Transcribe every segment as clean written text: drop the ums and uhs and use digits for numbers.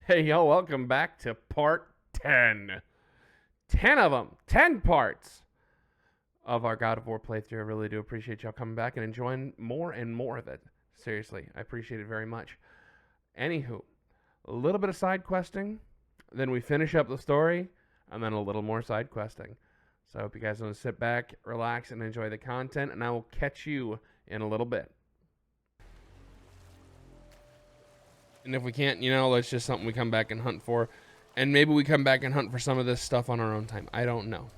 Hey, y'all, welcome back to part 10. 10 of them, 10 parts of our God of War playthrough. I really do appreciate y'all coming back and enjoying more and more of it. Seriously, I appreciate it very much. Anywho, a little bit of side questing, then we finish up the story, and then a little more side questing. So I hope you guys want to sit back, relax, and enjoy the content, and I will catch you in a little bit. And if we can't, it's just something we come back and hunt for. And maybe we come back and hunt for some of this stuff on our own time. I don't know.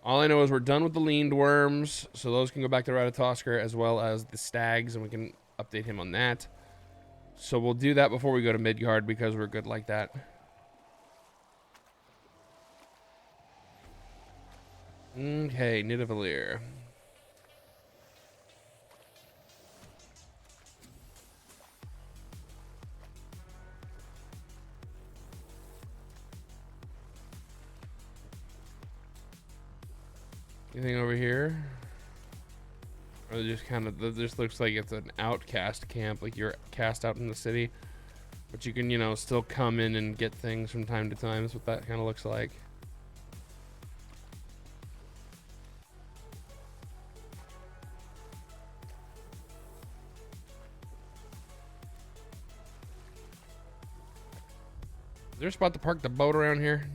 All I know is we're done with the leaned worms, so those can go back to Ratatoskr, as well as the stags, and we can update him on that. So we'll do that before we go to Midgard, because we're good like that. Okay, Nidavellir. Anything over here? Or just kind of, this looks like it's an outcast camp, like you're cast out in the city. But you can, still come in and get things from time to time. That's what that kind of looks like. Is there a spot to park the boat around here?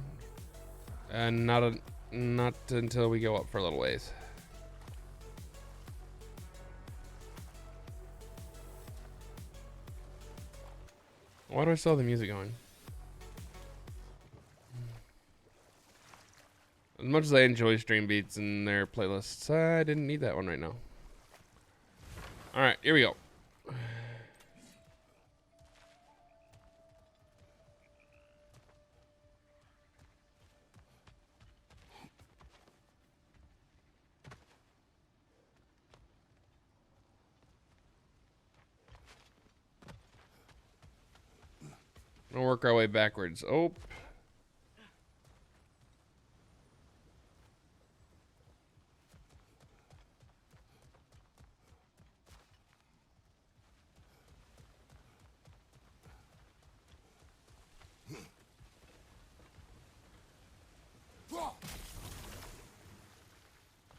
And not until we go up for a little ways. Why do I still have the music going? As much as I enjoy Stream Beats and their playlists, I didn't need that one right now. Alright, here we go. We'll work our way backwards. Oh.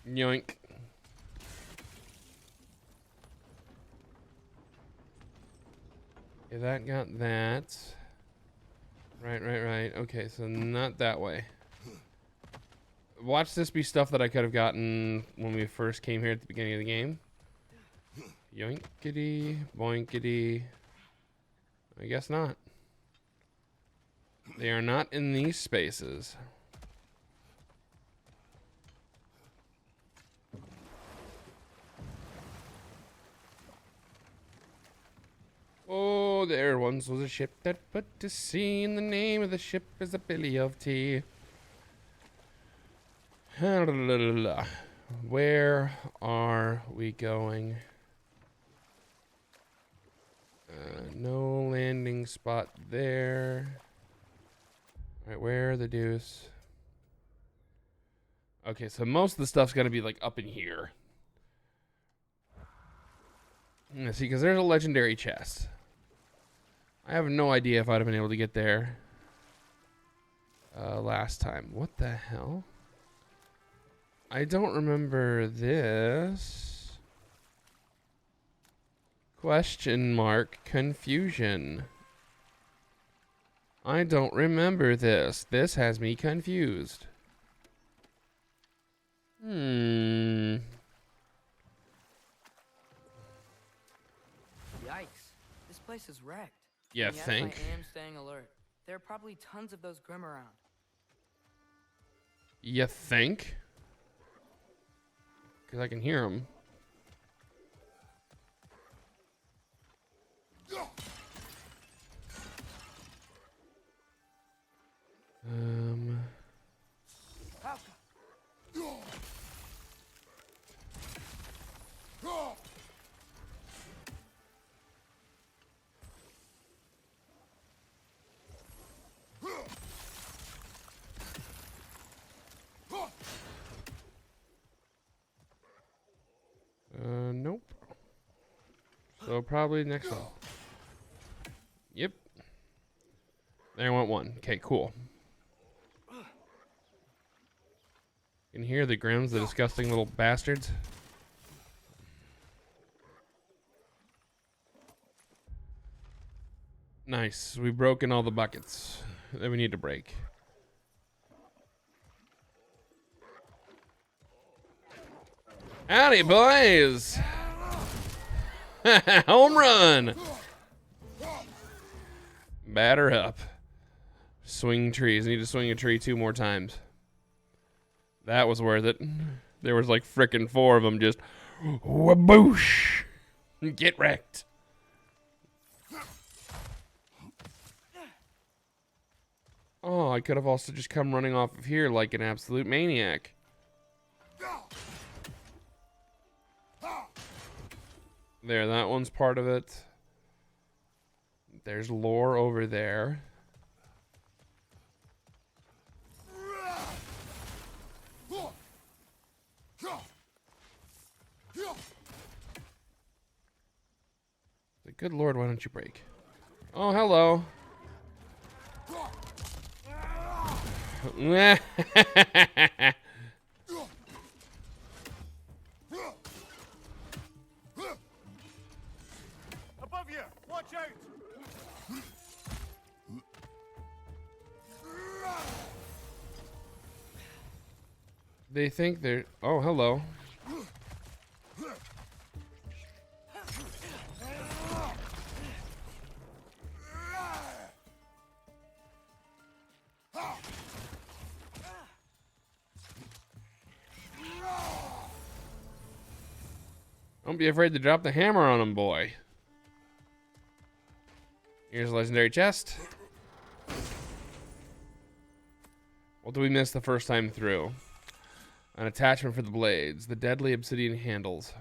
Yoink. Okay, that got that. Right. Okay, so not that way. Watch this be stuff that I could have gotten when we first came here at the beginning of the game. Yoinkity, boinkity. I guess not. They are not in these spaces. Oh, there once was a ship that put to sea, and the name of the ship is the Billy of Tea. Where are we going? No landing spot there. Alright, where the deuce? Okay, so most of the stuff's gonna be like up in here. See, because there's a legendary chest. I have no idea if I'd have been able to get there last time. What the hell? I don't remember this. Question mark confusion. I don't remember this. This has me confused. Yikes. This place is wrecked. Yeah, And yes, think. I am staying alert. There are probably tons of those Grim around. You think? Because I can hear them. Nope. So probably next one. Yep. There went one. Okay, cool. You can hear the Grims, the disgusting little bastards. Nice. We've broken all the buckets that we need to break. Howdy, boys! Home run! Batter up. Swing trees. I need to swing a tree 2 more times. That was worth it. There was like frickin' 4 of them just waboosh. Get wrecked. Oh, I could have also just come running off of here like an absolute maniac. There, that one's part of it. There's lore over there. Good lord, why don't you break? Oh, hello. Above you! Watch out! They think they're... Oh, hello. Don't be afraid to drop the hammer on him, boy. Here's a legendary chest. What did we miss the first time through? An attachment for the blades. The deadly obsidian handles.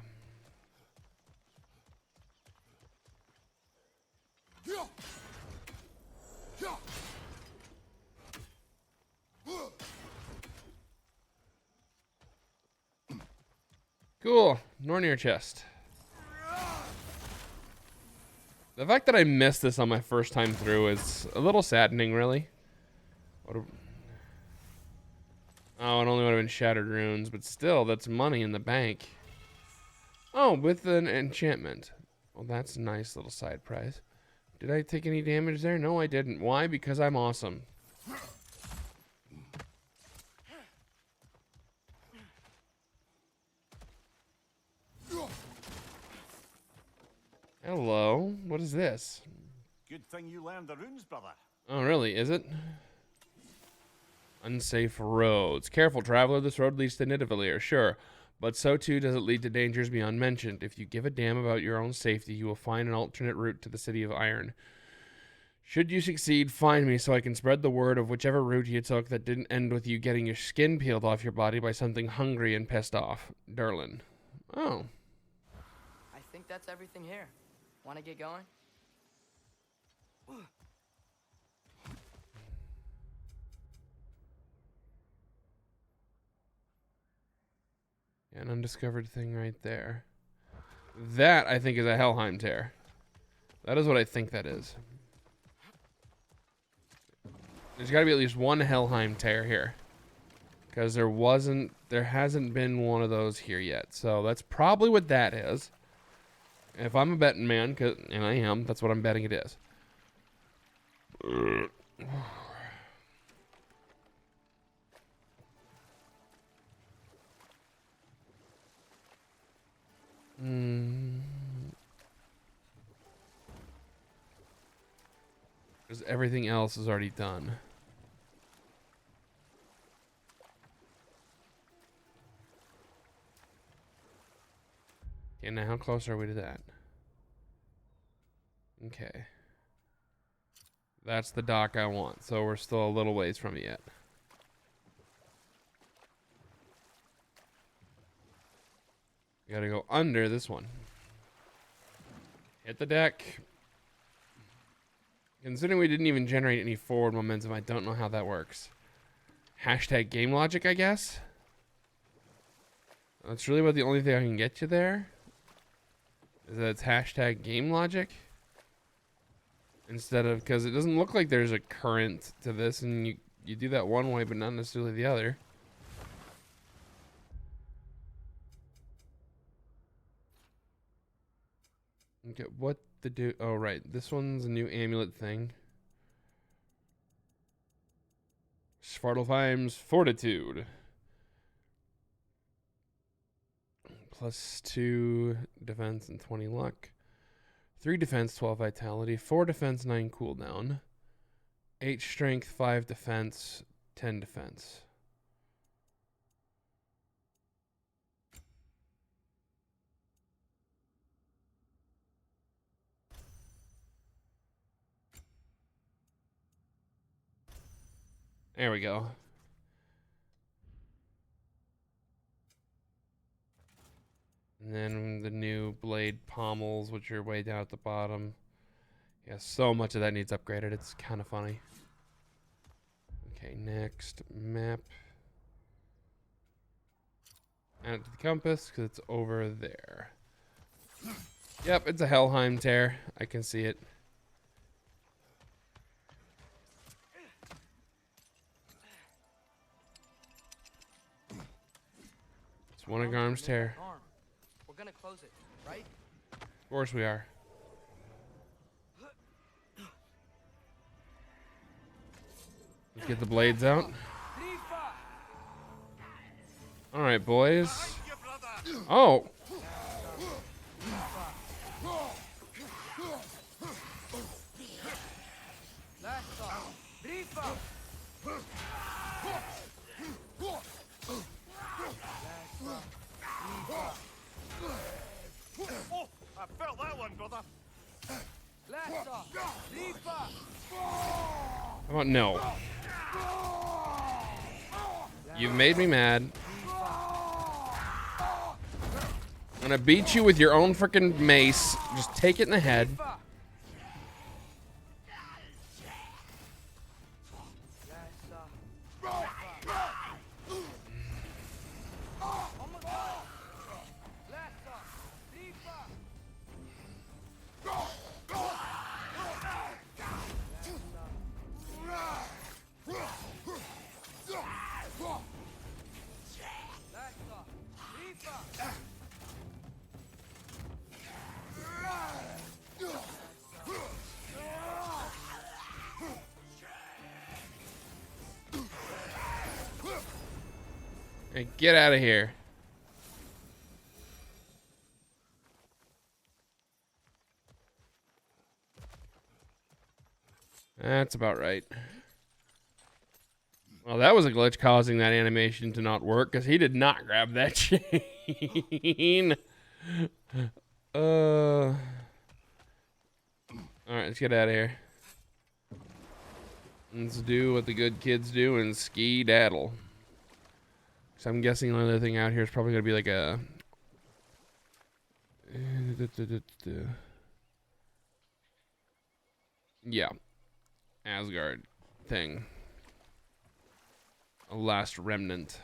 Cool. Nornir chest. The fact that I missed this on my first time through is a little saddening, really. Oh, it only would have been shattered runes, but still, that's money in the bank. Oh, with an enchantment. Well, that's a nice little side prize. Did I take any damage there? No, I didn't. Why? Because I'm awesome. Hello. What is this? Good thing you learned the runes, brother. Oh, really? Is it? Unsafe roads. Careful, traveler. This road leads to Nidavellir, sure. But so too does it lead to dangers beyond mentioned. If you give a damn about your own safety, you will find an alternate route to the City of Iron. Should you succeed, find me so I can spread the word of whichever route you took that didn't end with you getting your skin peeled off your body by something hungry and pissed off. Derlin. Oh. I think that's everything here. Want to get going? An undiscovered thing right there. That, I think, is a Helheim tear. That is what I think that is. There's got to be at least one Helheim tear here. Because there hasn't been one of those here yet. So that's probably what that is. If I'm a betting man, and I am, that's what I'm betting it is. Because everything else is already done. Okay, now how close are we to that? Okay. That's the dock I want, so we're still a little ways from it yet. We gotta go under this one. Hit the deck. Considering we didn't even generate any forward momentum, I don't know how that works. Hashtag game logic, I guess? That's really about the only thing I can get you there. Is that it's hashtag game logic? Instead of, because it doesn't look like there's a current to this, and you do that one way, but not necessarily the other. Okay, what the do? Oh, right. This one's a new amulet thing. Svartalfheim's Fortitude. +2 defense and 20 luck. 3 defense, 12 vitality. 4 defense, 9 cooldown. 8 strength, 5 defense, 10 defense. There we go. And then the new blade pommels, which are way down at the bottom. Yeah, so much of that needs upgraded. It's kind of funny. Okay, next map. Add it to the compass because it's over there. Yep, it's a Helheim tear. I can see it. It's one of Garm's tear. We're gonna close it, right? Of course we are. Let's get the blades out. All right, boys. Oh. Oh, I felt that one, brother. How about no? You've made me mad. I'm gonna beat you with your own freaking mace. Just take it in the head. Hey, get out of here. That's about right. Well, that was a glitch causing that animation to not work because he did not grab that chain. All right, let's get out of here. Let's do what the good kids do and ski daddle. So I'm guessing another thing out here is probably gonna be like a. Yeah, Asgard thing. A last remnant.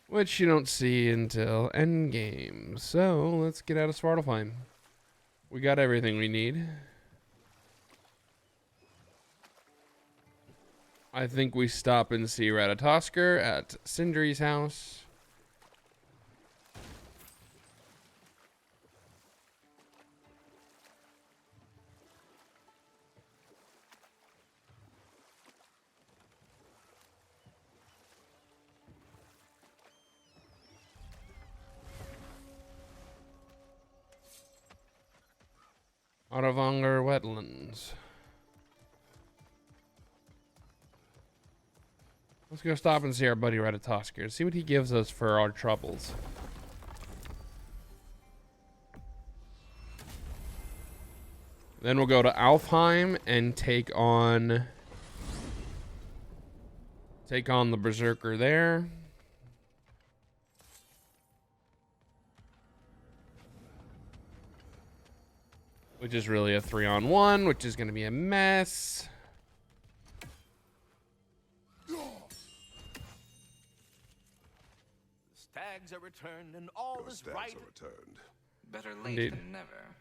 Which you don't see until endgame. So let's get out of Svartalfheim. We got everything we need. I think we stop and see Ratatoskr at Sindri's house. Audavanger Wetlands. Let's go stop and see our buddy Ratatoskr. See what he gives us for our troubles. Then we'll go to Alfheim and take on the Berserker there. Which is really a 3-on-1, which is going to be a mess. Stags are returned and all is right. Returned. Better late Indeed. than never.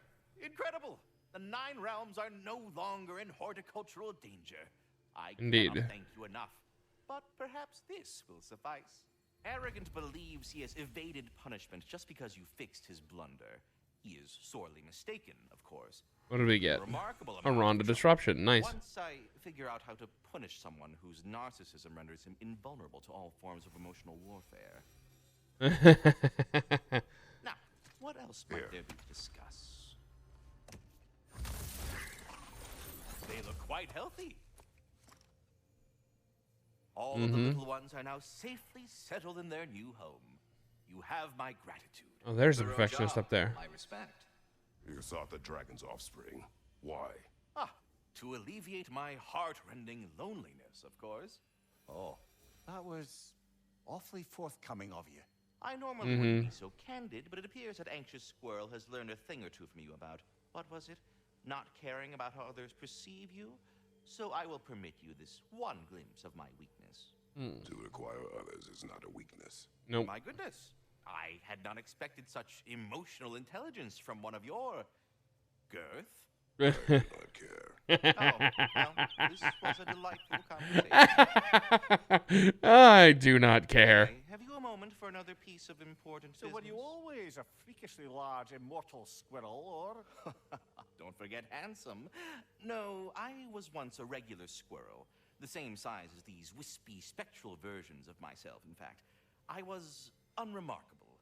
Incredible. The 9 realms are no longer in horticultural danger. I Indeed. cannot thank you enough, but perhaps this will suffice. Arrogant believes he has evaded punishment just because you fixed his blunder. He is sorely mistaken, of course. What did we get? Remarkable A amount of Ronda trouble. disruption. Nice. Once I figure out how to punish someone whose narcissism renders him invulnerable to all forms of emotional warfare. Now, what else might there be to discuss? They look quite healthy. All of the little ones are now safely settled in their new home. You have my gratitude. Oh, there's a Thorough perfectionist job. up there. My respect. You sought the dragon's offspring. Why? To alleviate my heart-rending loneliness, of course. Oh, that was awfully forthcoming of you. I normally wouldn't be so candid, but it appears that Anxious Squirrel has learned a thing or two from you about, what was it? Not caring about how others perceive you? So I will permit you this one glimpse of my weakness. To acquire others is not a weakness. Nope. My goodness, I had not expected such emotional intelligence from one of your girth. I do not care. Oh, well, this was a delightful conversation. I do not care. Hey, have you a moment for another piece of important So business? were you always a freakishly large immortal squirrel, or? Don't forget handsome. No, I was once a regular squirrel, the same size as these wispy, spectral versions of myself, in fact. I was unremarkable.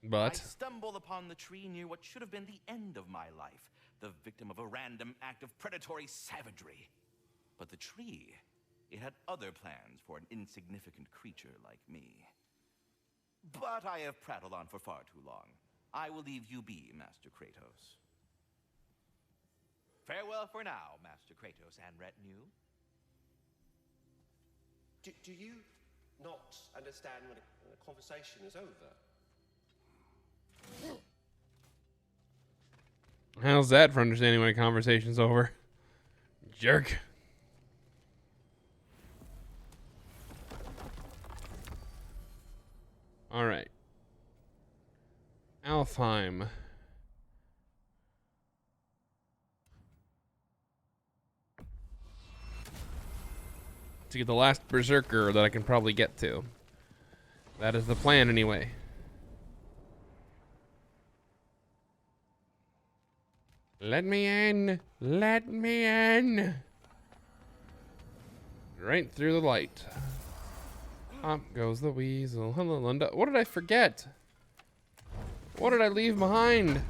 I But stumbled upon the tree near what should have been the end of my life, the victim of a random act of predatory savagery. But the tree, it had other plans for an insignificant creature like me. But I have prattled on for far too long. I will leave you be, Master Kratos. Farewell for now, Master Kratos and retinue. Do you not understand when a conversation is over? how's that for understanding when a conversation's over? Jerk. All right. Alfheim. To get the last berserker that I can probably get to. That is the plan anyway. Let me in. Let me in. Right through the light. Up goes the weasel. Hello, Linda. What did I forget? What did I leave behind?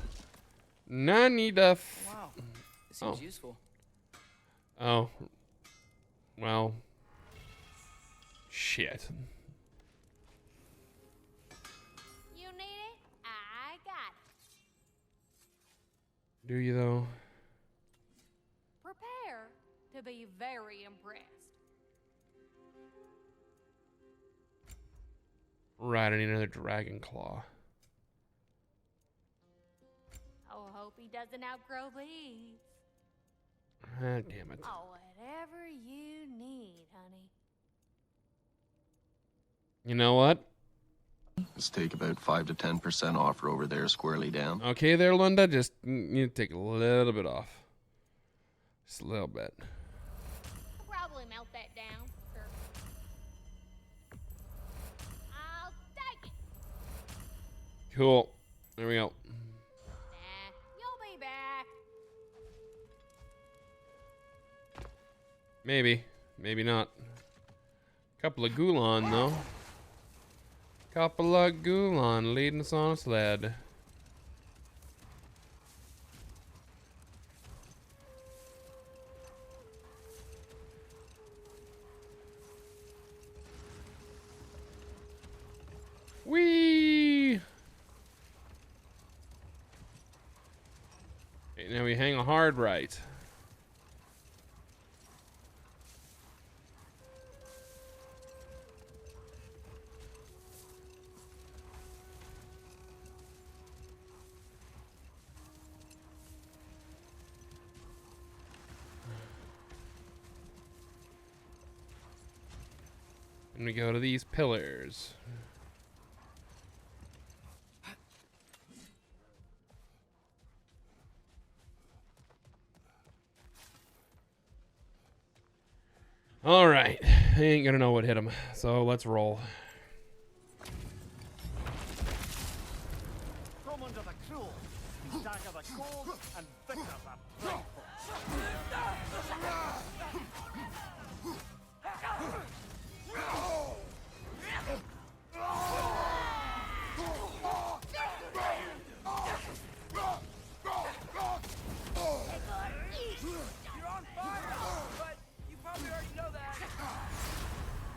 None duff. Wow. It seems Oh. useful. Oh. Well. Shit. You need it? I got it. Do you though? Prepare to be very impressed. Right, I need another dragon claw. Oh, hope he doesn't outgrow these. Ah, damn it. Oh, whatever you need, honey. You know what? Let's take about 5 to 10% off over there, squarely down. Okay there, Linda. Just you take a little bit off. Just a little bit. I'll probably melt that down. Sure. I'll take it. Cool. There we go. Nah, you'll be back. Maybe. Maybe not. Couple of Gulan, though. Couple of Gulan leading us on a sled. Whee! Okay, now we hang a hard right. And we go to these pillars. All right. He ain't gonna know what hit him. So let's roll. From under the cruel, dagger the cold, and bitter the playful.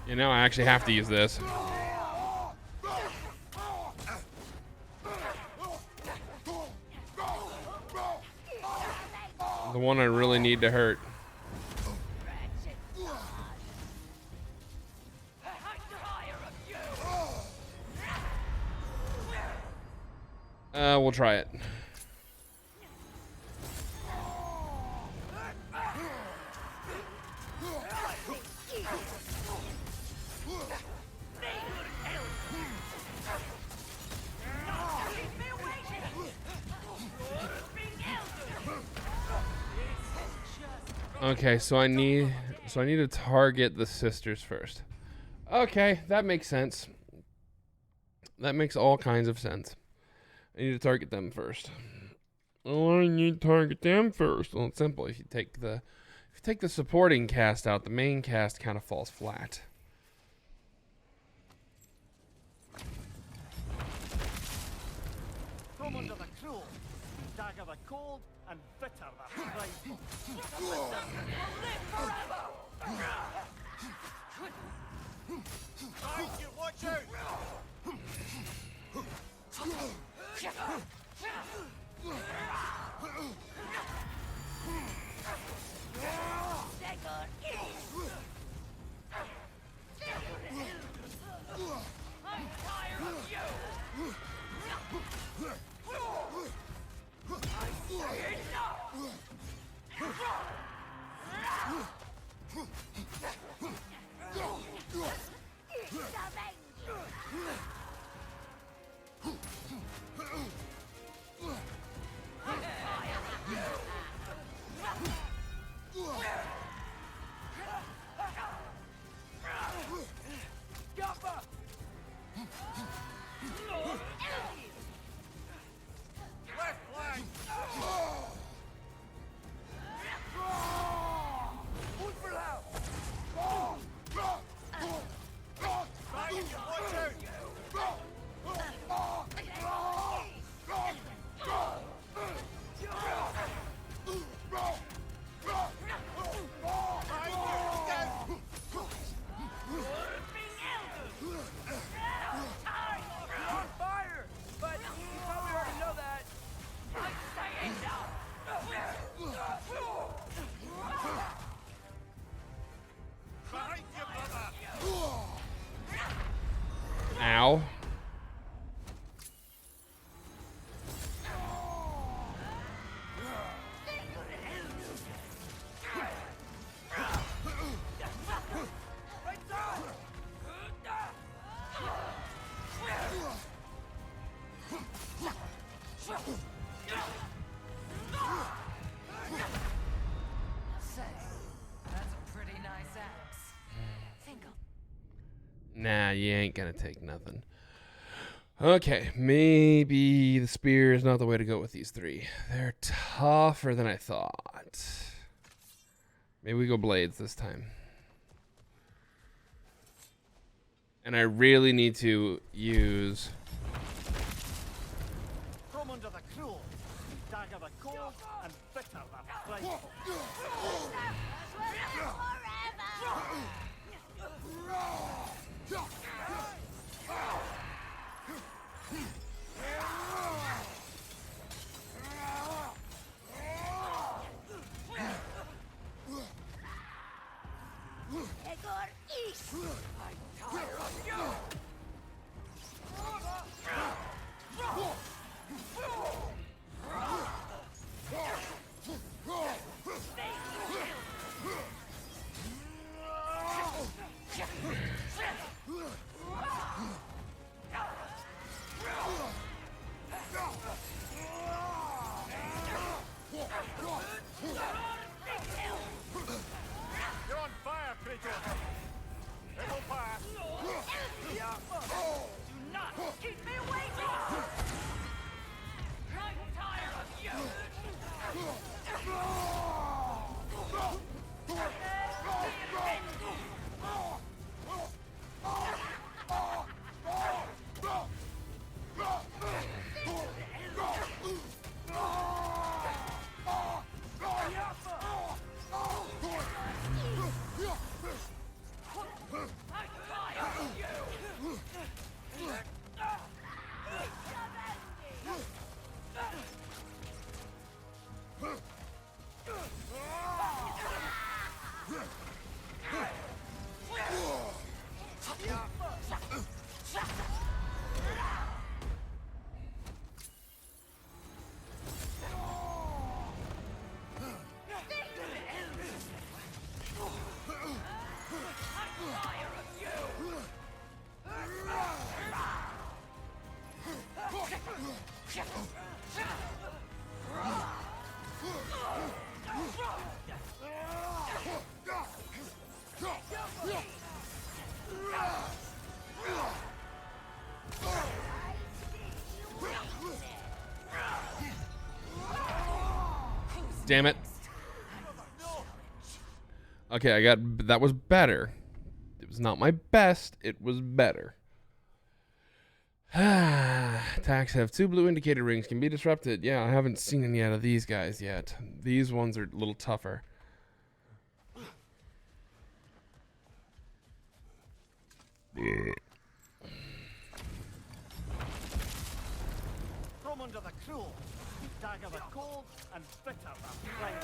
You know, I actually have to use this. The one I really need to hurt. We'll try it. Okay, so I need to target the sisters first. Okay, that makes sense. That makes all kinds of sense. I need to target them first. Oh, I need to target them first. Well, it's simple. If you take the supporting cast out, the main cast kind of falls flat. From under the cruel, dagger the cold, and bitter the playful. Behind you, watch out! Ow. Nah, you ain't gonna take nothing. Okay, maybe the spear is not the way to go with these three. They're tougher than I thought. Maybe we go blades this time. And I really need to use... From under the cruel, dagger the cold, and bitter the playful. You're on fire, creature! Damn it. Okay, I got that was better. It was not my best, it was better. Attacks have 2 blue indicator rings, can be disrupted. Yeah, I haven't seen any out of these guys yet. These ones are a little tougher. From under the cruel, dagger the cold, and bitter the flame.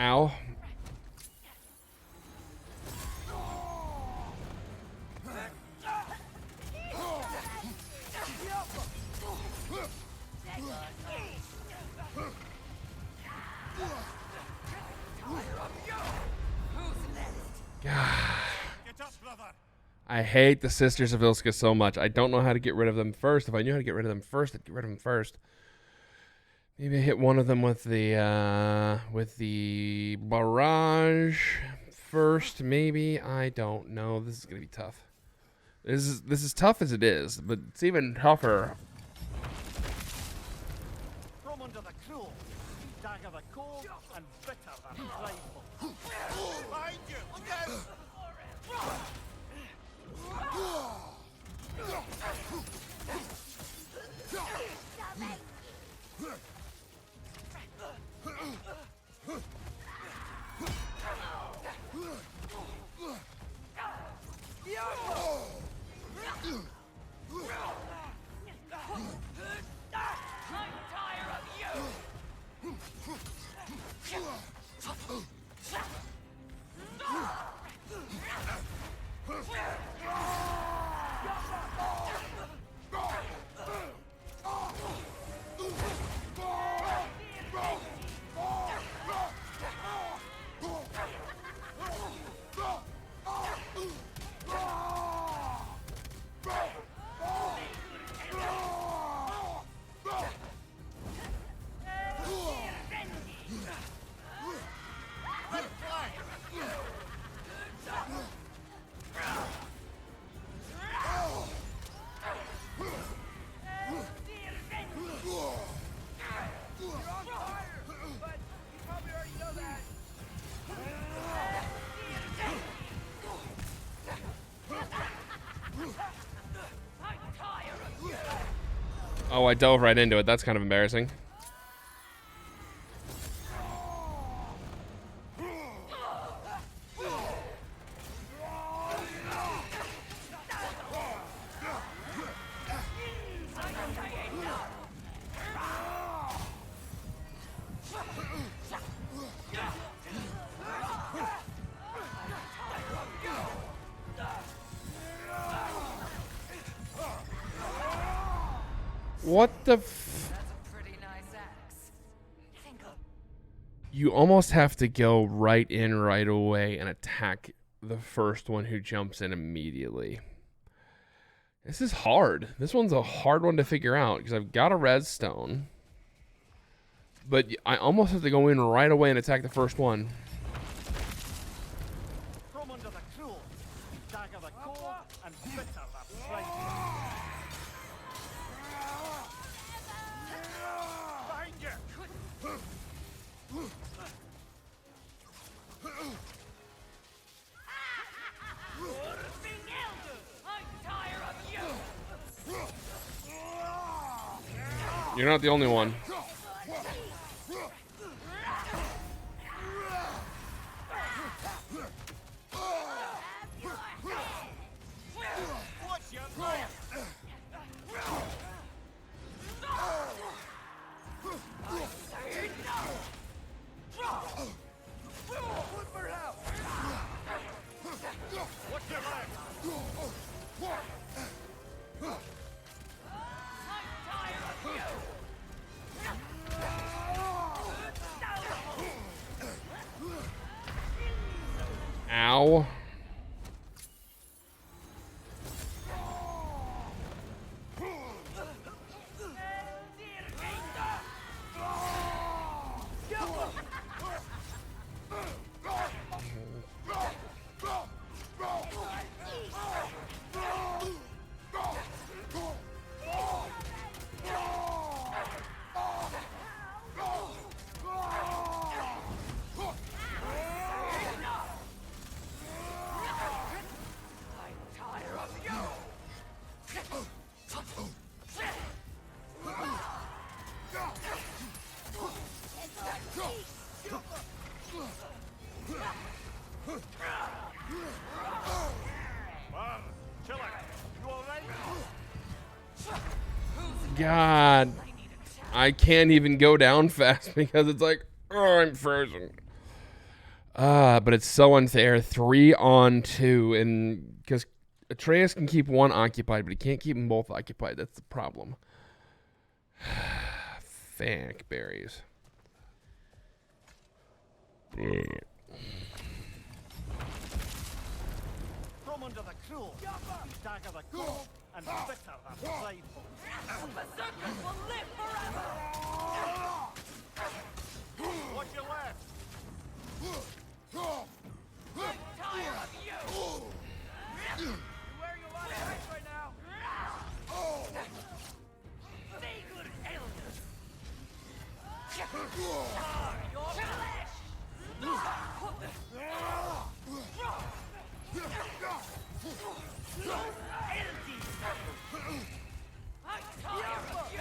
Ow. I hate the Sisters of Ilska so much. I don't know how to get rid of them first. If I knew how to get rid of them first, I'd get rid of them first. Maybe I hit one of them with the barrage first. Maybe, I don't know. This is gonna be tough. This is tough as it is, but it's even tougher. From under the cruel, dagger the cold, and bitter the prideful. Behind you! Look out! Oh, I dove right into it. That's kind of embarrassing. What the f... That's a pretty nice axe. You almost have to go right in right away and attack the first one who jumps in immediately. This is hard. This one's a hard one to figure out because I've got a redstone. But I almost have to go in right away and attack the first one. From under the cruel, dagger the cold, and bitter the prideful. Behind you! You're not the only one. Ow. God, I can't even go down fast because it's like, oh, I'm frozen. But it's so unfair. 3 on 2, and because Atreus can keep one occupied, but he can't keep them both occupied. That's the problem. Thank berries. Yeah. From under the cruel, dagger the cold, and bitter the prideful. The berserkers will live forever! What's your left? I'm tired of you! Where you want to hide right now? Sigurd Elders! Your flesh! I'm tired of you!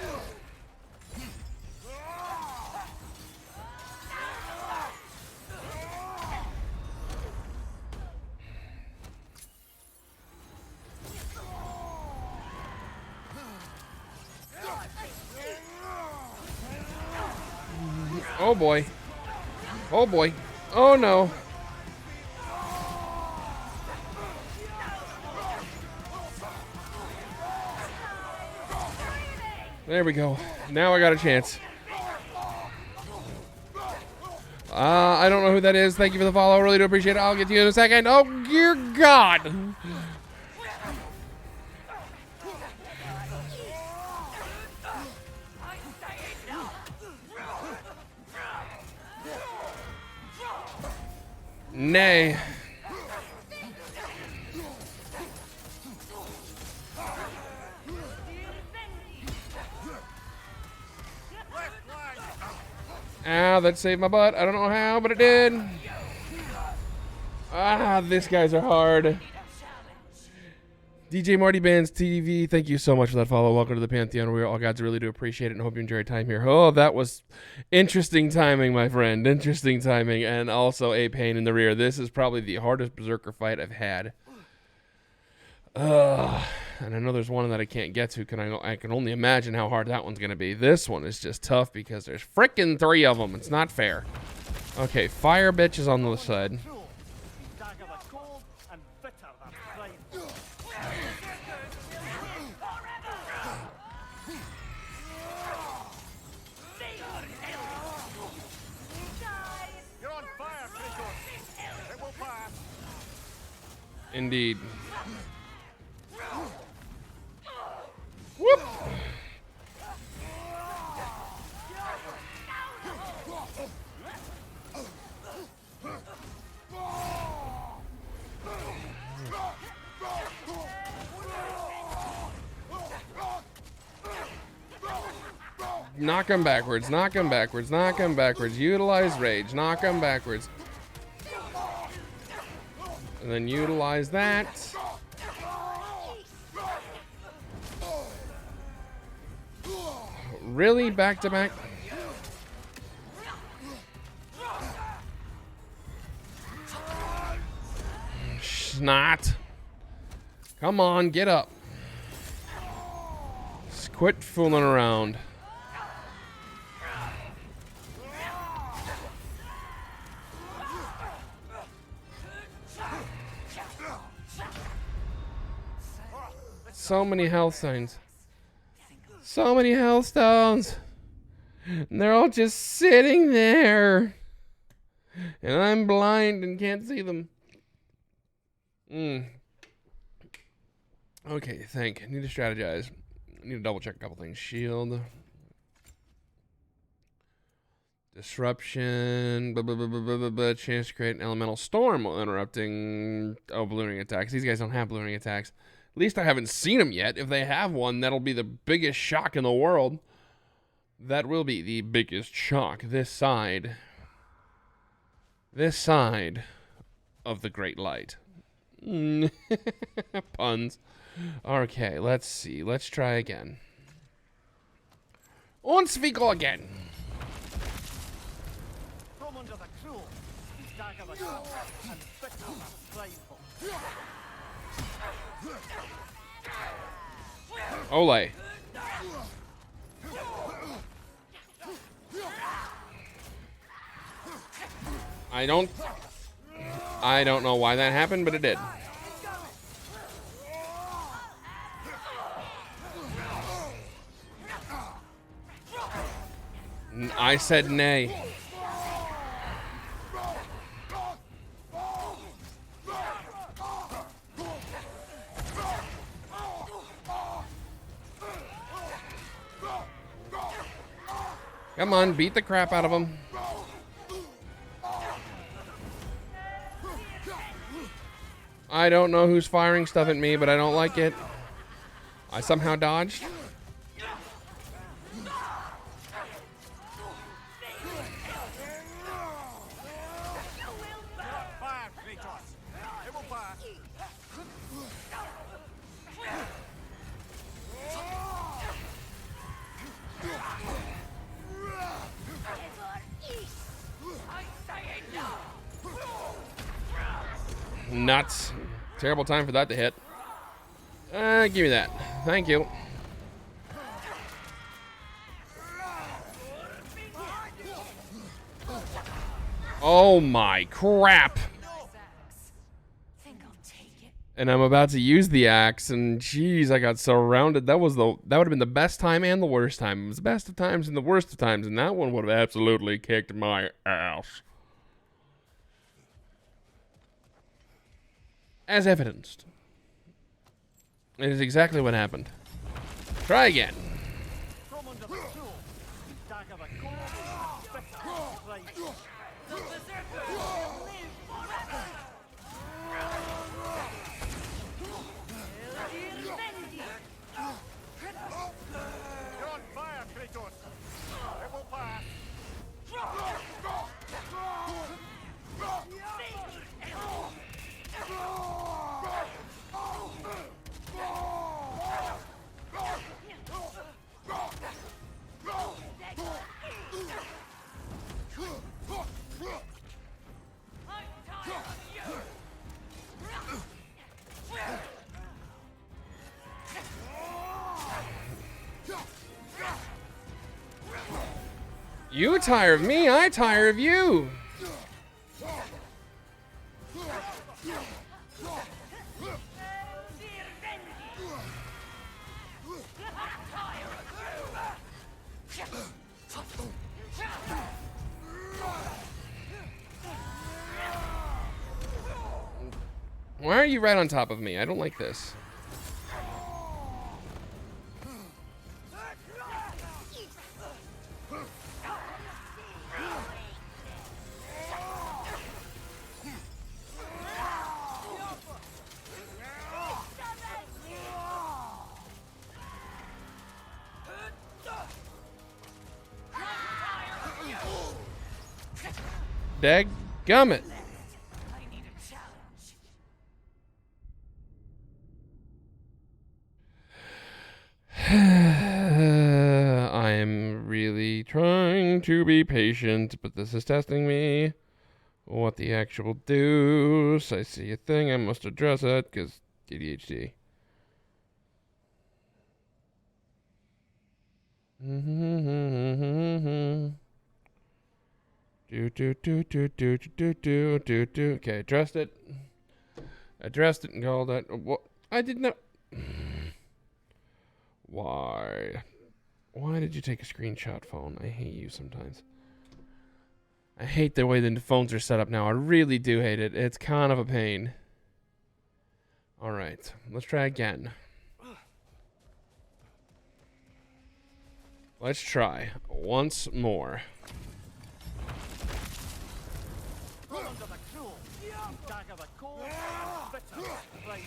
Oh boy. Oh boy. Oh no. There we go. Now I got a chance. I don't know who that is. Thank you for the follow. I really do appreciate it. I'll get to you in a second. Oh, dear God. Nay. Ah, that saved my butt. I don't know how, but it did. Ah, these guys are hard. DJ Marty Bands TV, thank you so much for that follow. Welcome to the Pantheon. We all gods really do appreciate it and hope you enjoy your time here. Oh, that was interesting timing, my friend. Interesting timing, and also a pain in the rear. This is probably the hardest Berserker fight I've had. And I know there's one that I can't get to. I can only imagine how hard that one's going to be. This one is just tough because there's frickin' 3 of them. It's not fair. Okay, Fire Bitch is on the side. Indeed. Whoop! Knock him backwards, knock him backwards, knock him backwards. Utilize rage, knock him backwards. And then utilize that. Really? Back to back? Snot. Come on, get up. Just quit fooling around. So many health signs. So many health stones. And they're all just sitting there. And I'm blind and can't see them. Okay, think. Need to strategize. Need to double check a couple things. Shield. Disruption. Chance to create an elemental storm while interrupting. Oh, ballooning attacks. These guys don't have ballooning attacks. At least I haven't seen them yet. If they have one, that'll be the biggest shock in the world. That will be the biggest shock. This side of the Great Light. Puns. Okay, let's see. Let's try again. Once we go again. From under the cruel, dagger the cold, and bitter the prideful. Ole. I don't know why that happened, but it did. I said nay. Come on, beat the crap out of him. I don't know who's firing stuff at me, but I don't like it. I somehow dodged. Fire, Kratos! It will pass. Nuts. Terrible time for that to hit. Give me that. Thank you. Oh my crap. Think I'll take it. And I'm about to use the axe, and jeez, I got surrounded. That would have been the best time and the worst time. It was the best of times and the worst of times, and that one would have absolutely kicked my ass. As evidenced. It is exactly what happened. Try again. From under the cruel, dagger the cold, and bitter the prideful. The berserker will live forever. You're on fire, Kratos! It will pass. You tire of me, I tire of you. Why are you right on top of me? I don't like this. Dadgummit. I need a challenge. I am to be patient, but this is testing me. What the actual deuce? I see a thing, I must address it, because ADHD. Okay, addressed it. Addressed it and called it. What? I did not. Why? Why did you take a screenshot phone? I hate you sometimes. I hate the way the phones are set up now. I really do hate it. It's kind of a pain. Alright, let's try again. Let's try once more. From under the cruel, dagger the cold, and bitter flame.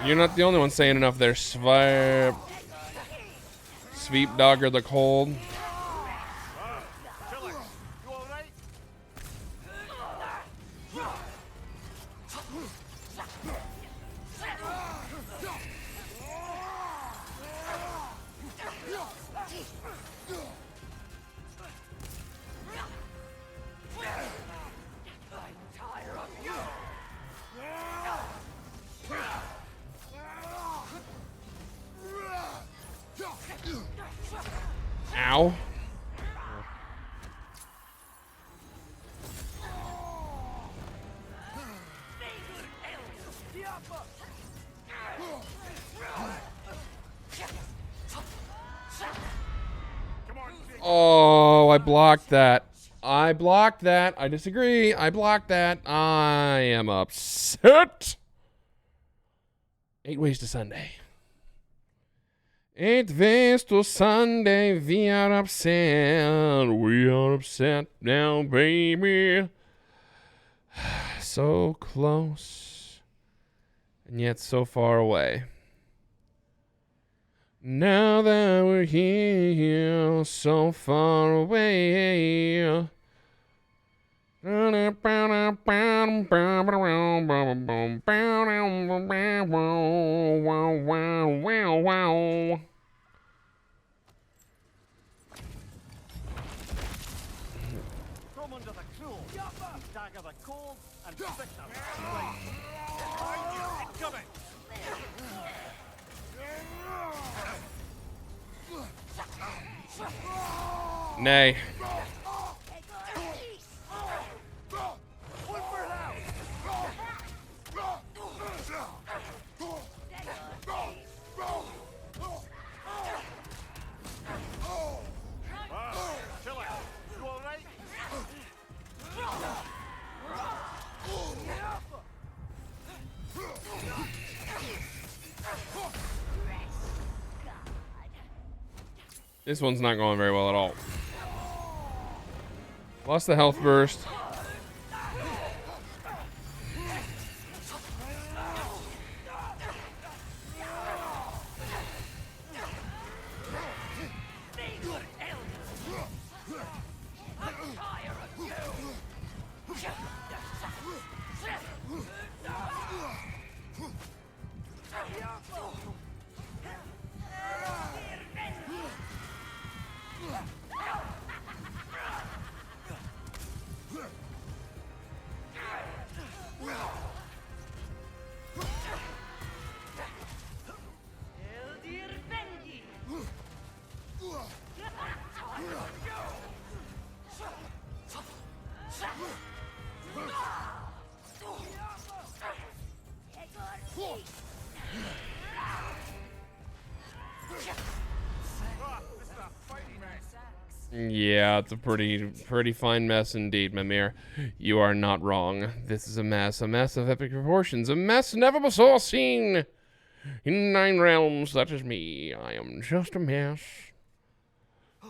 You're not the only one saying enough there, Sweep Dogger the Cold. Killer, you all right? Ow. Oh, I blocked that. I blocked that. I disagree. I blocked that. I am upset. 8 ways to Sunday. 8 ways to Sunday. We are upset. We are upset now, baby. So close. And yet so far away. Now that we're here, so far away. From under the cruel, dagger the cold, and bitter flame. Behind you, incoming! Nay. Killer, you all right? This one's not going very well at all. Lost the health burst. Yeah, it's a pretty fine mess indeed, Mimir. You are not wrong. This is a mess of epic proportions, a mess never before seen in 9 realms. That is me. I am just a mess.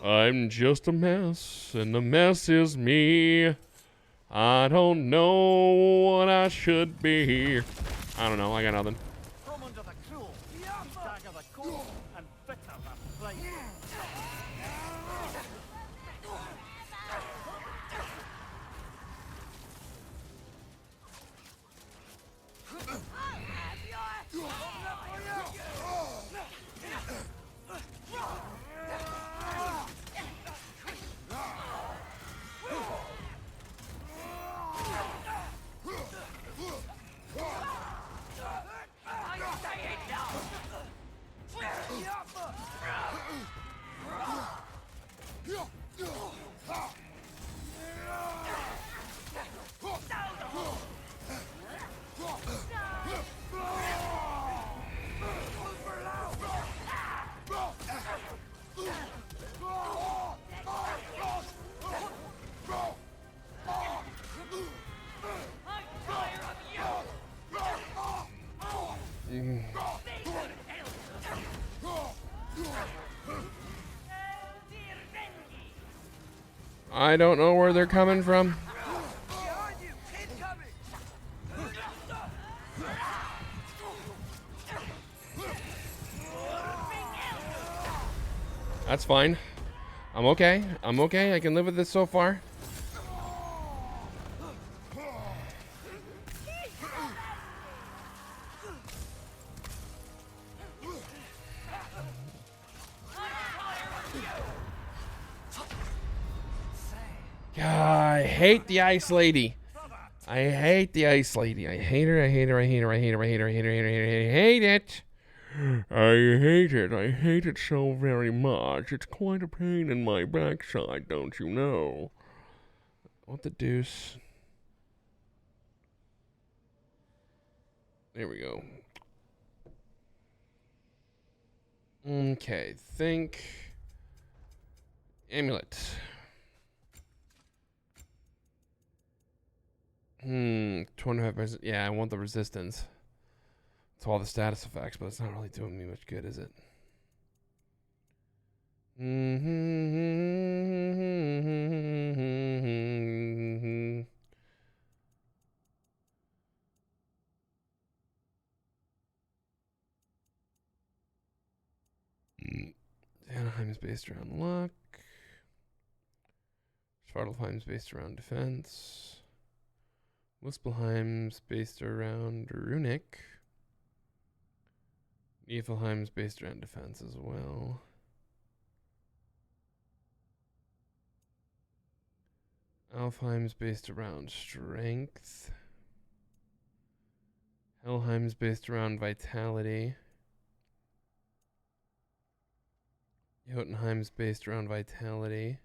I'm just a mess, and the mess is me. I don't know what I should be. I don't know. I got nothing. From under the cruel, dagger the cold, and bitter the flame. I don't know where they're coming from. That's fine. I'm okay. I'm okay. I can live with this so far. I hate the ice lady. I hate the ice lady. I hate her. I hate her. I hate her. I hate her. I hate her. I hate her. I hate her. I hate it. I hate it. I hate it so very much. It's quite a pain in my backside, don't you know? What the deuce? There we go. Okay, think amulet. 25%. Yeah, I want the resistance to all the status effects, but it's not really doing me much good, is it? Anaheim's based around luck. Svartalfheim's based around defense. Wispelheim's based around runic. Niflheim's based around defense as well. Alfheim's based around strength. Helheim's based around vitality. Jotunheim's based around vitality.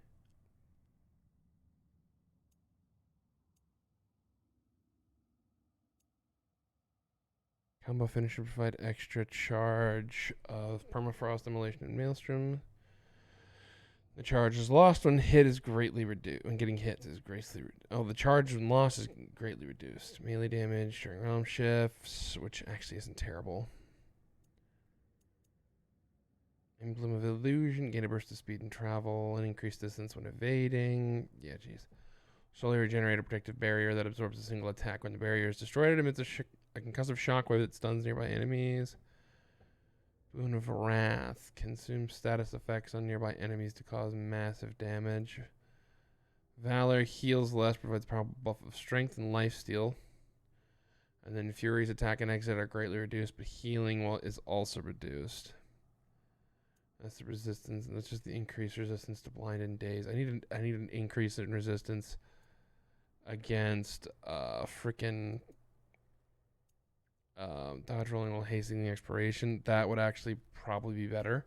Combo finisher provide extra charge of permafrost, immolation, and maelstrom. The charge is lost when hit is greatly reduced. When getting hit is greatly the charge when lost is greatly reduced. Melee damage during realm shifts, which actually isn't terrible. Emblem of Illusion, gain a burst of speed and travel, and increased distance when evading. Yeah, jeez. Slowly regenerate a protective barrier that absorbs a single attack when the barrier is destroyed. It emits a concussive shockwave that stuns nearby enemies. Boon of Wrath. Consume status effects on nearby enemies to cause massive damage. Valor heals less, provides powerful buff of strength and lifesteal. And then Fury's attack and exit are greatly reduced, but healing is also reduced. That's the resistance, and that's just the increased resistance to blind and daze. I need an increase in resistance against freaking dodge rolling while hastening the expiration. That would actually probably be better.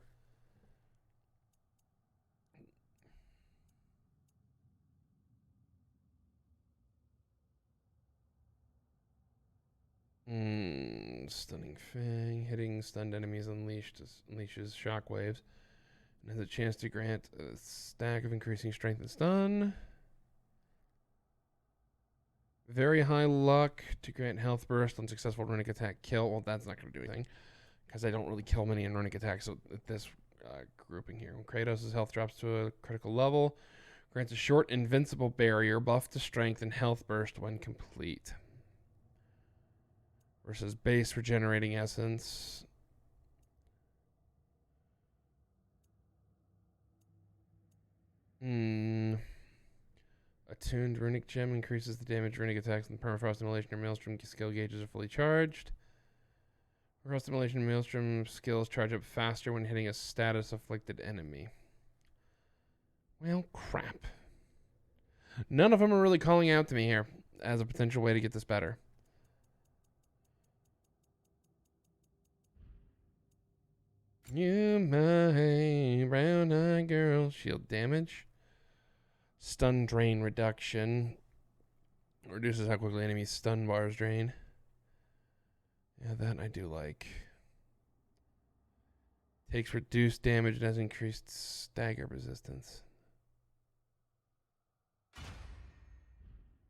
Stunning Fang. Hitting stunned enemies unleashes shockwaves. And has a chance to grant a stack of increasing strength and stun. Very high luck to grant health burst on successful runic attack kill. Well, that's not going to do anything because I don't really kill many in runic attacks. So this grouping here, when Kratos' health drops to a critical level, grants a short invincible barrier buff to strength and health burst when complete. Versus base regenerating essence. Attuned runic gem increases the damage runic attacks and permafrost immolation or maelstrom skill gauges are fully charged. Permafrost immolation and maelstrom skills charge up faster when hitting a status afflicted enemy. Well, crap. None of them are really calling out to me here as a potential way to get this better. You, my brown-eyed girl. Shield damage. Stun drain reduction. Reduces how quickly enemies' stun bars drain. Yeah, that I do like. Takes reduced damage and has increased stagger resistance.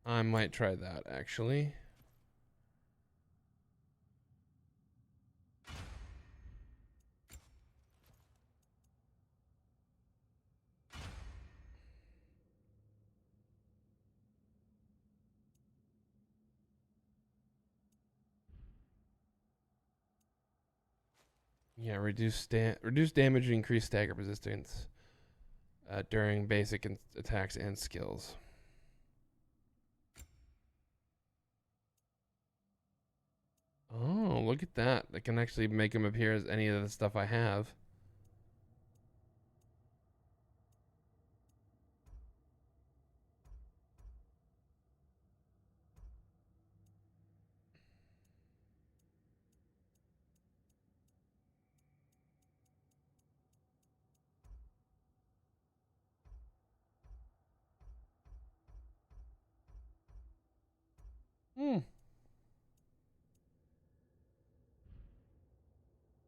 I might try that, actually. Yeah, reduce damage and increase stagger resistance during basic attacks and skills. Oh, look at that. I can actually make him appear as any of the stuff I have.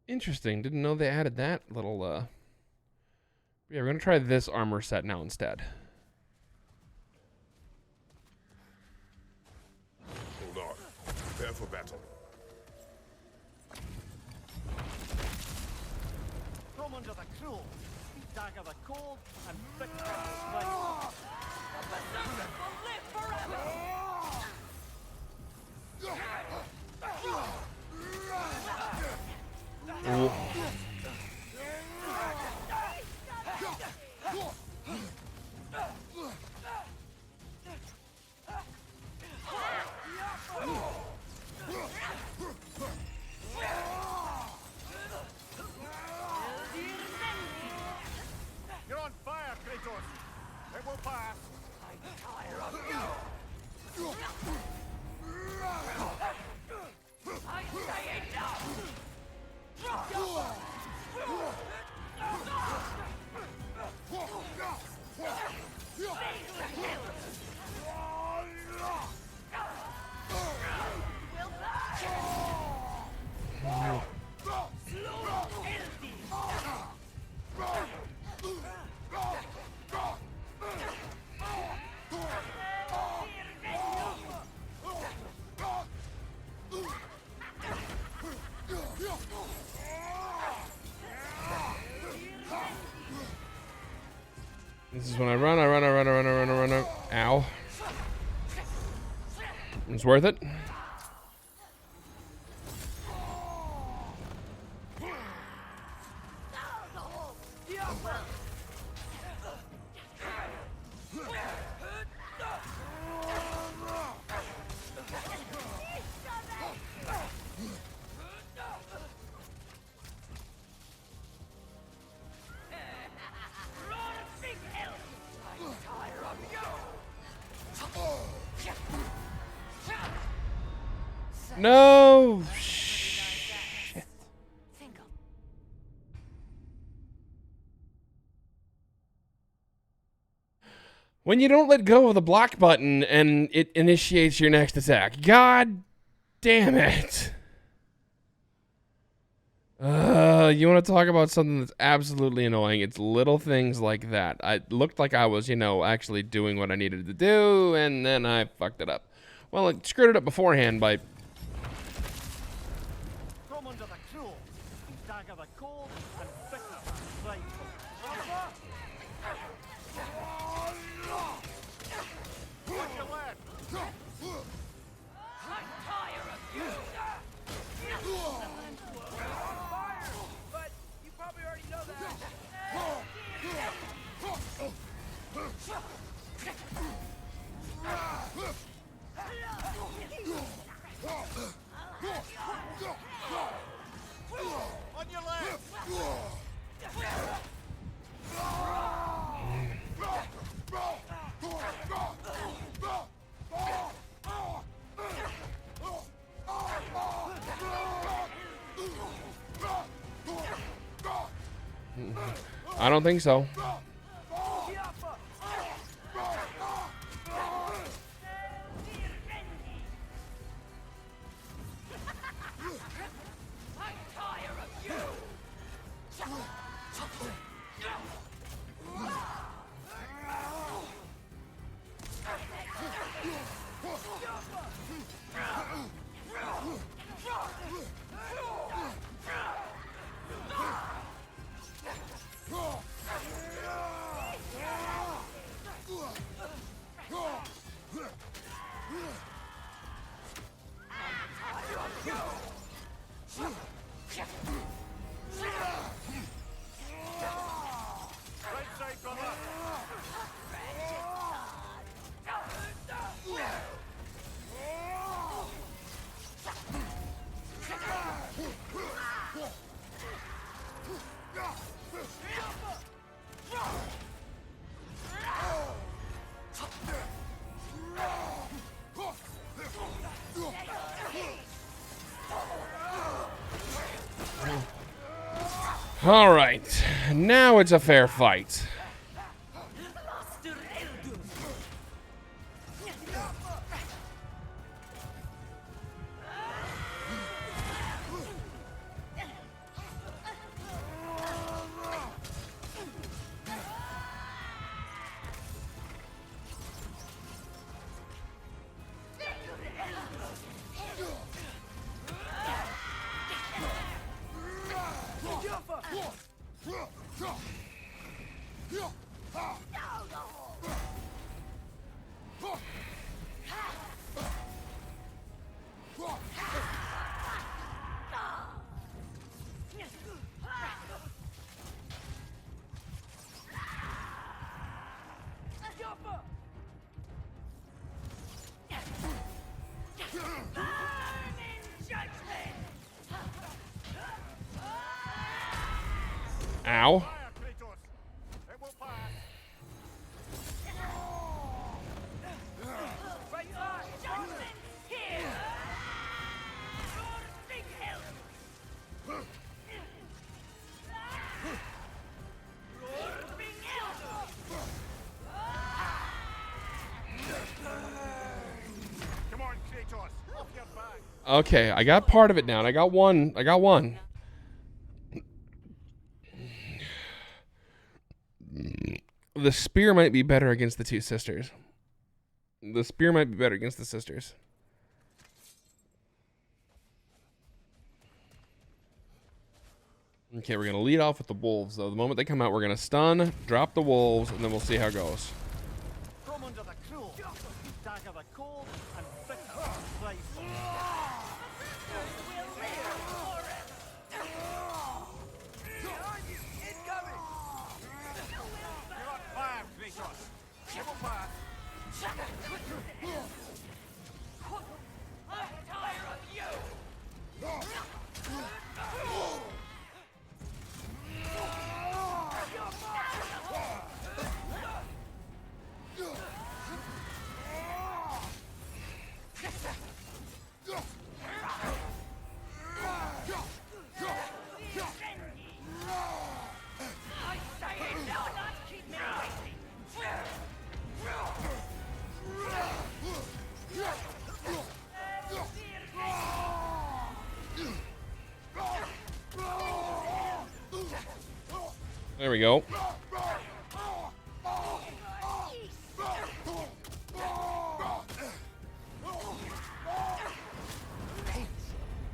Interesting. Didn't know they added that little, Yeah, we're going to try this armor set now instead. Hold on. Prepare for battle. From under the cruel, dagger the cold, and bitter the strife. The berserker will live forever! You're on fire, Kratos! It will pass! I'm tired of you! I say enough! This is when I run. Ow. It's worth it. No! Shit. When you don't let go of the block button and it initiates your next attack. God damn it. You want to talk about something that's absolutely annoying? It's little things like that. I looked like I was, actually doing what I needed to do, and then I fucked it up. Well, I screwed it up beforehand by... From under the cruel, dagger the cold, and bitter and frightful. Watch your left. I'm tired of you. But you probably already know that. On your left. I don't think so. All right, now it's a fair fight. Ow. Okay, I got part of it down. I got one. The spear might be better against the two sisters. Okay, we're going to lead off with the wolves, though. The moment they come out, we're going to stun, drop the wolves, and then we'll see how it goes. From under the cruel, dagger the cold, and bitter and frightful. There we go.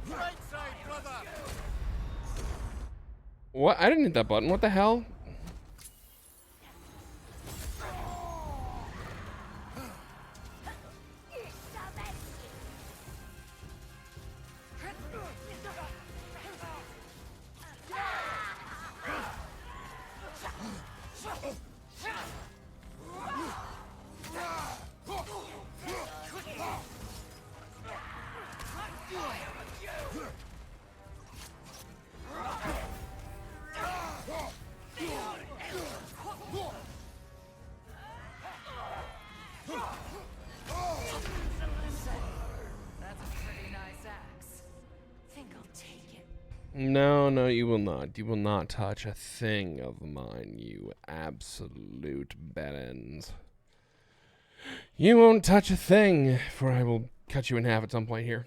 Right side, brother. What? I didn't hit that button. What the hell? That's a pretty nice axe. Think I'll take it. No, no, you will not. You will not touch a thing of mine, you absolute bellends. You won't touch a thing, for I will cut you in half at some point here.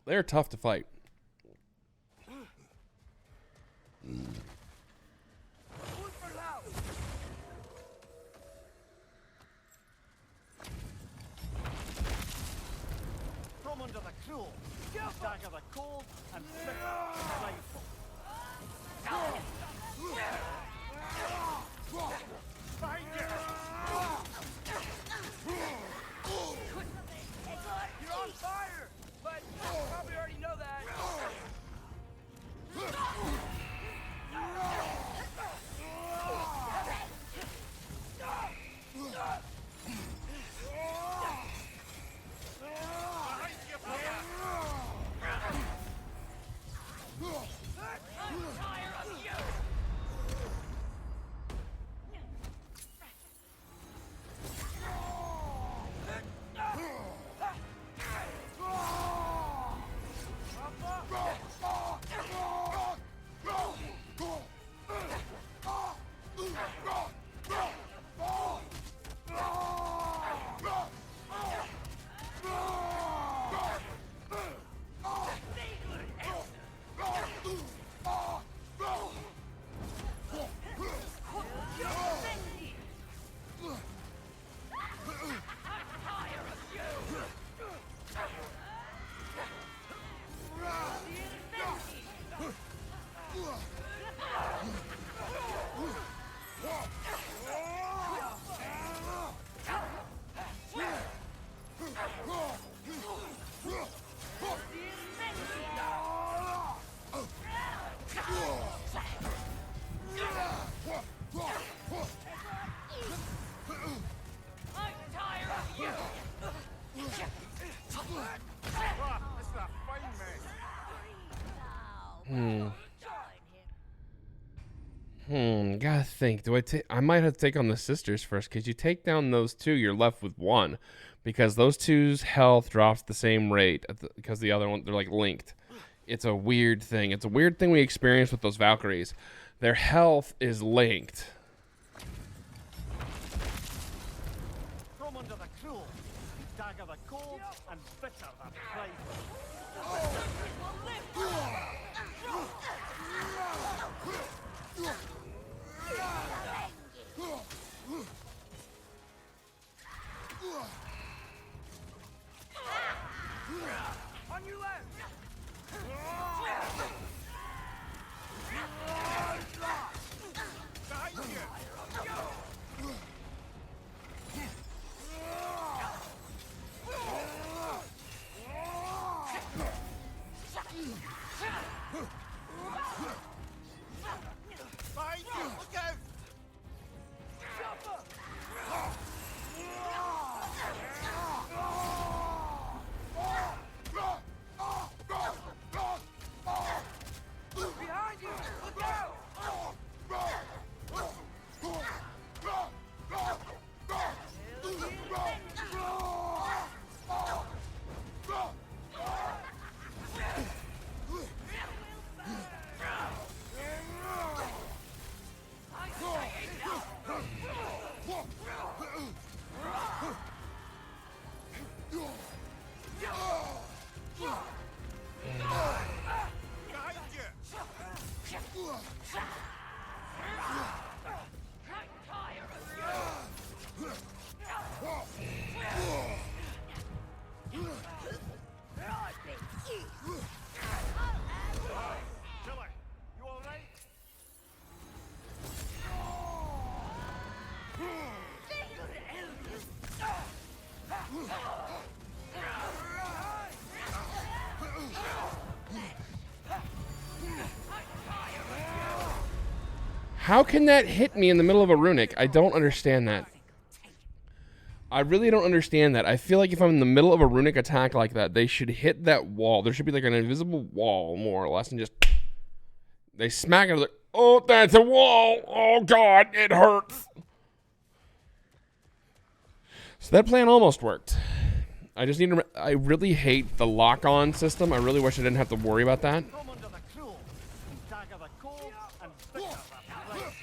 They're tough to fight. From under the cruel, dagger the cold, and bitter the playful. Behind you! You're on fire! But you probably already know that. Behind you, brother! Gotta think. Do I take? I might have to take on the sisters first, because you take down those two, you're left with one, because those two's health drops the same rate because the other one, they're like linked. It's a weird thing. It's a weird thing we experience with those Valkyries. Their health is linked. From under the cruel, dagger the cold, and bitter the playful. On your left! Behind you! Behind you! Look out! How can that hit me in the middle of a runic? I don't understand that. I really don't understand that. I feel like if I'm in the middle of a runic attack like that, they should hit that wall. There should be like an invisible wall, more or less, and just... They smack it, like, oh, that's a wall! Oh, God, it hurts! So that plan almost worked. I just need to... I really hate the lock-on system. I really wish I didn't have to worry about that. From under the cruel, dagger the cold, and bitter the playful.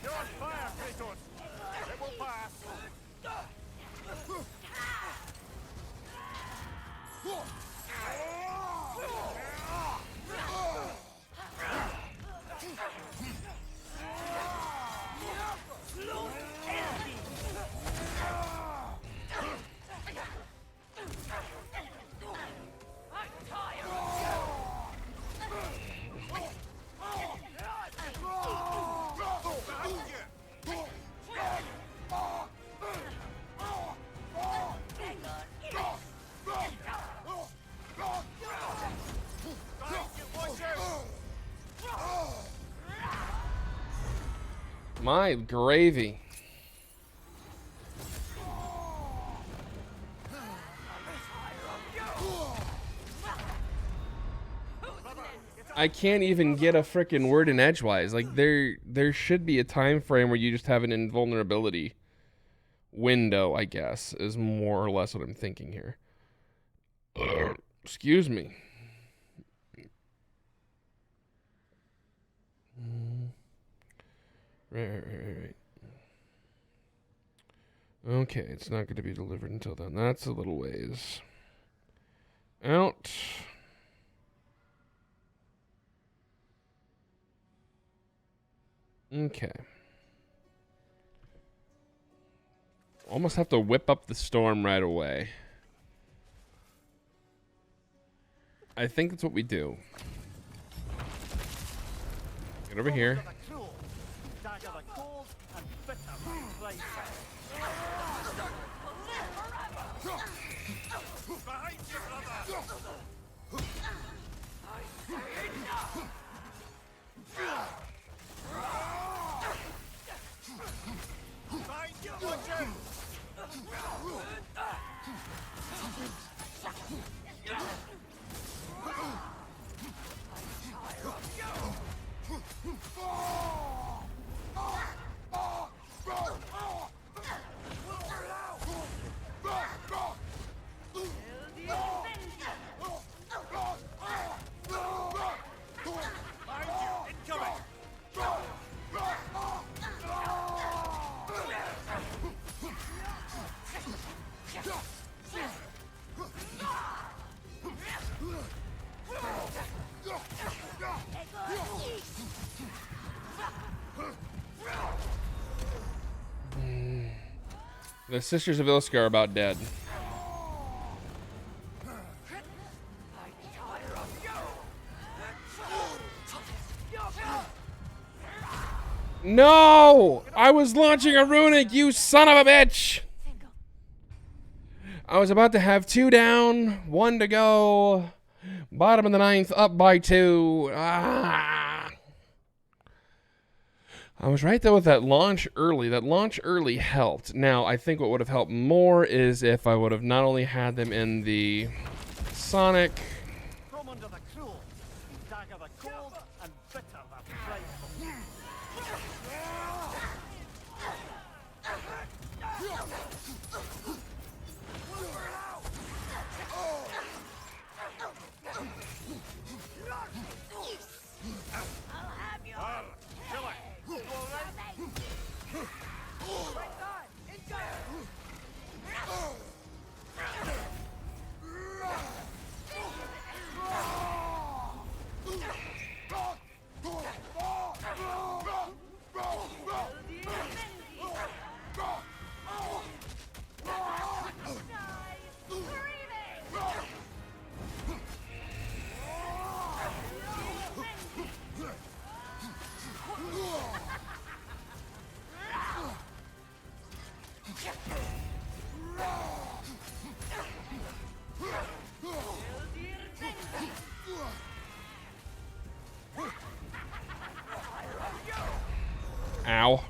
You're on fire, Kratos. It will pass. My gravy. I can't even get a frickin' word in edgewise. Like there should be a time frame where you just have an invulnerability window, I guess, is more or less what I'm thinking here. Excuse me. Right. Okay, it's not going to be delivered until then. That's a little ways out. Okay. Almost have to whip up the storm right away. I think that's what we do. Get over here. Dagger the cold, and bitter the playful. Behind you, brother! Behind you, watching! The Sisters of Ilska are about dead. No! I was launching a runic, you son of a bitch! I was about to have 2 down, 1 to go. Bottom of the 9th, up by 2. Ah! I was right though with that launch early. That launch early helped. Now, I think what would have helped more is if I would have not only had them in the Sonic. From under the cruel, dagger the cold, and bitter the playful. Ow.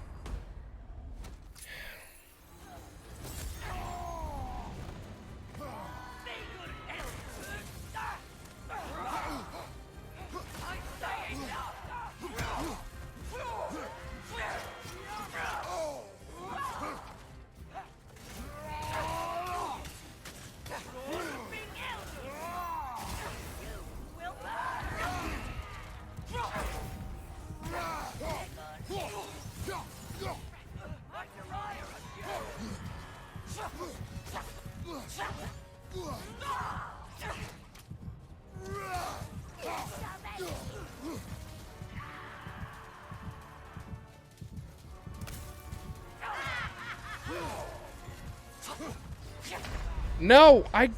No, I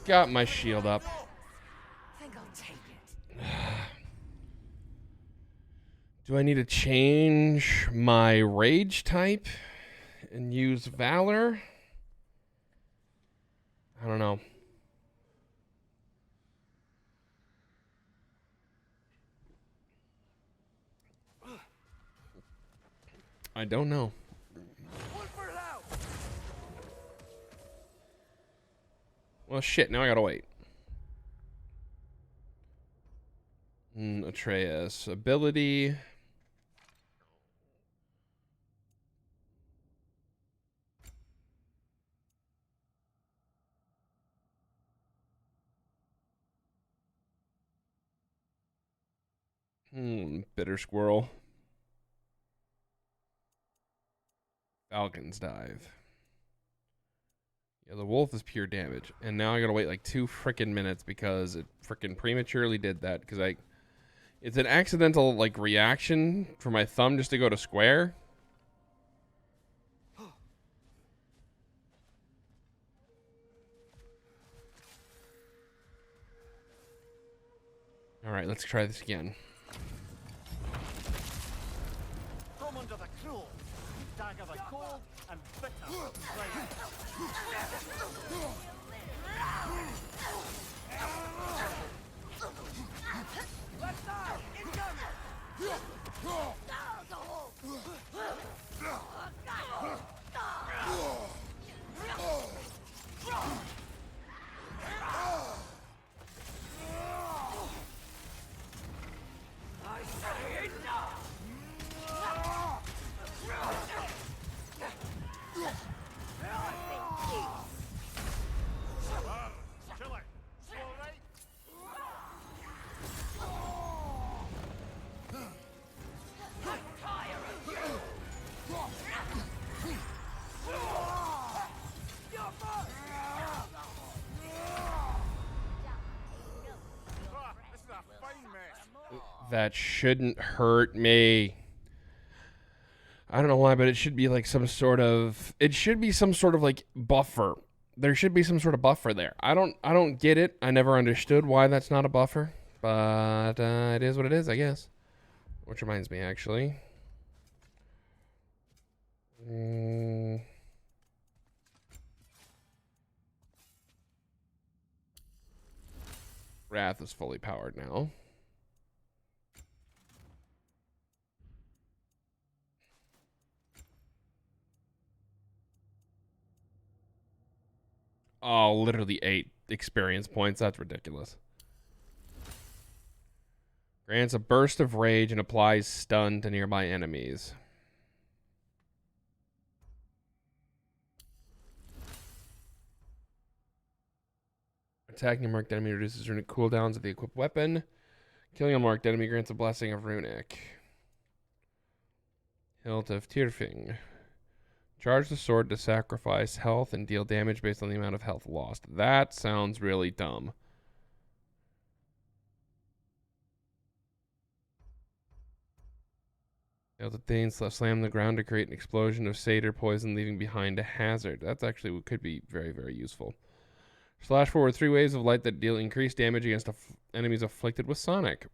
got my shield up. Think I'll take it. Do I need to change my rage type and use Valor? I don't know. I don't know. Well, shit, now I gotta wait. Atreus. Ability. Bitter Squirrel. Falcon's Dive. Yeah, the wolf is pure damage. And now I gotta wait like 2 frickin' minutes because it frickin' prematurely did that. Because it's an accidental, like, reaction for my thumb just to go to square. Alright, let's try this again. Come under the cruel, dagger the cold, and bitter the flame. Let's die! Incoming! That shouldn't hurt me. I don't know why, but it should be like some sort of... It should be some sort of like buffer. There should be some sort of buffer there. I don't get it. I never understood why that's not a buffer. But it is what it is, I guess. Which reminds me, actually. Wrath is fully powered now. Oh, literally 8 experience points. That's ridiculous. Grants a burst of rage and applies stun to nearby enemies. Attacking a marked enemy reduces runic cooldowns of the equipped weapon. Killing a marked enemy grants a blessing of runic. Hilt of Tyrfing. Charge the sword to sacrifice health and deal damage based on the amount of health lost. That sounds really dumb. Hilt of Thane slam the ground to create an explosion of satyr poison, leaving behind a hazard. That's actually could be very, very useful. Slash forward 3 waves of light that deal increased damage against enemies afflicted with Sonic.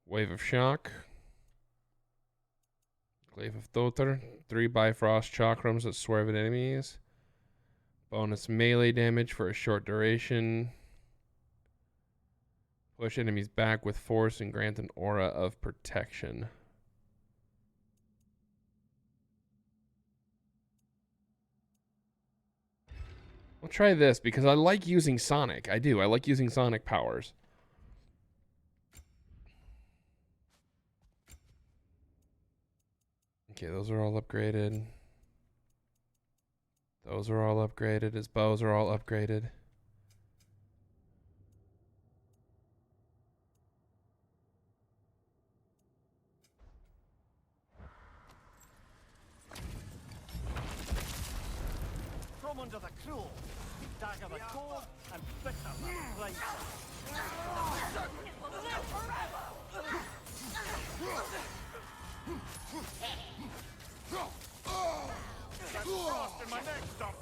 Wave of Shock. Glaive of Thothar. 3 Bifrost chakrams that swerve at enemies. Bonus melee damage for a short duration. Push enemies back with force and grant an aura of protection. I'll try this because I like using Sonic. I do. I like using Sonic powers. Okay, those are all upgraded. Those are all upgraded. His bows are all upgraded. From under the cruel, dagger the cold, and bitter the blade. That's frost in my neck, Stump.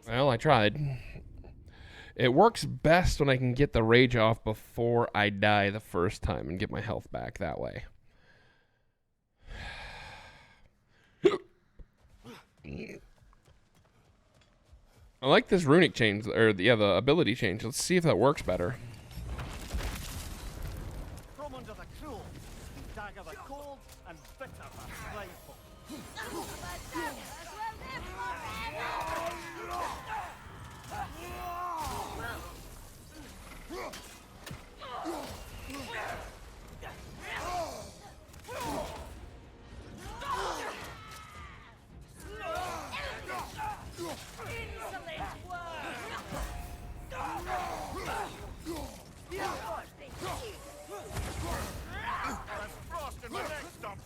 Well, I tried. It works best when I can get the rage off before I die the first time and get my health back that way. I like this runic change, or the ability change. Let's see if that works better. From under the cruel, dagger the cold, and bitter the playful. That's frost in my neck, Stump.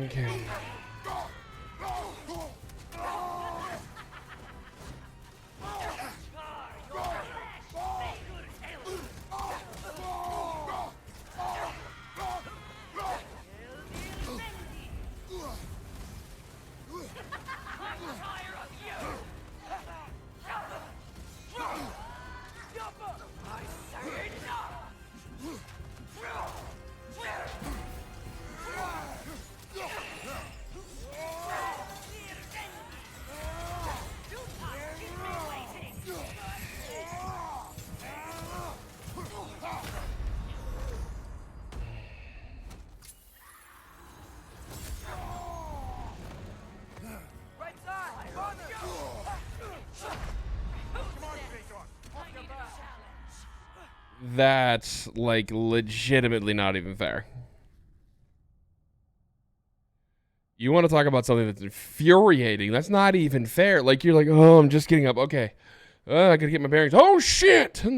Okay. That's like legitimately not even fair. You want to talk about something that's infuriating? That's not even fair. Like you're like, oh, I'm just getting up. Okay, I gotta get my bearings. Oh shit! Under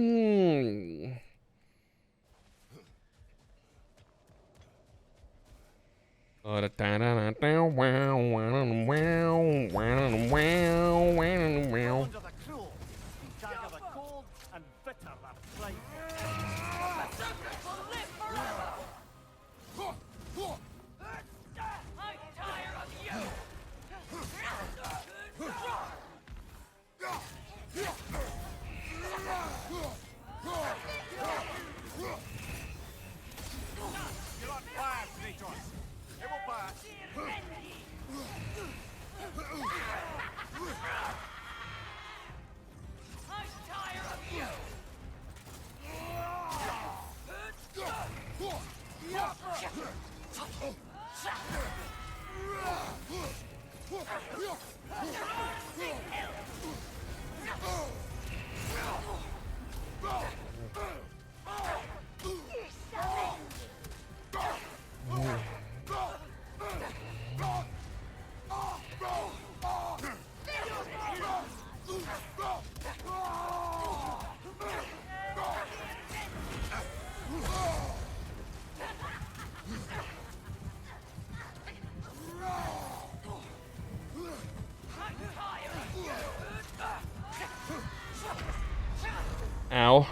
the cruel, dagger the cold, and bitter the playful. You're on fire, Kratos. It will pass. Ow.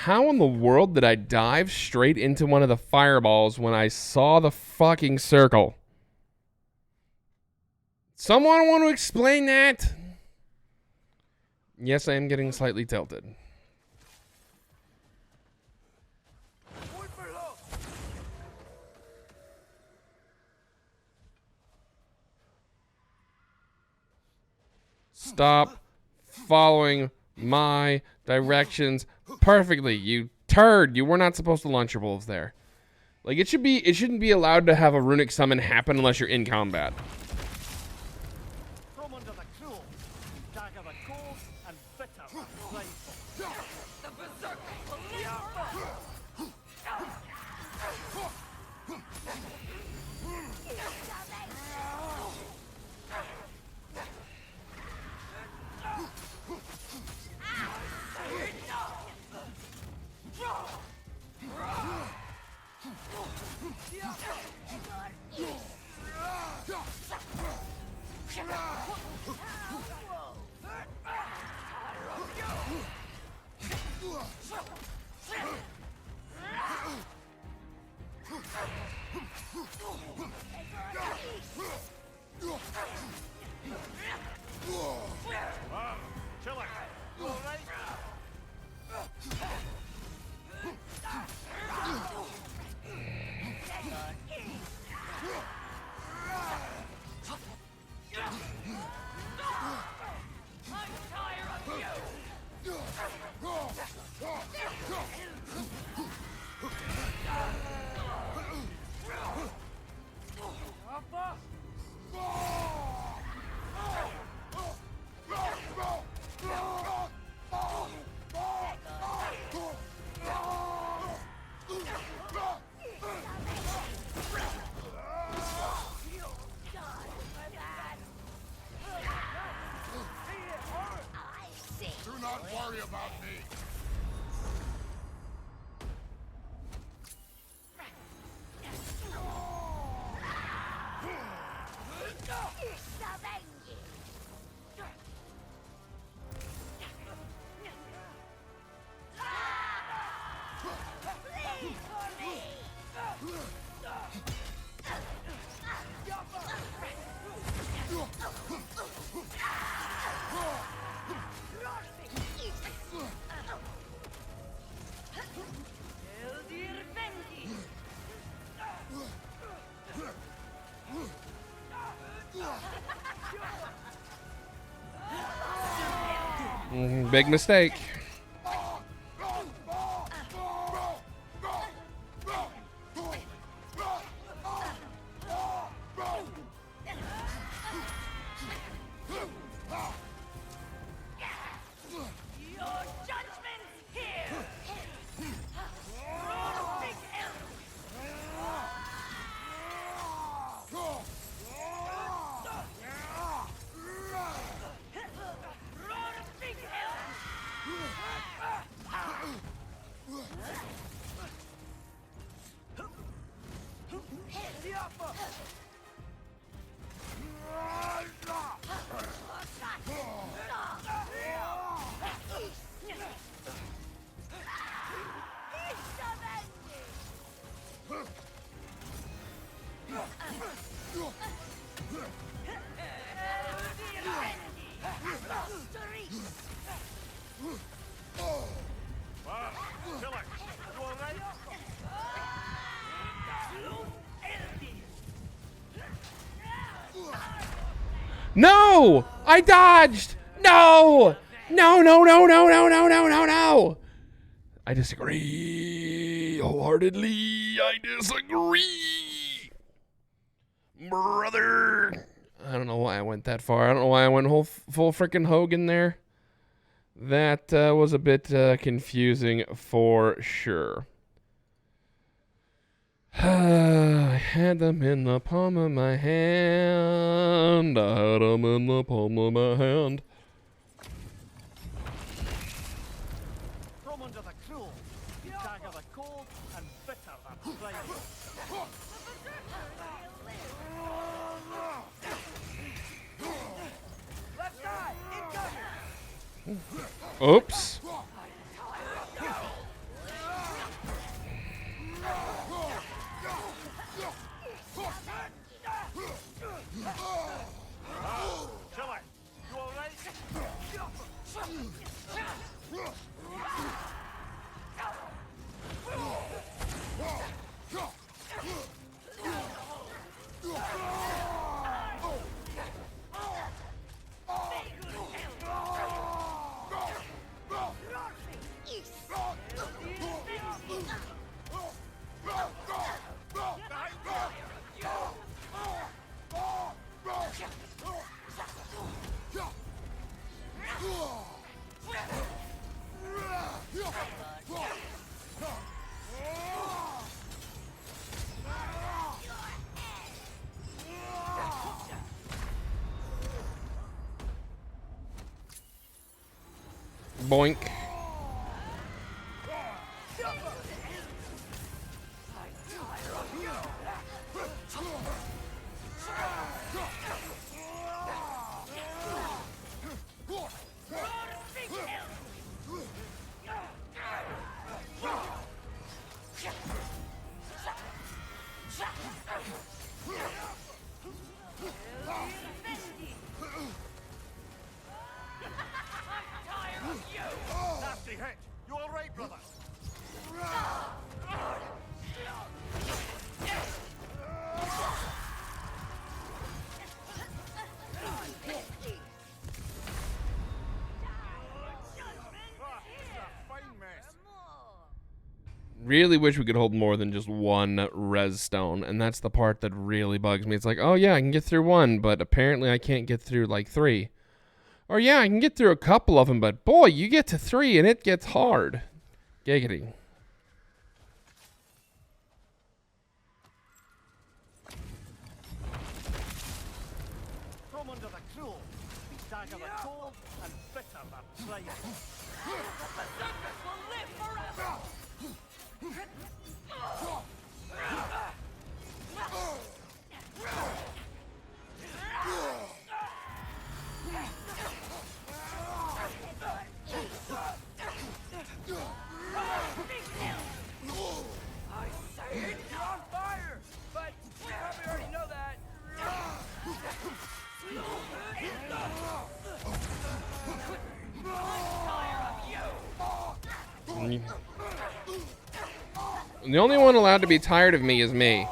How in the world did I dive straight into one of the fireballs when I saw the fucking circle? Someone want to explain that? Yes, I am getting slightly tilted. Stop following my directions perfectly, you turd. You were not supposed to launch your wolves there. Like, it shouldn't be allowed to have a runic summon happen unless you're in combat. From under the cruel, dagger the cold and bitter and playful. The berserker Big mistake. No! I dodged! No! No, no, no, no, no, no, no, no, no! I disagree wholeheartedly. I disagree. Brother. I don't know why I went that far. I don't know why I went full freaking Hogan there. That was a bit confusing for sure. I had them in the palm of my hand. I had them in the palm of my hand. From under the cruel, you dagger the cold and bitter the flame. Left side, incoming! Oops. Chiller, you alright? Boink. Nasty hit! You alright, brother? Fine mess. Really wish we could hold more than just one res stone, and that's the part that really bugs me. It's like, oh yeah, I can get through one, but apparently I can't get through like 3. Or yeah, I can get through a couple of them, but boy, you get to 3 and it gets hard. Giggity. From under the cruel, we dagger the cold and bitter the flame. You're on fire! But you probably already know that. The only one allowed to be tired of me is me.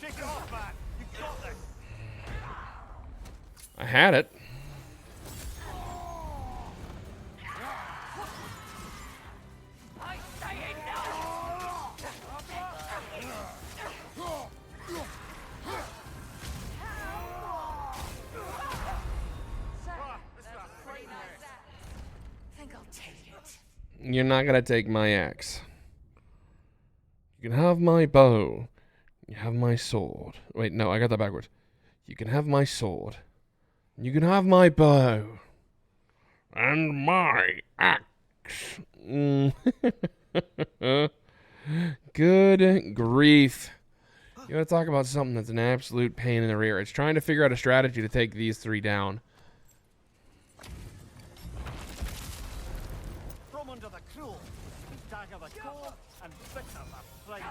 Shake it off, man. You got this. I had it. You're not gonna take my axe. You can have my bow. You have my sword. Wait, no, I got that backwards. You can have my sword. You can have my bow. And my axe. Good grief. You gotta talk about something that's an absolute pain in the rear. It's trying to figure out a strategy to take these 3 down. From under the cruel, we dagger the cold and bitter the flame.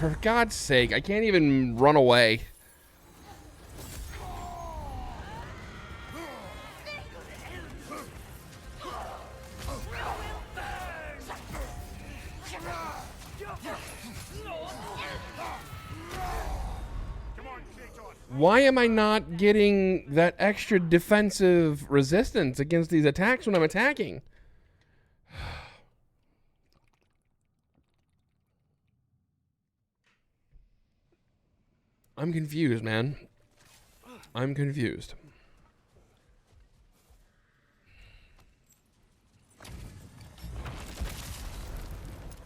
For God's sake, I can't even run away. Why am I not getting that extra defensive resistance against these attacks when I'm attacking? I'm confused, man. I'm confused.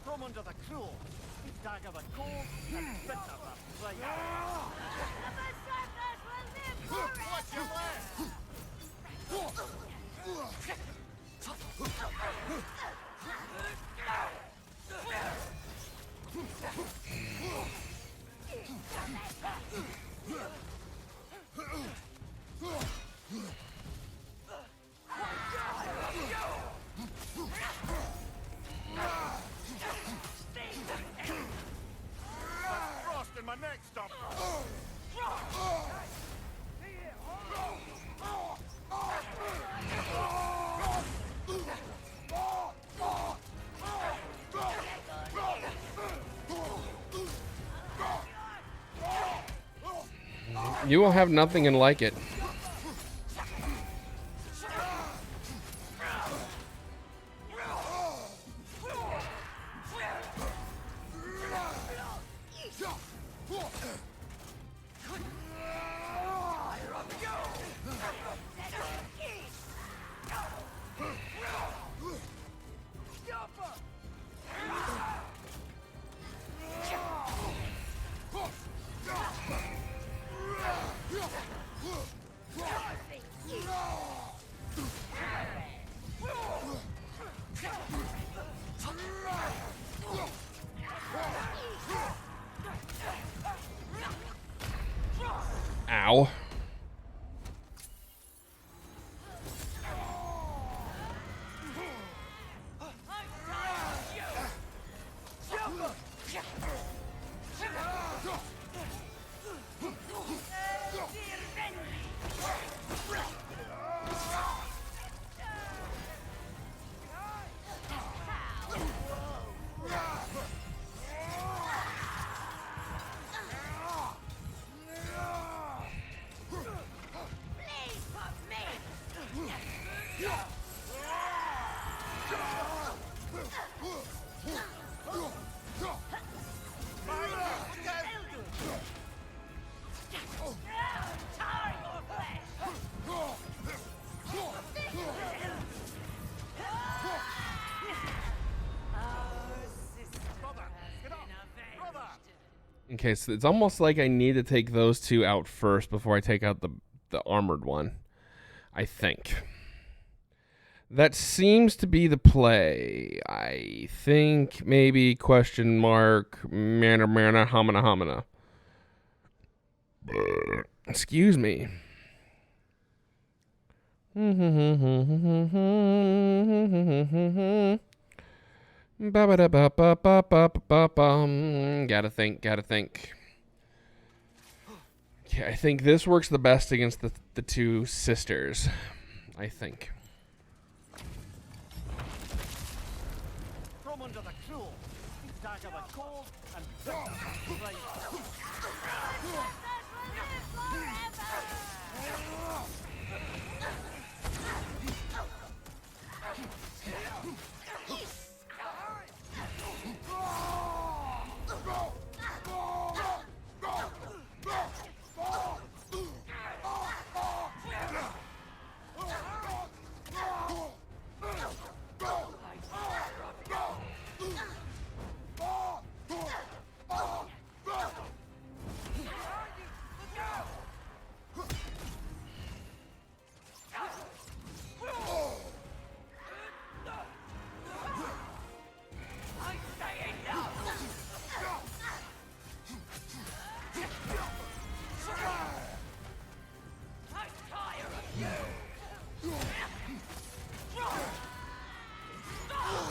From under the cruel, dagger the cold, and bitter the flame. Watch your left! Frost in my neck stop. You will have nothing and like it. Ow. Okay, so it's almost like I need to take those two out first before I take out the armored one. I think. That seems to be the play. I think maybe question mark mana hamana. Excuse me. Gotta think. Okay, I think this works the best against the two sisters. I think. From under the cruel, dagger the cold, and bitter the flame.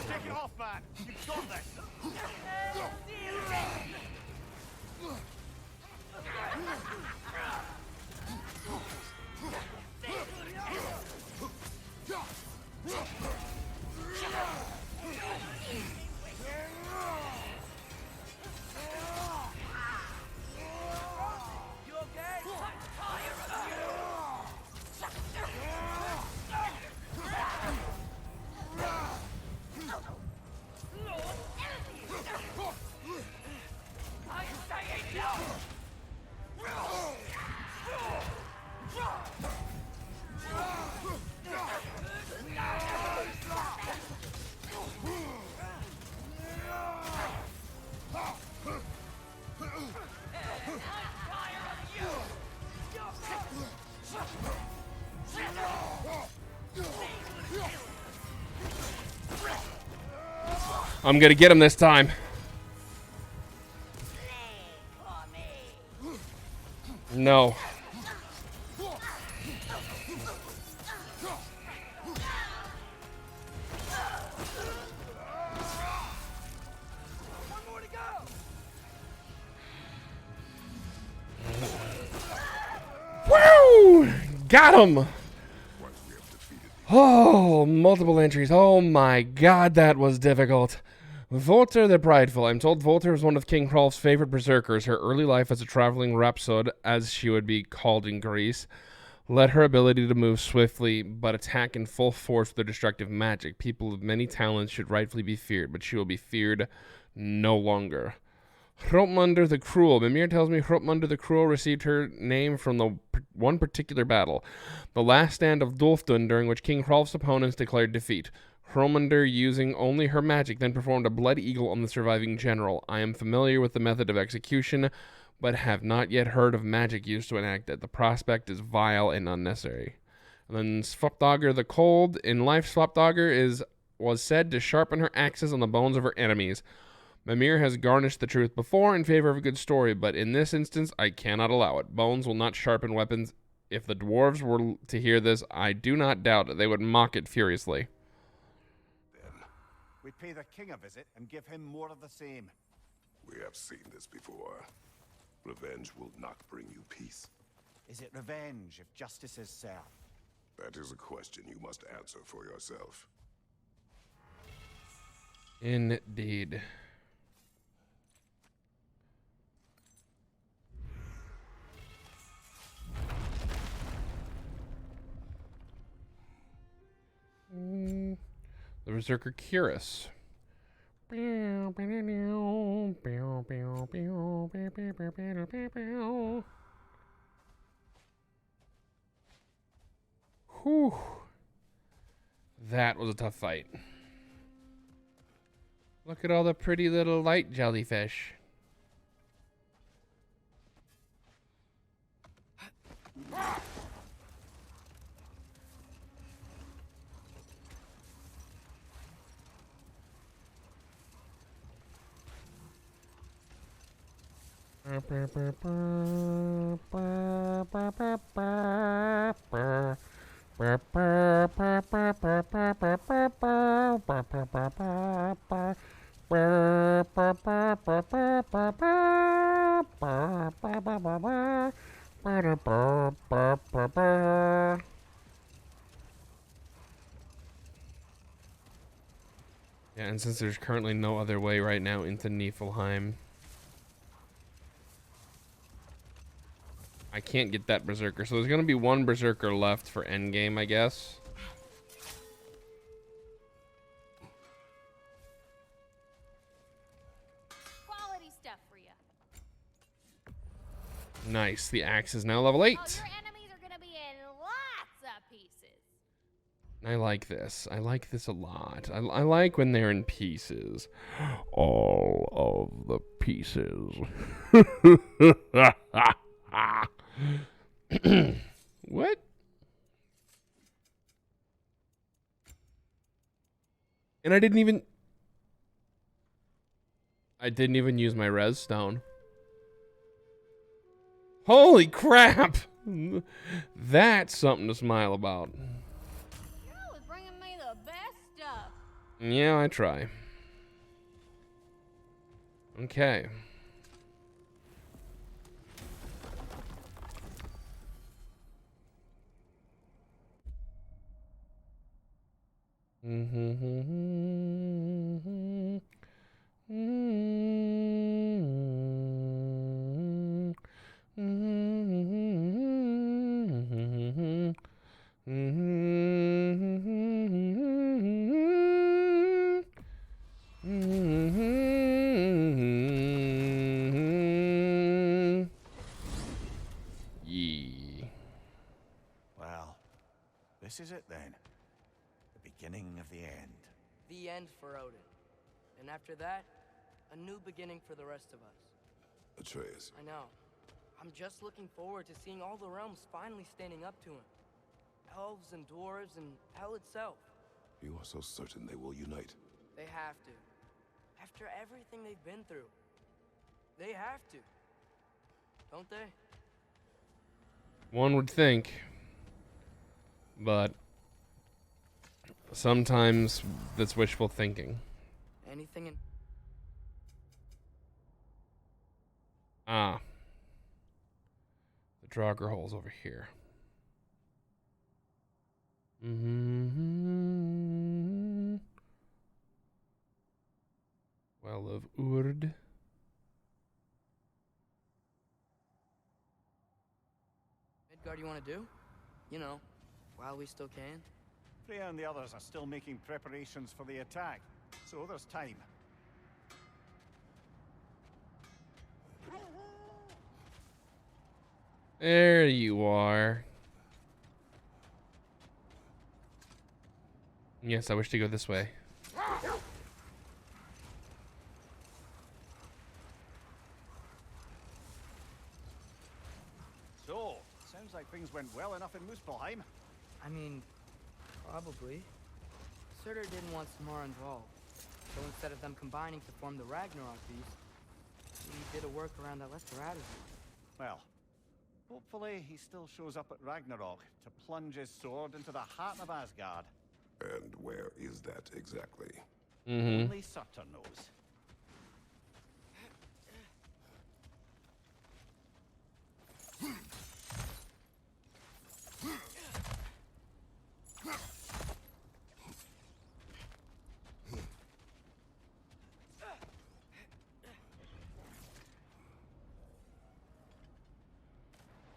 Take it off, man! You've got this! I'm gonna get him this time. No. One more to go. Woo! Got him! Oh, multiple entries. Oh my god, that was difficult. Volter the Prideful. I'm told Volter was one of King Hrolf's favorite berserkers. Her early life as a traveling rhapsode, as she would be called in Greece, led her ability to move swiftly but attack in full force with her destructive magic. People of many talents should rightfully be feared, but she will be feared no longer. Hrolfmundr the Cruel. Mimir tells me Hrolfmundr the Cruel received her name from the one particular battle, the last stand of Dulfdun, during which King Hrolf's opponents declared defeat. Hrolfmundr, using only her magic, then performed a blood eagle on the surviving general. I am familiar with the method of execution, but have not yet heard of magic used to enact it. The prospect is vile and unnecessary. And then Svopdagr the Cold. In life, Svopdagr was said to sharpen her axes on the bones of her enemies. Mimir has garnished the truth before in favor of a good story, but in this instance, I cannot allow it. Bones will not sharpen weapons. If the dwarves were to hear this, I do not doubt it. They would mock it furiously. We pay the king a visit and give him more of the same. We have seen this before. Revenge will not bring you peace. Is it revenge if justice is served? That is a question you must answer for yourself. Indeed. The Berserker Curus. Whew. That was a tough fight. Look at all the pretty little light jellyfish. Yeah, and since there's currently no other way right now into Niflheim, I can't get that Berserker. So there's going to be one Berserker left for endgame, I guess. Quality stuff for you. Nice. The axe is now level 8. Oh, your enemies are gonna be in lots of pieces. I like this. I like this a lot. I like when they're in pieces. All of the pieces. What? And I didn't even use my res stone. Holy crap! That's something to smile about. You're always bringing me the best stuff. Yeah, I try. Okay. Yee. Well, this is it then. The beginning of the end. The end for Odin. And after that, a new beginning for the rest of us. Atreus, I know. I'm just looking forward to seeing all the realms finally standing up to him. Elves and dwarves and hell itself. you are so certain they will unite. They have to. After everything they've been through. They have to. Don't they? One would think. But sometimes that's wishful thinking. Anything in... Ah. The Draugr hole's over here. Well of Urd. Midgard, you want to do? You know, while we still can. Freya and the others are still making preparations for the attack, so there's time. There you are. Yes, I wish to go this way. So, sounds like things went well enough in Muspelheim. I mean, probably. Surtur didn't want Samara involved. So instead of them combining to form the Ragnarok beast, he did a workaround that left her out of it. Well, hopefully he still shows up at Ragnarok to plunge his sword into the heart of Asgard. And where is that exactly? Only Surtur knows.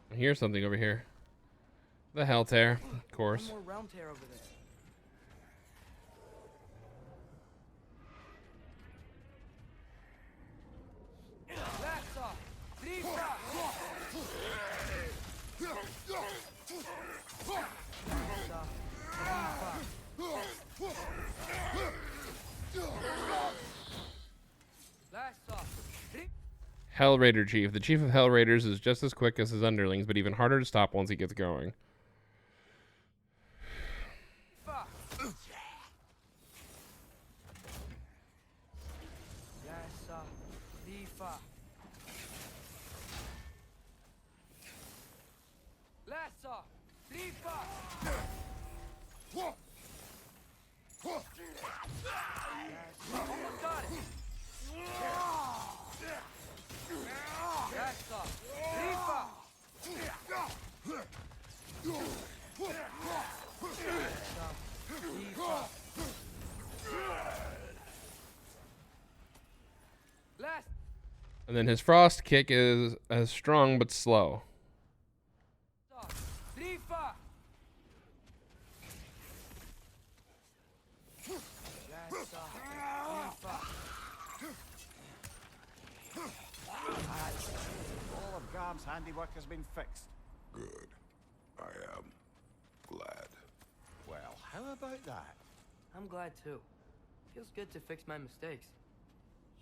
I hear something over here. The Hell Tear, of course. One more realm tear over there. Hell Raider Chief. The Chief of Hell Raiders is just as quick as his underlings, but even harder to stop once he gets going. And then his frost kick is as strong but slow. All of Garb's handiwork has been fixed. Good. I am glad. Well, how about that? I'm glad too. Feels good to fix my mistakes.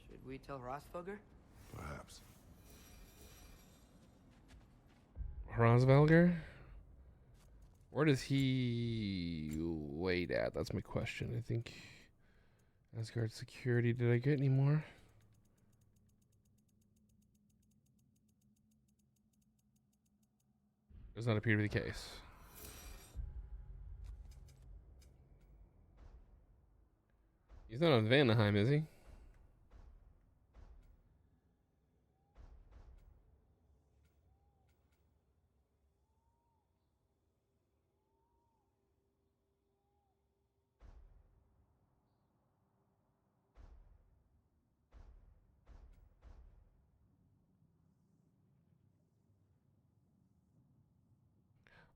Should we tell Rosfugger? Perhaps. Rosvelger? Where does he wait at? That's my question. I think Asgard security. Did I get any more? Does not appear to be the case. He's not on Vanaheim, is he?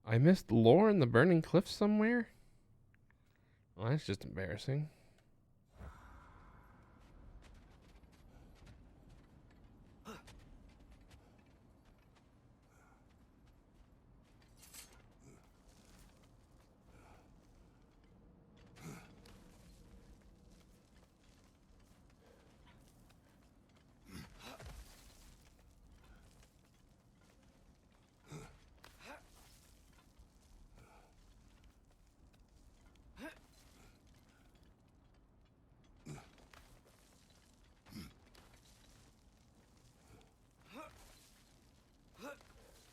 I missed Lore in the Burning Cliffs somewhere? Well, that's just embarrassing.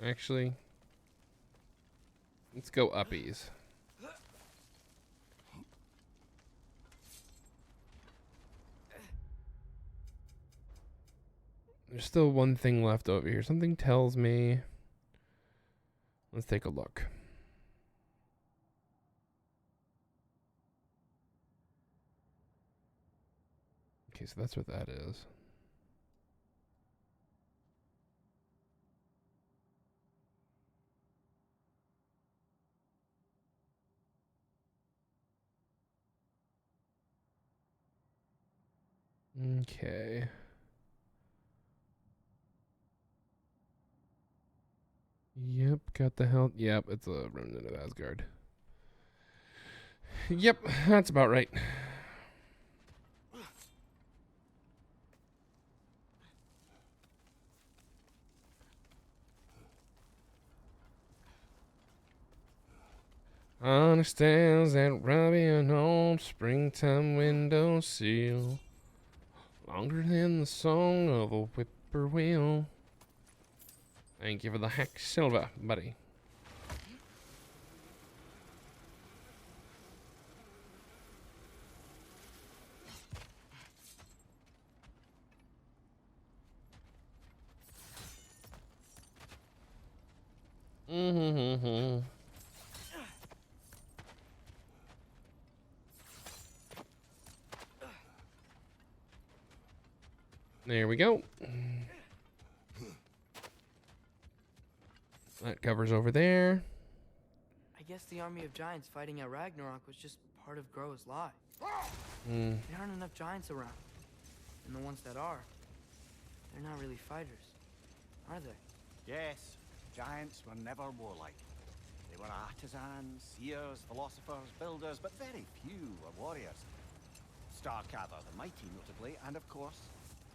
Actually, let's go uppies. There's still one thing left over here. Something tells me. Let's take a look. Okay, so that's what that is. Okay. Yep, got the hell. Yep, it's a remnant of Asgard. Yep, that's about right. On the stairs that Robbie an old springtime window sill, longer than the song of a whippoorwill. Thank you for the hack silver, buddy. Mm-hmm. There we go. That covers over there. I guess the army of giants fighting at Ragnarok was just part of Groa's lie. Mm. There aren't enough giants around. And the ones that are, they're not really fighters, are they? Yes, giants were never warlike. They were artisans, seers, philosophers, builders, but very few were warriors. Starkather the mighty, notably, and of course,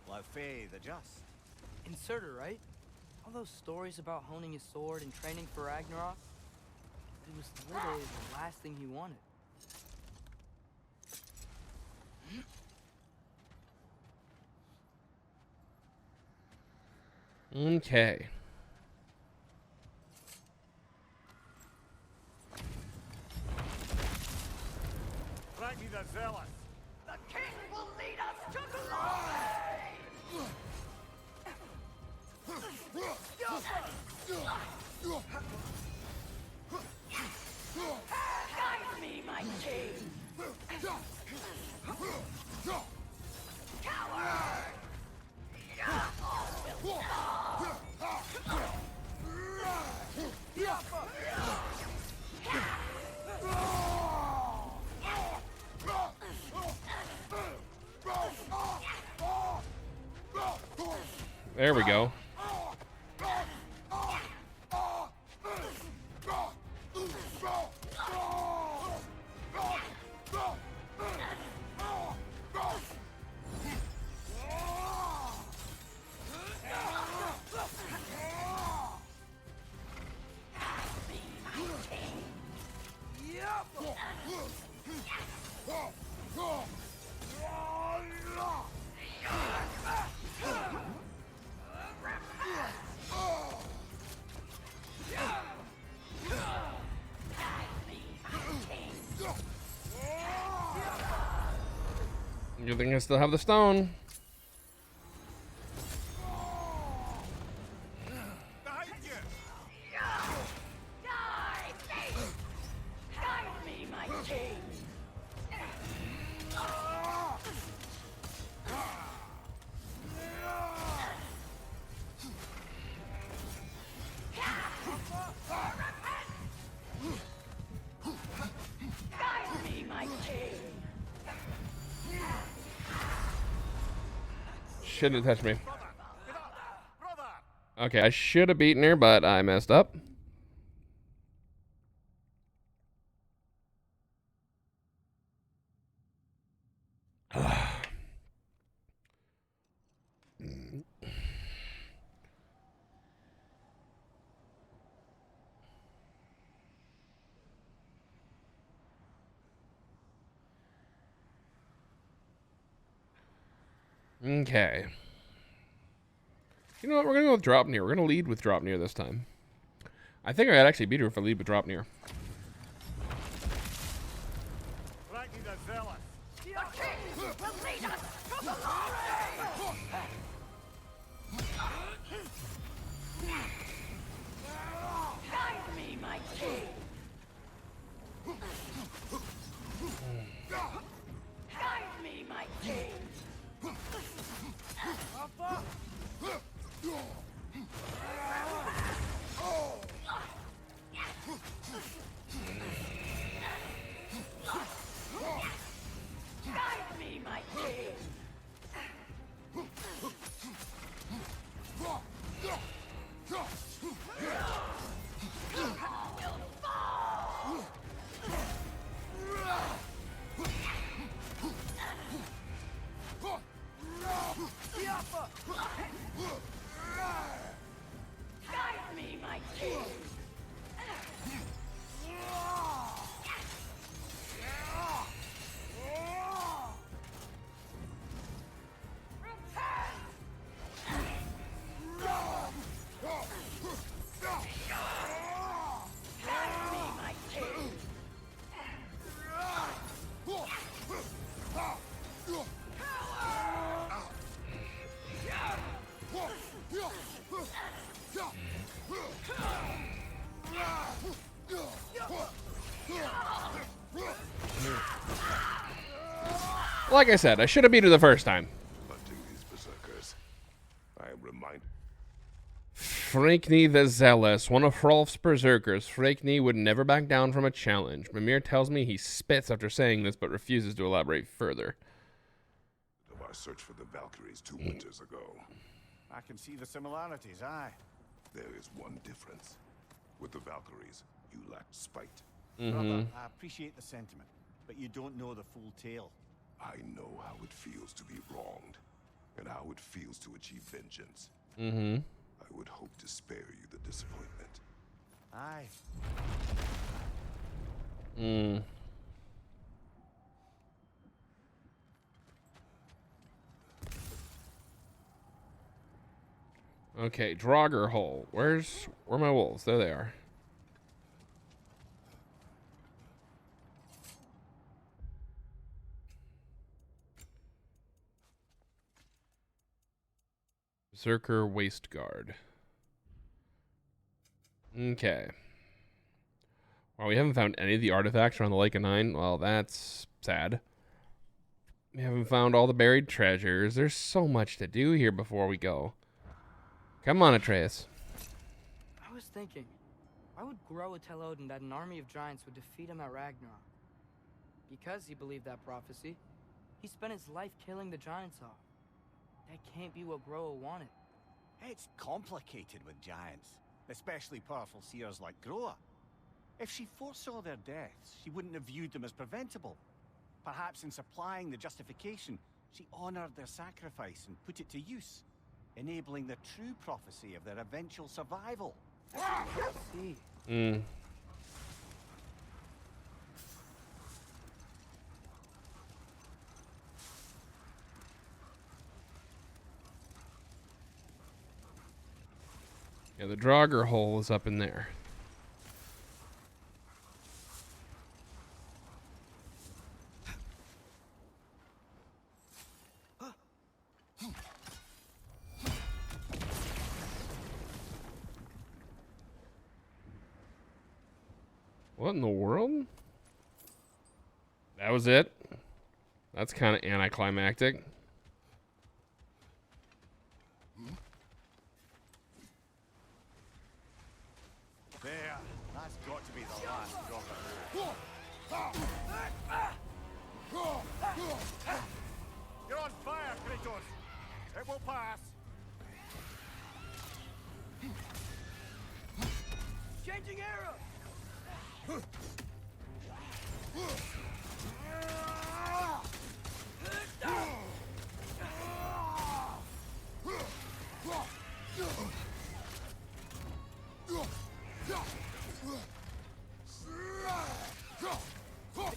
Laufey the just. And Surtur, right? All those stories about honing his sword and training for Ragnarok, it was literally the last thing he wanted. Okay. Ragni the Zealous. The king will lead us to glory! Guide me, my king! Coward! There we go. You think I still have the stone? Behind you! Guide me, my king! Guide me, my king! Shouldn't have touched me. Brother! Okay, I should have beaten her, but I messed up. Okay. You know what? We're gonna go with Dropnir. We're gonna lead with Dropnir this time. I think I'd actually beat her if I leave a drop near. Guide me, my king. Guide me, my king. Guide me, my king. Guide me, my king. Guide me, my king. Like I said, I should have beat her the first time. But to these berserkers, I am reminded. Frankney the Zealous, one of Hrolf's berserkers. Frankney would never back down from a challenge. Mimir tells me he spits after saying this, but refuses to elaborate further. Of our search for the Valkyries 2 winters ago, I can see the similarities, aye. there is one difference. With the Valkyries, you lacked spite. Brother, I appreciate the sentiment, but you don't know the full tale. I know how it feels to be wronged, and how it feels to achieve vengeance. I would hope to spare you the disappointment. Aye. Okay, Draugr Hole. Where are my wolves? There they are. Berserker Waist Guard. Okay. Well, we haven't found any of the artifacts around the Lake of Nine. Well, that's sad. We haven't found all the buried treasures. There's so much to do here before we go. Come on, Atreus. I was thinking, why would Groa tell Odin that an army of giants would defeat him at Ragnarok? Because he believed that prophecy, he spent his life killing the giants off. That can't be what Groa wanted. It's complicated with giants, especially powerful seers like Groa. If she foresaw their deaths, she wouldn't have viewed them as preventable. Perhaps in supplying the justification, she honored their sacrifice and put it to use, enabling the true prophecy of their eventual survival. See, Yeah, the Draugr Hole is up in there. What in the world? That was it? That's kind of anticlimactic. There, that's got to be the last drop of You're on fire, Kratos! It will pass! Changing arrow!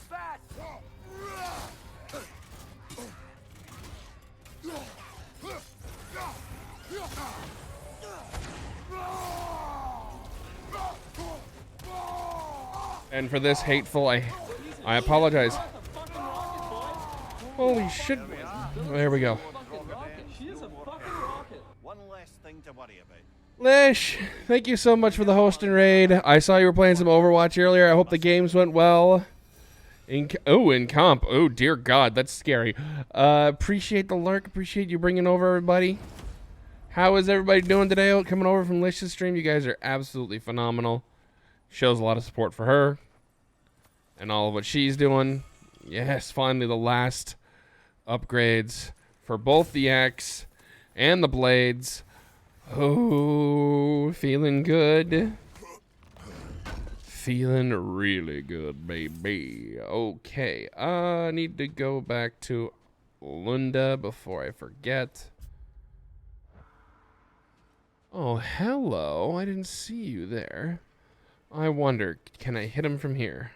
Fast! And for this hateful, I apologize. Holy shit. There we go. One less thing to worry about. Lish, thank you so much for the host and raid. I saw you were playing some Overwatch earlier. I hope the games went well. In comp. Oh, dear God, that's scary. Appreciate the lurk. Appreciate you bringing over everybody. How is everybody doing today? Coming over from Lish's stream. You guys are absolutely phenomenal. Shows a lot of support for her and all of what she's doing. Yes, finally the last upgrades for both the axe and the blades. Oh, feeling good. Feeling really good, baby. Okay, I need to go back to Lunda before I forget. Oh, hello. I didn't see you there. I wonder, can I hit him from here?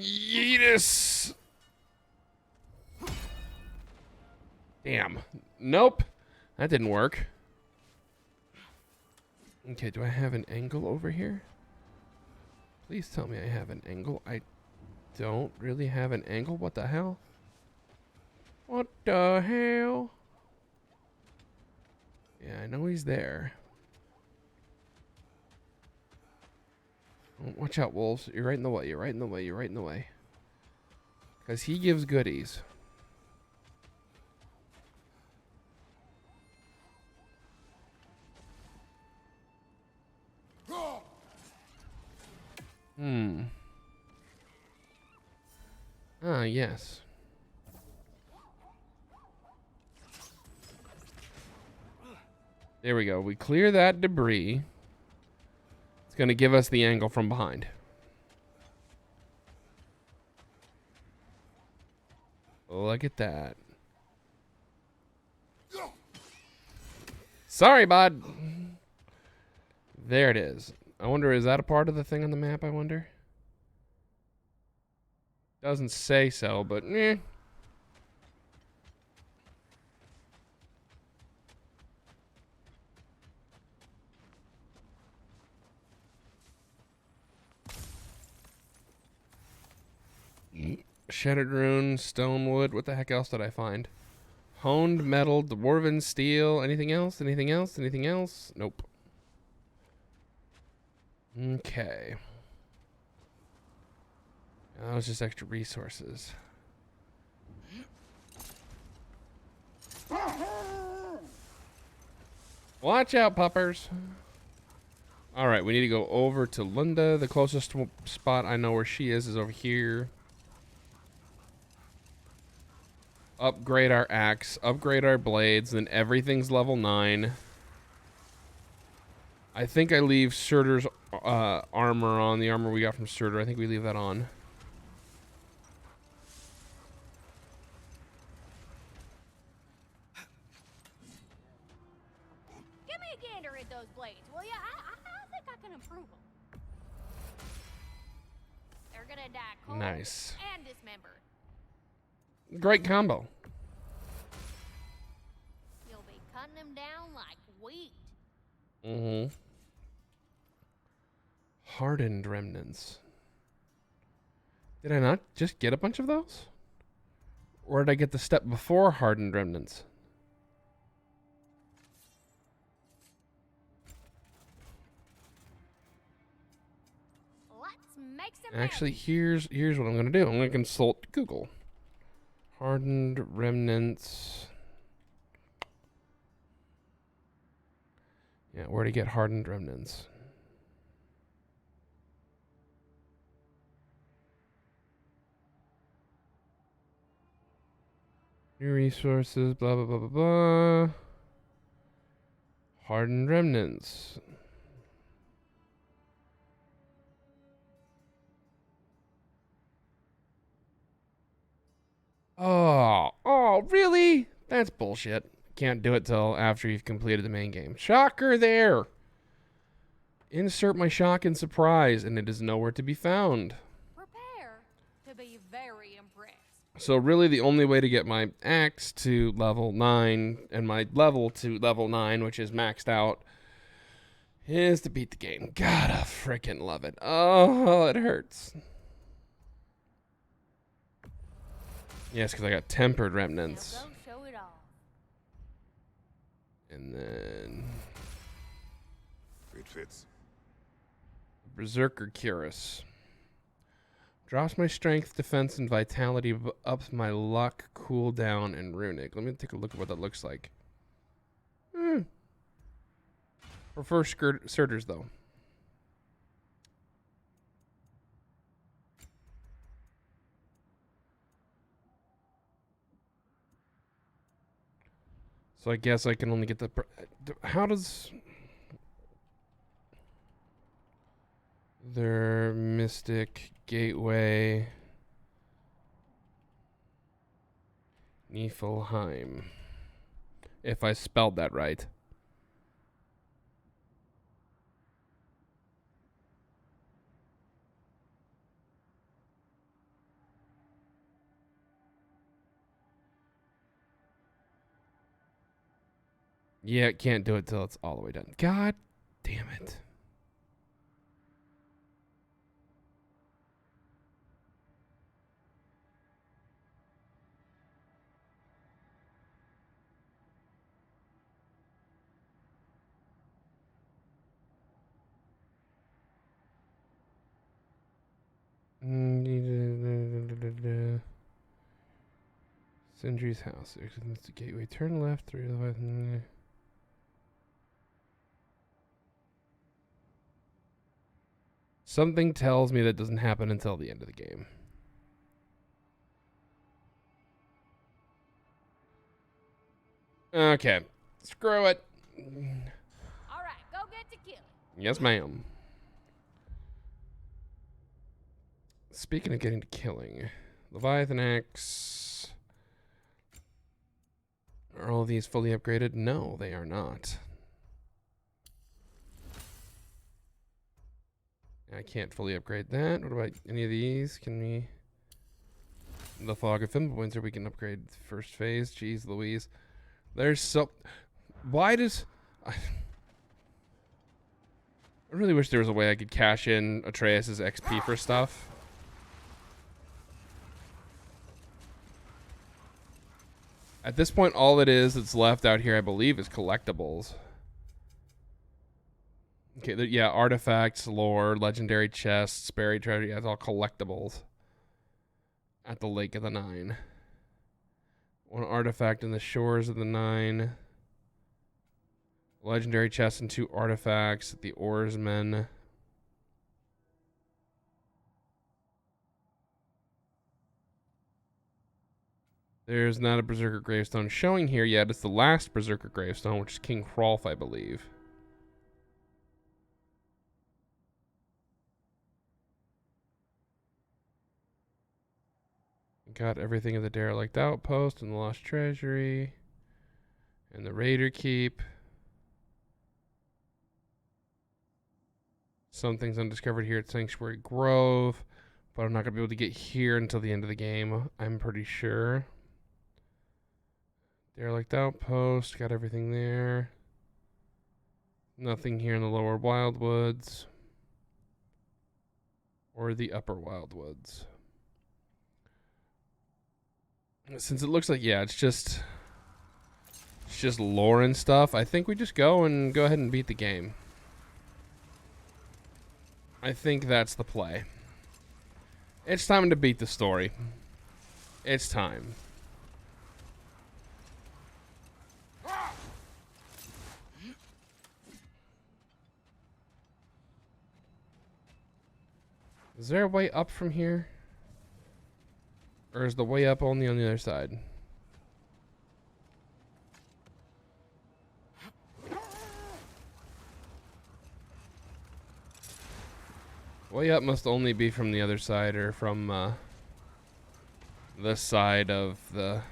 Yeetus! Damn. Nope. That didn't work. Okay, do I have an angle over here? Please tell me I have an angle. I don't really have an angle. What the hell? What the hell? Yeah, I know he's there. Oh, watch out, wolves. You're right in the way. You're right in the way. You're right in the way. Because he gives goodies. Ah, yes. There we go. We clear that debris. It's going to give us the angle from behind. Look at that. Sorry, bud. There it is. I wonder, is that a part of the thing on the map, I wonder? Doesn't say so, but eh. Shattered rune, stonewood. What the heck else did I find? Honed metal, dwarven steel. Anything else? Anything else? Anything else? Nope. Okay. That was just extra resources. Watch out, puppers. Alright, we need to go over to Lunda. The closest spot I know where she is over here. Upgrade our axe, upgrade our blades, then everything's level 9. I think I leave Surtur's armor on, the armor we got from Surtur. I think we leave that on. Give me a gander at those blades, will ya? I think I can improve them. They're gonna die cold Nice. and dismembered. Great combo. You'll be cutting them down like wheat. Mm-hmm. Hardened remnants. Did I not just get a bunch of those? Or did I get the step before hardened remnants? Let's make some Actually, here's what I'm going to do. I'm going to consult Google. Hardened remnants. Yeah, where to get hardened remnants? New resources, blah, blah, blah, blah, blah. Hardened remnants. Oh, really? That's bullshit. Can't do it till after you've completed the main game. Shocker there. Insert my shock and surprise, and it is nowhere to be found. Prepare to be very impressed. So really the only way to get my axe to level 9 and my level to level 9, which is maxed out, is to beat the game. Gotta freaking love it. Oh, it hurts. Yes, because I got tempered remnants. Now go show it off. And then It fits. Berserker Cuirass. Drops my strength, defense, and vitality, but ups my luck, cooldown, and runic. Let me take a look at what that looks like. Prefer Surters, though. So I guess I can only get the... How does... Their Mystic Gateway... Niflheim. If I spelled that right. Yeah, it can't do it till it's all the way done. God damn it. Sindri's house. It's the gateway. Turn left through the left. Something tells me that doesn't happen until the end of the game. Okay. Screw it. All right, go get to killing. Yes, ma'am. Speaking of getting to killing, Leviathan Axe. Are all these fully upgraded? No, they are not. I can't fully upgrade that. What about any of these? Can we... The Fog of Fimbulwinter, we can upgrade first phase. Jeez Louise. There's so... Why does... I really wish there was a way I could cash in Atreus' XP for stuff. At this point, all it is that's left out here, I believe, is collectibles. Okay, yeah, artifacts, lore, legendary chests, buried treasure. Yeah, it's all collectibles. At the Lake of the Nine. One artifact in the shores of the Nine. Legendary chest and 2 artifacts at the Oarsmen. There's not a Berserker gravestone showing here yet. It's the last Berserker gravestone, which is King Hrolf, I believe. Got everything at the derelict outpost and the lost treasury. And the raider keep. Something's undiscovered here at Sanctuary Grove. But I'm not going to be able to get here until the end of the game, I'm pretty sure. Derelict outpost, got everything there. Nothing here in the lower wildwoods. Or the upper wildwoods. Since it looks like, yeah, it's just lore and stuff, I think we just go ahead and beat the game. I think that's the play. It's time to beat the story. It's time. Is there a way up from here? Or is the way up only on the other side? Way up must only be from the other side or from this side of the...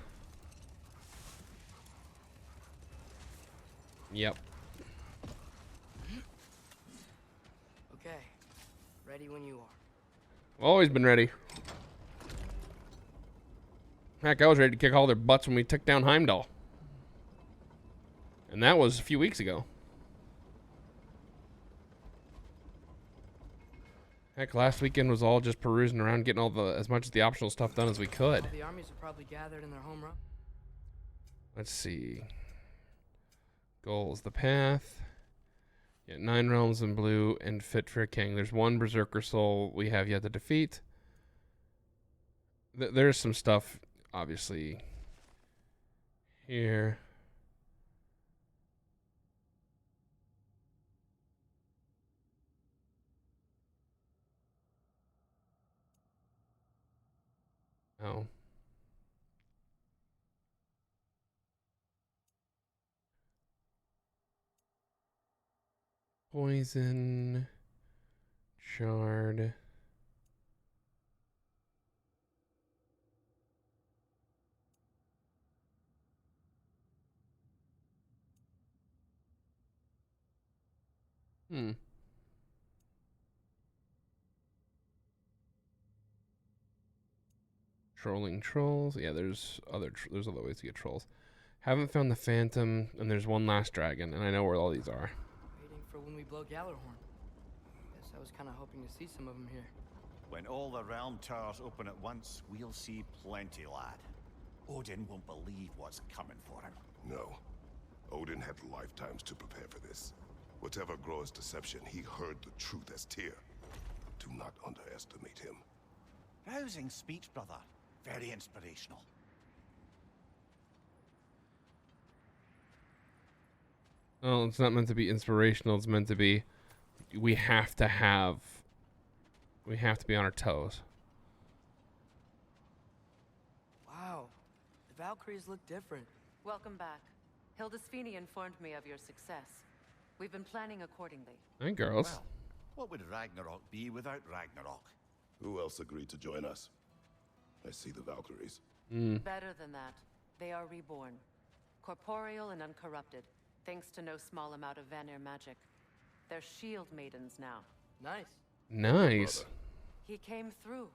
Yep. Okay. Ready when you are. Always been ready. Heck, I was ready to kick all their butts when we took down Heimdall. And that was a few weeks ago. Heck, last weekend was all just perusing around, getting as much of the optional stuff done as we could. All the armies are probably gathered in their home run. Let's see. Goals: the path. Yeah, 9 realms in blue and fit for a king. There's 1 berserker soul we have yet to defeat. There's some stuff, obviously, here. Oh. Poison. Shard. Trolling trolls. Yeah, there's other ways to get trolls. Haven't found the phantom, and there's one last dragon, and I know where all these are. Waiting for when we blow Gallarhorn. Guess I was kind of hoping to see some of them here. When all the realm towers open at once, we'll see plenty, lad. Odin won't believe what's coming for him. No. Odin had lifetimes to prepare for this. Whatever Groa's deception, he heard the truth as Tyr. Do not underestimate him. Rousing speech, brother. Very inspirational. Well, it's not meant to be inspirational. It's meant to be, we have to be on our toes. Wow, the Valkyries look different. Welcome back. Hildisvini informed me of your success. We've been planning accordingly. Hey, girls. Well, what would Ragnarok be without Ragnarok? Who else agreed to join us? I see the Valkyries. Better than that. They are reborn. Corporeal and uncorrupted, thanks to no small amount of Vanir magic. They're shield maidens now. Nice. Nice. He came through.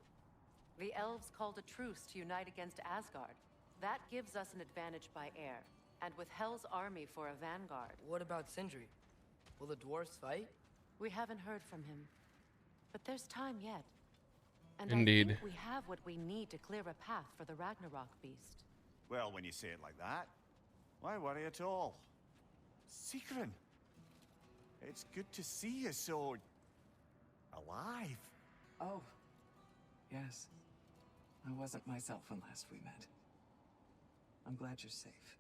The elves called a truce to unite against Asgard. That gives us an advantage by air, and with Hel's army for a vanguard. What about Sindri? Will the dwarves fight? We haven't heard from him. But there's time yet. And Indeed. I think we have what we need to clear a path for the Ragnarok beast. Well, when you say it like that, why worry at all? Sigrun, it's good to see you so alive. Oh, yes. I wasn't myself when last we met. I'm glad you're safe.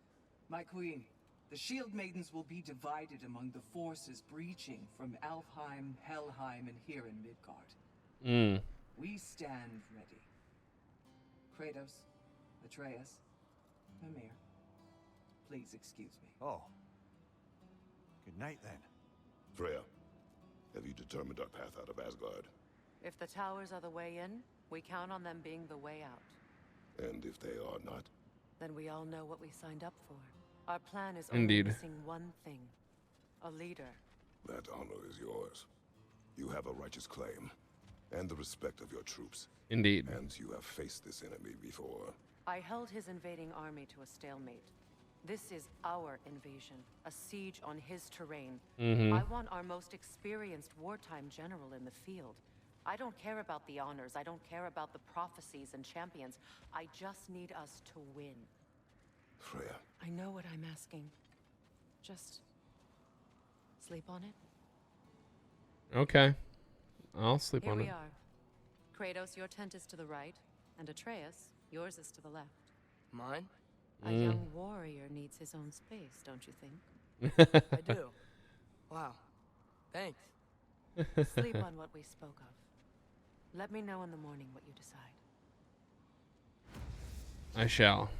My queen, the Shield Maidens will be divided among the forces breaching from Alfheim, Helheim, and here in Midgard. We stand ready. Kratos, Atreus, Mimir, please excuse me. Oh. Good night, then. Freya, have you determined our path out of Asgard? If the towers are the way in, we count on them being the way out. And if they are not? Then we all know what we signed up for. Our plan is Indeed. only missing one thing. A leader. That honor is yours. You have a righteous claim, and the respect of your troops. Indeed. And you have faced this enemy before. I held his invading army to a stalemate. This is our invasion, a siege on his terrain. I want our most experienced wartime general in the field. I don't care about the honors, I don't care about the prophecies and champions. I just need us to win. Freya. I know what I'm asking. Just sleep on it. Okay. I'll sleep Here on we it. are. Kratos, your tent is to the right, and Atreus, yours is to the left. Mine? A young warrior needs his own space, don't you think? I do. Wow. Thanks. Sleep on what we spoke of. Let me know in the morning what you decide. I shall.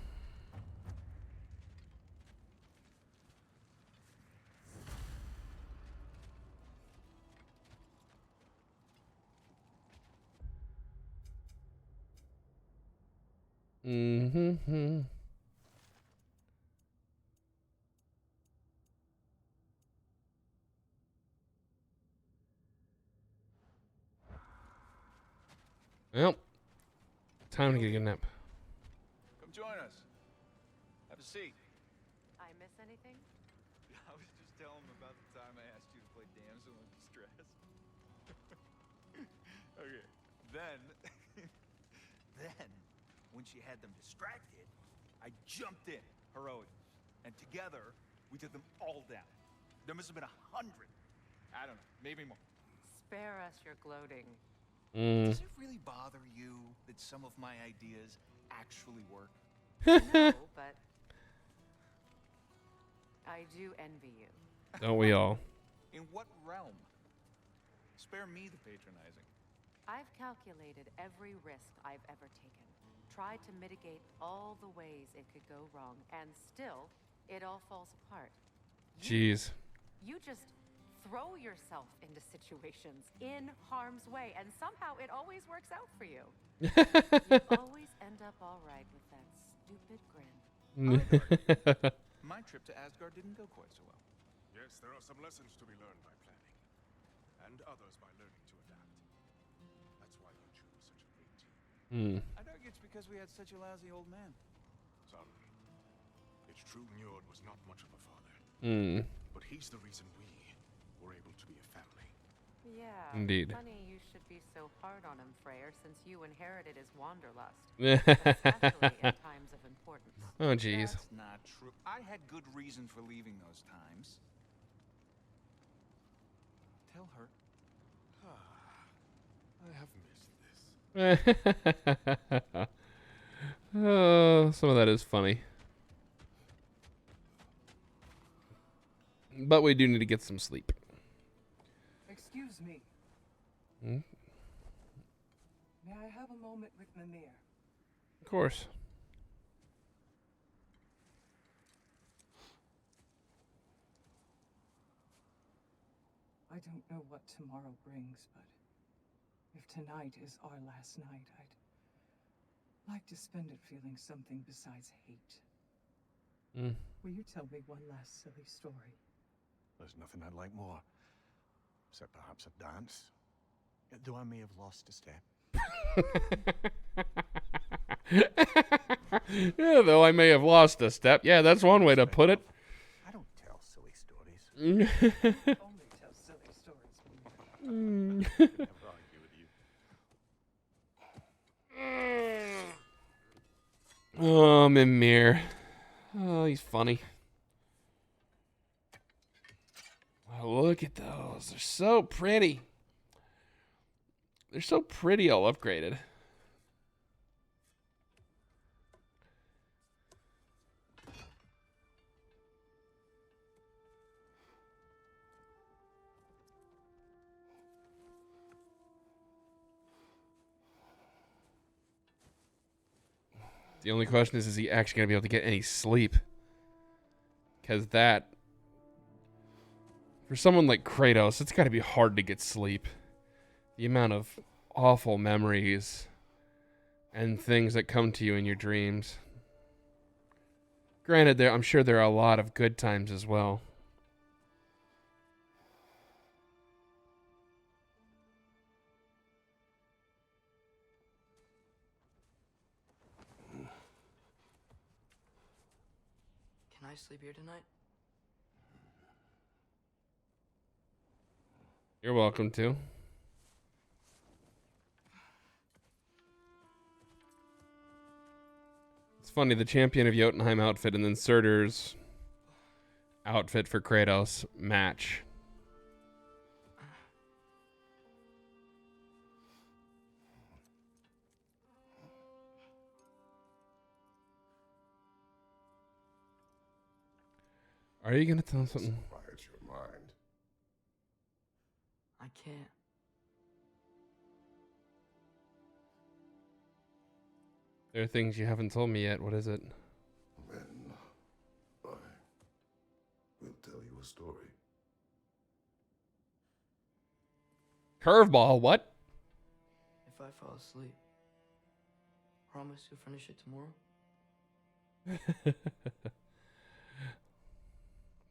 Well, time to get a nap. Come join us. Have a seat. I miss anything? I was just telling him about the time I asked you to play damsel in distress. Okay. Then, then, when she had them distracted, I jumped in, heroic, and together we took them all down. There must have been 100. I don't know, maybe more. Spare us your gloating. Does it really bother you that some of my ideas actually work? No, but I do envy you. Don't we all? In what realm? Spare me the patronizing. I've calculated every risk I've ever taken, tried to mitigate all the ways it could go wrong, and still, it all falls apart. Jeez. You just throw yourself into situations in harm's way, and somehow it always works out for you. You always end up all right with that stupid grin. My trip to Asgard didn't go quite so well. Yes, there are some lessons to be learned by planning, and others by learning to adapt. That's why you choose such a great team. I'd argue it's because we had such a lousy old man. Sorry. It's true Njord was not much of a father. But he's the reason we were able to be a family. Yeah. Indeed. Funny you should be so hard on him, Freyr, since you inherited his wanderlust. Especially in times of importance. Oh, jeez. That's not true. I had good reason for leaving those times. Tell her. I have missed this. Oh, some of that is funny. But we do need to get some sleep. Excuse me. Hmm? May I have a moment with Mimir? Of course. I don't know what tomorrow brings, but if tonight is our last night, I'd like to spend it feeling something besides hate. Will you tell me one last silly story? There's nothing I'd like more, except perhaps a dance. Though I may have lost a step. Yeah, though I may have lost a step. Yeah, that's one way to put it. I don't tell silly stories. Only tell silly stories, Mimir. I could never argue with you. Oh, Mimir. Oh, he's funny. Wow, look at those. They're so pretty. They're so pretty, all upgraded. The only question is he actually going to be able to get any sleep? Because that, for someone like Kratos, it's got to be hard to get sleep. The amount of awful memories and things that come to you in your dreams. Granted, I'm sure there are a lot of good times as well. Can I sleep here tonight? You're welcome to. It's funny, the champion of Jotunheim outfit and then Surtur's outfit for Kratos match. Are you going to tell us something? Quiet your mind. I can't. There are things you haven't told me yet. What is it? Then I will tell you a story. Curveball, what? If I fall asleep, promise you'll finish it tomorrow?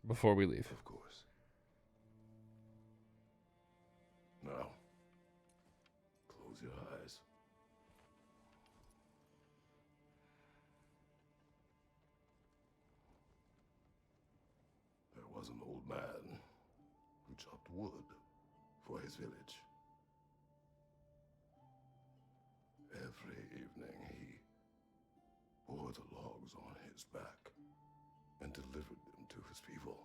Before we leave. Of course. Now, close your eyes. There was an old man who chopped wood for his village. the logs on his back and delivered them to his people.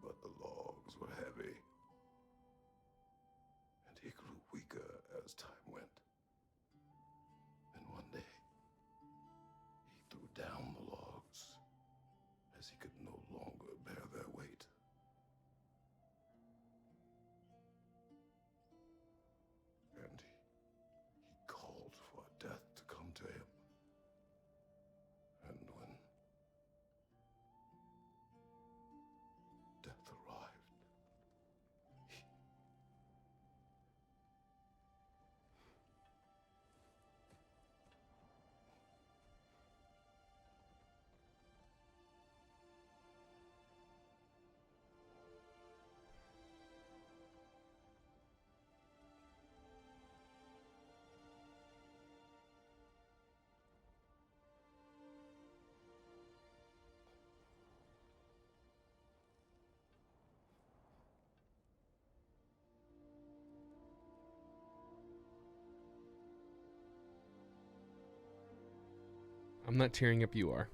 But the logs were heavy, and he grew weaker as time went. And one day, he threw down the logs as he could no longer bear their weight. And he called for death to come to him. And when death arrived, he... I'm not tearing up, you are.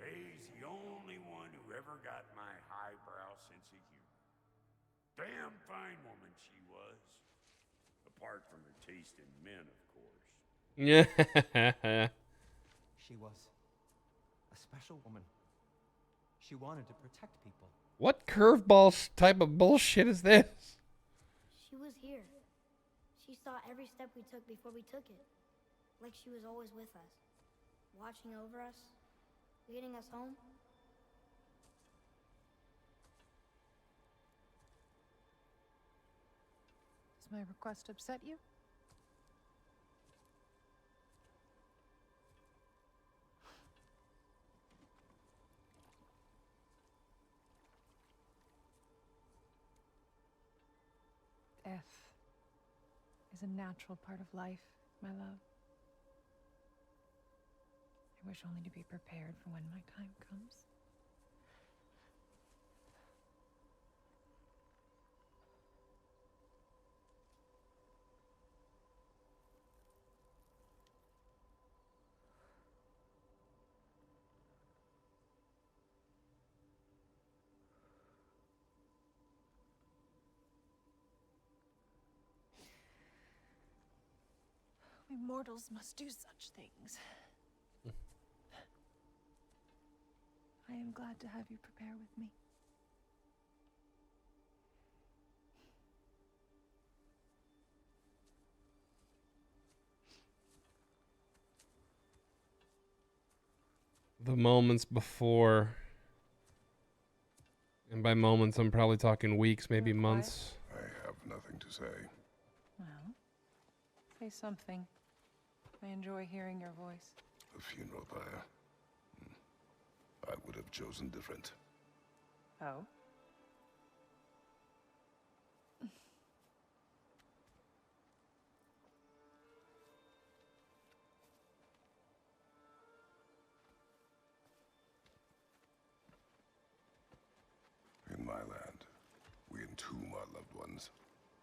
He's the only one who ever got my highbrow sense of humor. Damn fine woman she was. Apart from her taste in men, of course. Yeah. She was a special woman. She wanted to protect people. What curveball type of bullshit is this? She was here. She saw every step we took before we took it. Like she was always with us, watching over us, leading us home. Does my request upset you? Death is a natural part of life, my love. I wish only to be prepared for when my time comes. We mortals must do such things. I am glad to have you prepare with me. The moments before, and by moments I'm probably talking weeks, maybe months. I have nothing to say. Well, say something. I enjoy hearing your voice. The funeral pyre. I would have chosen different. Oh? In my land, we entomb our loved ones.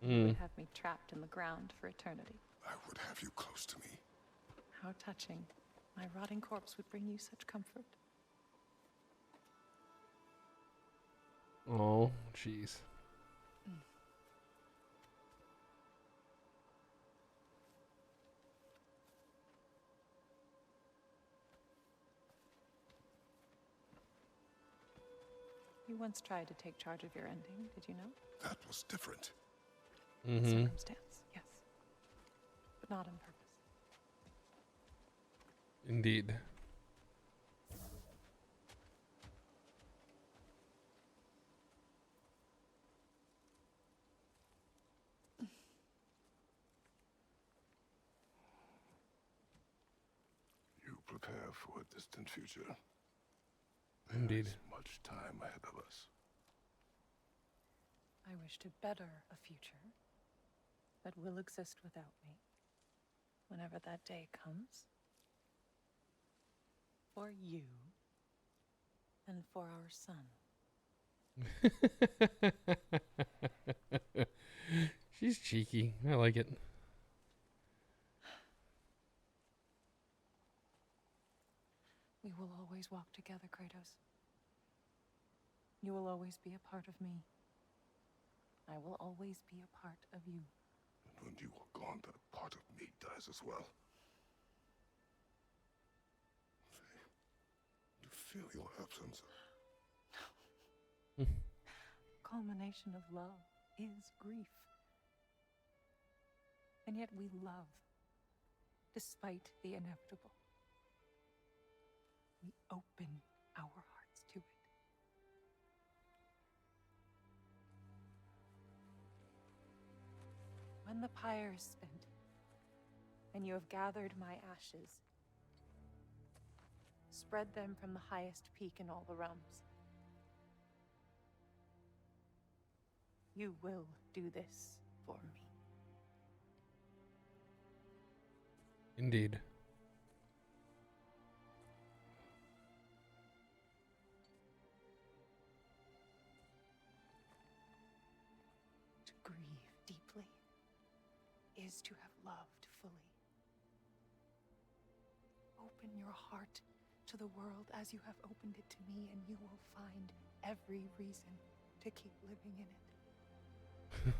You would have me trapped in the ground for eternity. I would have you close to me. How touching. My rotting corpse would bring you such comfort. Oh, jeez. You once tried to take charge of your ending, did you know? That was different. Circumstance, yes. But not on purpose. Indeed. for a distant future. Indeed. There's much time ahead of us. I wish to better a future that will exist without me, whenever that day comes. For you and for our son. She's cheeky. I like it. We will always walk together, Kratos. You will always be a part of me. I will always be a part of you. And when you are gone, that part of me dies as well. You feel your absence. Culmination of love is grief. And yet we love, despite the inevitable. We open our hearts to it. When the pyre is spent, and you have gathered my ashes, spread them from the highest peak in all the realms. You will do this for me. Indeed. To grieve deeply is to have loved fully. Open your heart to the world as you have opened it to me, and you will find every reason to keep living in it.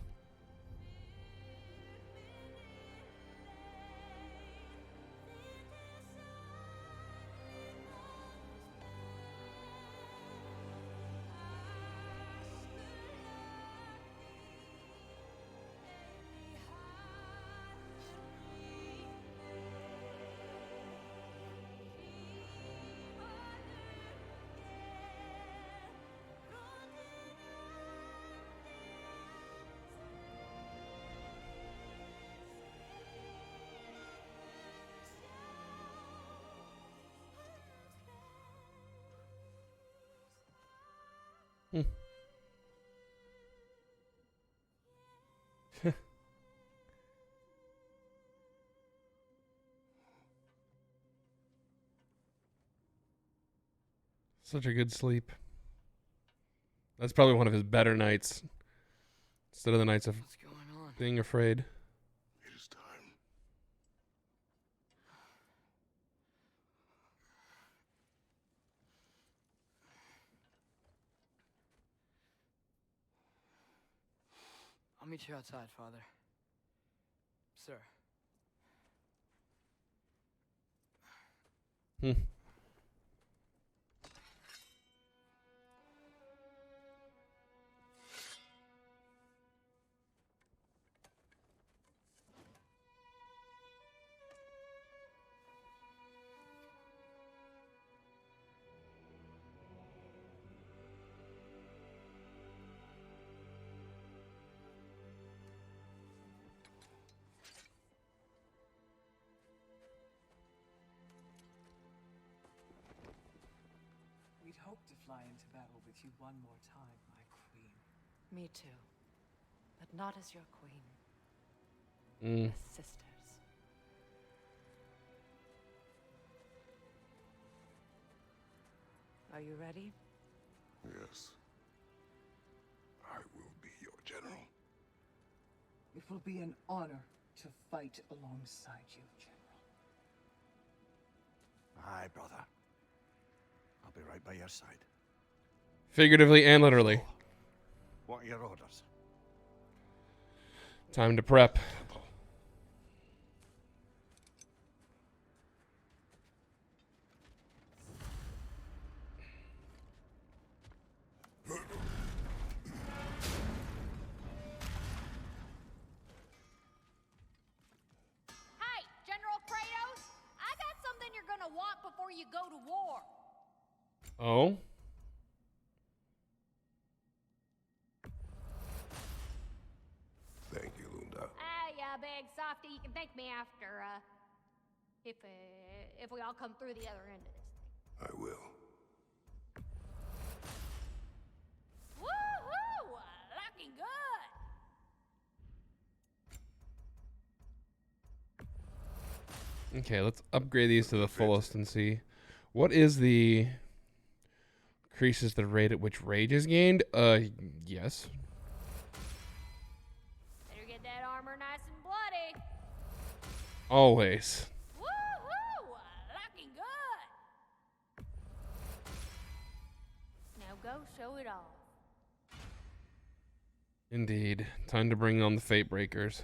Such a good sleep. That's probably one of his better nights. Instead of the nights of What's going on? being afraid. It is time. I'll meet you outside, Father. Sir. We'd hoped to fly into battle with you one more time, my queen. Me too. But not as your queen. As sisters. Are you ready? Yes. I will be your general. It will be an honor to fight alongside you, General. Aye, brother. I'll be right by your side. Figuratively and literally. So, what are your orders? Time to prep. Hey, General Kratos, I got something you're gonna want before you go to war. Oh? Thank you, Lunda. Ah, yeah, big softy. You can thank me after, if if we all come through the other end of this thing. I will. Woohoo! Looking good. Okay, let's upgrade these to the fullest and see. What is the increases the rate at which rage is gained? Yes. Better get that armor nice and bloody. Always. Woohoo! Looking good. Now go show it off. Indeed. Time to bring on the Fate Breakers.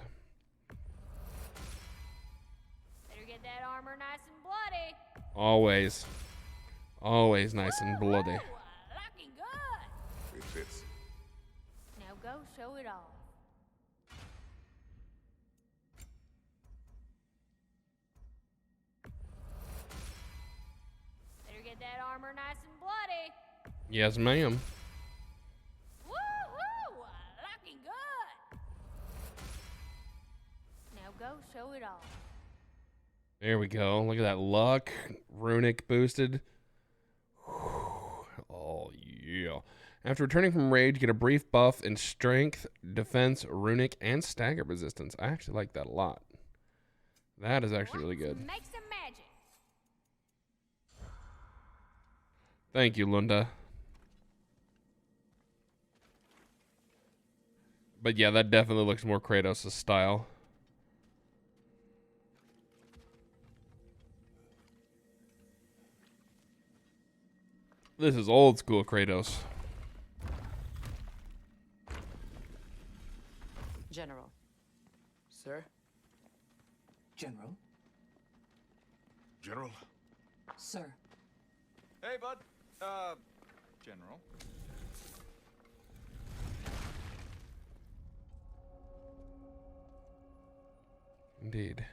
Better get that armor nice and bloody. Always. Always nice and bloody. Looking good. It fits. Now go show it off. Better get that armor nice and bloody. Yes, ma'am. Woohoo! Looking good. Now go show it off. There we go. Look at that luck. Runic boosted. Oh, yeah. After returning from rage, get a brief buff in strength, defense, runic, and stagger resistance. I actually like that a lot. That is actually really good. Make some magic. Thank you, Lunda. But yeah, that definitely looks more Kratos' style. This is old school Kratos. General. Sir? General? General? Sir. Hey, bud. General. Indeed.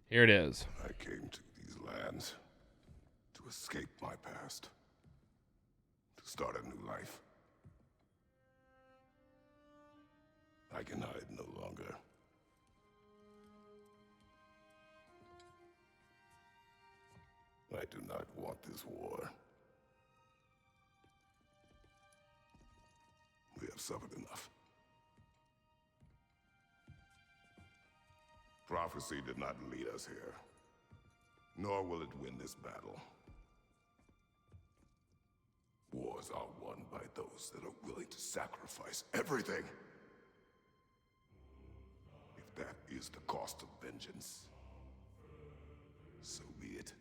Here it is. I came to these lands to escape my past, to start a new life. I can hide no longer. I do not want this war. We have suffered enough. Prophecy did not lead us here, nor will it win this battle. Wars are won by those that are willing to sacrifice everything. If that is the cost of vengeance, so be it.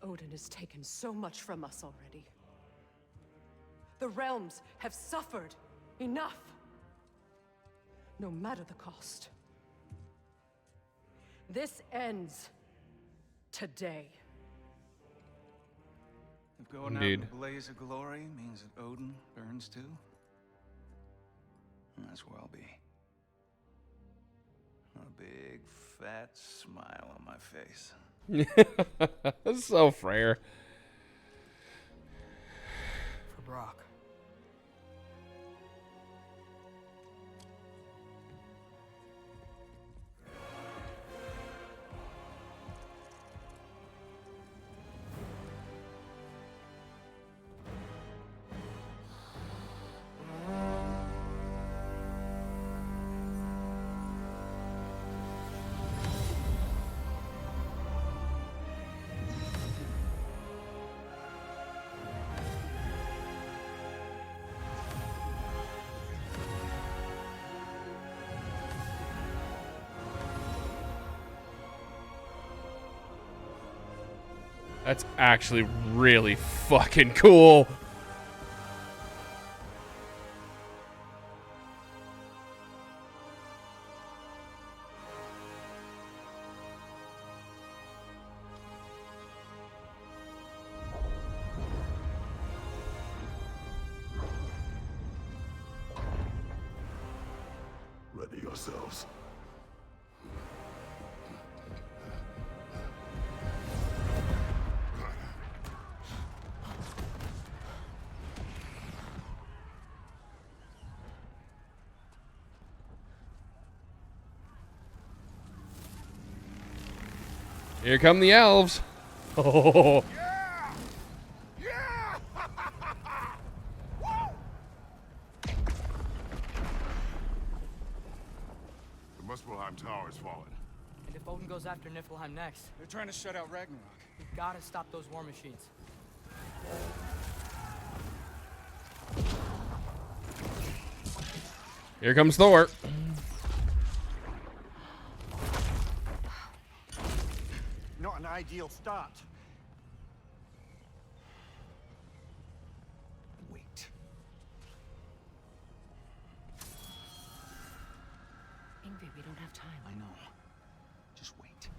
Odin has taken so much from us already. The realms have suffered enough. No matter the cost. This ends today. If going Indeed. out in a blaze of glory means that Odin burns too, that's where I'll be. A big, fat smile on my face. That's so Freyr. For Brock. That's actually really fucking cool. Ready yourselves. Here come the elves. Oh. The Muspelheim Tower has fallen. And if Odin goes after Niflheim next, They're trying to shut out Ragnarok. we've got to stop those war machines. Here comes Thor. Not an ideal start. Wait. Ingrid, we don't have time. I know. Just wait.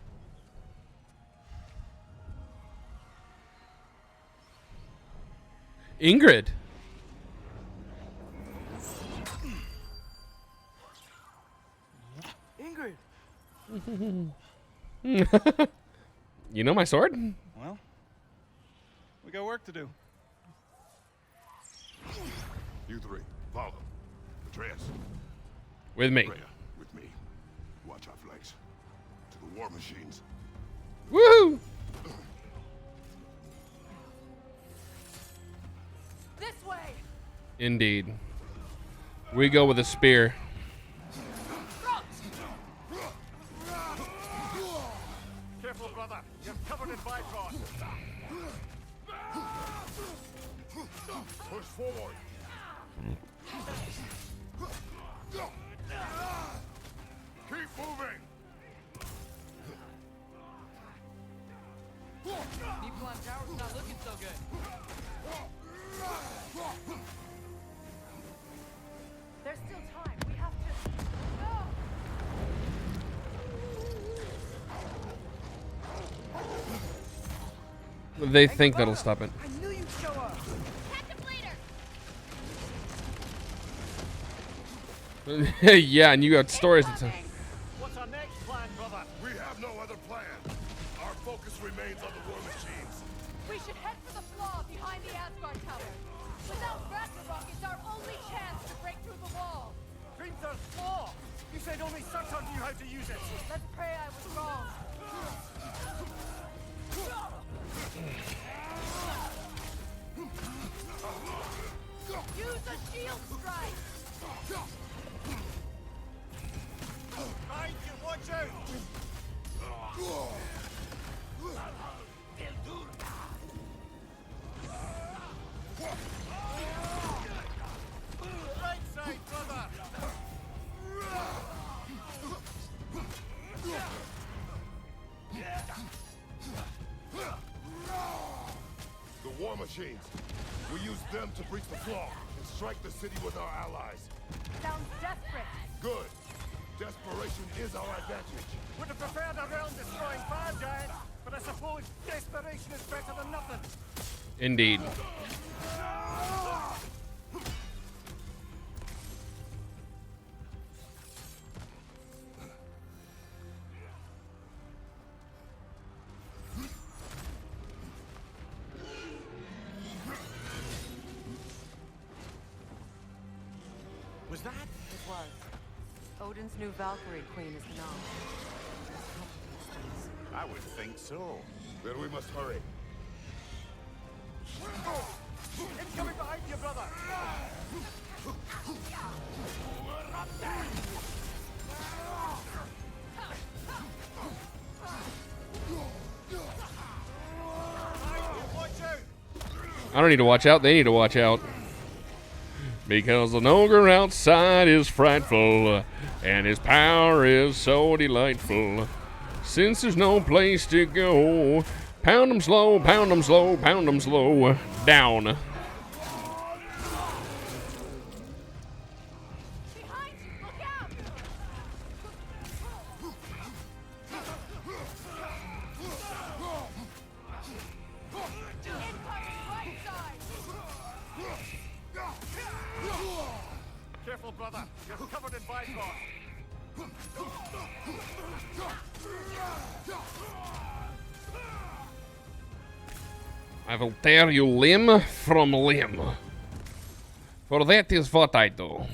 Ingrid. Ingrid! You know my sword? Well, we got work to do. You three, follow. Atreus. With me. Freya, with me. Watch our flanks. To the war machines. Woohoo! This way! Indeed. We go with a spear. Careful, brother. You're covered in Bifrost. Push forward. Keep moving. Niflheim Tower's not looking so good. There's still time. We have to. No! They think that'll stop it. I knew you'd show up! Yeah, and you got stories to tell. What's our next plan, brother? We have no other plan. Our focus remains on the war machines. We should head for the flaw behind the Asgard Tower. Without Ragnarok, it's our only chance to break through the wall. Dreamster's flaw! You said only Surtur knew how to use it. Let's pray I was wrong. Use a shield strike! Behind you, watch out! Right side, brother! The war machines. We use them to breach the flaw and strike the city with our allies. Sounds desperate. Good. Desperation is our advantage. Would have preferred a realm-destroying fire giant, but I suppose desperation is better than nothing. Indeed. Was that? It was. Odin's new Valkyrie queen is known. I would think so. Then we must hurry. Incoming behind you, brother! Watch out! I don't need to watch out. They need to watch out. Because the ogre outside is frightful, and his power is so delightful. Since there's no place to go, pound 'em slow, pound 'em slow, pound 'em slow. Down. Behind you! Look out! Incoming right side! Careful, brother. You're covered in Bifrost. I will tear you limb from limb. For that is what I do.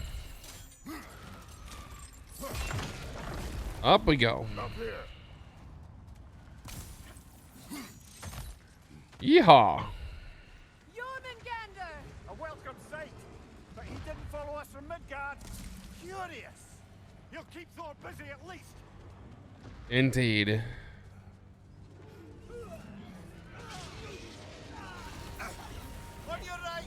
Up we go. Up here. Yeehaw. A welcome sight, but he didn't follow us from Midgard. Curious. He'll keep Thor busy at least. Indeed. On your right.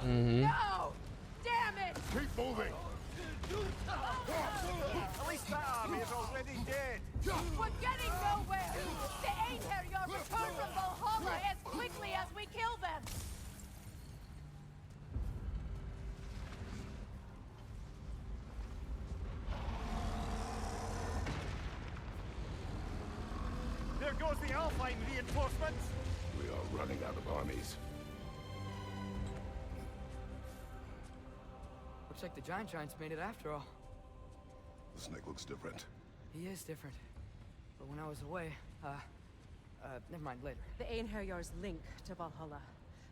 No! Damn it! Keep moving. At least that army is already dead. We're getting nowhere! The Einherjar return from Valhalla as quickly as we kill them! There goes the Alpine reinforcements. We are running out of armies. Looks like the Giants made it after all. The snake looks different. He is different. But when I was away, never mind, later. The Einherjar's link to Valhalla.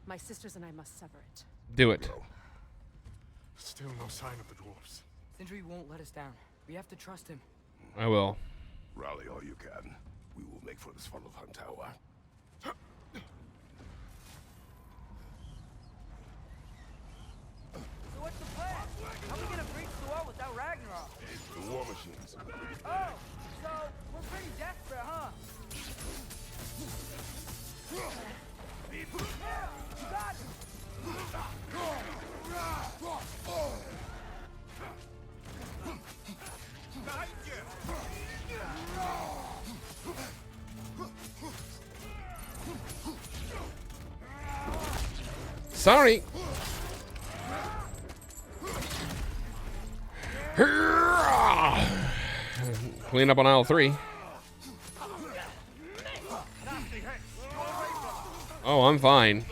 My sisters and I must sever it. Do it. Still no sign of the dwarves. Sindri won't let us down. We have to trust him. I will. Rally all you can. We will make for this funnel hunt tower. So what's the plan? How are we gonna breach the wall without Ragnarok? The war machines. Oh, so we're pretty desperate, huh? Yeah, you got it. Behind you. Sorry. Clean up on aisle 3. Oh, I'm fine.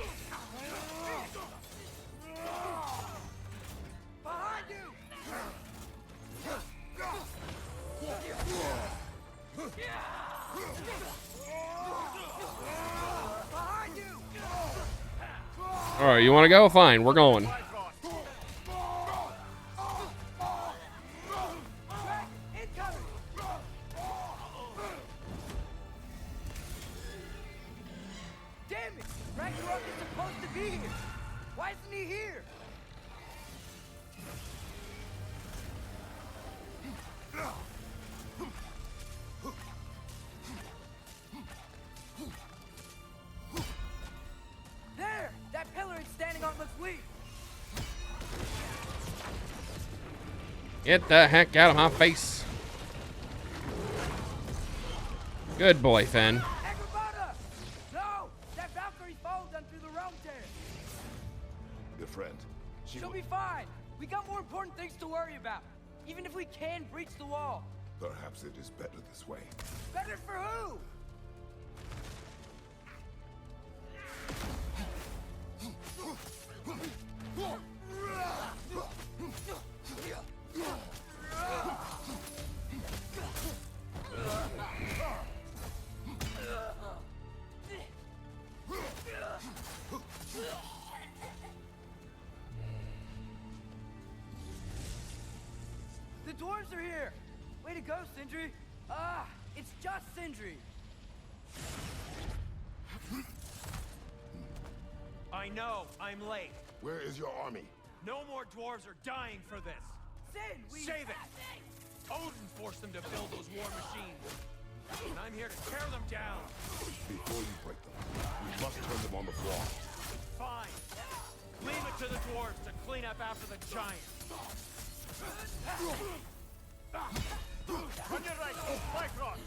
All right, you want to go? Fine, we're going. Damn it! Ragnarok is supposed to be here. Why isn't he here? There! That pillar it's standing on looks weak. Get the heck out of my face. Good boy, Finn. Agrabah! No! That Valkyrie's fallen down through the realm tear. Good friend. She'll be fine. We got more important things to worry about. Even if we can breach the wall. Perhaps it is better this way. Better for who? The dwarves are here! Way to go, Sindri! Ah, it's just Sindri! I know, I'm late. Where is your army? No more dwarves are dying for this. Sin, we... Save it! Odin forced them to build those war machines. And I'm here to tear them down. Before you break them, we must turn them on the floor. Fine. Leave it to the dwarves to clean up after the giants. On your right, right cross.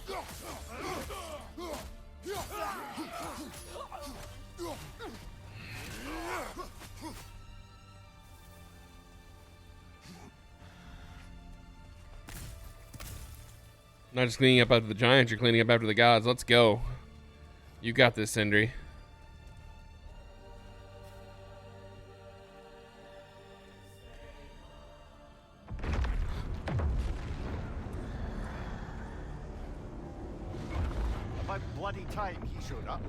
Not just cleaning up after the giants, you're cleaning up after the gods. Let's go. You got this, Sindri. About bloody time he showed up.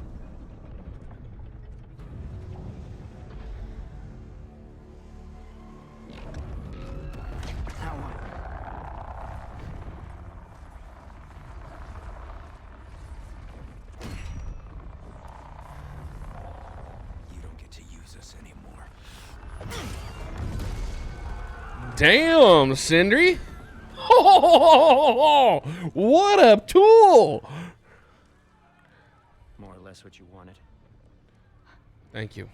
You don't get to use us anymore. Damn, Sindri. Oh, what a tool. More or less what you wanted. Thank you.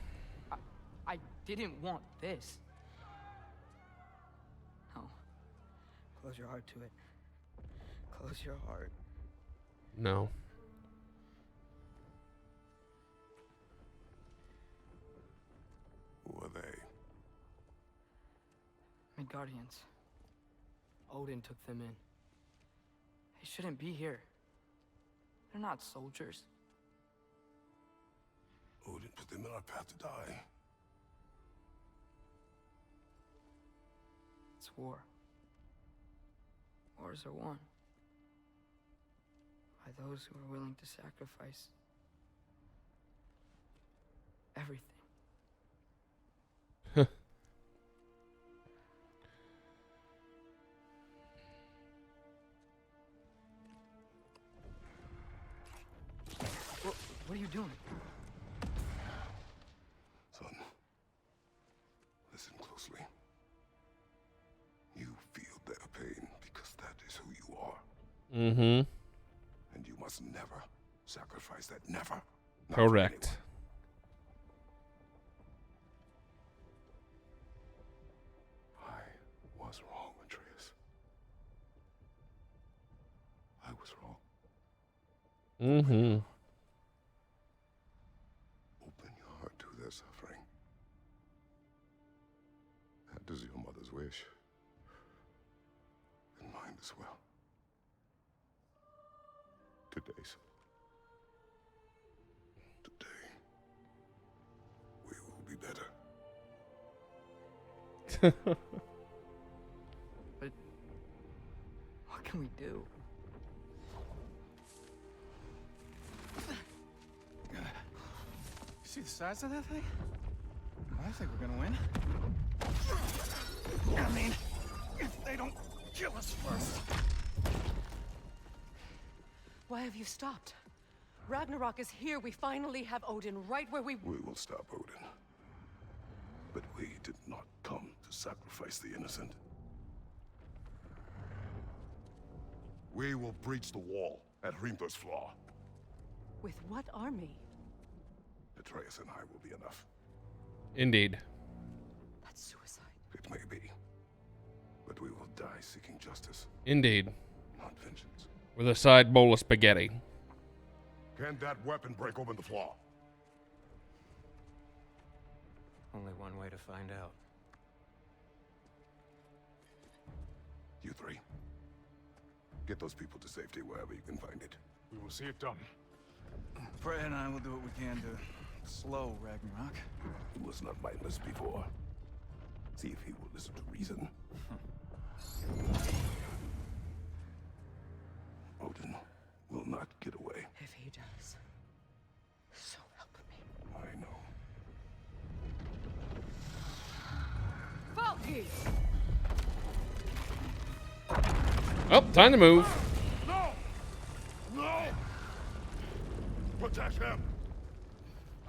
I didn't want this. No. Close your heart to it. Close your heart. No. Who are they? Midgardians. Odin took them in. They shouldn't be here. They're not soldiers. Odin put them in our path to die. It's war. Wars are won by those who are willing to sacrifice everything. What are you doing? Son, listen closely. You feel their pain because that is who you are. Mm-hmm. And you must never sacrifice that. Never. Not Correct. for anyone. I was wrong, Atreus. I was wrong. Mm-hmm. Open your heart to their suffering. That is your mother's wish. And mine as well. Today, son. Today, we will be better. But what can we do? See the size of that thing? I think we're gonna win. I mean, if they don't kill us first. Why have you stopped? Ragnarok is here. We finally have Odin right where we... We will stop Odin. But we did not come to sacrifice the innocent. We will breach the wall at Hrimthor's Flaw. With what army? Atreus and I will be enough. Indeed. That's suicide. It may be. But we will die seeking justice. Indeed. Not vengeance. With a side bowl of spaghetti. Can that weapon break open the flaw? Only one way to find out. You three. Get those people to safety wherever you can find it. We will see it done. Freya and I will do what we can to slow Ragnarok. He was not mindless before. See if he will listen to reason. Odin will not get away. If he does, so help me. I know. Falky! Oh, time to move. No! No! Protect him!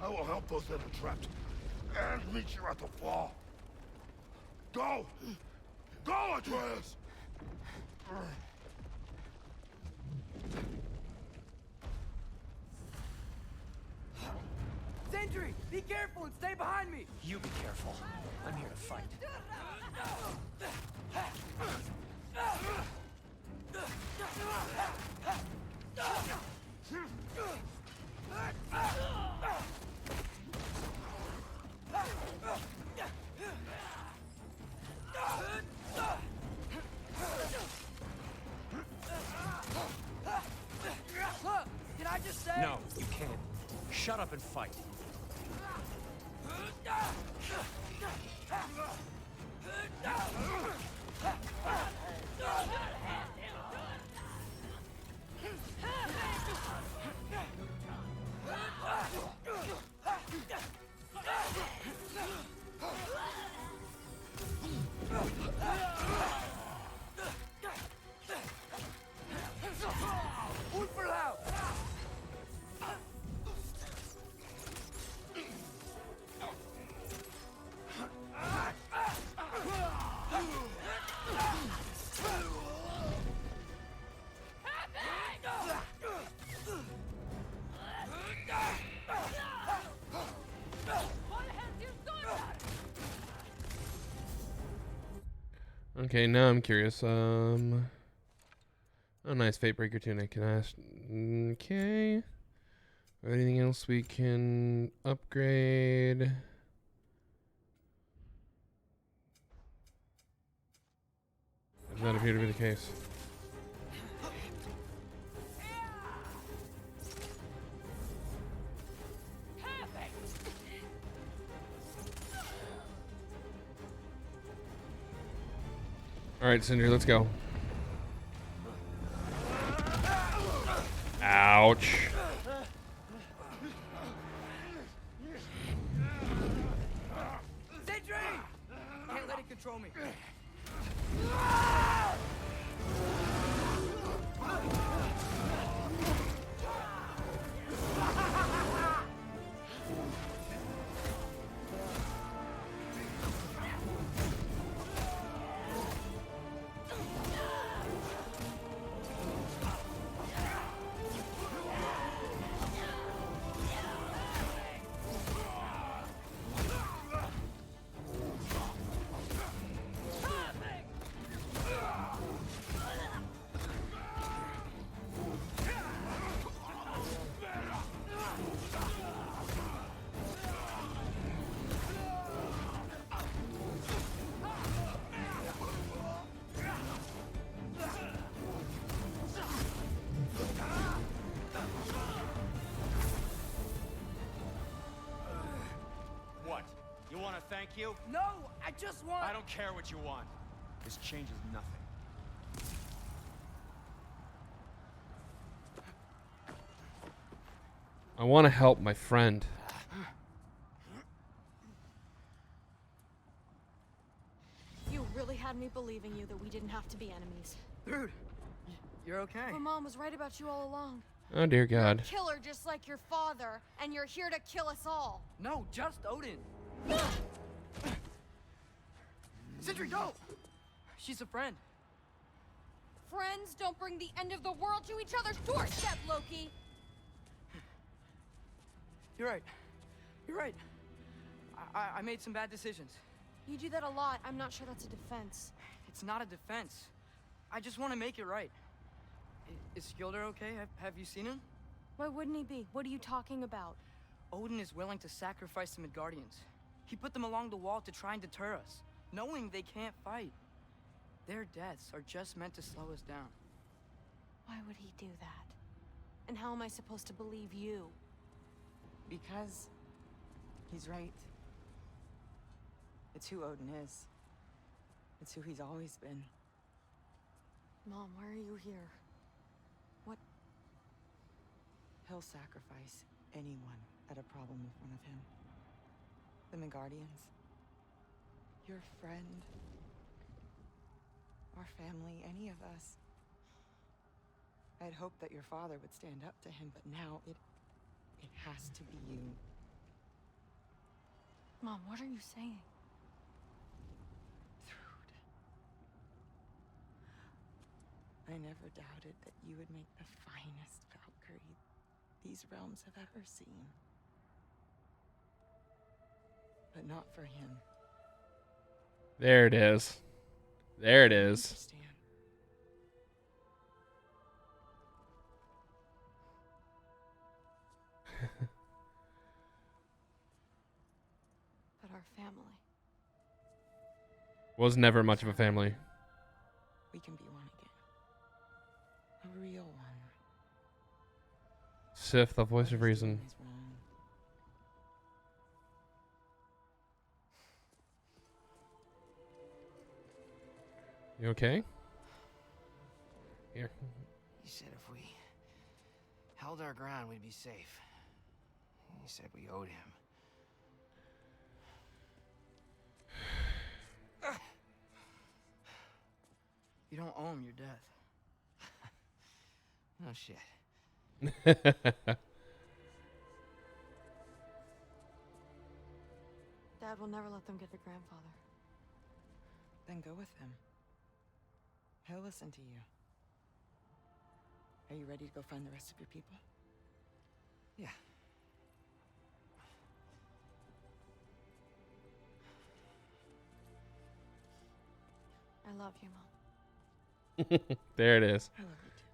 I will help those that are trapped. And meet you at the flaw. Go! Go, Atreus! Sentry, be careful and stay behind me! You be careful. I'm here to fight. shut up and fight. Okay, now I'm curious. Oh, nice Fatebreaker tunic. Can I ask? Okay. Anything else we can upgrade? Does not appear to be the case. All right, Cinder, let's go. Ouch. Sentry! Can't let it control me. You want to thank you? No, I just want... I don't care what you want. This changes nothing. I want to help my friend. You really had me believing you that we didn't have to be enemies. Dude, you're okay. My mom was right about you all along. Oh, dear God. You're a killer just like your father, and you're here to kill us all. No, just Odin. Sentry, go! She's a friend. Friends don't bring the end of the world to each other's doorstep, Loki! You're right. You're right. I made some bad decisions. You do that a lot. I'm not sure that's a defense. It's not a defense. I just want to make it right. Is Skilder okay? Have you seen him? Why wouldn't he be? What are you talking about? Odin is willing to sacrifice the Midgardians. He put them along the wall to try and deter us, knowing they can't fight. Their deaths are just meant to slow us down. Why would he do that? And how am I supposed to believe you? Because he's right. It's who Odin is. It's who he's always been. Mom, why are you here? What? He'll sacrifice anyone at a problem in front of him. The Midgardians. Your friend. Our family, any of us. I'd hoped that your father would stand up to him, but now it has to be you. Mom, what are you saying? I never doubted that you would make the finest Valkyrie these realms have ever seen. But not for him. There it is. There it is. Understand. But our family. Was never much of a family. We can be one again. A real one. Sif, the voice of reason. Is wrong. You okay? Here. He said if we held our ground, we'd be safe. He said we owed him. You don't owe him your death. No shit. Dad will never let them get to grandfather. Then go with him. He'll listen to you. Are you ready to go find the rest of your people? Yeah. I love you, Mom. There it is. I love you too.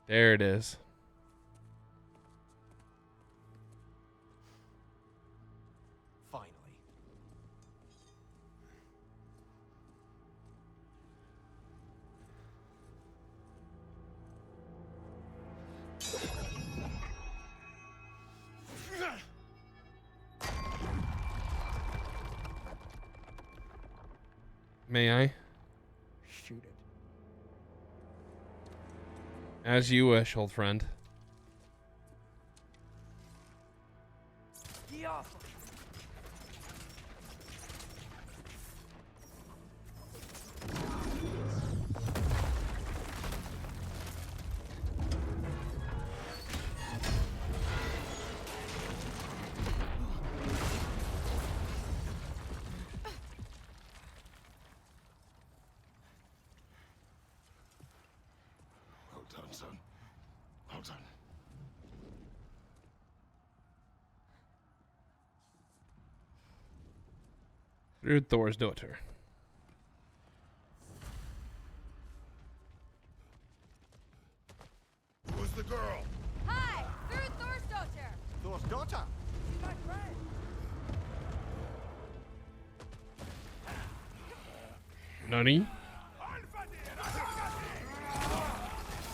There it is. Finally. May I? Shoot it. As you wish, old friend. Get off! Well done, son. Well done. Through Thor's daughter. Who's the girl? Hi! Through Thor's daughter! Thor's daughter? She's my friend! Nani?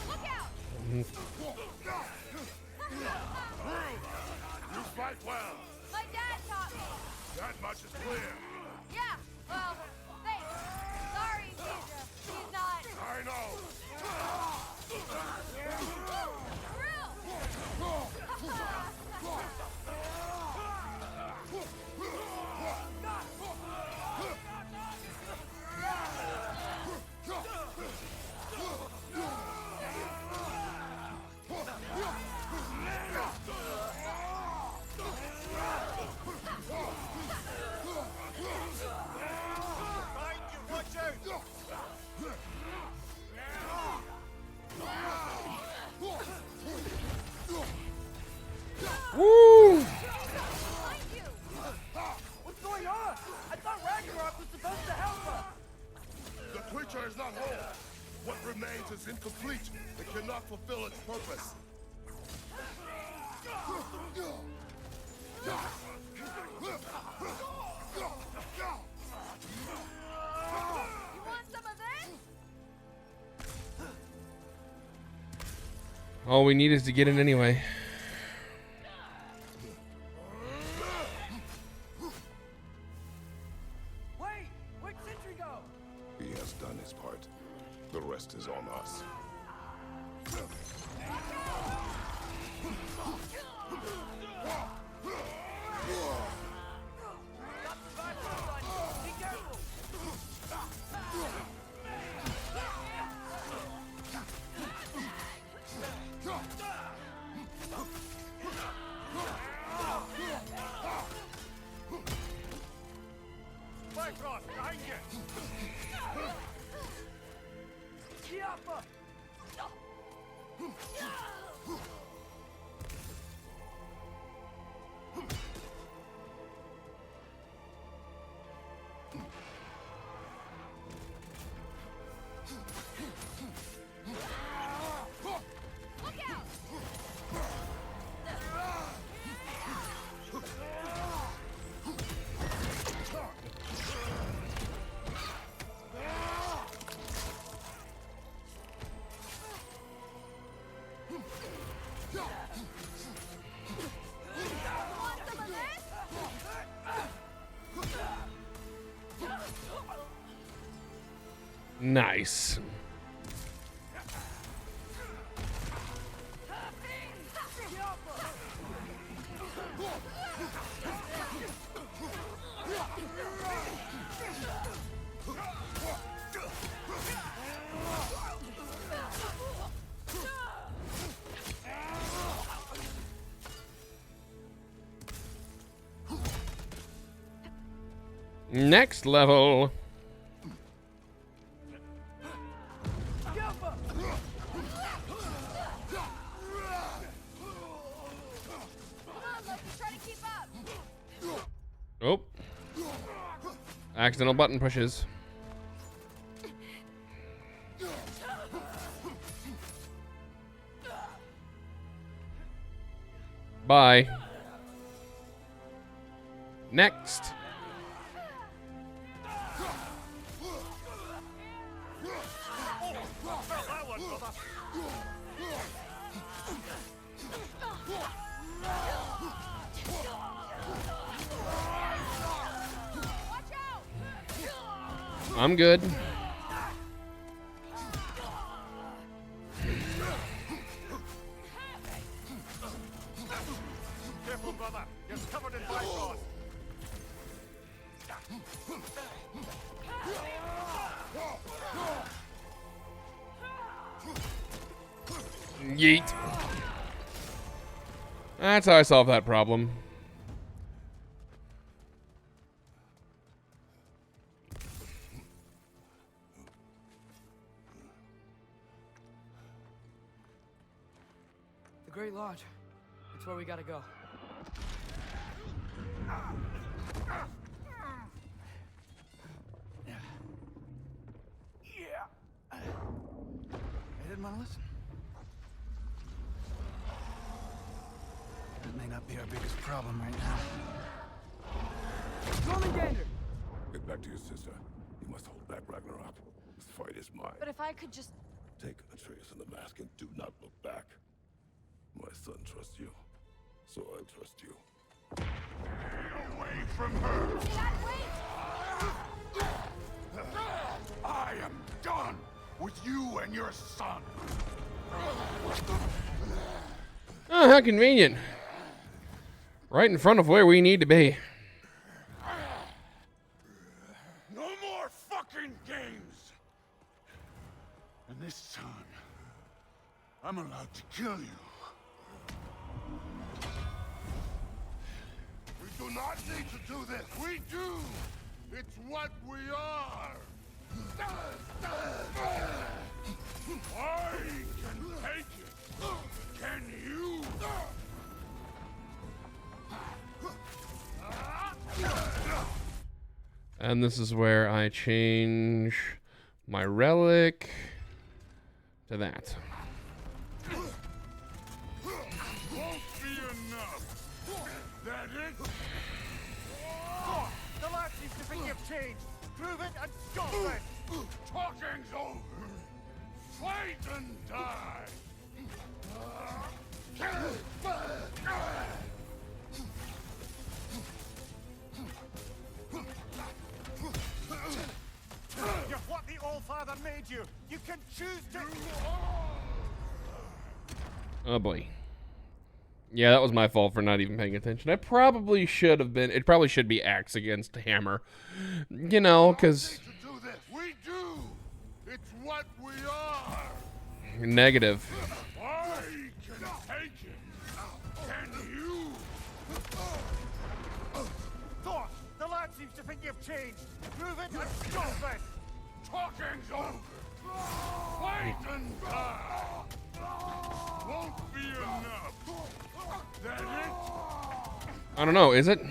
Look out! You fight well. My dad taught me! That much is clear. Yeah, well, thanks. Sorry, he's not... I know. Woo! What's going on? I thought Ragnarok was supposed to help us! The creature is not whole. What remains is incomplete. It cannot fulfill its purpose. You want some of this? All we need is to get in anyway. Wait! Where'd Sentry go? He has done his part. The rest is on us. Got the Viper on you! Be careful! Bifrost, behind you! Chiappa! Nice. Next level. Oh. Accidental button pushes. Bye. Next. I'm good. Careful, brother. You're covered in Bifrost. Yeet. That's how I solve that problem. The Great Lodge. It's where we gotta go. I didn't want to listen. That may not be our biggest problem right now. Jormungandr! Get back to your sister. You must hold back Ragnarok. This fight is mine. But if I could just... Take Atreus and the mask and do not look back. My son trusts you, so I trust you. Away from her! I am done with you and your son. Oh, how convenient. Right in front of where we need to be. No more fucking games. And this time, I'm allowed to kill you. We do not need to do this. We do. It's what we are. I can take it. Can you? And this is where I change my relic to that. Won't be enough. That it? Oh, the lad seems to think you've changed. Prove it and go for it. Talking's over. Fight and die. You're what the All-Father made you. You can choose to... Oh boy. Yeah, that was my fault for not even paying attention. I probably should have been. It probably should be axe against hammer. You know, because... We do. It's what we are. Negative. I can take it. Can you? Thor, the lad seems to think you've changed. Prove it and go for it. Talking's over. Fight and die. Won't be enough. That it? I don't know, is it? You're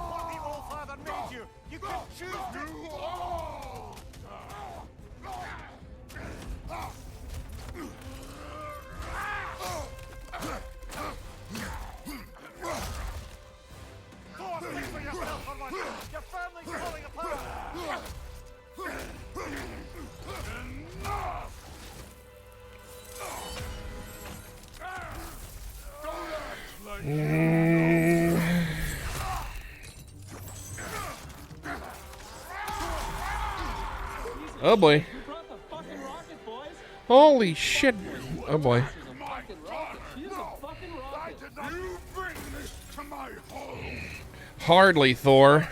what the All-Father made you. You can choose to... Thor, think for yourself for once. Your family's falling apart. Enough! Don't act like Oh boy. Holy shit. Oh boy. You bring this to my home. Hardly, Thor.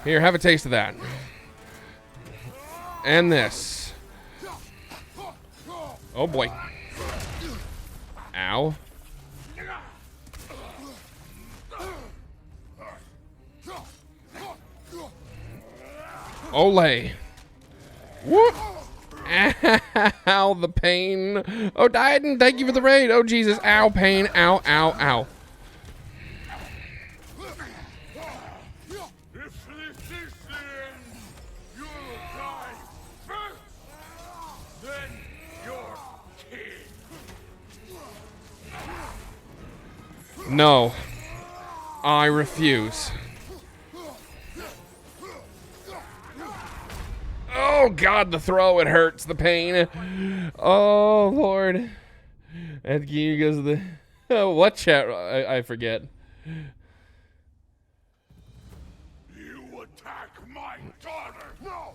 Here, have a taste of that. And this. Oh boy. Ow. Olay. Whoop. Ow, the pain. Oh, Dieden, thank you for the raid. Oh, Jesus. Ow, pain. Ow, ow, ow. If this is the end, you'll die first. Then your kid. No. I refuse. Oh, God, the throw. It hurts. The pain. Oh, Lord. And you goes the... Oh, what chat? I forget. You attack my daughter. No,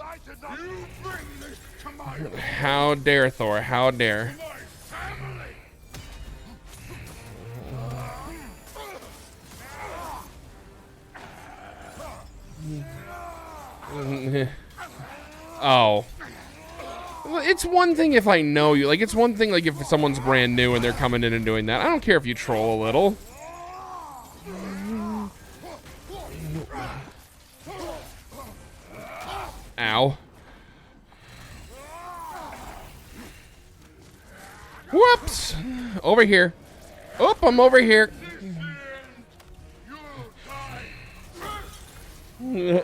I did not. You bring this to my home. How dare, Thor? How dare? My family. Oh. Well, it's one thing if I know you. Like, it's one thing, like, if someone's brand new and they're coming in and doing that. I don't care if you troll a little. Ow. Whoops. Over here. Oop, I'm over here.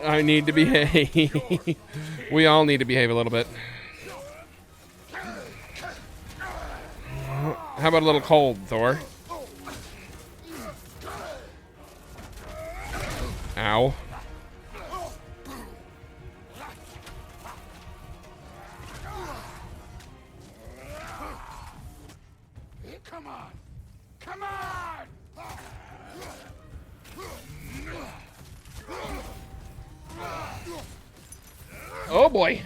I need to behave. We all need to behave a little bit. How about a little cold, Thor? Ow. Come on. Come on. Oh boy.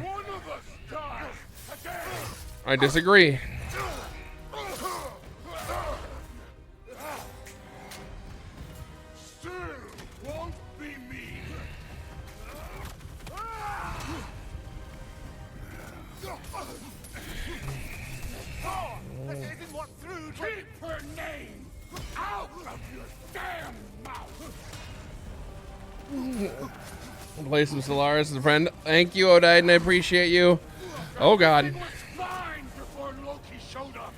One of us dies again. I disagree. Still won't be me. Oh, this isn't what threw. Keep her name out of your damn mouth. Play some Solaris as a friend. Thank you, Odide, and I appreciate you. Oh God. Everything was fine before Loki showed up.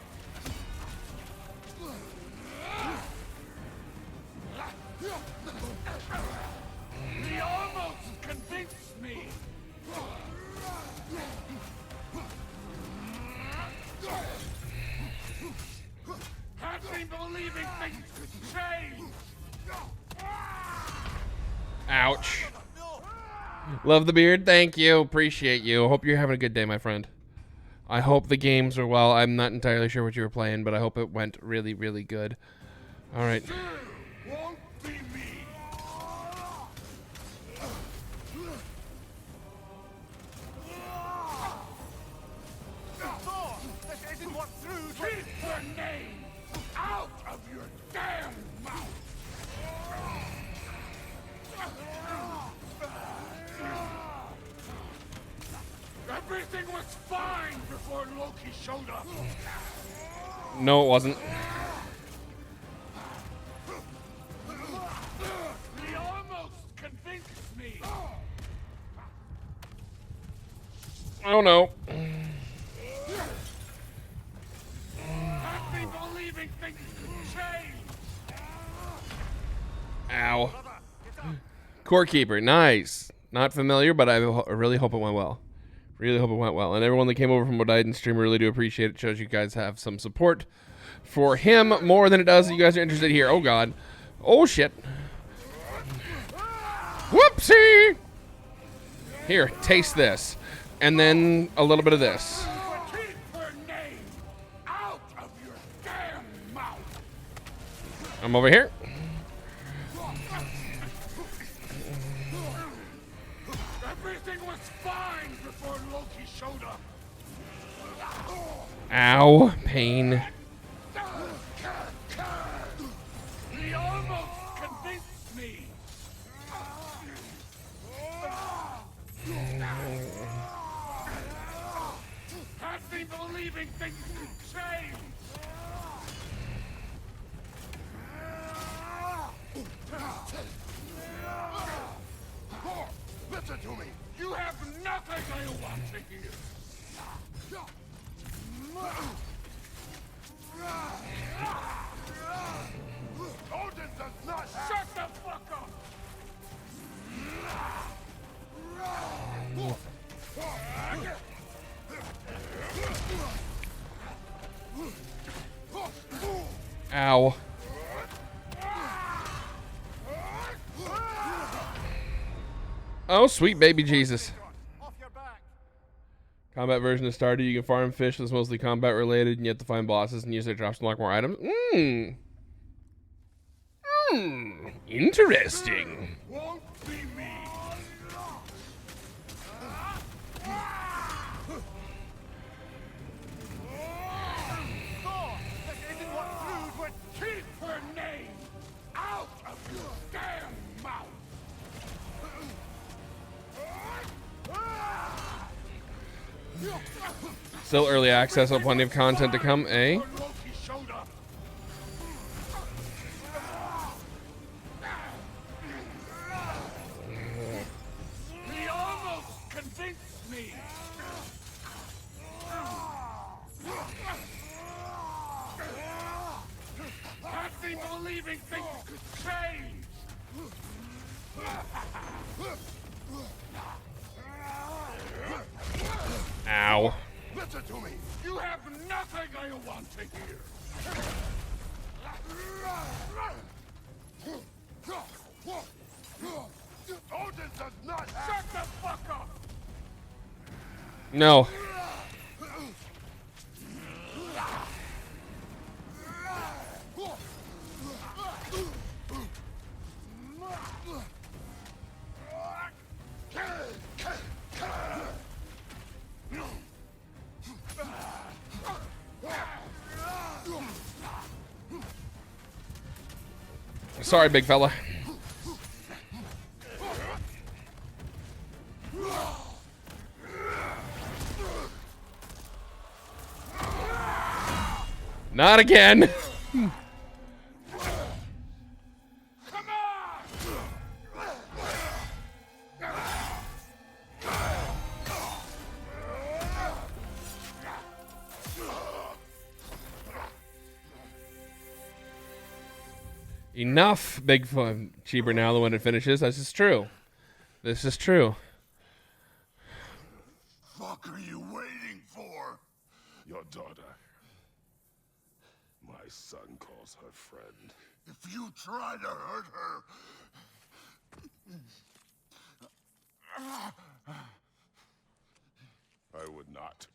He almost convinced me. Had me believing things could change. Ouch. Love the beard. Thank you. Appreciate you. Hope you're having a good day, my friend. I hope the games are well. I'm not entirely sure what you were playing, but I hope it went really, really good. All right. Won't be me. Thor, this isn't what threw. Keep her name out of your damn mouth. Everything was fine before Loki showed up. No, it wasn't. He almost convinced me. I don't know. Had me believing things could change. Ow. Core Keeper. Nice. Not familiar, but I really hope it went well. Really hope it went well. And everyone that came over from Odiden stream, really do appreciate it. Shows you guys have some support for him more than it does that you guys are interested here. Oh, God. Oh, shit. Whoopsie! Here, taste this. And then a little bit of this. Keep her name I'm over here. Everything was fine before Loki showed up. Ow, pain. He almost convinced me. Had me believing things could change. Listen to me. You have nothing I want to hear. Odin does not have... Shut the fuck up! Ow. Oh, sweet baby Jesus. Combat version of Stardew, you can farm fish that's mostly combat related, and you have to find bosses and use their drops to unlock more items. Interesting. Won't be me. Keep her name out of your damn mouth. Still early access, so plenty of content to come, eh? Loki showed up. He almost convinced me. Had me believing things could change. Ow. Listen to me. You have nothing I want to hear. Odin does not have... Shut the fuck up. No. Sorry, big fella. Not again. Enough, big fun. Cheaper now than when it finishes. This is true. This is true. Fuck are you waiting for? Your daughter. My son calls her friend. If you try to hurt her... I would not.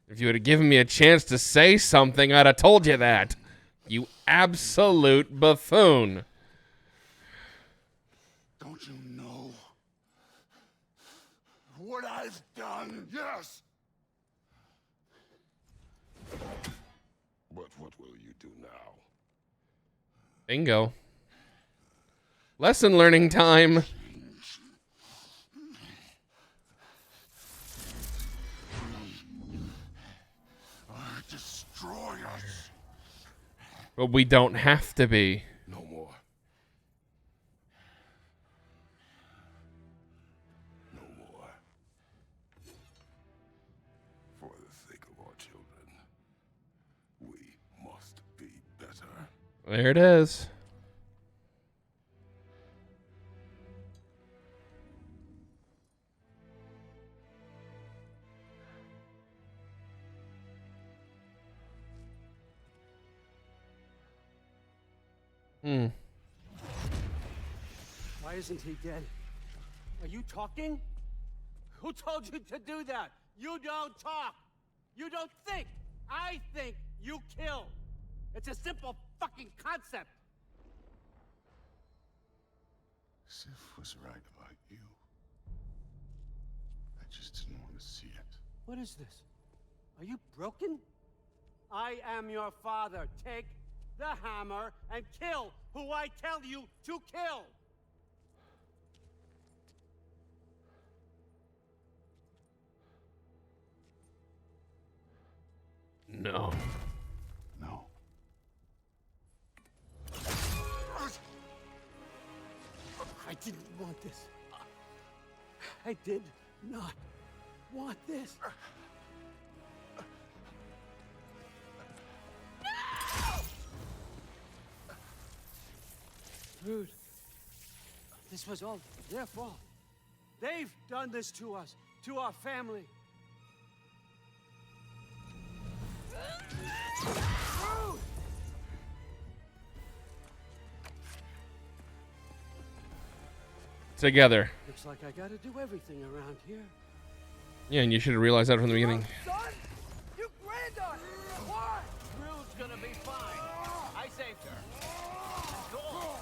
If you would have given me a chance to say something, I'd have told you that. You absolute buffoon. Don't you know what I've done? Yes. But what will you do now? Bingo. Lesson learning time. Destroy us. But we don't have to be. No more. No more. For the sake of our children, we must be better. There it is. Why isn't he dead? Are you talking? Who told you to do that? You don't talk. You don't think. I think. You kill. It's a simple fucking concept. Sif was right about you. I just didn't want to see it. What is this? Are you broken? I am your father. Take the hammer and kill who I tell you to kill. No. No. I didn't want this. I did not want this. Dude, this was all their fault. They've done this to us, to our family. Rude! Together. Looks like I gotta do everything around here. Yeah, and you should have realized that from the beginning. Son, you granddaughter! What? Rude's gonna be fine. I saved her. Cool.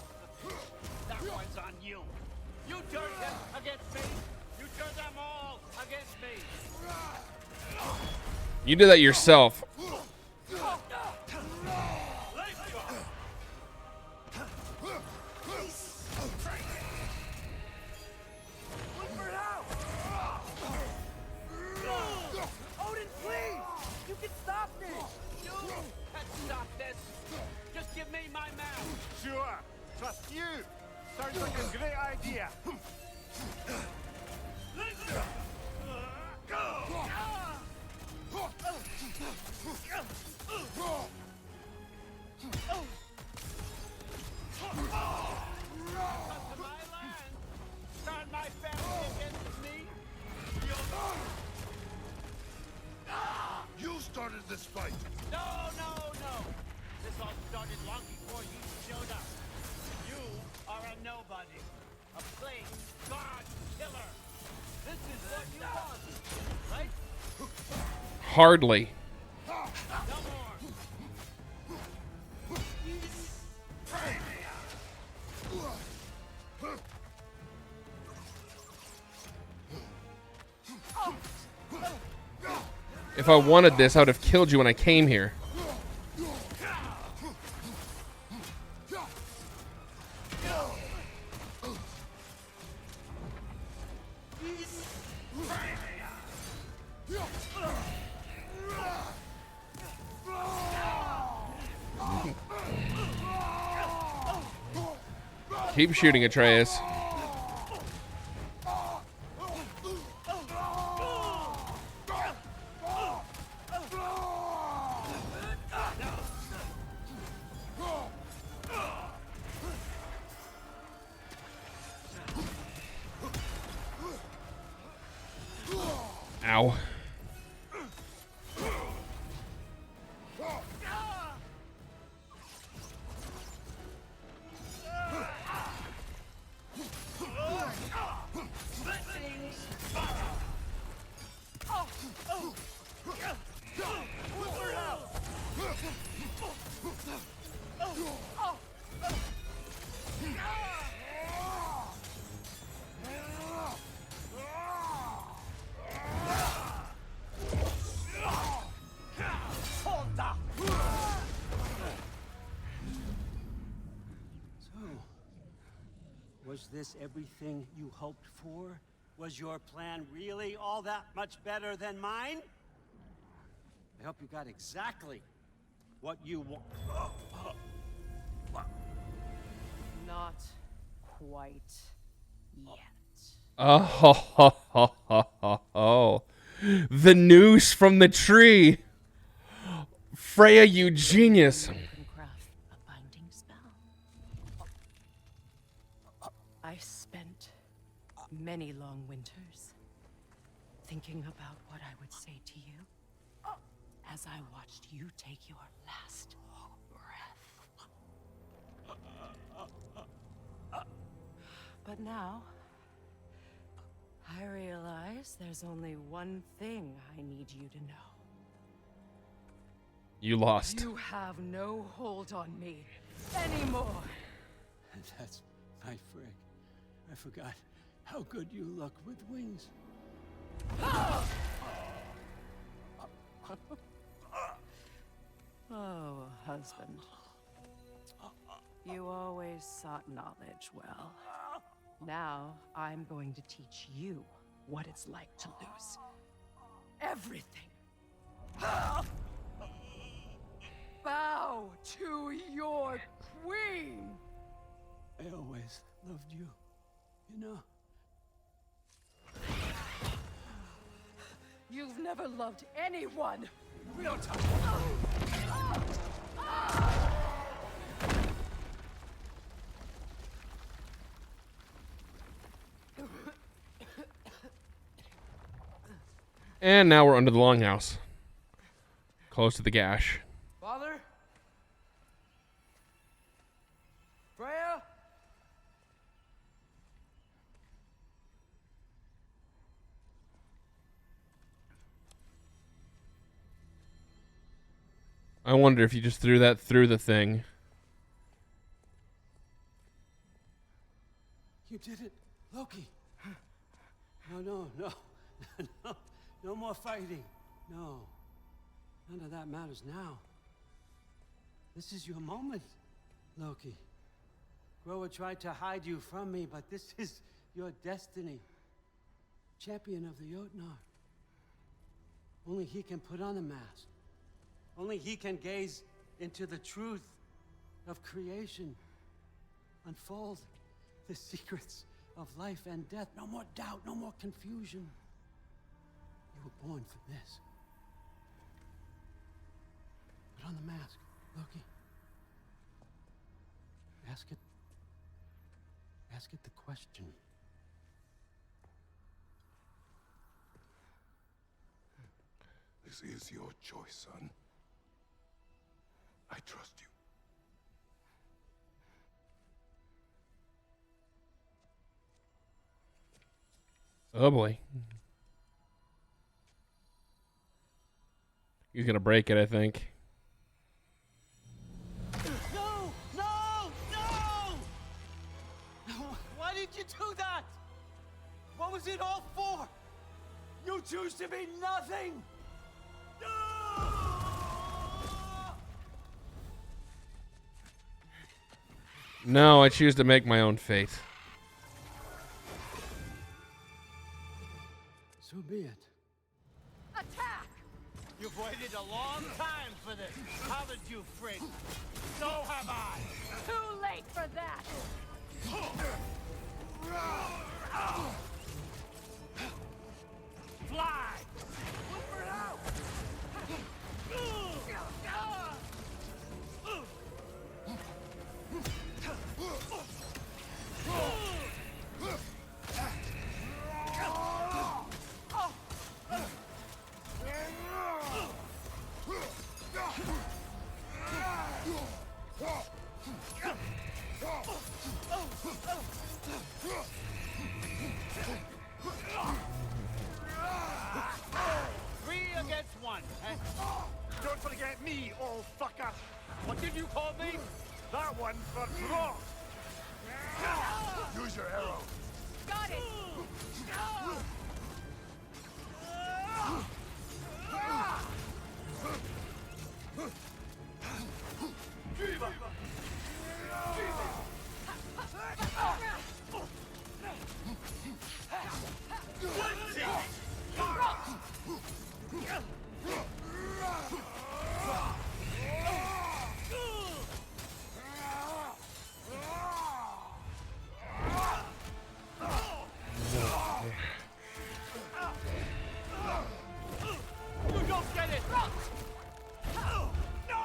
That one's on you. You turned them against me. You turned them all against me. You did that yourself. Odin, please! You can stop this! You can stop this! Just give me my map! Sure. Trust you. Sounds like a great idea. To my land! Turn my family against me! You started this fight. No, no, no! This all started long before you showed up. You are a nobody. A plague god killer. This is what you want, right? Hardly. No more. If I wanted this, I would have killed you when I came here. Keep shooting, Atreus. Ow. Was this everything you hoped for? Was your plan really all that much better than mine? I hope you got exactly what you want. Not quite yet. Oh, the news from the tree. Freya, you genius. Craft a binding spell. I spent many long winters thinking about what I would say to you as I watched you take your last breath. But now, I realize there's only one thing I need you to know. You lost. You have no hold on me anymore. That's my frig. I forgot how good you look with wings. Oh, husband. You always sought knowledge well. Now, I'm going to teach you what it's like to lose everything. Bow to your queen! I always loved you, you know? You've never loved anyone! Real time! And now we're under the longhouse. Close to the gash. Father? Freya? I wonder if you just threw that through the thing. You did it, Loki. No. No more fighting. No. None of that matters now. This is your moment, Loki. Groa tried to hide you from me, but this is your destiny. Champion of the Jotnar. Only he can put on the mask. Only he can gaze into the truth of creation. Unfold the secrets of life and death. No more doubt, no more confusion. You were born for this. Put on the mask, Loki. Ask it the question. This is your choice, son. I trust you. Oh boy. He's gonna break it, I think. No! Why did you do that? What was it all for? You choose to be nothing! No, I choose to make my own fate. So be it. Attack! You've waited a long time for this, haven't you, Frig? So have I! Too late for that! Fly! Look her out! Three against one, eh? Don't forget me, old fucker! What did you call me? That one for draw! Use your arrow. Got it! You don't get it! No! No!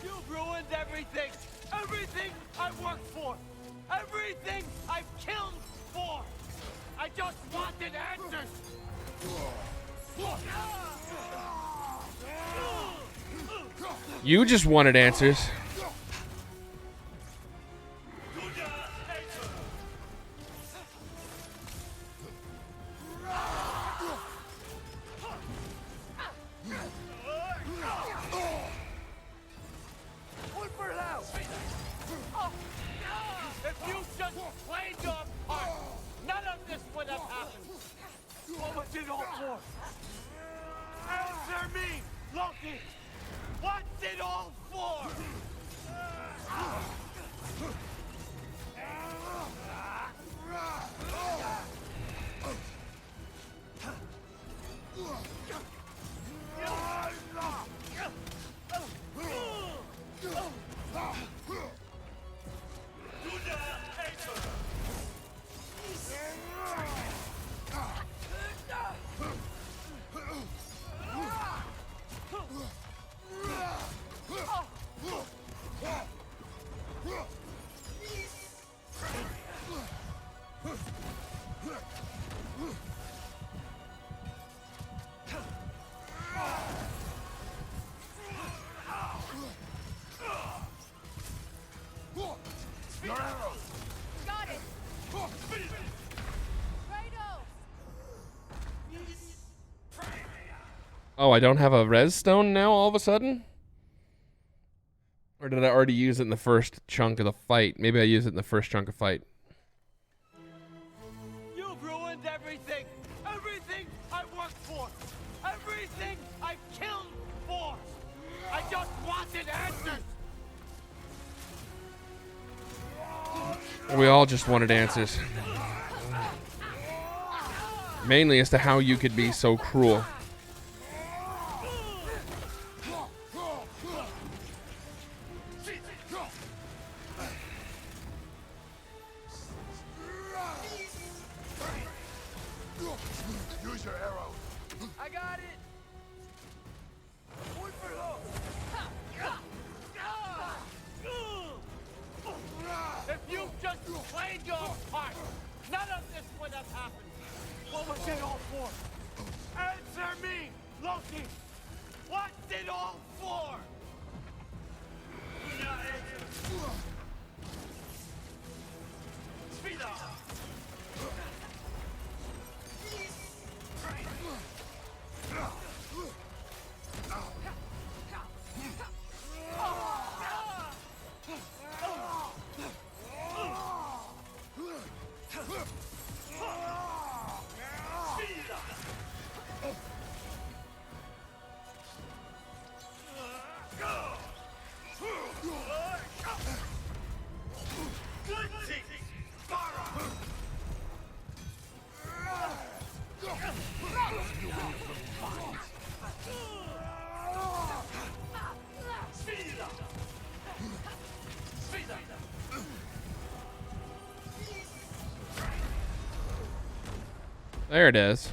You've ruined everything! Everything I worked for! Everything I've killed for! I just wanted answers! You just wanted answers. Duda Your arrows! Got it! Oh, I don't have a res stone now all of a sudden? Or did I already use it in the first chunk of the fight? Maybe I used it in the first chunk of fight. You've ruined everything! Everything I worked for! Everything I've killed for! I just wanted answers! We all just wanted answers. Mainly as to how you could be so cruel. Use your arrow. I got it! If you just played your part, none of this would have happened. What was it all for? Answer me, Loki! What's it all for? Speed up! There it is.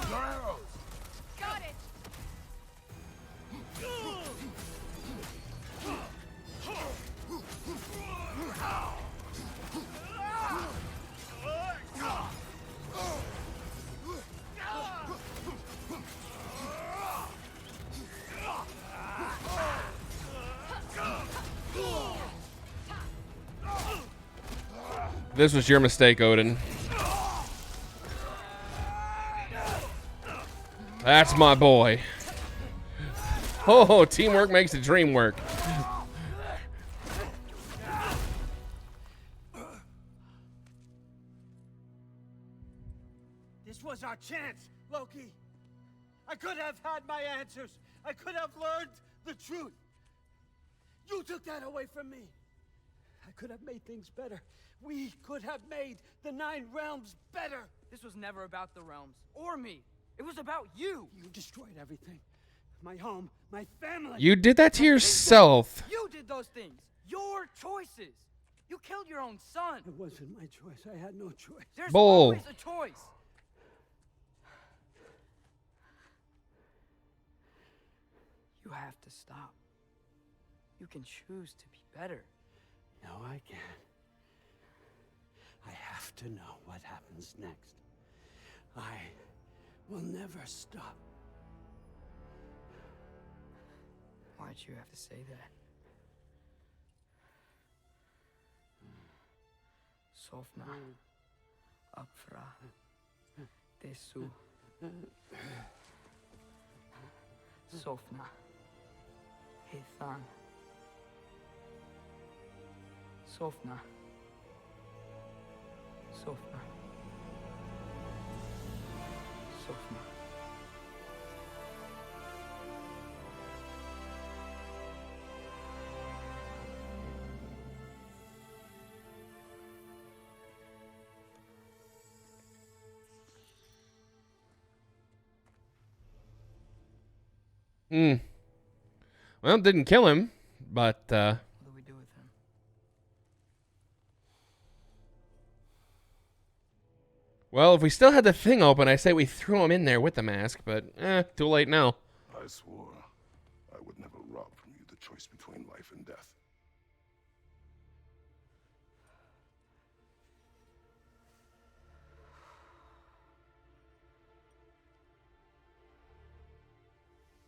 Your arrows. Got it! This was your mistake, Odin. That's my boy. Oh, teamwork makes the dream work. This was our chance, Loki. I could have had my answers. I could have learned the truth. You took that away from me. I could have made things better. We could have made the 9 realms better. This was never about the realms, or me. It was about you. You destroyed everything. My home, my family. You did that to yourself. You did those things. Your choices. You killed your own son. It wasn't my choice. I had no choice. There's Bull. always a choice. You have to stop. You can choose to be better. No, I can't. I have to know what happens next. I will never stop. Why'd you have to say that? Sofna. Apfra. Desu. Sofna. Hithan. Sofna. Sofna. Sofna. Hmm. Well, it didn't kill him, but What do we do with him? well, if we still had the thing open, I say we threw him in there with the mask, but too late now. I swore I would never rob from you the choice between life and death.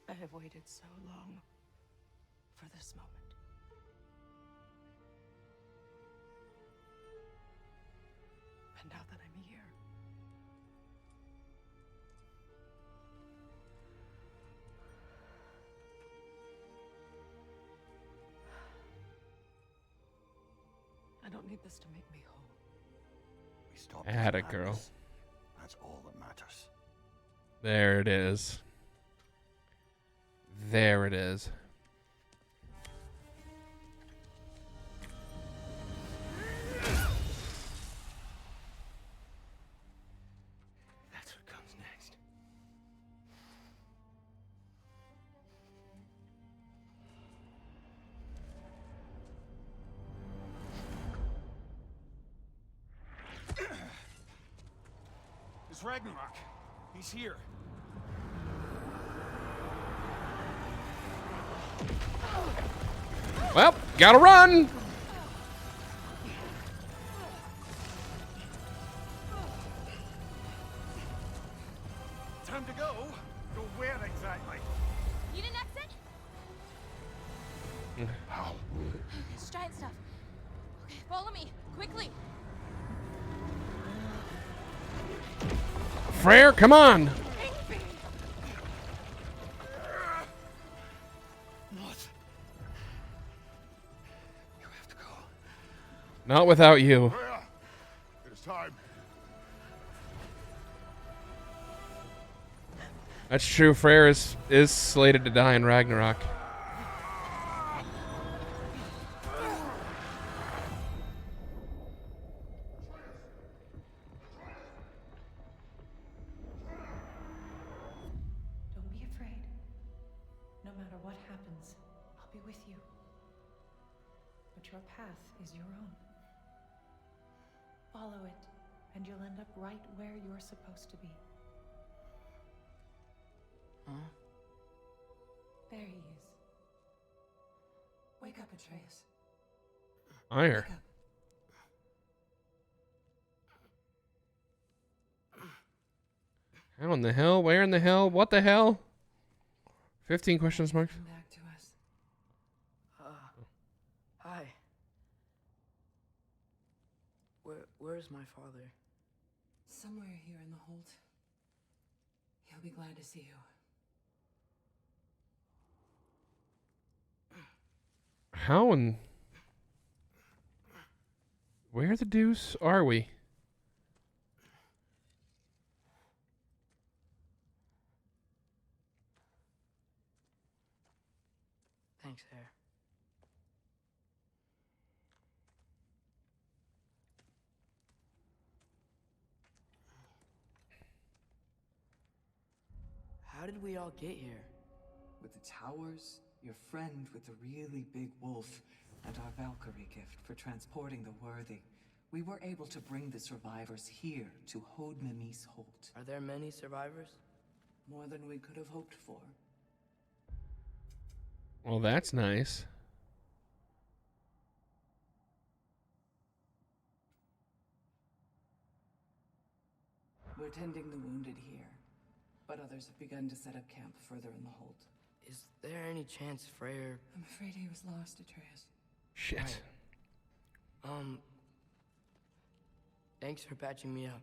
I have waited so long for this moment. And now that I'm here, I don't need this to make me whole. We stopped Had his it, girl. madness. That's all that matters. There it is. There it is. That's what comes next. It's Ragnarok. He's here. Well, gotta run! Time to go. Go where exactly? Need an exit? How? It's giant stuff. Okay, follow me, quickly. Frere, come on! What? You have to go. Not without you. Freya, it is time. That's true. Frere is slated to die in Ragnarok. don't be afraid. No matter what happens, I'll be with you. But your path is your own. Follow it, and you'll end up right where you're supposed to be. Huh? There he is. Wake up, Atreus. Ire. Wake up. How in the hell? Where in the hell? What the hell? 15 questions marks. Come back to us. Hi. Where's my father? Somewhere here in the hold. He'll be glad to see you. How and where the deuce are we? Thanks, Hare. How did we all get here? With the towers, your friend with the really big wolf, and our Valkyrie gift for transporting the worthy, we were able to bring the survivors here to Hode Mimi's Holt. Are there many survivors? More than we could have hoped for. Well, that's nice. We're tending the wounded here, but others have begun to set up camp further in the Holt. Is there any chance Freyr... I'm afraid he was lost, Atreus. Shit. Right. Thanks for patching me up.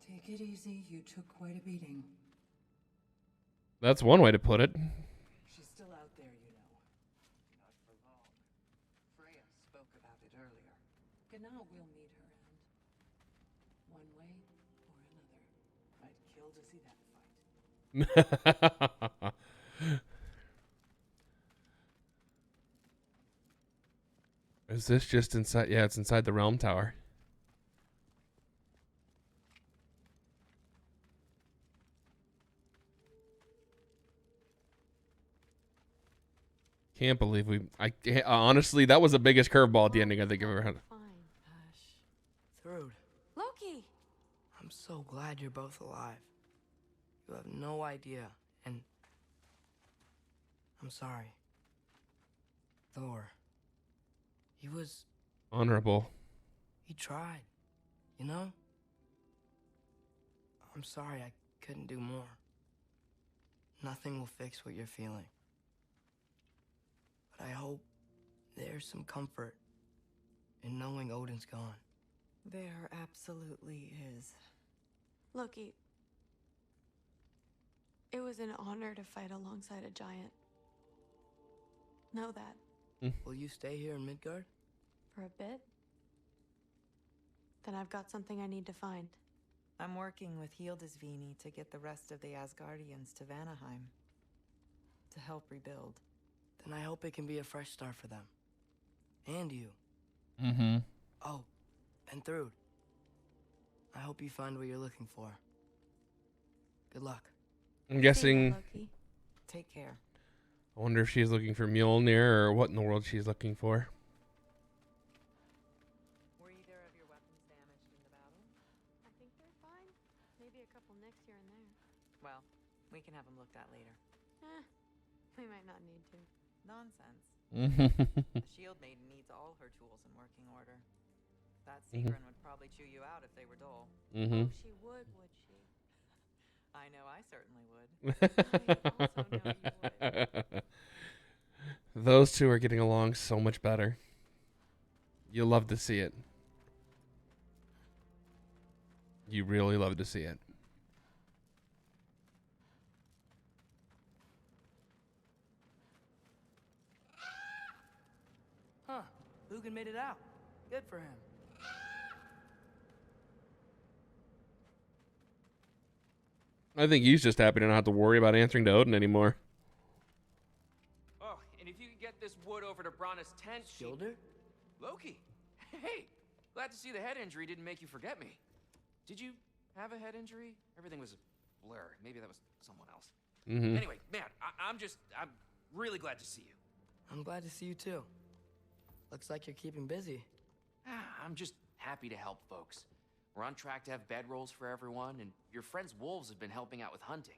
Take it easy, you took quite a beating. That's one way to put it. She's still out there, you know. Not for long. Freya spoke about it earlier. Genau will meet her end. One way or another. I'd kill to see that fight. Is this just inside? Yeah, it's inside the Realm Tower. Can't believe honestly, that was the biggest curveball at the ending I think I've ever had. Thrud, Loki! I'm so glad you're both alive. You have no idea, and I'm sorry. Thor, he Honorable. he tried, you know? I'm sorry I couldn't do more. Nothing will fix what you're feeling. But I hope there's some comfort in knowing Odin's gone. There absolutely is. Loki, it was an honor to fight alongside a giant. Know that. Will you stay here in Midgard? For a bit? Then I've got something I need to find. I'm working with Hildisvini to get the rest of the Asgardians to Vanaheim. To help rebuild. Then I hope it can be a fresh start for them. And you. Mm-hmm. Oh, and Thrud. I hope you find what you're looking for. Good luck. I'm guessing. Loki. Take care. I wonder if she's looking for Mjolnir or what in the world she's looking for. Were either of your weapons damaged in the battle? I think they're fine. Maybe a couple nicks here and there. Well, we can have them looked at later. We might not need to. Nonsense. The Shield Maiden needs all her tools in working order. That Sigrun would probably chew you out if they were dull. Mm-hmm. Oh, she would she? I know I certainly would. I also know you would. Those two are getting along so much better. You love to see it. You really love to see it. Huh. Lugan made it out. Good for him. I think he's just happy to not have to worry about answering to Odin anymore. Oh, and if you could get this wood over to Brana's tent, Shoulder? Loki! Hey! Glad to see the head injury didn't make you forget me. Did you have a head injury? Everything was a blur. Maybe that was someone else. Mm-hmm. Anyway, man, I'm really glad to see you. I'm glad to see you too. Looks like you're keeping busy. I'm just happy to help folks. We're on track to have bedrolls for everyone, and your friend's wolves have been helping out with hunting.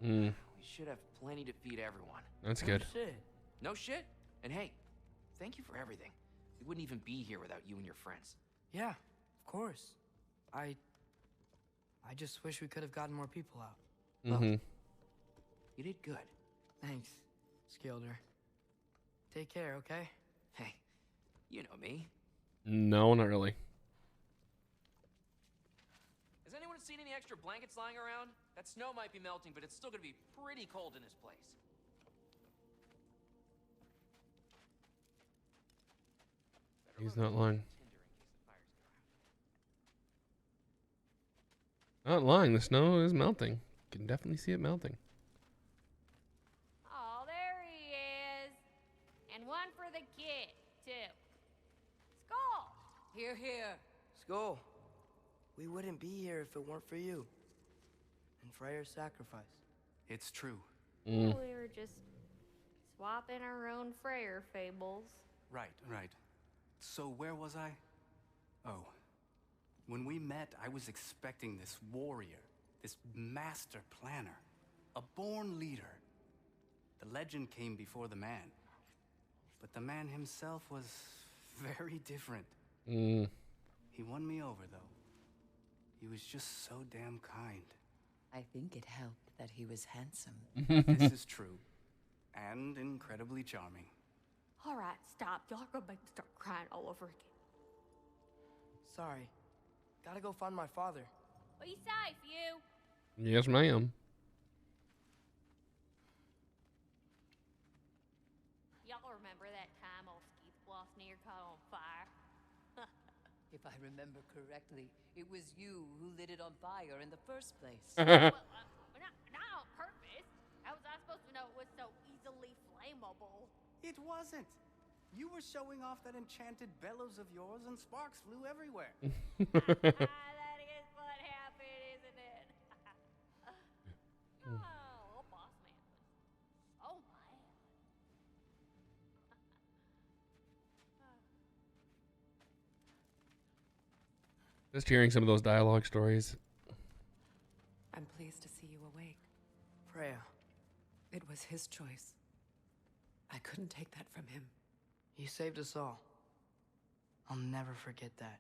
Mm. We should have plenty to feed everyone. That's good. Shit. No shit? And hey, thank you for everything. We wouldn't even be here without you and your friends. Yeah, of course. I just wish we could have gotten more people out. Mm-hmm. You did good. Thanks, Skilder. Take care, okay? Hey, you know me. No, not really. Has anyone seen any extra blankets lying around? That snow might be melting, but it's still gonna be pretty cold in this place. He's not lying. Not lying. The snow is melting. Can definitely see it melting. Oh, there he is. And one for the kid, too. Skull! Here, here. Skull. We wouldn't be here if it weren't for you. And Freyr's sacrifice. It's true. Mm. We were just swapping our own Freyr fables. Right. So where was I? Oh. When we met, I was expecting this warrior, this master planner, a born leader. The legend came before the man. But the man himself was very different. Mm. He won me over, though. He was just so damn kind. I think it helped that he was handsome. This is true. And incredibly charming. All right, stop. Y'all are gonna make me start crying all over again. Sorry. Gotta go find my father. Be safe, you. Yes, ma'am. Y'all remember that time old ski floss near caught on fire? If I remember correctly, it was you who lit it on fire in the first place. Well, not on purpose. How was I supposed to know it was so easily flammable? It wasn't. You were showing off that enchanted bellows of yours and sparks flew everywhere. That is what happened, isn't it? Oh, boss man. Oh, man. Just hearing some of those dialogue stories. I'm pleased to see you awake. Freya, It was his choice. I couldn't take that from him. he saved us all. I'll never forget that.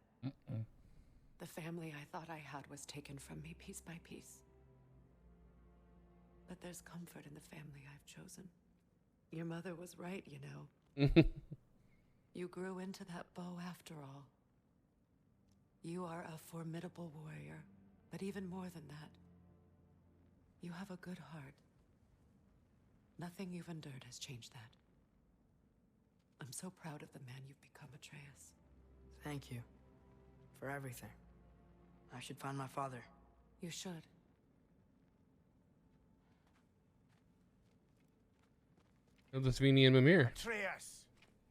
The family I thought I had was taken from me piece by piece. But there's comfort in the family I've chosen. Your mother was right, you know. You grew into that bow after all. You are a formidable warrior, but even more than that, you have a good heart. Nothing you've endured has changed that. I'm so proud of the man you've become, Atreus. Thank you. For everything. I should find my father. You should. Svini and Mimir. Atreus!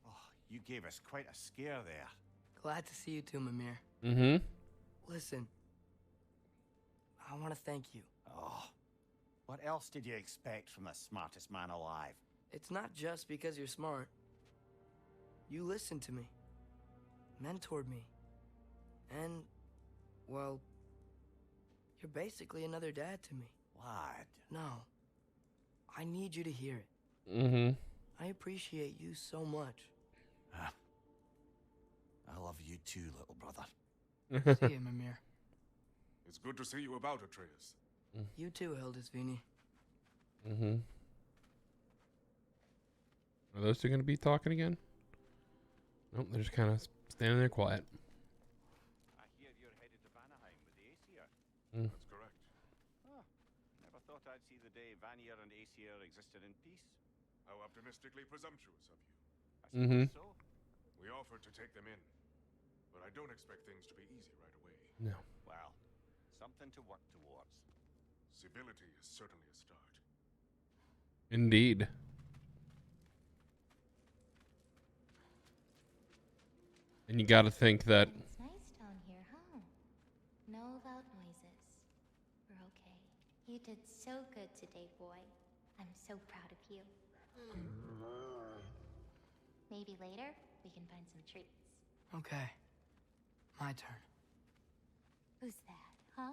Oh, you gave us quite a scare there. Glad to see you too, Mimir. Mm-hmm. Listen, I want to thank you. Oh, what else did you expect from the smartest man alive? It's not just because you're smart. You listened to me, mentored me, and, well, you're basically another dad to me. What? No, I need you to hear it. Mm-hmm. I appreciate you so much. I love you too, little brother. See you, Mimir. It's good to see you about, Atreus. You too, Hildisvini. Mm-hmm. Are those two going to be talking again? Nope, they're just kind of standing there quiet. I hear you're headed to Vanaheim with the Aesir. That's correct. Oh, never thought I'd see the day Vanir and Aesir existed in peace. How optimistically presumptuous of you. I suppose so. We offered to take them in, but I don't expect things to be easy right away. No. Well, something to work towards. Civility is certainly a start. Indeed. And you got to think that. It's nice down here, huh? No loud noises. We're okay. You did so good today, boy. I'm so proud of you. Maybe later we can find some treats. Okay. My turn. Who's that, huh?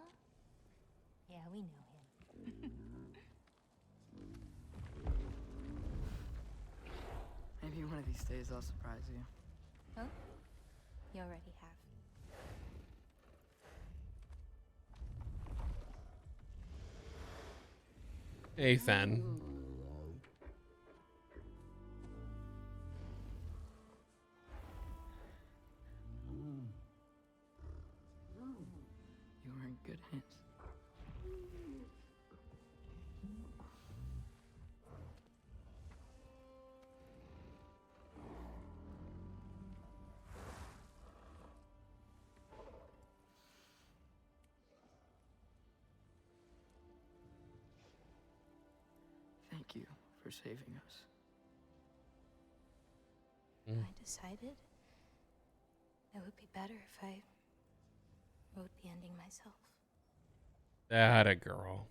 Yeah, we know him. Maybe one of these days I'll surprise you. Oh? You already have. Hey, Fen. You were in good hands. Thank you for saving us. I decided it would be better if I wrote the ending myself. That a girl.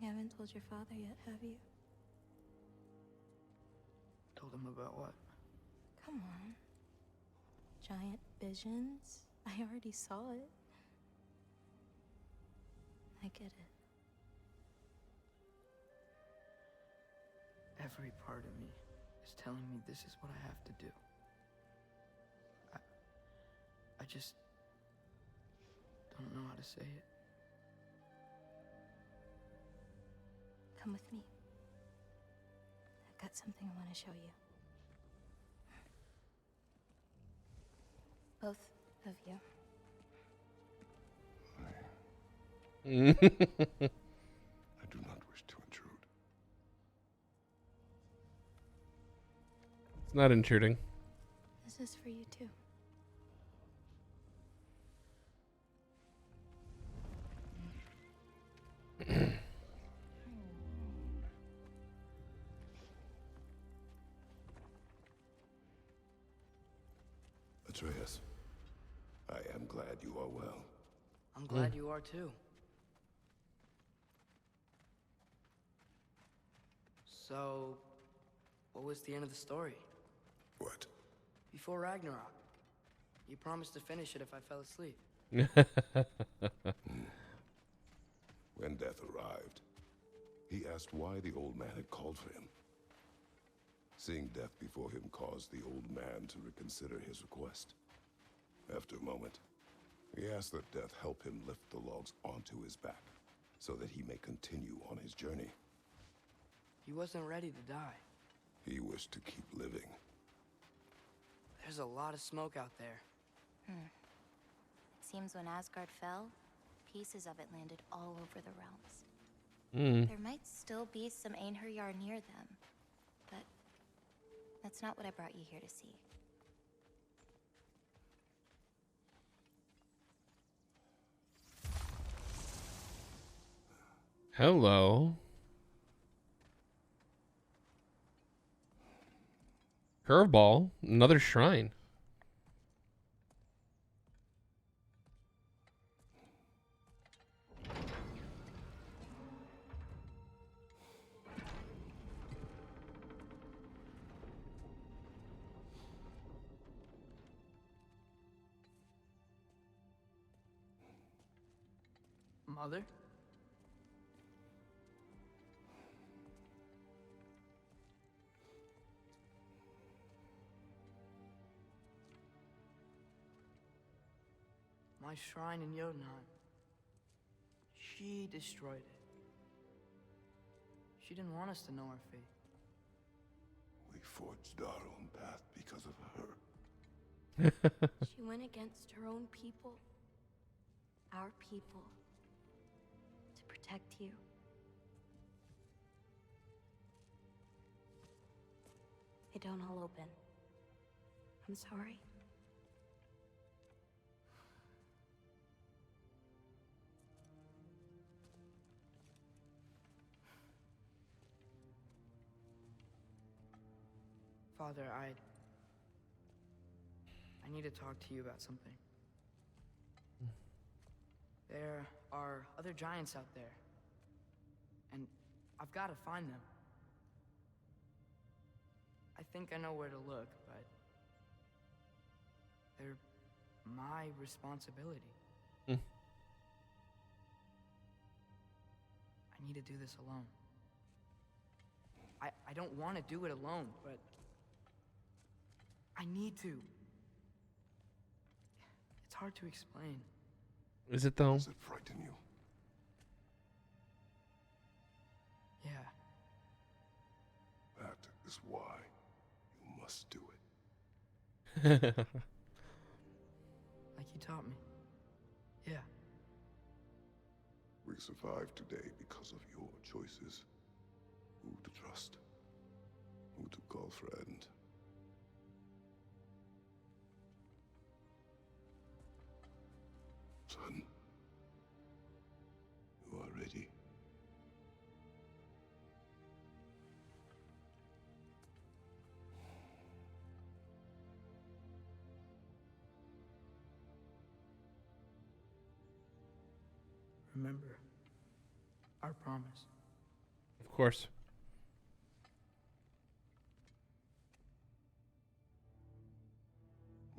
You haven't told your father yet, have you? Told him about what? Come on. Giant visions? I already saw it. I get it. Every part of me is telling me this is what I have to do. I just don't know how to say it. Come with me. I've got something I want to show you. Both of you. I do not wish to intrude. It's not intruding. This is for you too. Atreus, I am glad you are well. I'm glad you are too. So, what was the end of the story? What? Before Ragnarok, He promised to finish it if I fell asleep. When Death arrived, he asked why the old man had called for him. Seeing Death before him caused the old man to reconsider his request. After a moment, he asked that Death help him lift the logs onto his back, so that he may continue on his journey. He wasn't ready to die. He wished to keep living. There's a lot of smoke out there. It seems when Asgard fell, pieces of it landed all over the realms. There might still be some Einherjar near them, but that's not what I brought you here to see. Hello. Curveball, another shrine. Mother? My shrine in Jotunheim. She destroyed it. She didn't want us to know our fate. We forged our own path because of her. She went against her own people. Our people. To protect you. They don't all open. I'm sorry. Father, I need to talk to you about something. There are other giants out there, and I've got to find them. I think I know where to look, but they're my responsibility. I need to do this alone. I don't want to do it alone, but I need to. It's hard to explain. Is it though? Does it frighten you? Yeah. That is why you must do it. Like you taught me. Yeah. We survived today because of your choices. Who to trust. Who to call friend. Son, you are ready. Remember our promise. Of course.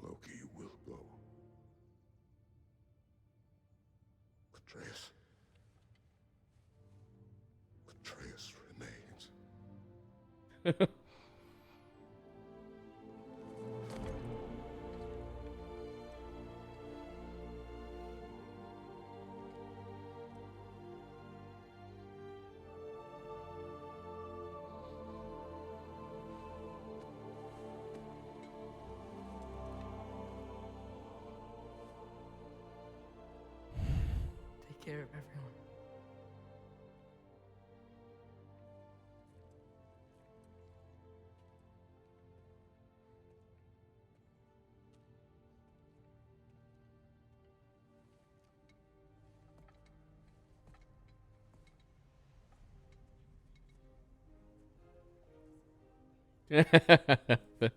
Loki will go. Atreus. Atreus remains. Take care of everyone.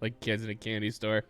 Like kids in a candy store.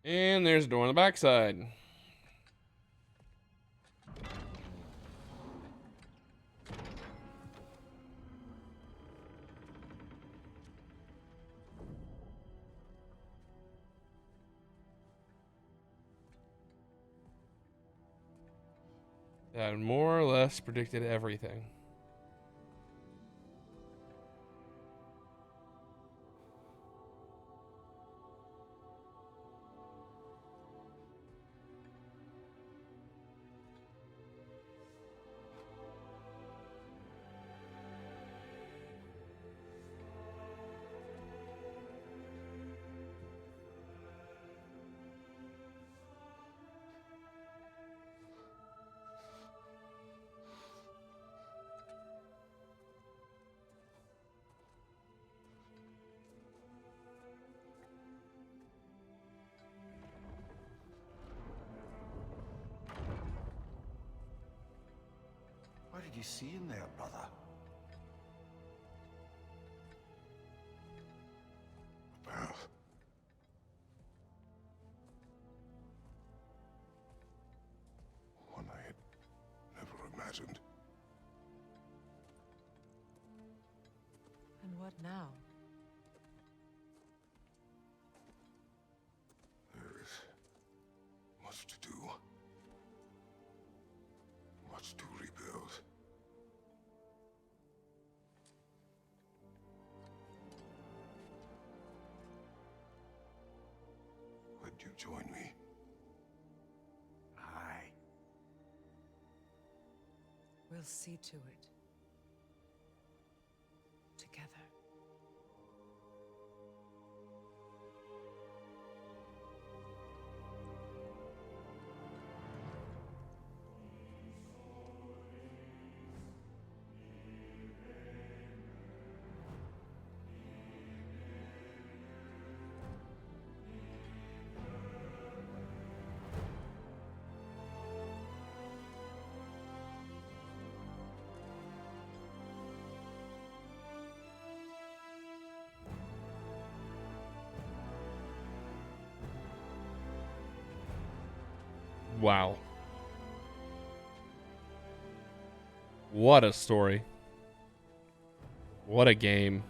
And there's a door on the backside. That more or less predicted everything. What did you see in there, brother? A path. One I had never imagined. And what now? There is much to do. Much to rebuild. Would you join me? Aye. We'll see to it. Together. Wow. What a story. What a game.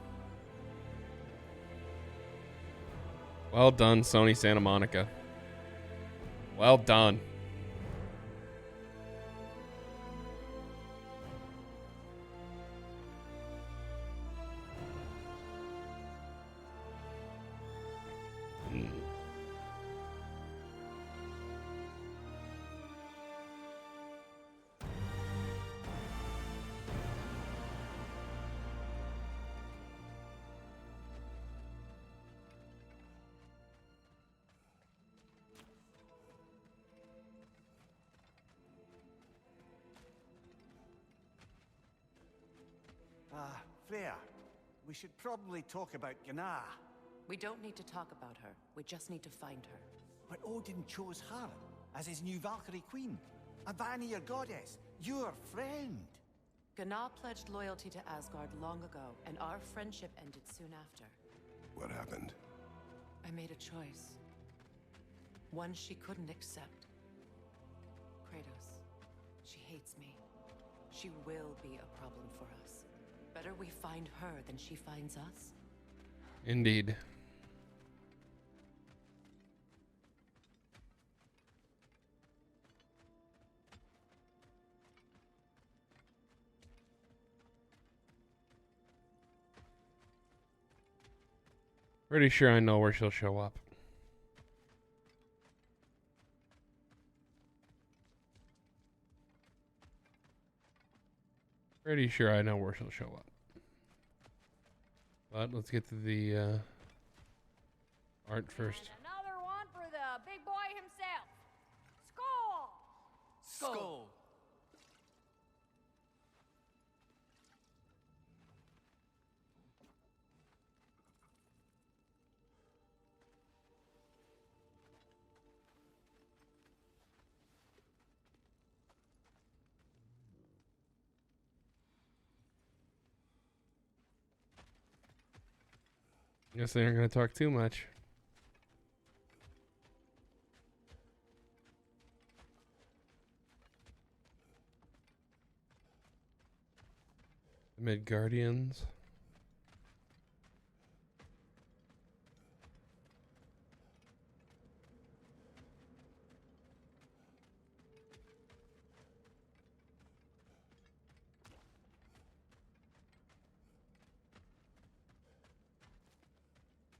Well done, Sony Santa Monica. Well done. Freya, we should probably talk about Gná. We don't need to talk about her. We just need to find her. But Odin chose her as his new Valkyrie queen. A Vanir goddess, your friend. Gná pledged loyalty to Asgard long ago, and our friendship ended soon after. What happened? I made a choice. One she couldn't accept. Kratos. She hates me. She will be a problem for us. Better we find her than she finds us. Indeed. Pretty sure I know where she'll show up. Pretty sure I know where she'll show up. But let's get to the art first. And another one for the big boy himself. Skull! Skull. Guess they aren't going to talk too much. Midgardians.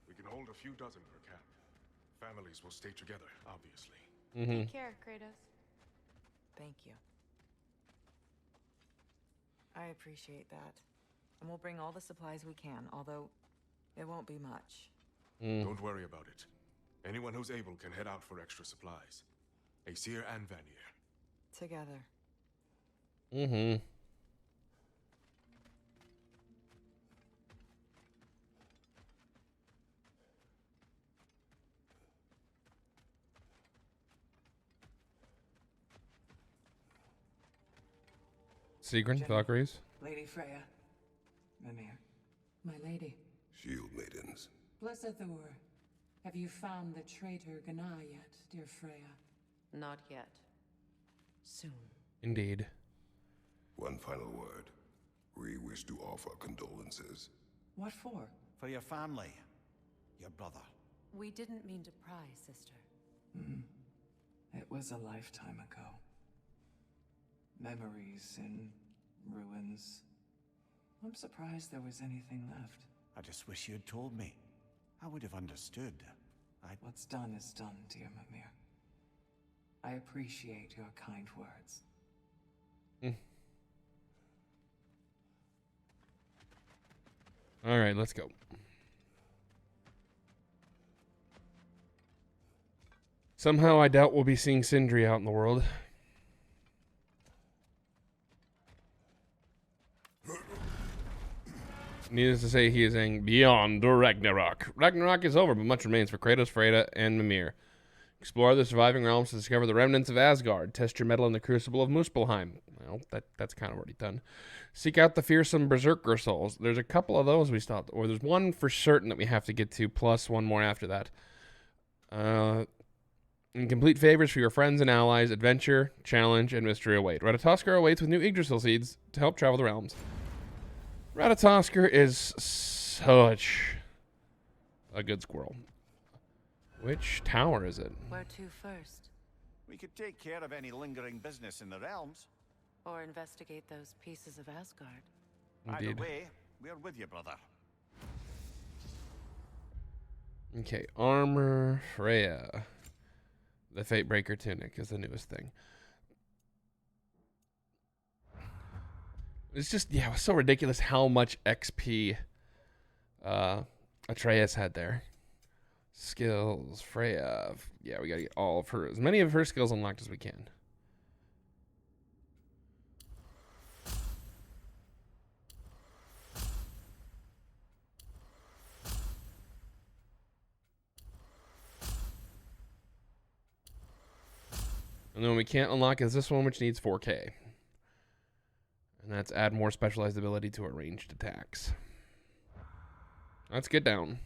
We can hold a few dozen per camp. Families will stay together, obviously. Mm-hmm. Take care, Kratos. Thank you. I appreciate that. And we'll bring all the supplies we can, although it won't be much. Don't worry about it. Anyone who's able can head out for extra supplies. Aesir and Vanir. Together. Mm-hmm. Sigrun, Jenny. Valkyries. Lady Freya. Mimir. My lady. Shield maidens. Blessed Thor. Have you found the traitor Gná yet, dear Freya? Not yet. Soon. Indeed. One final word. We wish to offer condolences. What for? For your family. Your brother. We didn't mean to pry, sister. It was a lifetime ago. Memories in ruins. I'm surprised there was anything left. I just wish you had told me. I would have understood. What's done is done, dear Mimir. I appreciate your kind words. All right, let's go. Somehow I doubt we'll be seeing Sindri out in the world. Needless to say, he is saying beyond the Ragnarok. Ragnarok is over, but much remains for Kratos, Freya, and Mimir. Explore the surviving realms to discover the remnants of Asgard. Test your mettle in the crucible of Muspelheim. Well, that's kind of already done. Seek out the fearsome berserker souls. There's a couple of those we stopped, or there's one for certain that we have to get to, plus one more after that. And complete favors for your friends and allies. Adventure, challenge, and mystery await. Ratatoskr awaits with new Yggdrasil seeds to help travel the realms. Ratatoskr is such a good squirrel. Which tower is it? Where to first? We could take care of any lingering business in the realms. Or investigate those pieces of Asgard? Indeed. Either way, we're with you, brother. Okay, armor, Freya. The Fatebreaker tunic is the newest thing. It's just, yeah, it was so ridiculous how much XP Atreus had there. Skills, Freya. Yeah, we gotta get all of her, as many of her skills unlocked as we can. And then we can't unlock is this one, which needs 4K. And that's add more specialized ability to our ranged attacks. Let's get down.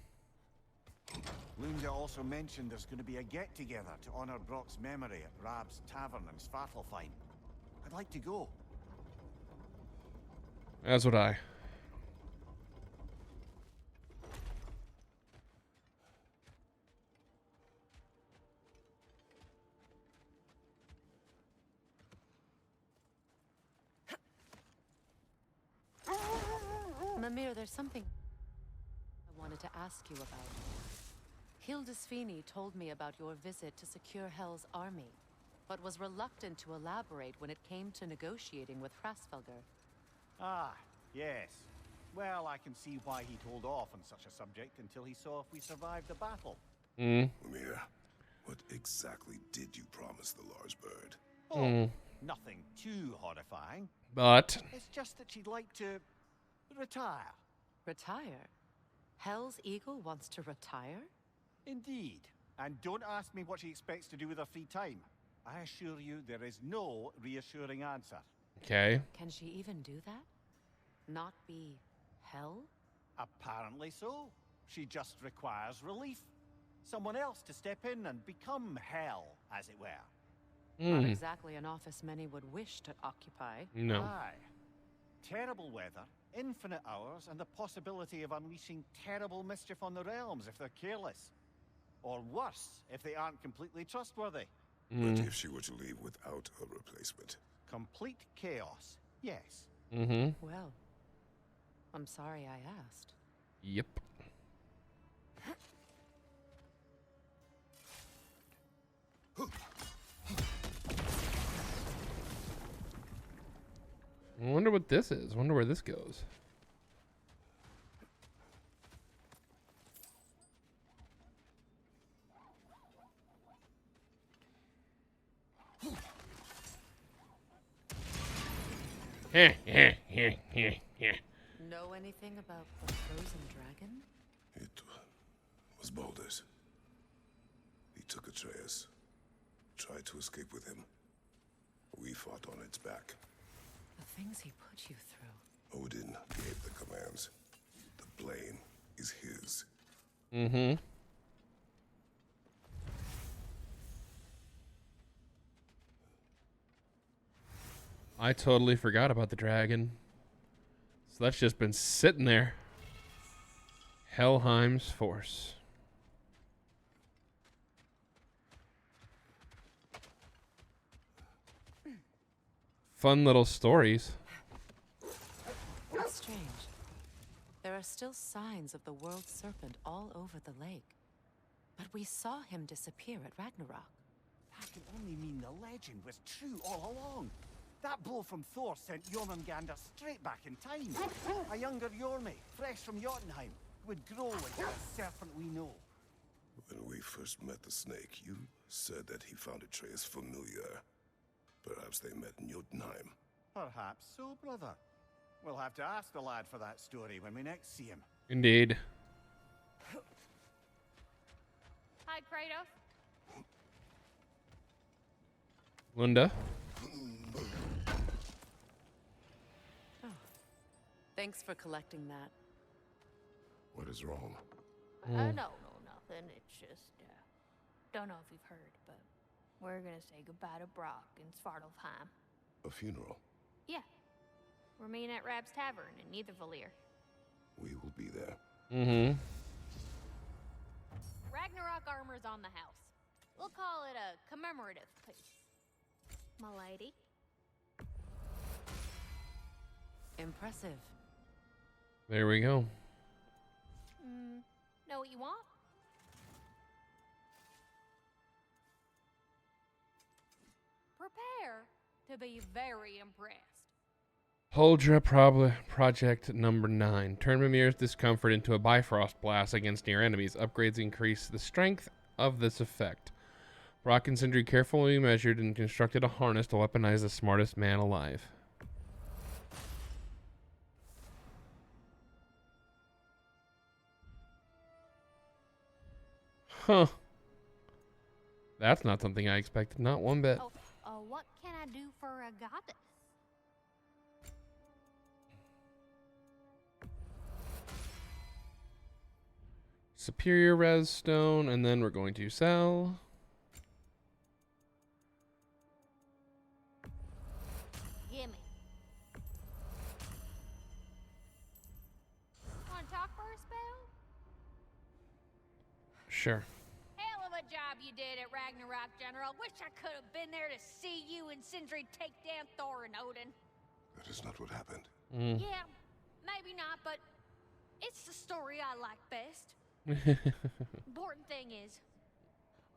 Lunda also mentioned there's going to be a get-together to honor Brock's memory at Rab's Tavern in Svartalfheim. I'd like to go. As would I. Mimir, there's something I wanted to ask you about. Hildisvini told me about your visit to secure Hel's army, but was reluctant to elaborate when it came to negotiating with Hrasfelger. Ah, yes. Well, I can see why he'd hold off on such a subject until he saw if we survived the battle. Mimir, what exactly did you promise the large bird? Oh, nothing too horrifying. But It's just that she'd like to retire. Retire? Hel's Eagle wants to retire? Indeed. And don't ask me what she expects to do with her free time. I assure you there is no reassuring answer. okay. Can she even do that? Not be Hel? Apparently so. She just requires relief. Someone else to step in and become Hel, as it were. Not exactly an office many would wish to occupy. No. Aye. Terrible weather, infinite hours, and the possibility of unleashing terrible mischief on the realms if they're careless. Or worse, if they aren't completely trustworthy. But if she were to leave without a replacement? Complete chaos, yes. Well, I'm sorry I asked. Yep. I wonder what this is. I wonder where this goes. Know anything about the frozen dragon? It was Baldur's. He took Atreus, tried to escape with him. We fought on its back. The things he put you through. Odin gave the commands. The blame is his. I totally forgot about the dragon. So that's just been sitting there. Helheim's force. Fun little stories. That's strange. There are still signs of the world serpent all over the lake. But we saw him disappear at Ragnarok. That can only mean the legend was true all along. That blow from Thor sent Jormungandr straight back in time. A younger Jormi, fresh from Jotunheim, would grow into the serpent we know. When we first met the snake, you said that he found Atreus familiar. Perhaps they met in Jotunheim. Perhaps so, brother. We'll have to ask the lad for that story when we next see him. Indeed. Hi, Kratos. Lunda. Oh. Thanks for collecting that. What is wrong? No, nothing. It's just, don't know if you've heard, but we're gonna say goodbye to Brock in Svartalfheim. A funeral? Yeah. We're meeting at Rab's Tavern in Nethervalir. We will be there. Ragnarok armor's on the house. We'll call it a commemorative piece. M'lady. Impressive. There we go. Know what you want? Prepare to be very impressed. Huldra Project number 9. Turn Mimir's discomfort into a Bifrost blast against near enemies. Upgrades increase the strength of this effect. Brock and Sindri carefully measured and constructed a harness to weaponize the smartest man alive. Huh. That's not something I expected, not one bit. What can I do for a goddess? Superior res stone, and then we're going to sell. Gimme. Want to talk for a spell? Sure. Hell of a job you did at Ragnarok, General. Wish I could have been there to see you and Sindri take down Thor and Odin. That is not what happened. Yeah, maybe not, but it's the story I like best. Important thing is,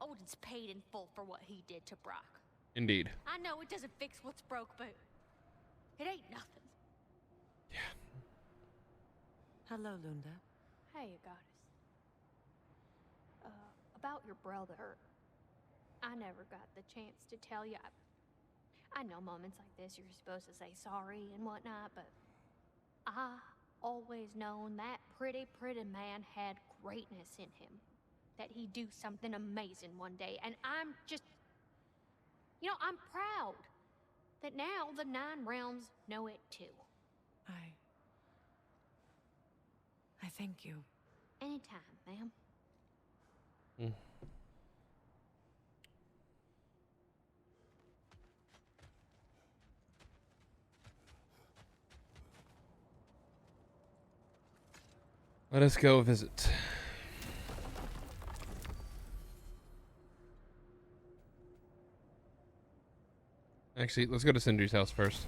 Odin's paid in full for what he did to Brock. Indeed. I know it doesn't fix what's broke, but it ain't nothing. Hello, Lunda. Hey, goddess. About your brother, I never got the chance to tell you. I know moments like this you're supposed to say sorry and whatnot, but I always known that pretty man had greatness in him. That he'd do something amazing one day, and I'm just, I'm proud that now the 9 realms know it too. I thank you. Anytime, ma'am. Let us go visit. Actually, let's go to Sindri's house first.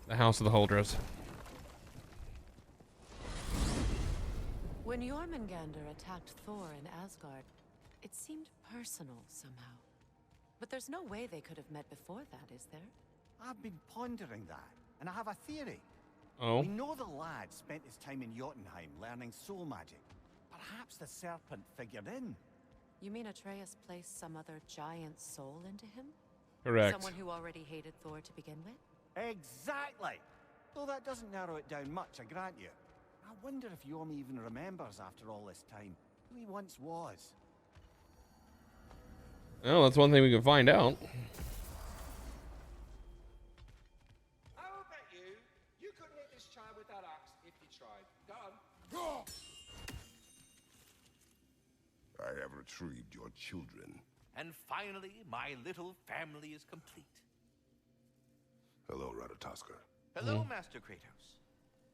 The house of the Holdras. When Jormungandr attacked Thor in Asgard, it seemed personal somehow. But there's no way they could have met before that, is there? I've been pondering that, and I have a theory. Oh? We know the lad spent his time in Jotunheim learning soul magic. Perhaps the serpent figured in. You mean Atreus placed some other giant soul into him? Correct. Someone who already hated Thor to begin with? Exactly! Though that doesn't narrow it down much, I grant you. I wonder if Yorm even remembers after all this time who he once was. Well, that's one thing we can find out. I will bet you couldn't hit this child with that axe if you tried. Go on. I have retrieved your children. And finally, my little family is complete. Hello, Ratatoskr. Hello, Master Kratos.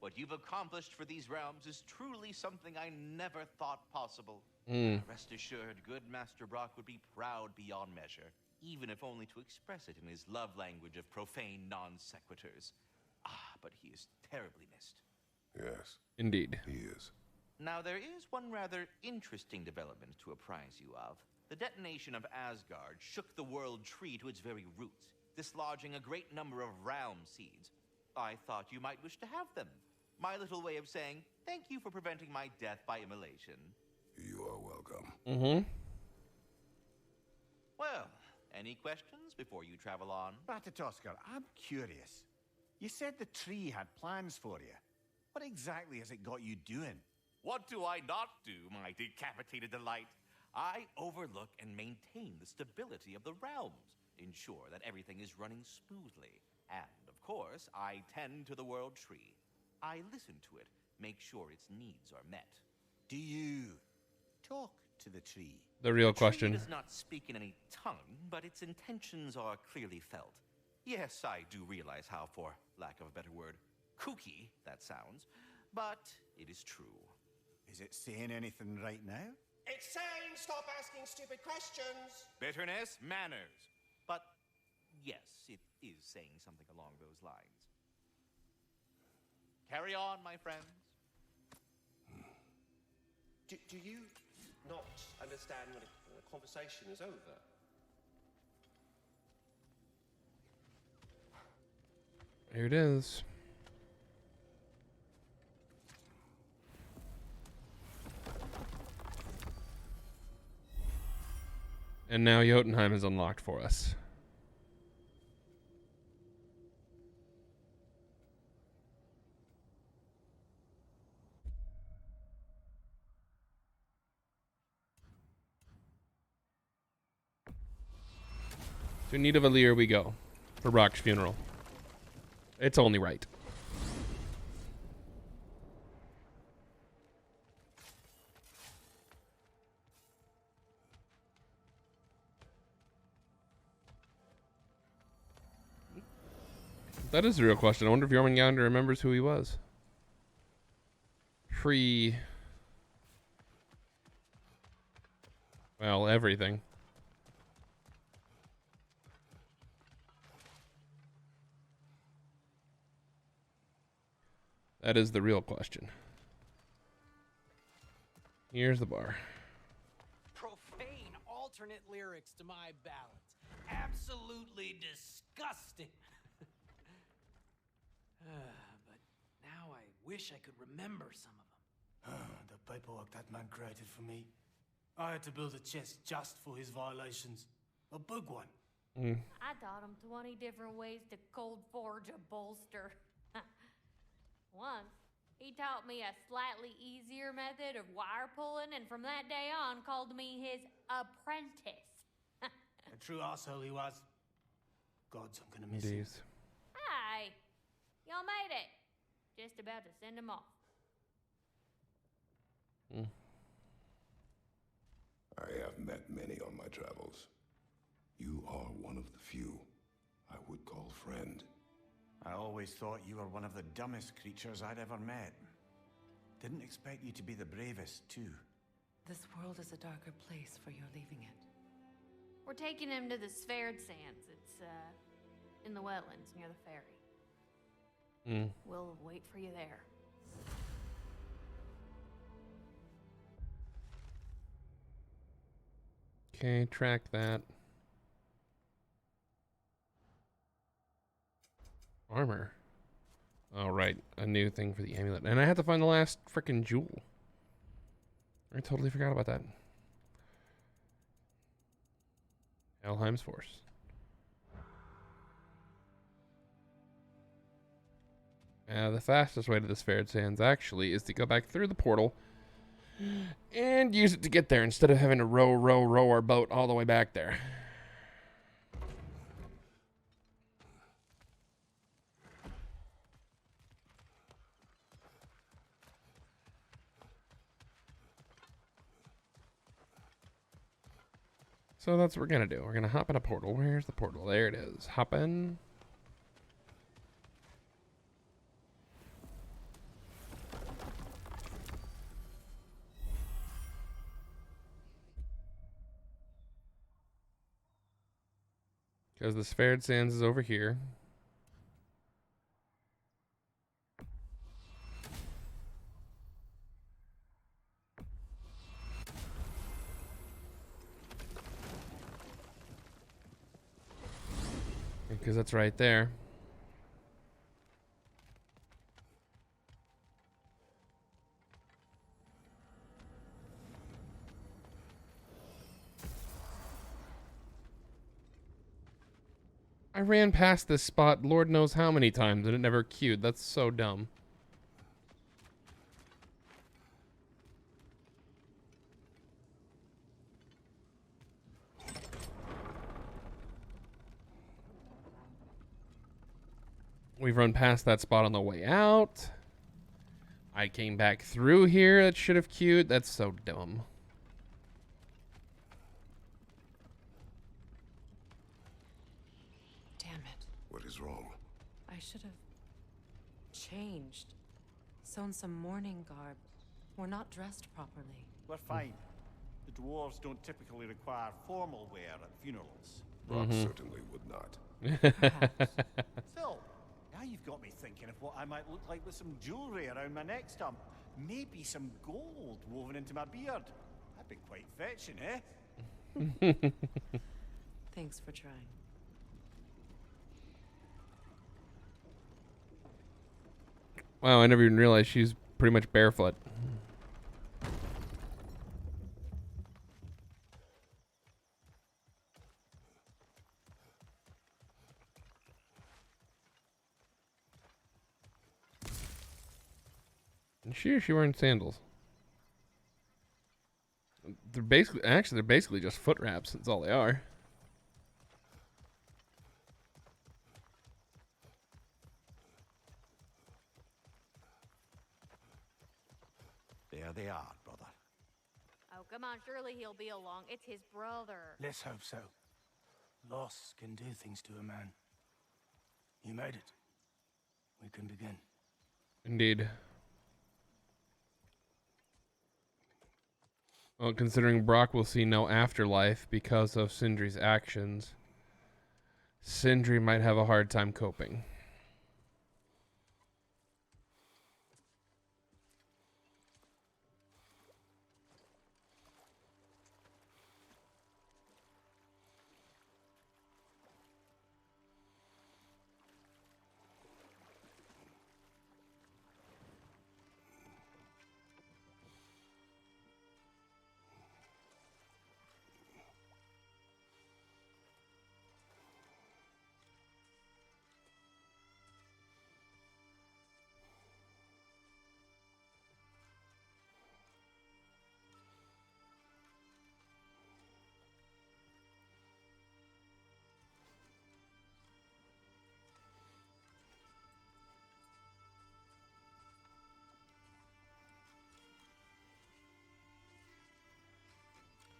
What you've accomplished for these realms is truly something I never thought possible. Rest assured, good Master Brock would be proud beyond measure, even if only to express it in his love language of profane non-sequiturs. But he is terribly missed. Yes. Indeed. He is. Now, there is one rather interesting development to apprise you of. The detonation of Asgard shook the world tree to its very roots, dislodging a great number of realm seeds. I thought you might wish to have them. My little way of saying, thank you for preventing my death by immolation. You are welcome. Mm-hmm. Well, any questions before you travel on? Ratatoskr, I'm curious. You said the tree had plans for you. What exactly has it got you doing? What do I not do, my decapitated delight? I overlook and maintain the stability of the realms, ensure that everything is running smoothly, and, of course, I tend to the world tree. I listen to it, make sure its needs are met. Do you talk to the tree? The real The tree question. does not speak in any tongue, but its intentions are clearly felt. Yes, I do realize how, for lack of a better word, kooky that sounds, but it is true. Is it saying anything right now? It's saying stop asking stupid questions. Bitterness, manners. But yes, it is saying something along those lines. Carry on, my friends. Do you not understand when a conversation is over? Here it is. And now Jotunheim is unlocked for us. To Nidavellir we go for Brock's funeral. It's only right. That is the real question. I wonder if Jormungandr remembers who he was. Well, everything. That is the real question. Here's the bar. Profane alternate lyrics to my ballads. Absolutely disgusting. But now I wish I could remember some of them. The paperwork that man created for me. I had to build a chest just for his violations. A big one. I taught him 20 different ways to cold forge a bolster. Once, he taught me a slightly easier method of wire pulling, and from that day on called me his apprentice. A true asshole he was. Gods, I'm gonna miss him. Hi, y'all made it. Just about to send him off. I have met many on my travels. You are one of the few I would call friend. I always thought you were one of the dumbest creatures I'd ever met. Didn't expect you to be the bravest, too. This world is a darker place for your leaving it. We're taking him to the Sphaired Sands. It's, in the wetlands near the ferry. We'll wait for you there. Okay, track that. Armor. Oh, right. A new thing for the amulet. And I had to find the last frickin' jewel. I totally forgot about that. Helheim's Force. The fastest way to the Sphaired Sands, actually, is to go back through the portal and use it to get there instead of having to row our boat all the way back there. So that's what we're going to do. We're going to hop in a portal. Where's the portal? There it is. Hop in. Because the Sphaired Sands is over here. Because that's right there. I ran past this spot Lord knows how many times and it never queued. That's so dumb. We've run past that spot on the way out. I came back through here. That should have queued. That's so dumb. Damn it. What is wrong? I should have changed. Sewn some mourning garb. We're not dressed properly. We're fine. The dwarves don't typically require formal wear at funerals. Brock certainly would not. Still, now you've got me thinking of what I might look like with some jewelry around my neck stump. Maybe some gold woven into my beard. That'd be quite fetching, eh? Thanks for trying. Wow, I never even realized she's pretty much barefoot. And she wearing sandals. They're basically just foot wraps. That's all they are. There they are, brother. Oh, come on. Surely he'll be along. It's his brother. Let's hope so. Loss can do things to a man. You made it. We can begin. Indeed. Well, considering Brock will see no afterlife because of Sindri's actions, Sindri might have a hard time coping.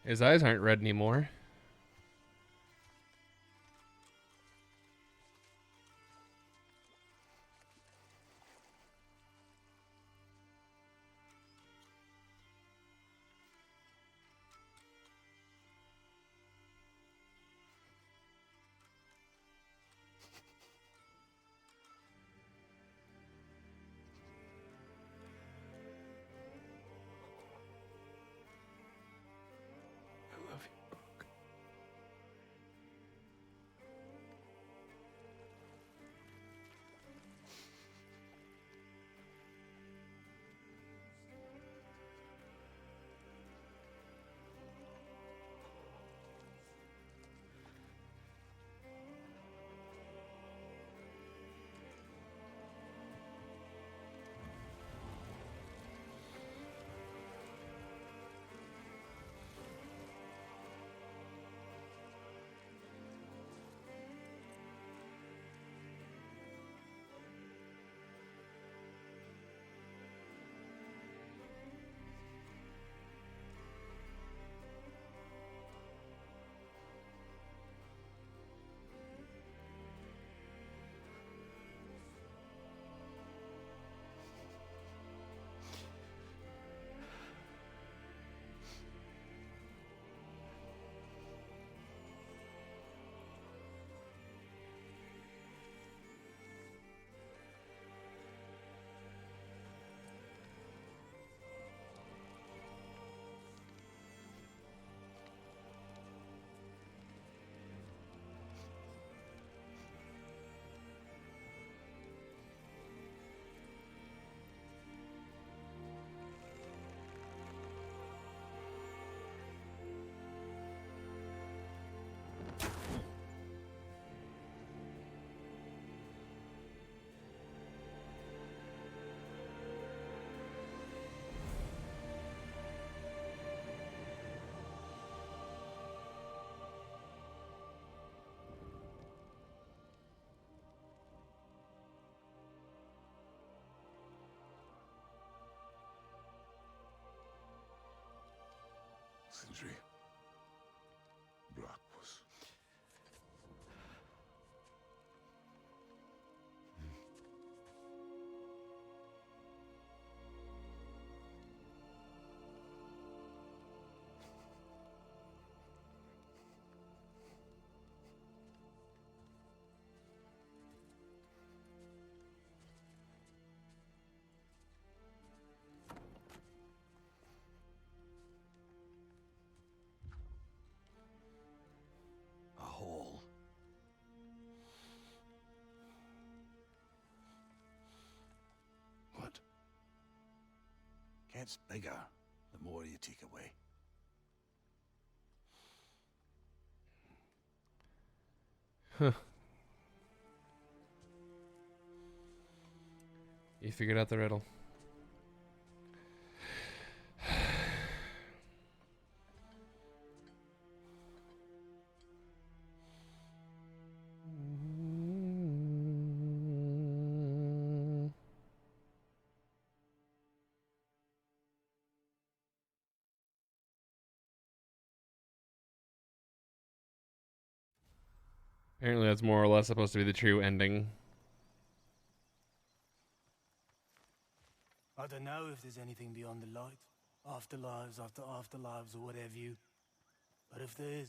His eyes aren't red anymore. injury. Brock was... A hole. What? Gets bigger the more you take away. Huh. You figured out the riddle. Apparently that's more or less supposed to be the true ending. I don't know if there's anything beyond the light. Afterlives after afterlives or whatever you. But if there is,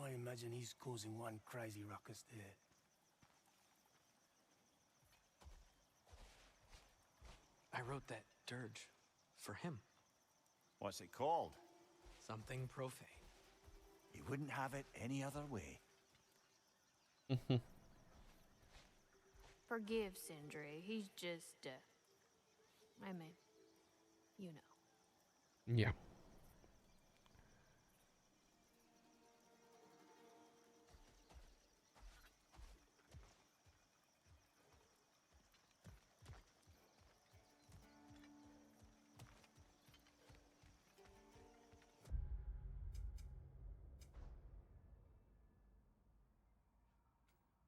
I imagine he's causing one crazy ruckus there. I wrote that dirge for him. What's it called? Something profane. He wouldn't have it any other way. Forgive Sindri. He's just, I mean, you know. Yeah.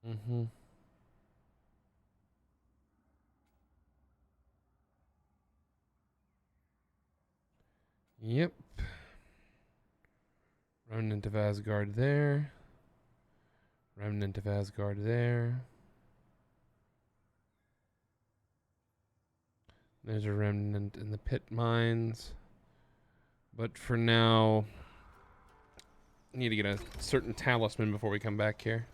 Mm-hmm. Yep. Remnant of Asgard there. Remnant of Asgard there. There's a remnant in the pit mines. But for now, I need to get a certain talisman before we come back here.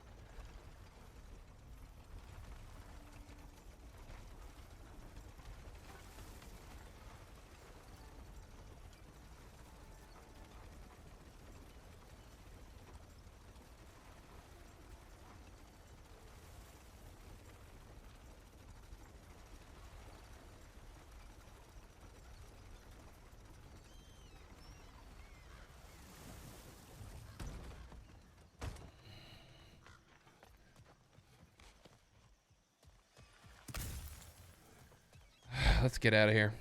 Let's get out of here.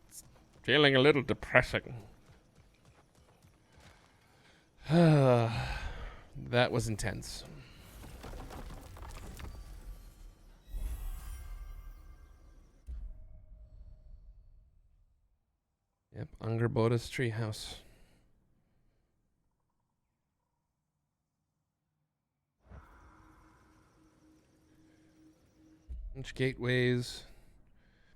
It's feeling a little depressing. That was intense. Yep, Angerboda's treehouse. Which gateways?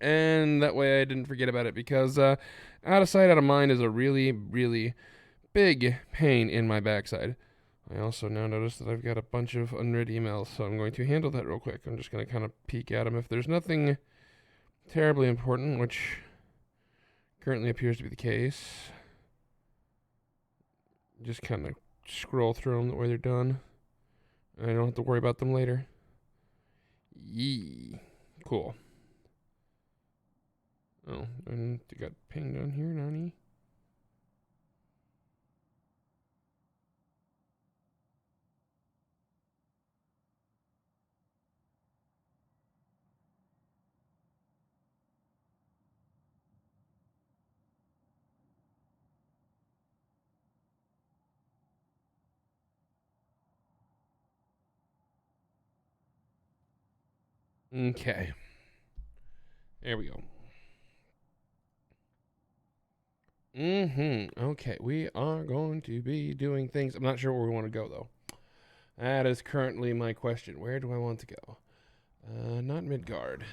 And that way I didn't forget about it, because out of sight, out of mind is a really, really big pain in my backside. I also now notice that I've got a bunch of unread emails, so I'm going to handle that real quick. I'm just going to kind of peek at them. If there's nothing terribly important, which currently appears to be the case, just kind of scroll through them the way they're done. And I don't have to worry about them later. Yee. Cool. Oh, and you got ping down here, Nani? Okay. There we go. Okay, we are going to be doing things. I'm not sure where we want to go, though. That is currently my question. Where do I want to go? Not Midgard.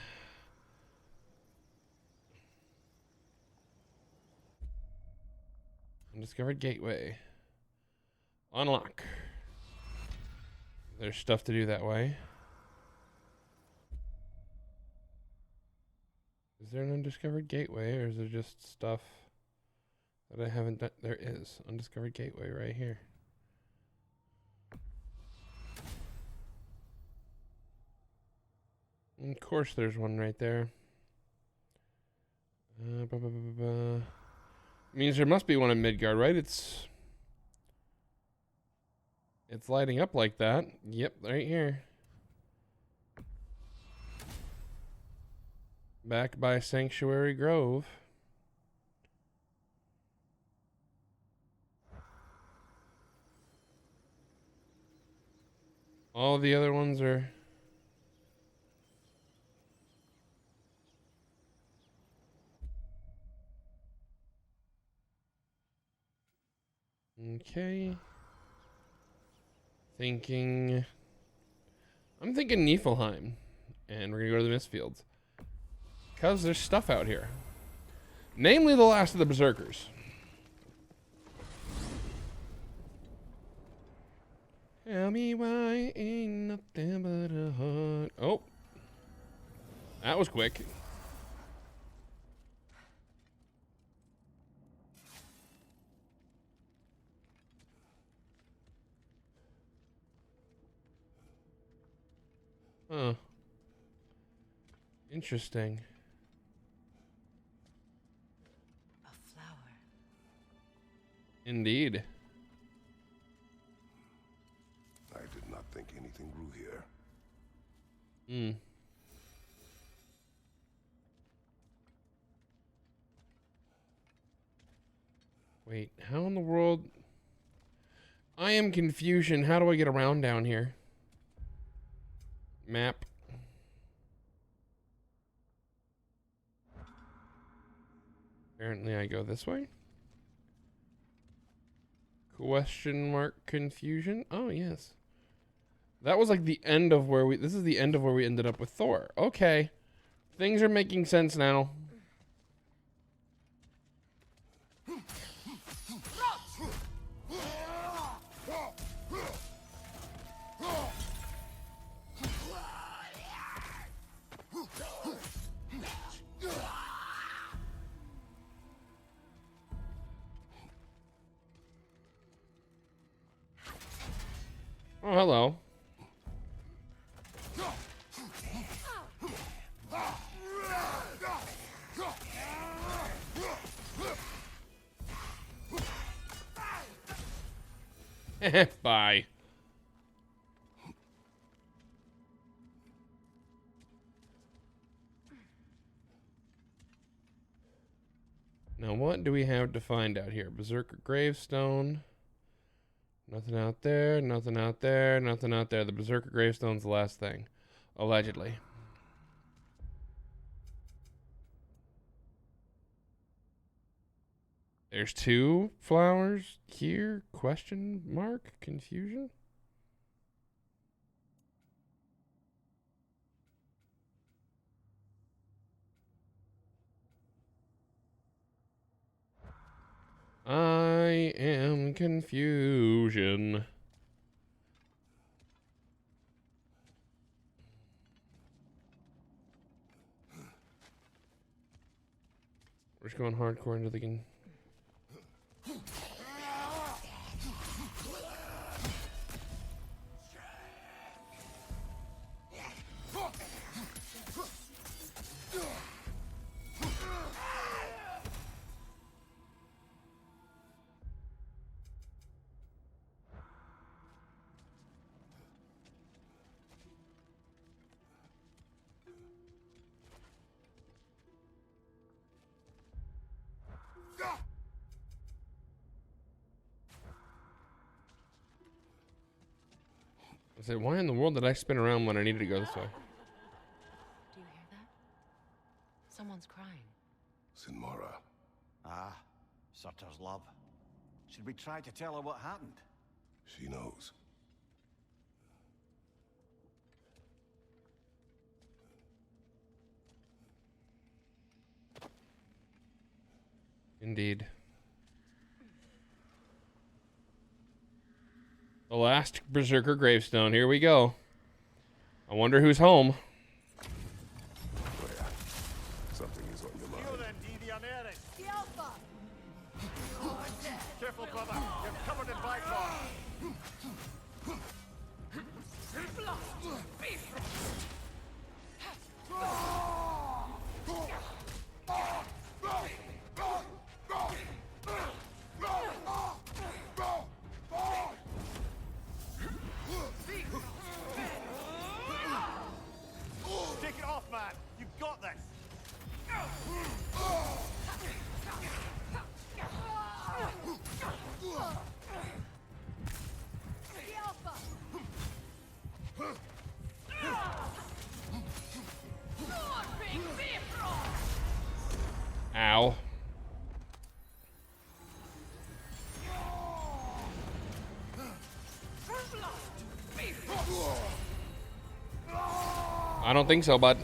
Undiscovered gateway. Unlock. There's stuff to do that way. Is there an undiscovered gateway, or is there just stuff that I haven't done? There is. Undiscovered gateway right here. And of course there's one right there. Means there must be one in Midgard, right? It's lighting up like that. Yep, right here. Back by Sanctuary Grove. All the other ones are... Okay. I'm thinking Niflheim. And we're gonna go to the Mistfields. Because there's stuff out here. Namely the last of the Berserkers. Tell me why ain't nothing but a heart. Oh. That was quick. Huh. Interesting. A flower. Indeed. I did not think anything grew here. Wait, how in the world? I am confusion. How do I get around down here? Map. Apparently I go this way. Question mark confusion. Oh, yes. That was like the end of where this is the end of where we ended up with Thor. Okay. Things are making sense now. Oh, hello. Bye. Now, what do we have to find out here? Berserker gravestone. Nothing out there, nothing out there, nothing out there. The Berserker gravestone's the last thing. Allegedly. There's 2 flowers here? Question mark? Confusion? I am confusion. We're just going hardcore into the game. I said, why in the world did I spin around when I needed to go this way? Do you hear that? Someone's crying. Sinmara. Ah, Surtur's love. Should we try to tell her what happened? She knows. Indeed. The last Berserker gravestone. Here we go. I wonder who's home. Something is on your mind. Careful, brother. You're covered in Bifrost. Take it off, man. You've got this. Ow. I don't think so, bud.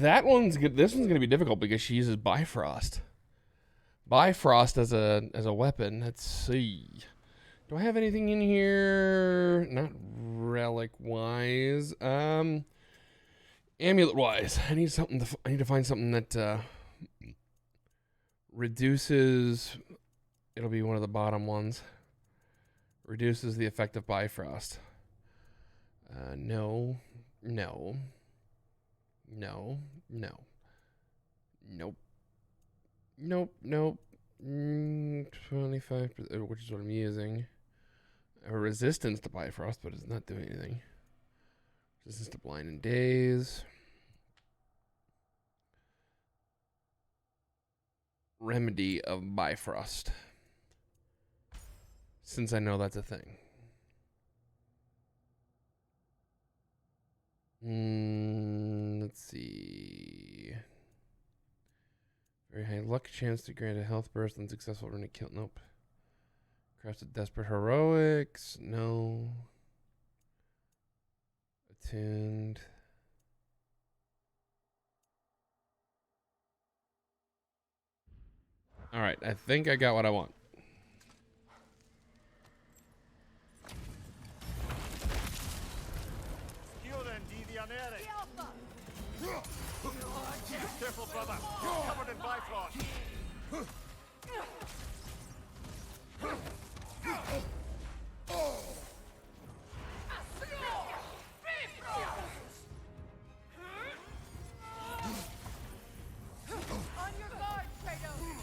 That one's good. This one's gonna be difficult because she uses Bifrost. Bifrost as a weapon. Let's see. Do I have anything in here? Not relic wise. Amulet wise. I need something. I need to find something that reduces. It'll be one of the bottom ones. Reduces the effect of Bifrost. No. No. No, no. Nope. Nope, nope. 25%, which is what I'm using. A resistance to Bifrost, but it's not doing anything. Resistance to blind and daze. Remedy of Bifrost. Since I know that's a thing. Let's see. Very high luck chance to grant a health burst and successful run to kill. Nope. Crafted desperate heroics. No. Attuned. All right, I think I got what I want. Careful, brother. You're covered in Bifrost. On your guard, Kratos!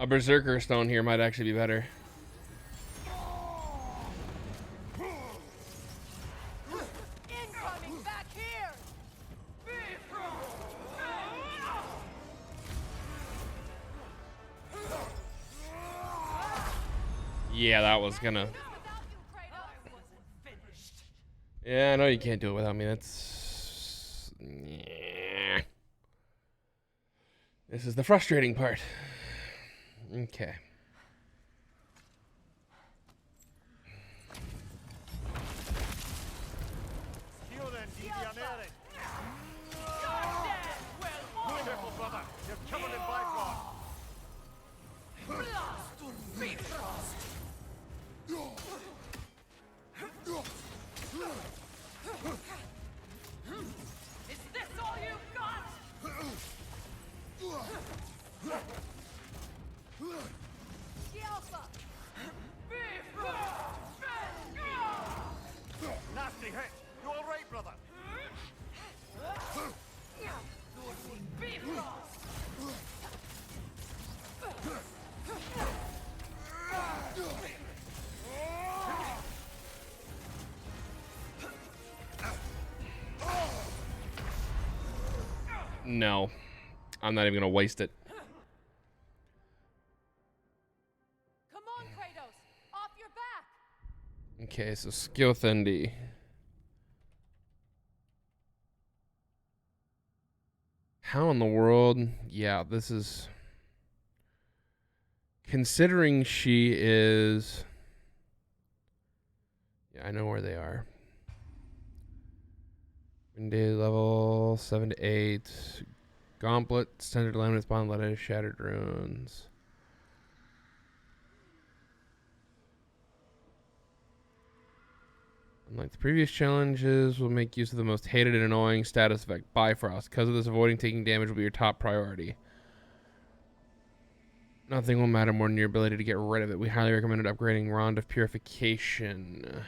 A Berserker Stone here might actually be better. Incoming back here! Yeah, that was gonna... Yeah, I know you can't do it without me. That's... Yeah. This is the frustrating part. Okay. Careful, brother. You're covered in Bifrost. Is this all you've got? Alpha! Nasty hit. You all right, brother? No. I'm not even gonna waste it. Come on, Kratos! Off your back! Okay, so Skilthandi. How in the world? Yeah, this is... Considering she is... Yeah, I know where they are. Day level 7 to 8. Gauntlet, standard laminates, bond lettuce, shattered runes. Unlike the previous challenges, will make use of the most hated and annoying status effect, Bifrost. Because of this, avoiding taking damage will be your top priority. Nothing will matter more than your ability to get rid of it. We highly recommend upgrading Rod of Purification.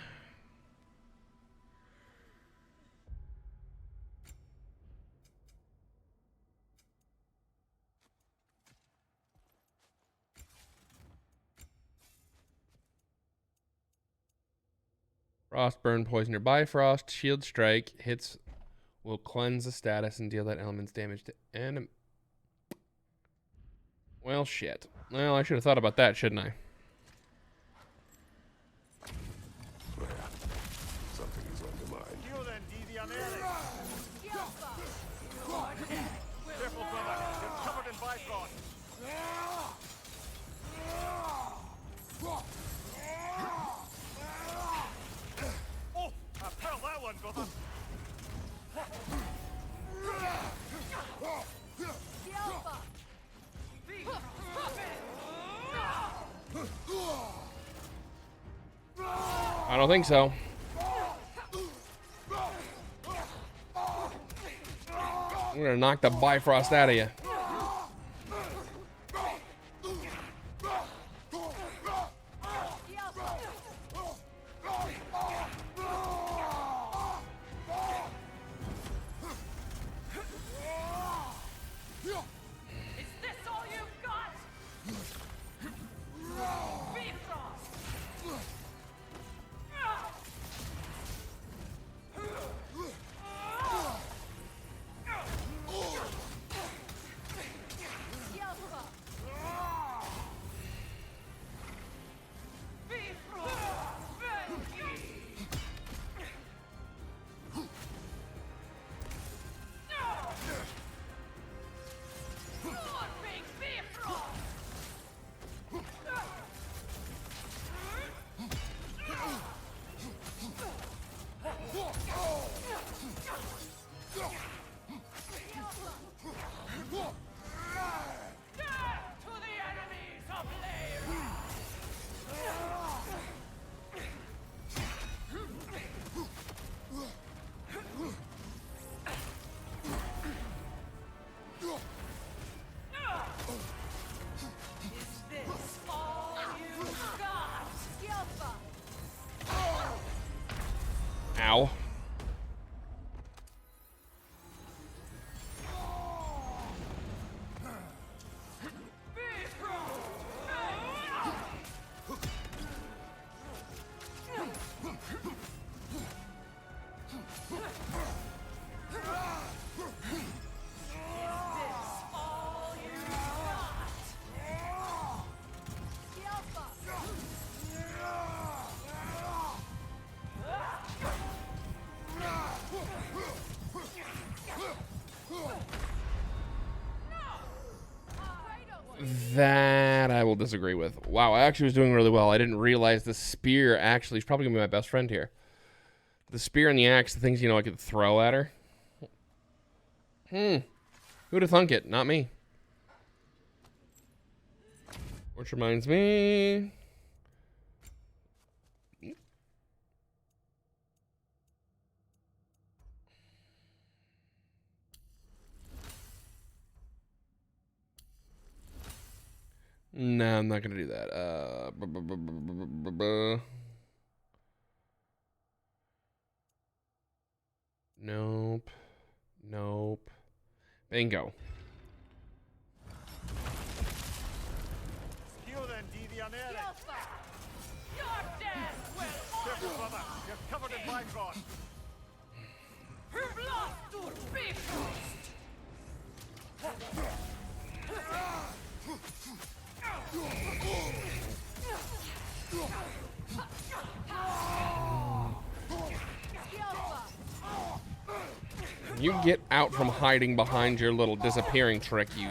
Frost burn, poison or Bifrost. Shield strike. Hits will cleanse the status and deal that element's damage to enemy. Well, shit. Well, I should have thought about that, shouldn't I? Something is on your mind. Careful, brother. You're covered in Bifrost. Oh, I felt that one, brother. I don't think so. I'm gonna knock the Bifrost out of you. Is this all you've got? Bifrost! Ow. That I will disagree with. Wow, I actually was doing really well. I didn't realize the spear actually is probably going to be my best friend here. The spear and the axe, the things, you know, I could throw at her. Who'd have thunk it? Not me. Which reminds me... No, I'm not going to do that. Nope. Nope. Bingo. You're dead! Careful, brother. You're covered in Bifrost. You get out from hiding behind your little disappearing trick, you...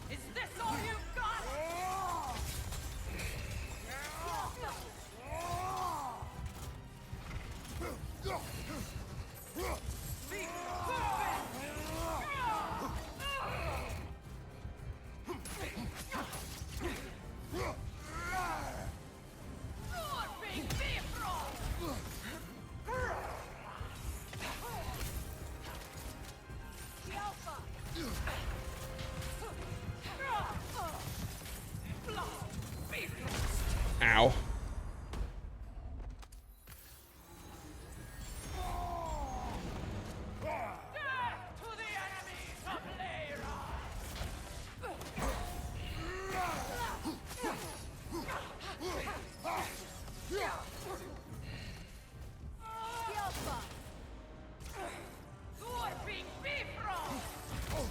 Is this all you've got? Ow.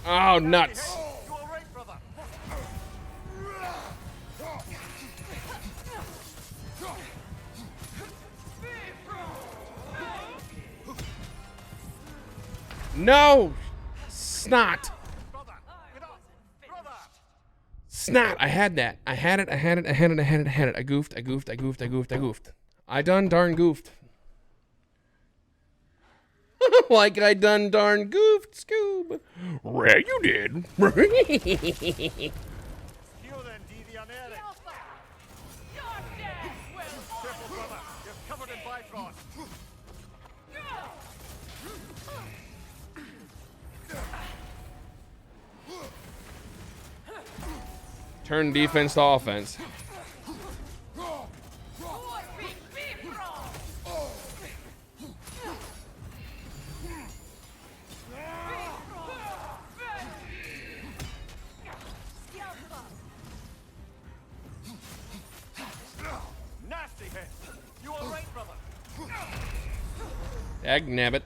Oh, nuts. No! Snot! Snot! I had that. I had it. I goofed. I done darn goofed. Like I done darn goofed, Scoob. Right, you did. Turn defense to offense. Nasty head. You all right, brother? Dagnabbit.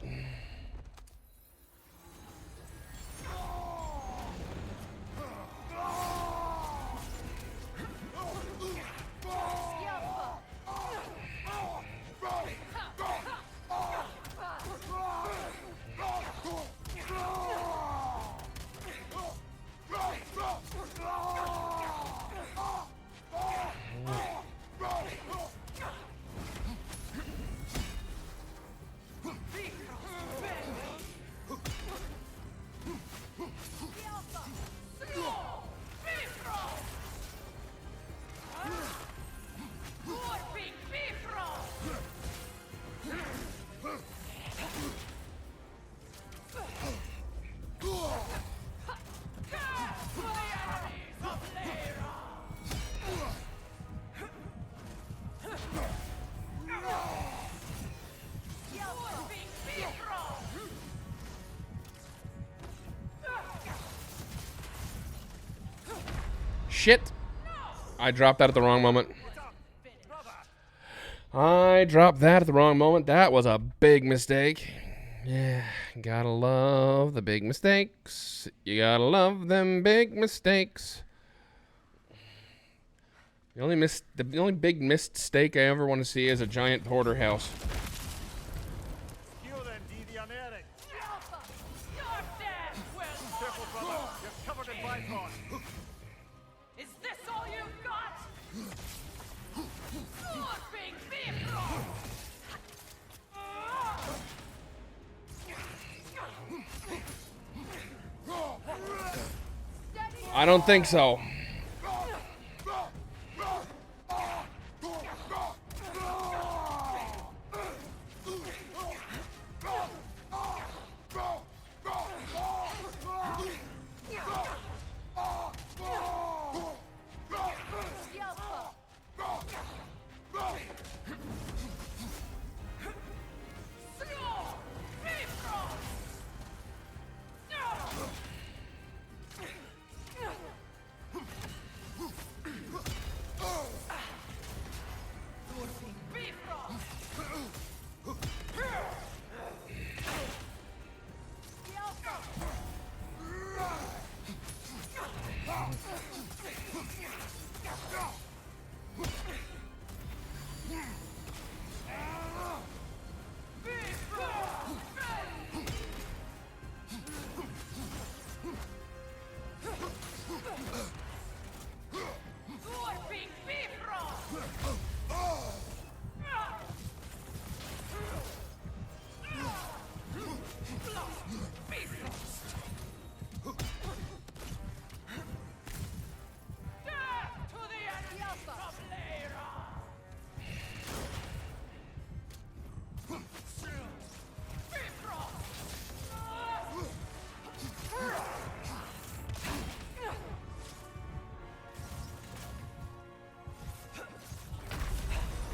Shit. I dropped that at the wrong moment. I dropped that at the wrong moment. That was a big mistake. Yeah, gotta love the big mistakes. You gotta love them big mistakes. The only big mistake I ever want to see is a giant porterhouse. Careful, brother. You're covered in Bifrost. Is this all you've got? Big Bifrost! I don't think so.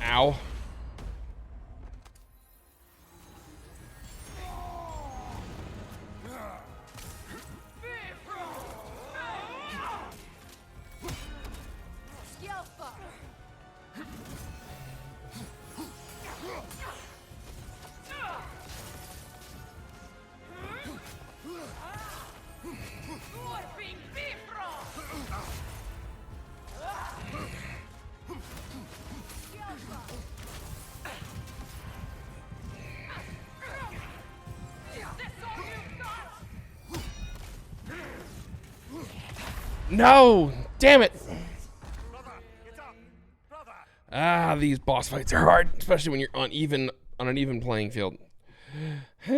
Ow. No! Damn it! Ah, these boss fights are hard, especially when you're on an even playing field. I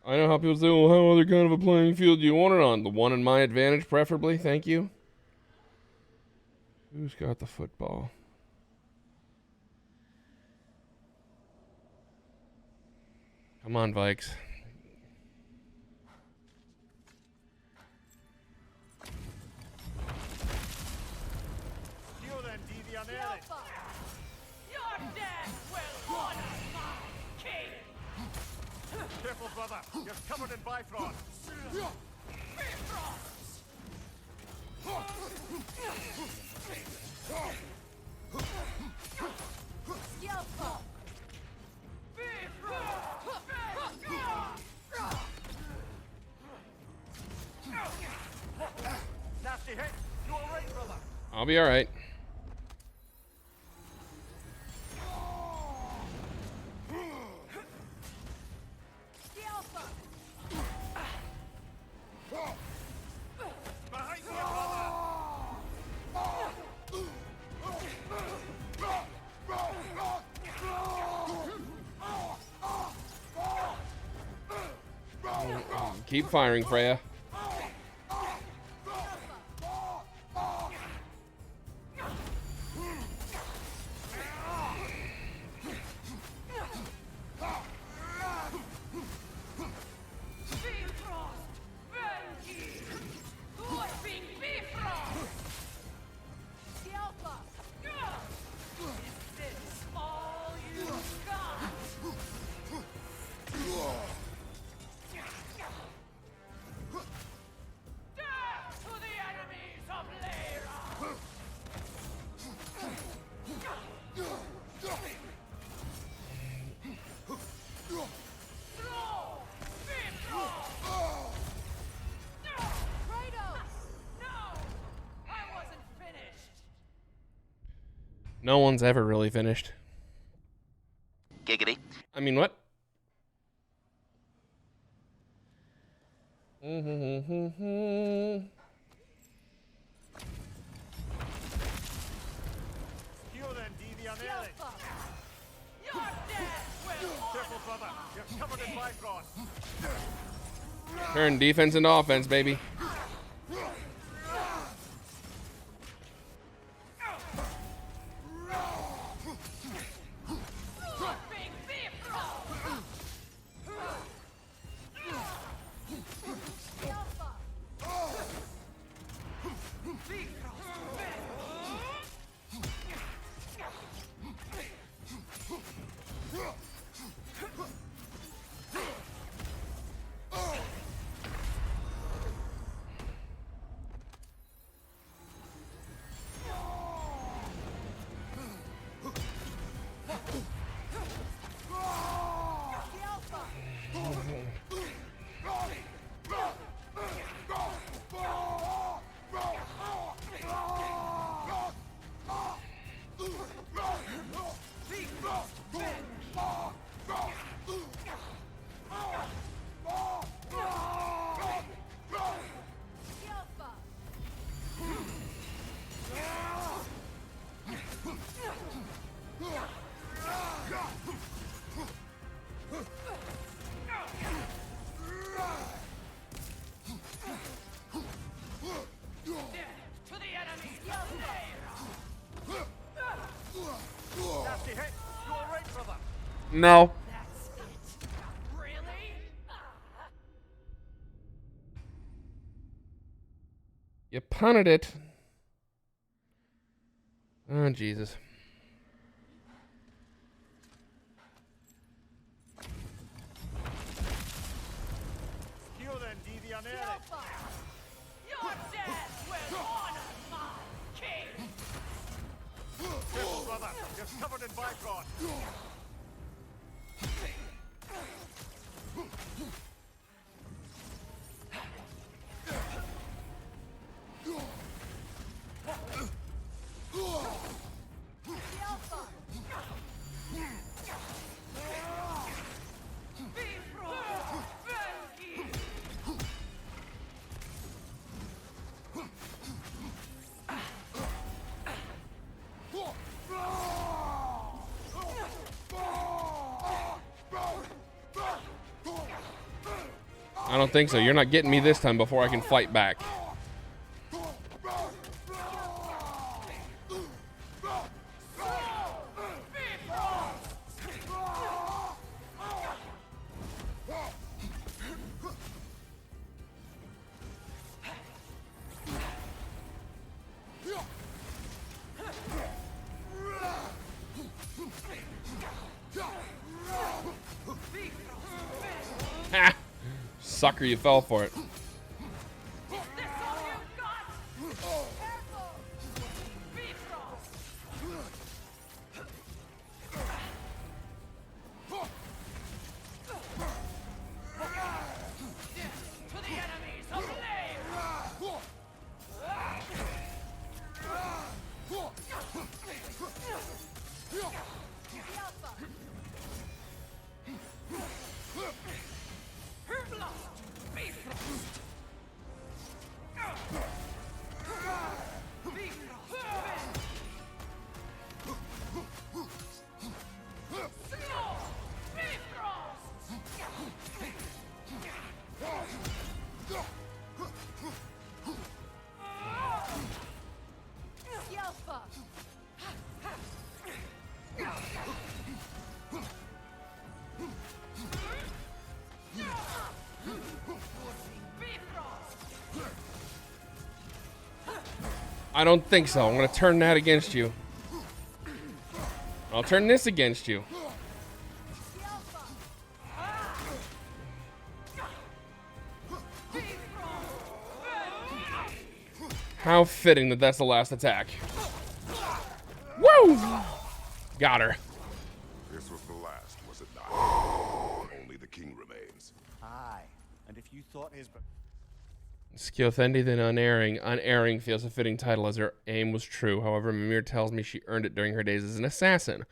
know how people say, well, how other kind of a playing field do you want it on? The one in my advantage, preferably. Thank you. Who's got the football? Come on, Vikes. You're dead! Well, honor my king! Careful, brother. You're covered in Bifrost. Nasty hit. You all right, brother? I'll be all right. Behind you, brother. Keep firing, Freya. No one's ever really finished. Giggity. I mean, what? Turn defense into offense, baby. No. You punted it. Oh, Jesus. Your death will honor my king! Careful, brother. You're covered in Bifrost. I don't think so. You're not getting me this time before I can fight back. Ha! Sucker, you fell for it. I don't think so. I'm going to turn that against you. I'll turn this against you. How fitting that that's the last attack. Woo! Got her. This was the last, was it not? Only the king remains. Aye, and if you thought his... Skiothendi than unerring. Unerring feels a fitting title as her aim was true. However, Mimir tells me she earned it during her days as an assassin.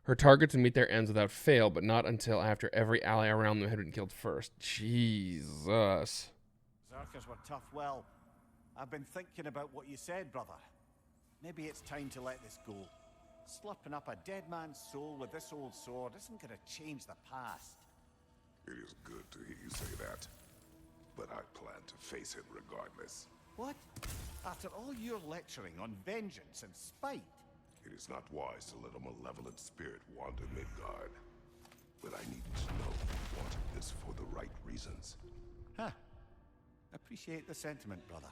Her targets would meet their ends without fail, but not until after every ally around them had been killed first. Jesus. Zerkers were tough. Well, I've been thinking about what you said, brother. Maybe it's time to let this go. Slurping up a dead man's soul with this old sword isn't going to change the past. It is good to hear you say that. But I plan to face it regardless. What? After all your lecturing on vengeance and spite? It is not wise to let a malevolent spirit wander Midgard. But I needed to know you wanted this for the right reasons. Huh. Appreciate the sentiment, brother.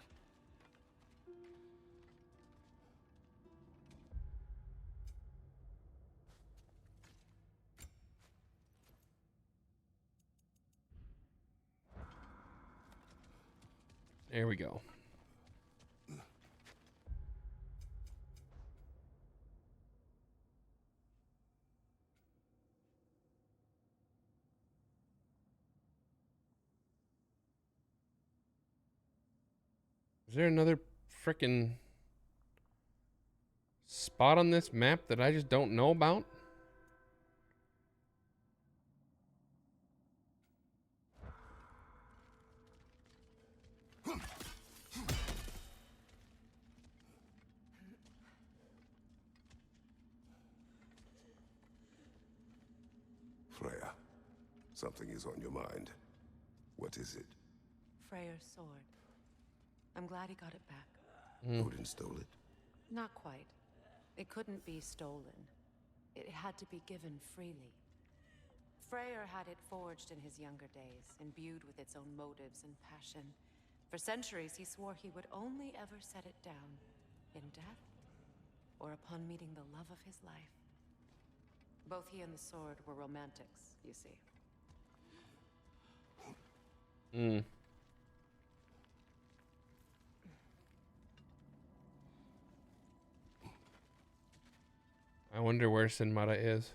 There we go. Is there another frickin' spot on this map that I just don't know about? Freya, something is on your mind. What is it? Freyr's sword. I'm glad he got it back. Odin stole it? Not quite. It couldn't be stolen. It had to be given freely. Freyr had it forged in his younger days, imbued with its own motives and passion. For centuries, he swore he would only ever set it down in death or upon meeting the love of his life. Both he and the sword were romantics, you see. I wonder where Sinmara is.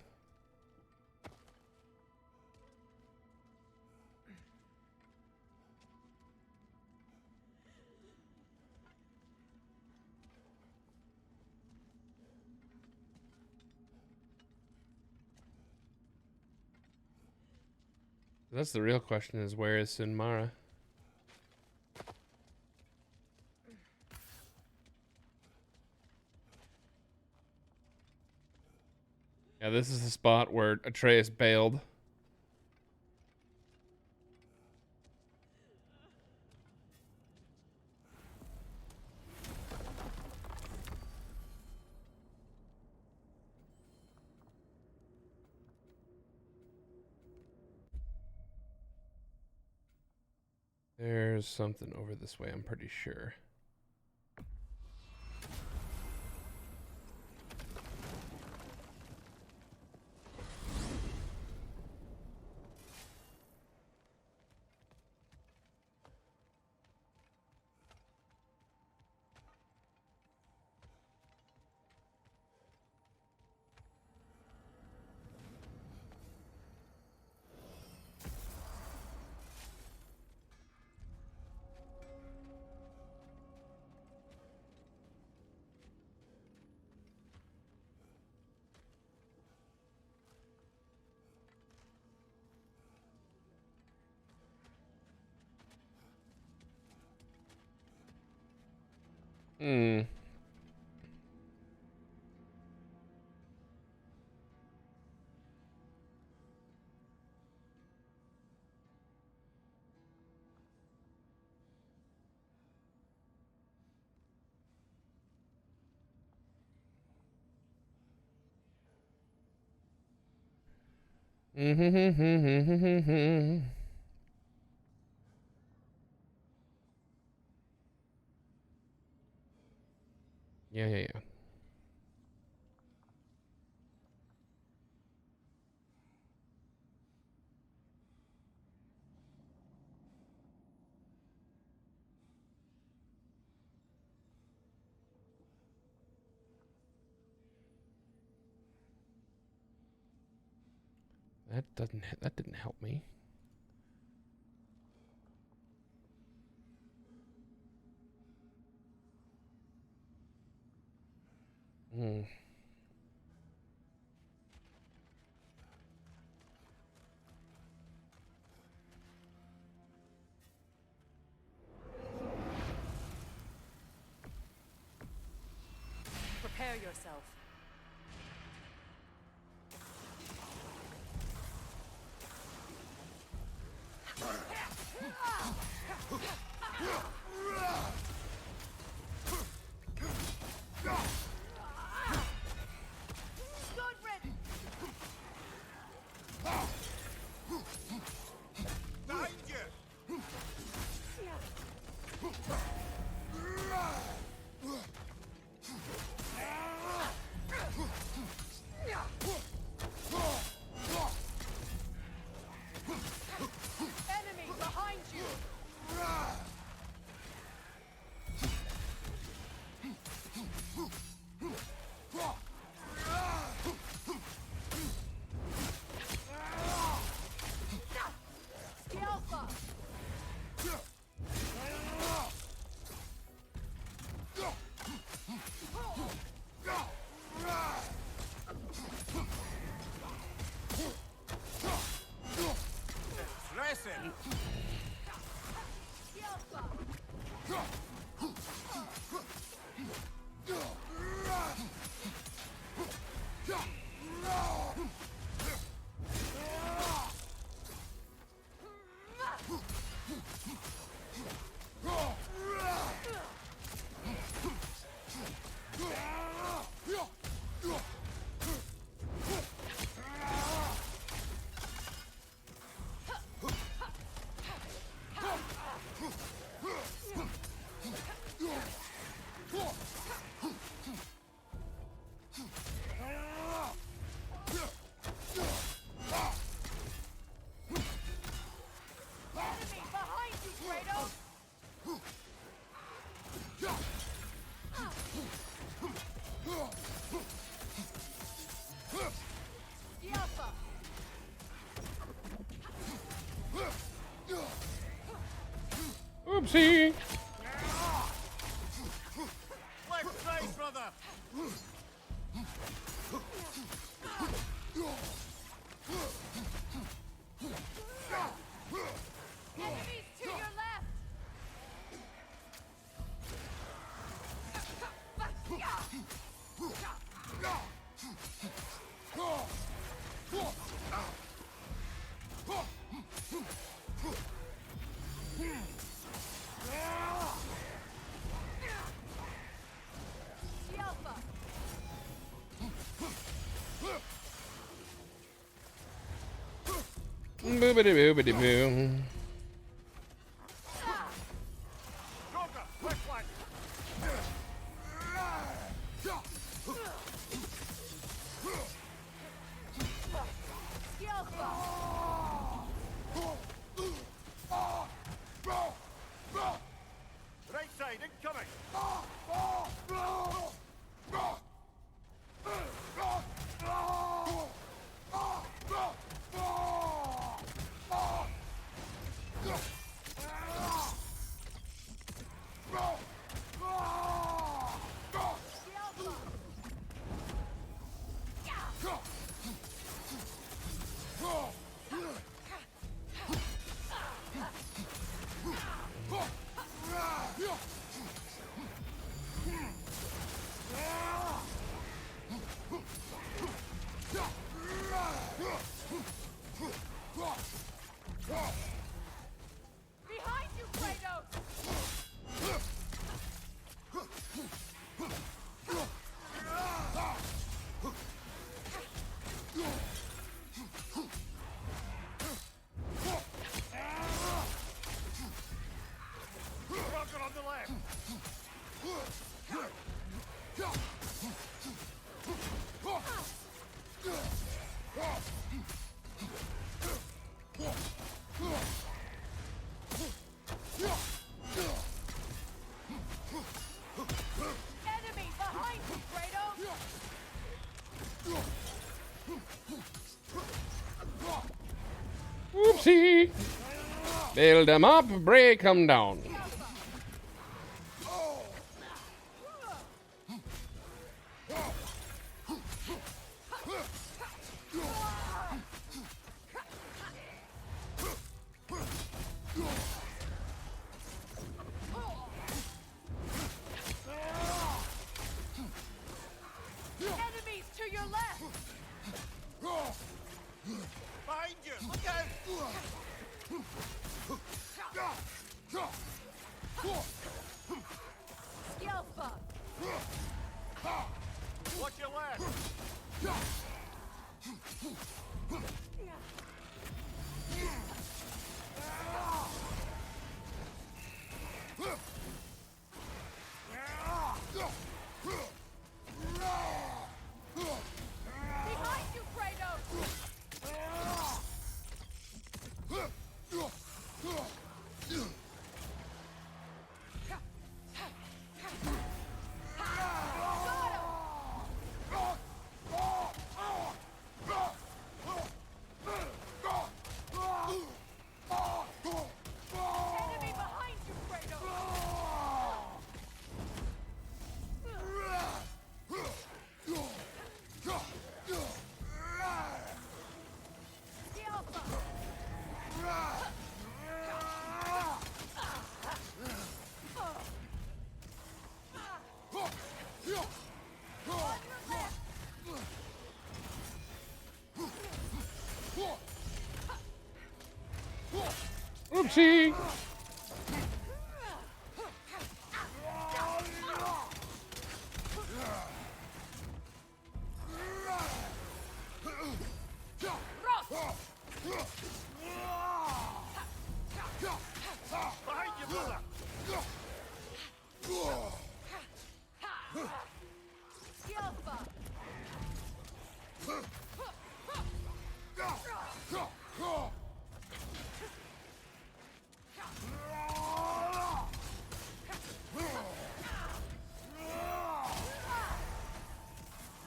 That's the real question, is where is Sinmara? Yeah, this is the spot where Atreus bailed. There's something over this way, I'm pretty sure. Yeah. That didn't help me. Hmm. Prepare yourself. Behind you! Enemy behind you! Alpha! Listen! Enemy behind you, Kratos! Alpha! Oopsie. Left side, brother! Enemies to your left! Alpha! Boobity boobity boo. Joker, left flank! Right side, incoming! Behind you, Kratos! Rocket on the left! Enemy behind you, Kratos! Oopsie. Build them up, break them down. Skilfa! Watch your left! Behind you, Kratos! Enemy behind you, Oopsie. Behind you, brother!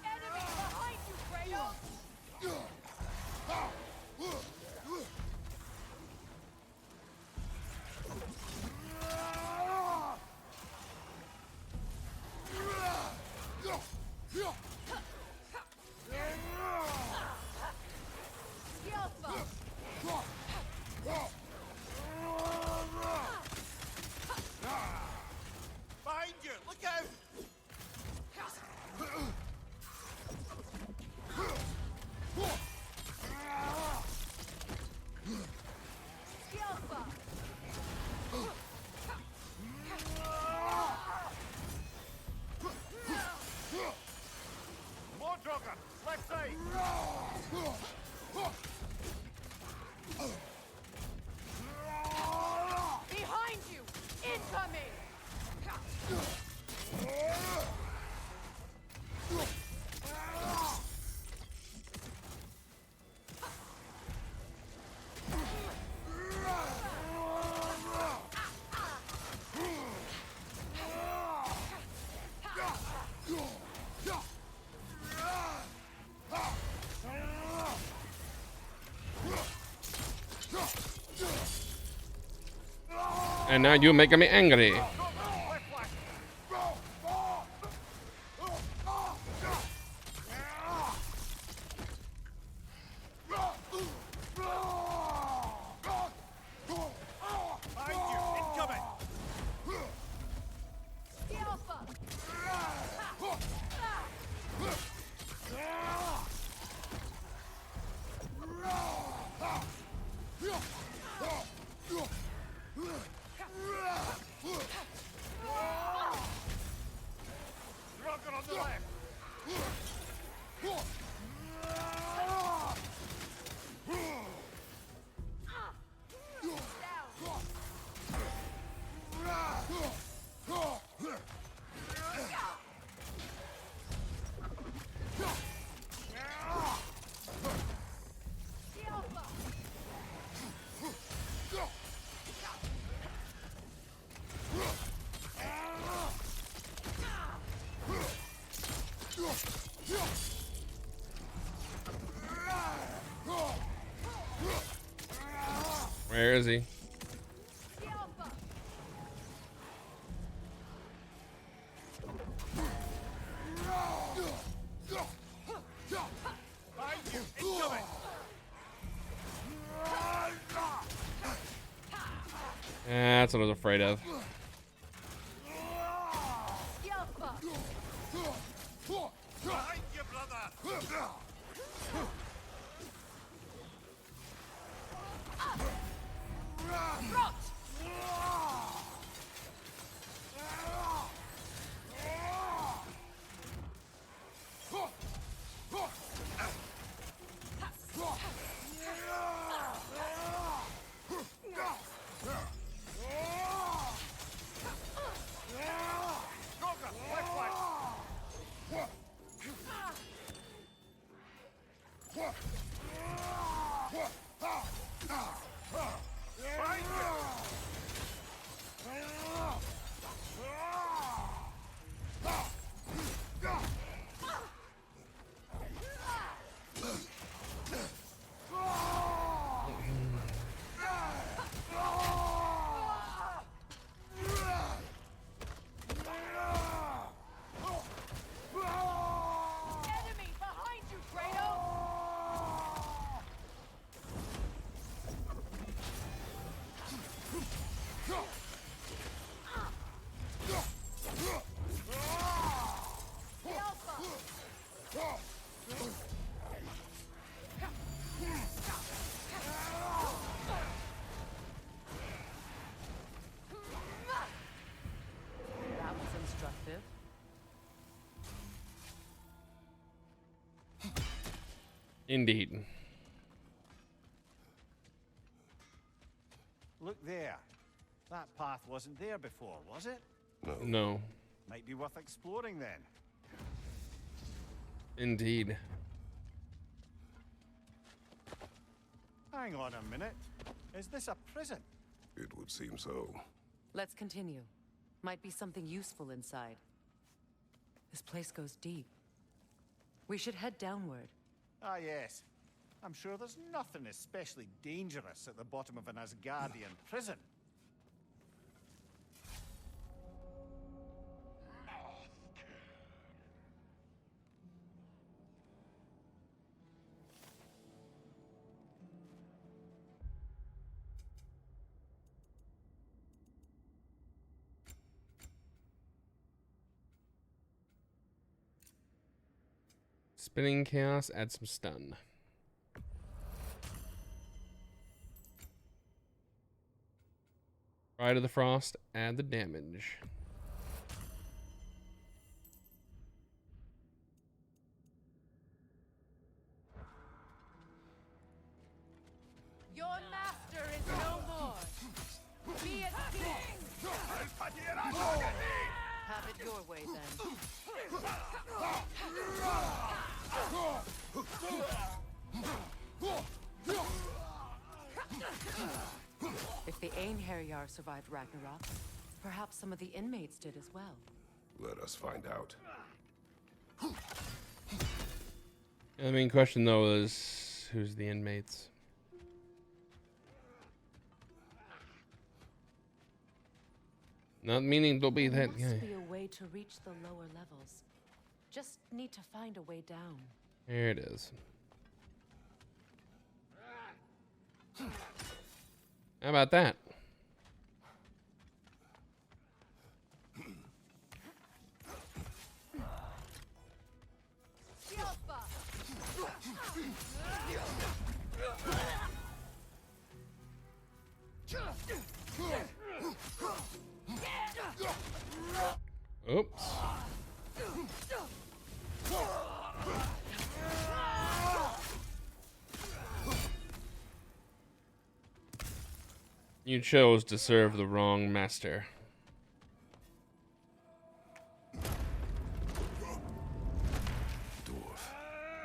Enemy behind you, Kratos! Behind you! Look out! More Drogon! Left side! Behind you! Incoming! And now you're making me angry. Behind you! Incoming! Drogon on the left! Where is he? Behind you! Incoming! That's what I was afraid of. Behind you, brother! Indeed. Look there. That path wasn't there before, was it? No. Might be worth exploring then. Indeed. Hang on a minute. Is this a prison? It would seem so. Let's continue. Might be something useful inside. This place goes deep. We should head downward. Ah, yes. I'm sure there's nothing especially dangerous at the bottom of an Asgardian prison. Spinning chaos, add some stun. Ride of the Frost, add the damage. Your master is no more. Be it king. Have it your way then. If the Einherjar survived Ragnarok, perhaps some of the inmates did as well. Let us find out. The main question though is, who's the inmates? Not meaning they'll be that There guy. must be a way to reach the lower levels. Just need to find a way down. There it is. How about that? Oops. You chose to serve the wrong master.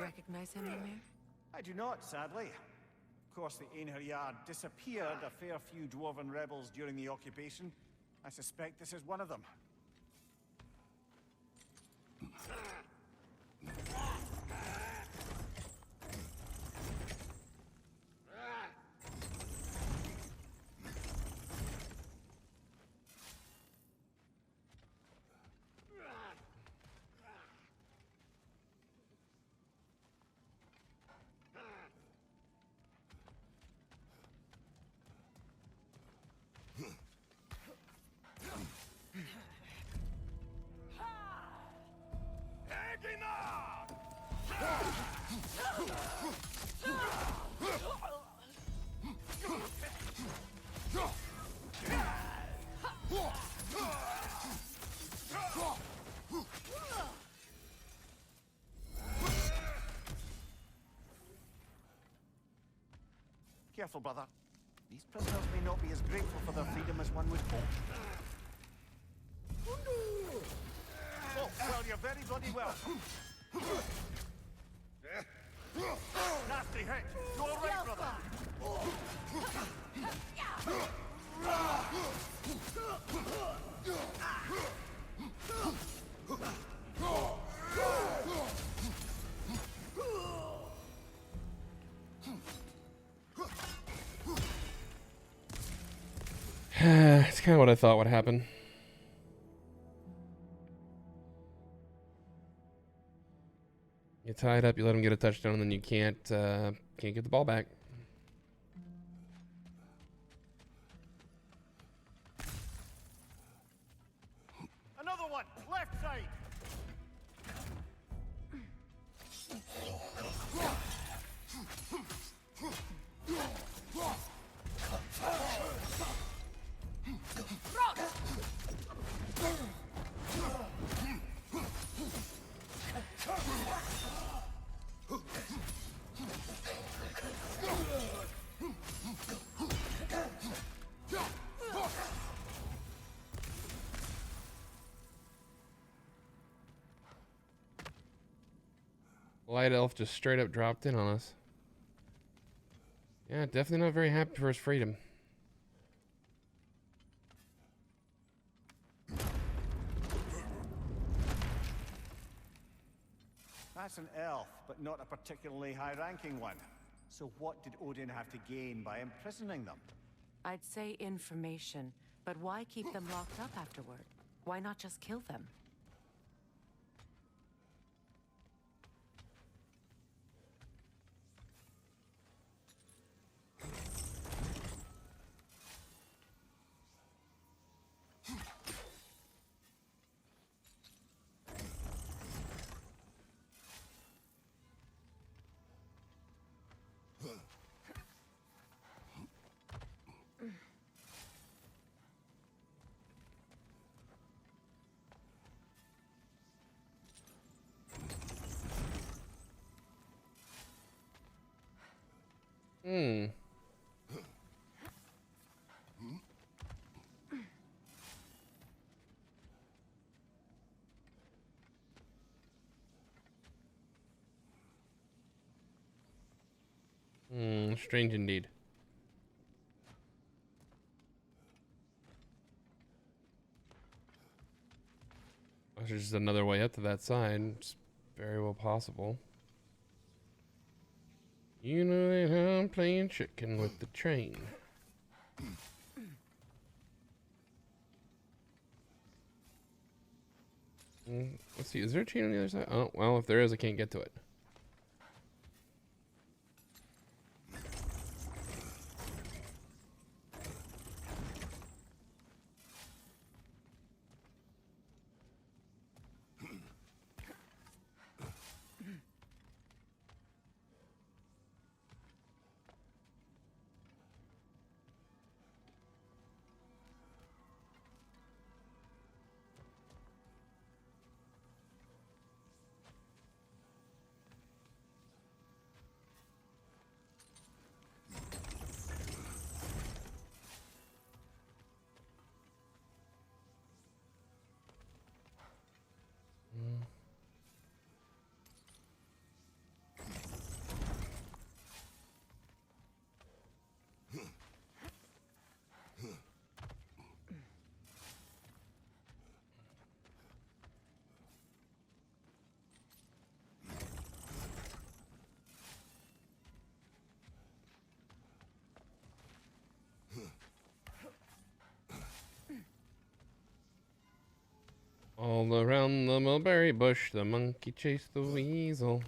Recognize him, Ymir? I do not, sadly. Of course, the Einherjar disappeared a fair few dwarven rebels during the occupation. I suspect this is one of them. Careful, brother. These prisoners may not be as grateful for their freedom as one would hope. Oh, well, you're very bloody welcome. Nasty hit. You all right, brother? It's kind of what I thought would happen. You tie it up, you let him get a touchdown, and then you can't get the ball back. Another one, left side. Light elf just straight up dropped in on us. Yeah, definitely not very happy for his freedom. That's an elf, but not a particularly high-ranking one. So what did Odin have to gain by imprisoning them? I'd say information, but why keep them locked up afterward? Why not just kill them? Strange indeed. There's just another way up to that side. It's very well possible. You know that I'm playing chicken with the train. Let's see, is there a chain on the other side? Oh, well, if there is, I can't get to it. All around the mulberry bush, the monkey chased the weasel.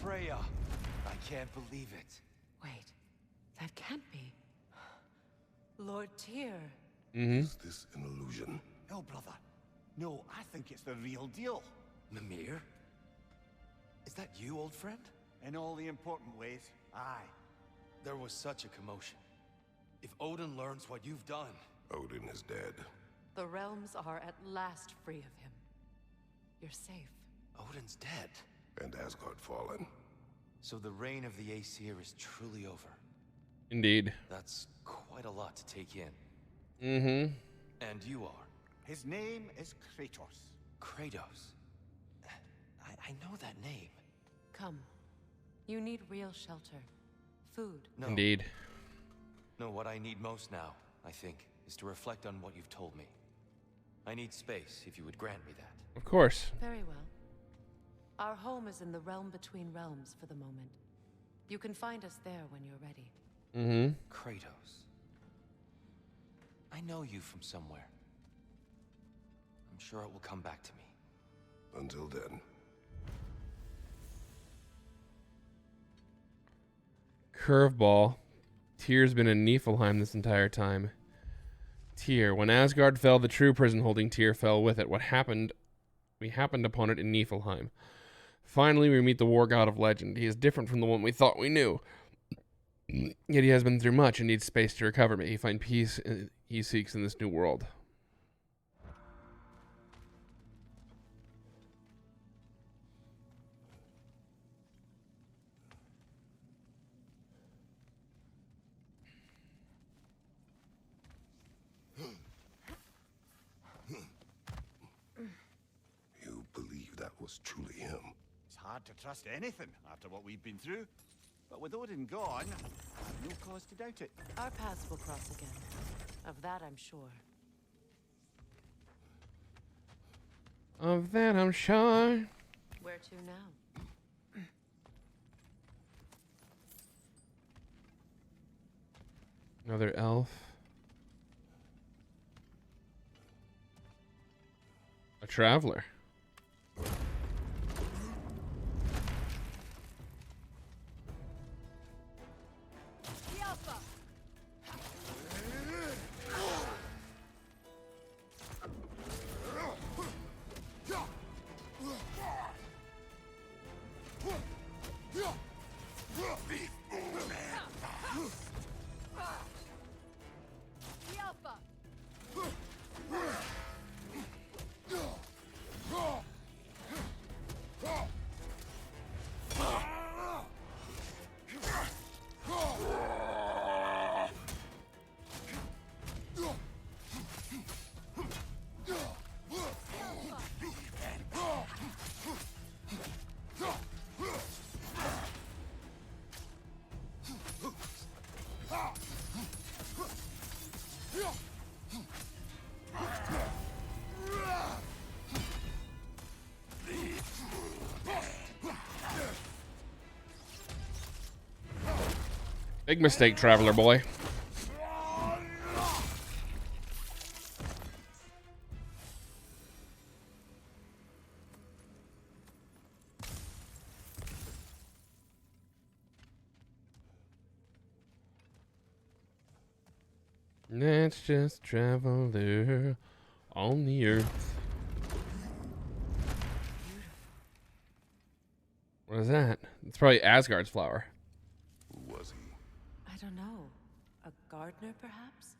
Freya! I can't believe it. Wait, that can't be. Lord Tyr. Is this an illusion? No, brother. No, I think it's the real deal. Mimir? Is that you, old friend? In all the important ways, aye. There was such a commotion. If Odin learns what you've done... Odin is dead. The realms are at last free of him. You're safe. Odin's dead. And Asgard fallen. So the reign of the Aesir is truly over. Indeed. That's quite a lot to take in. Mm-hmm. And you are? His name is Kratos. Kratos. I know that name. Come. You need real shelter. Food. No. Indeed. No, what I need most now, I think, is to reflect on what you've told me. I need space, if you would grant me that. Of course. Very well. Our home is in the realm between realms for the moment. You can find us there when you're ready. Mm-hmm. Kratos. I know you from somewhere. I'm sure it will come back to me. Until then. Curveball. Tyr's been in Niflheim this entire time. Tyr. When Asgard fell, the true prison holding Tyr fell with it. What happened? We happened upon it in Niflheim. Finally, we meet the war god of legend. He is different from the one we thought we knew. Yet he has been through much and needs space to recover. May he find peace he seeks in this new world. You believe that was truly him? It's hard to trust anything after what we've been through. But with Odin gone, I've no cause to doubt it. Our paths will cross again. Of that I'm sure. Of that I'm sure. Where to now? Another elf. A traveler. Big mistake, traveler boy. Let's just traveler on the earth. What is that? It's probably Asgard's flower. Who was he? I don't know. A gardener, perhaps?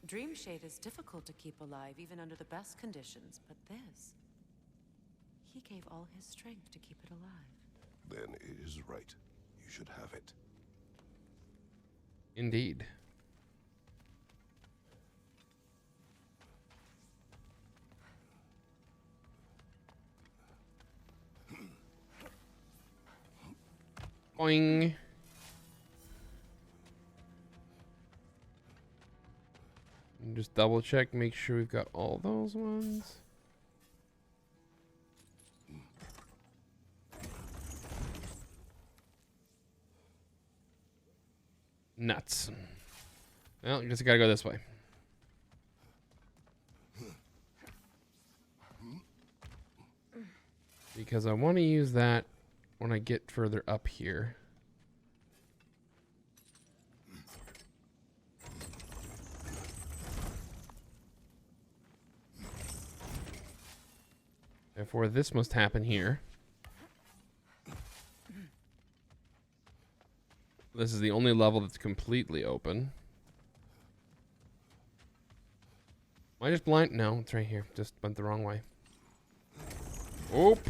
Dreamshade is difficult to keep alive, even under the best conditions, but this... He gave all his strength to keep it alive. Then it is right. You should have it. Indeed. Boing. And just double check, make sure we've got all those ones. Nuts. Well, I guess I gotta go this way. Because I want to use that when I get further up here. Therefore, this must happen here. This is the only level that's completely open. Am I just blind? No, it's right here. Just went the wrong way. Oop.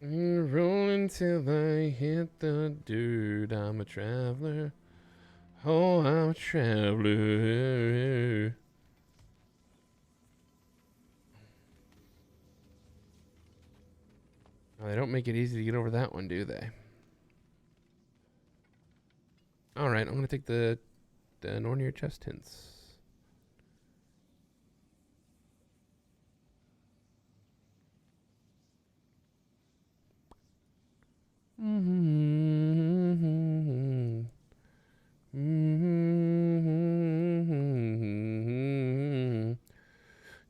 Rolling till I hit the dirt. I'm a traveler. Oh, I'm a traveler. Oh, they don't make it easy to get over that one, do they? Alright, I'm going to take the Nornir chest hints.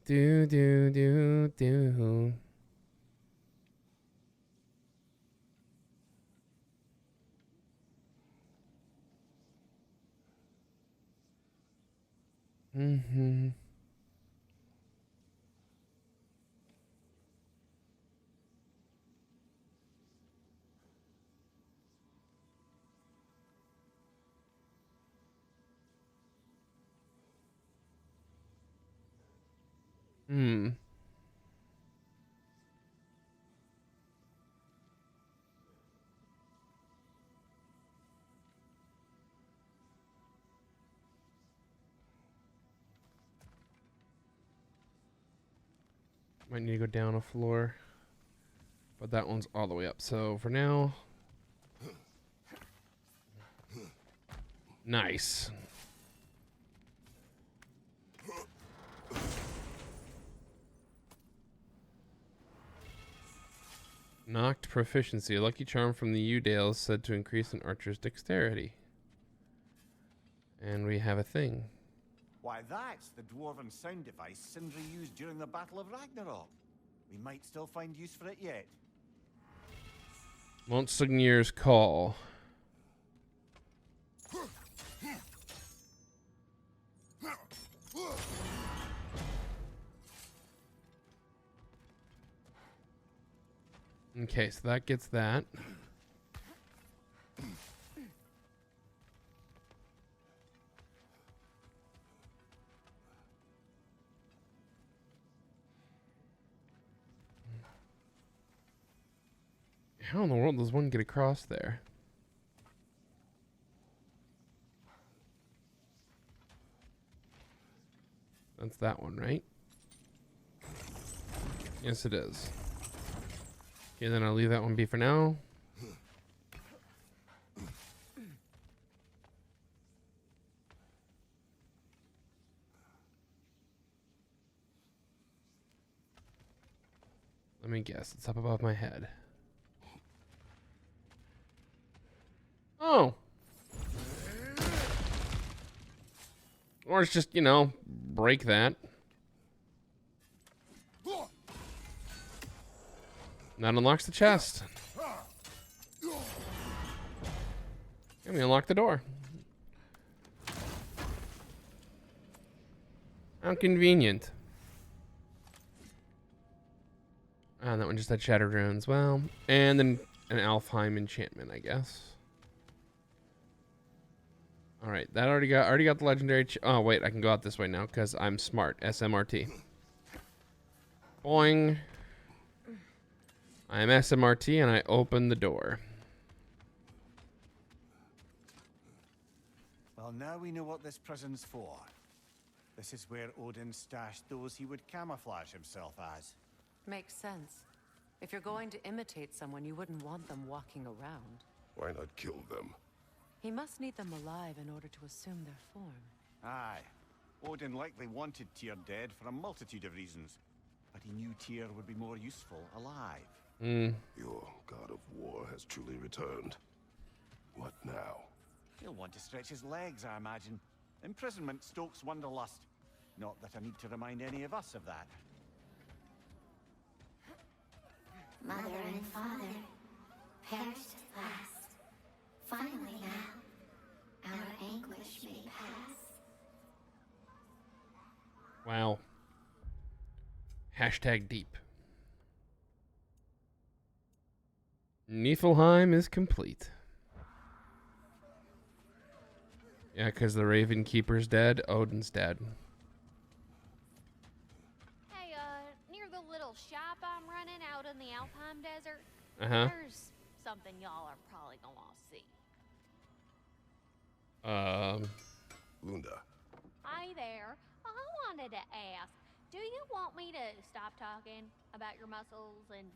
Do do do do. Mm-hmm. Hmm. Might need to go down a floor. But that one's all the way up. So for now. Nice. Knocked proficiency. A lucky charm from the Udale is said to increase an archer's dexterity. And we have a thing. Why, that's the dwarven sound device Sindri used during the Battle of Ragnarok. We might still find use for it yet. Monsignor's Call. Okay, so that gets that. How in the world does one get across there? That's that one, right? Yes, it is. Okay, then I'll leave that one be for now. Let me guess. It's up above my head. Oh. Or it's just, you know, break that. That unlocks the chest. And we unlock the door. How convenient. And that one just had Shattered Runes. Well, and then an Alfheim enchantment, I guess. All right, that already got the legendary. Oh wait, I can go out this way now because I'm smart. SMRT. Boing. I'm SMRT and I open the door. Well, now we know what this prison's for. This is where Odin stashed those he would camouflage himself as. Makes sense. If you're going to imitate someone, you wouldn't want them walking around. Why not kill them? He must need them alive in order to assume their form. Aye. Odin likely wanted Tyr dead for a multitude of reasons, but he knew Tyr would be more useful alive. Your god of war has truly returned. What now? He'll want to stretch his legs, I imagine. Imprisonment stokes wanderlust. Not that I need to remind any of us of that. Mother and father perished at last. Finally now, our anguish may pass. Wow. Hashtag deep. Niflheim is complete. Yeah, because the Raven Keeper's dead, Odin's dead. Hey, near the little shop I'm running out in the Alfheim desert, Uh-huh. There's something y'all are probably gonna want to see. Lunda. Hi there. I wanted to ask, do you want me to stop talking about your muscles and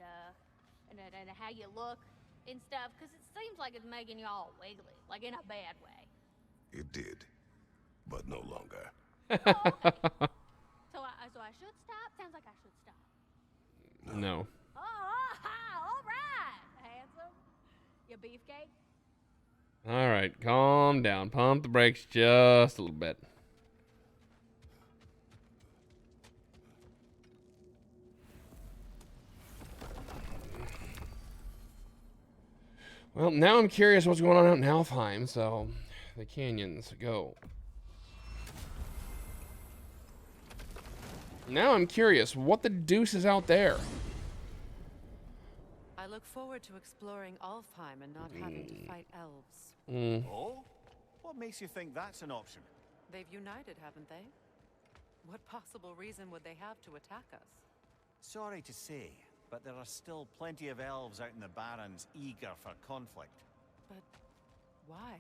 how you look and stuff? Because it seems like it's making you all wiggly, like in a bad way. It did, but no longer. So I should stop? Sounds like I should stop. No. All right, handsome. You beefcake? All right, calm down. Pump the brakes just a little bit. Well, now I'm curious what's going on out in Alfheim, so the canyons, go. Now I'm curious, what the deuce is out there? I look forward to exploring Alfheim and not having to fight elves. Oh? What makes you think that's an option? They've united, haven't they? What possible reason would they have to attack us? Sorry to say, but there are still plenty of elves out in the Barrens eager for conflict. But why?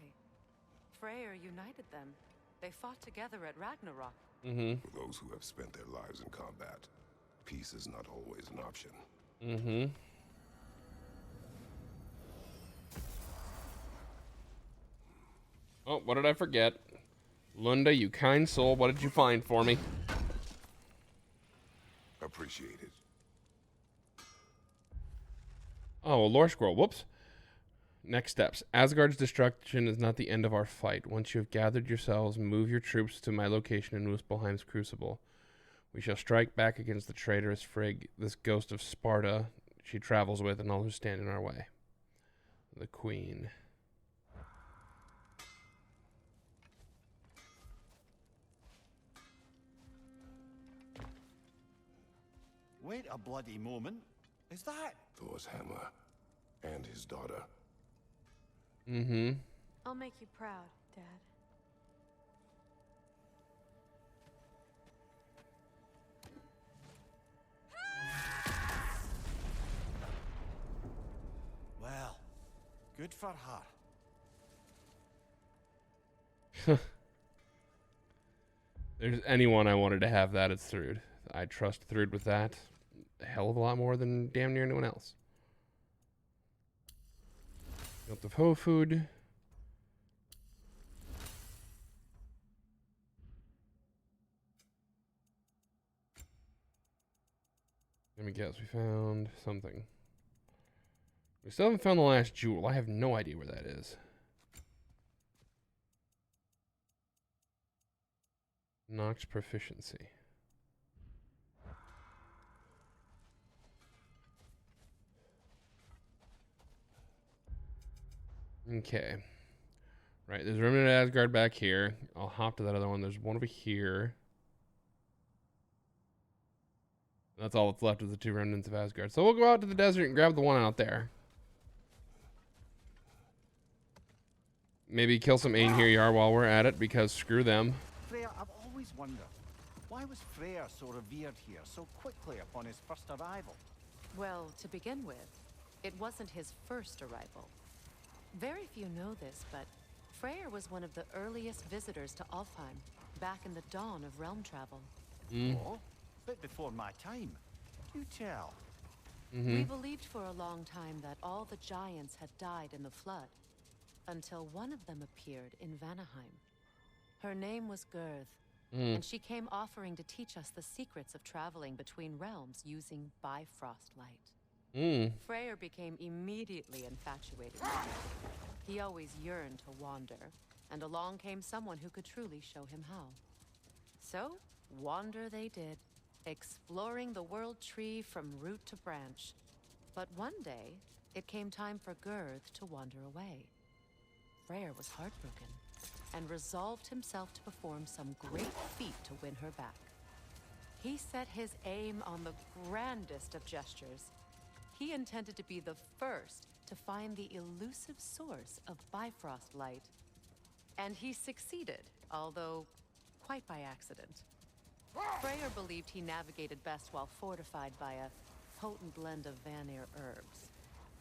Freyr united them. They fought together at Ragnarok. For those who have spent their lives in combat, peace is not always an option. Oh, what did I forget? Lunda, you kind soul, what did you find for me? Appreciate it. Oh, a lore scroll. Whoops. Next steps. Asgard's destruction is not the end of our fight. Once you have gathered yourselves, move your troops to my location in Muspelheim's crucible. We shall strike back against the traitorous Frigg, this ghost of Sparta she travels with, and all who stand in our way. The Queen. Wait a bloody moment. Is that Thor's hammer and his daughter? I'll make you proud, Dad. Well, good for her. There's anyone I wanted to have that, it's Thrud. I trust Thrud with that a hell of a lot more than damn near anyone else. Built of hoe food. Let me guess, we found something. We still haven't found the last jewel. I have no idea where that is. Nox proficiency. Okay. Right, there's a remnant of Asgard back here. I'll hop to that other one. There's one over here. That's all that's left of the two remnants of Asgard. So we'll go out to the desert and grab the one out there. Maybe kill some Einherjar while we're at it, because screw them. Freyr, I've always wondered, why was Freyr so revered here so quickly upon his first arrival? Well, to begin with, it wasn't his first arrival. Very few know this, but Freyr was one of the earliest visitors to Alfheim, back in the dawn of realm travel. Oh, bit before my time. Do tell. We believed for a long time that all the giants had died in the flood, until one of them appeared in Vanaheim. Her name was Girth, and she came offering to teach us the secrets of traveling between realms using Bifrost light. Freyr became immediately infatuated with her. He always yearned to wander, and along came someone who could truly show him how. So, wander they did, exploring the world tree from root to branch. But one day, it came time for Girth to wander away. Freyr was heartbroken, and resolved himself to perform some great feat to win her back. He set his aim on the grandest of gestures. He intended to be the first to find the elusive source of Bifrost light. And he succeeded, although quite by accident. Freyr believed he navigated best while fortified by a potent blend of Vanir herbs.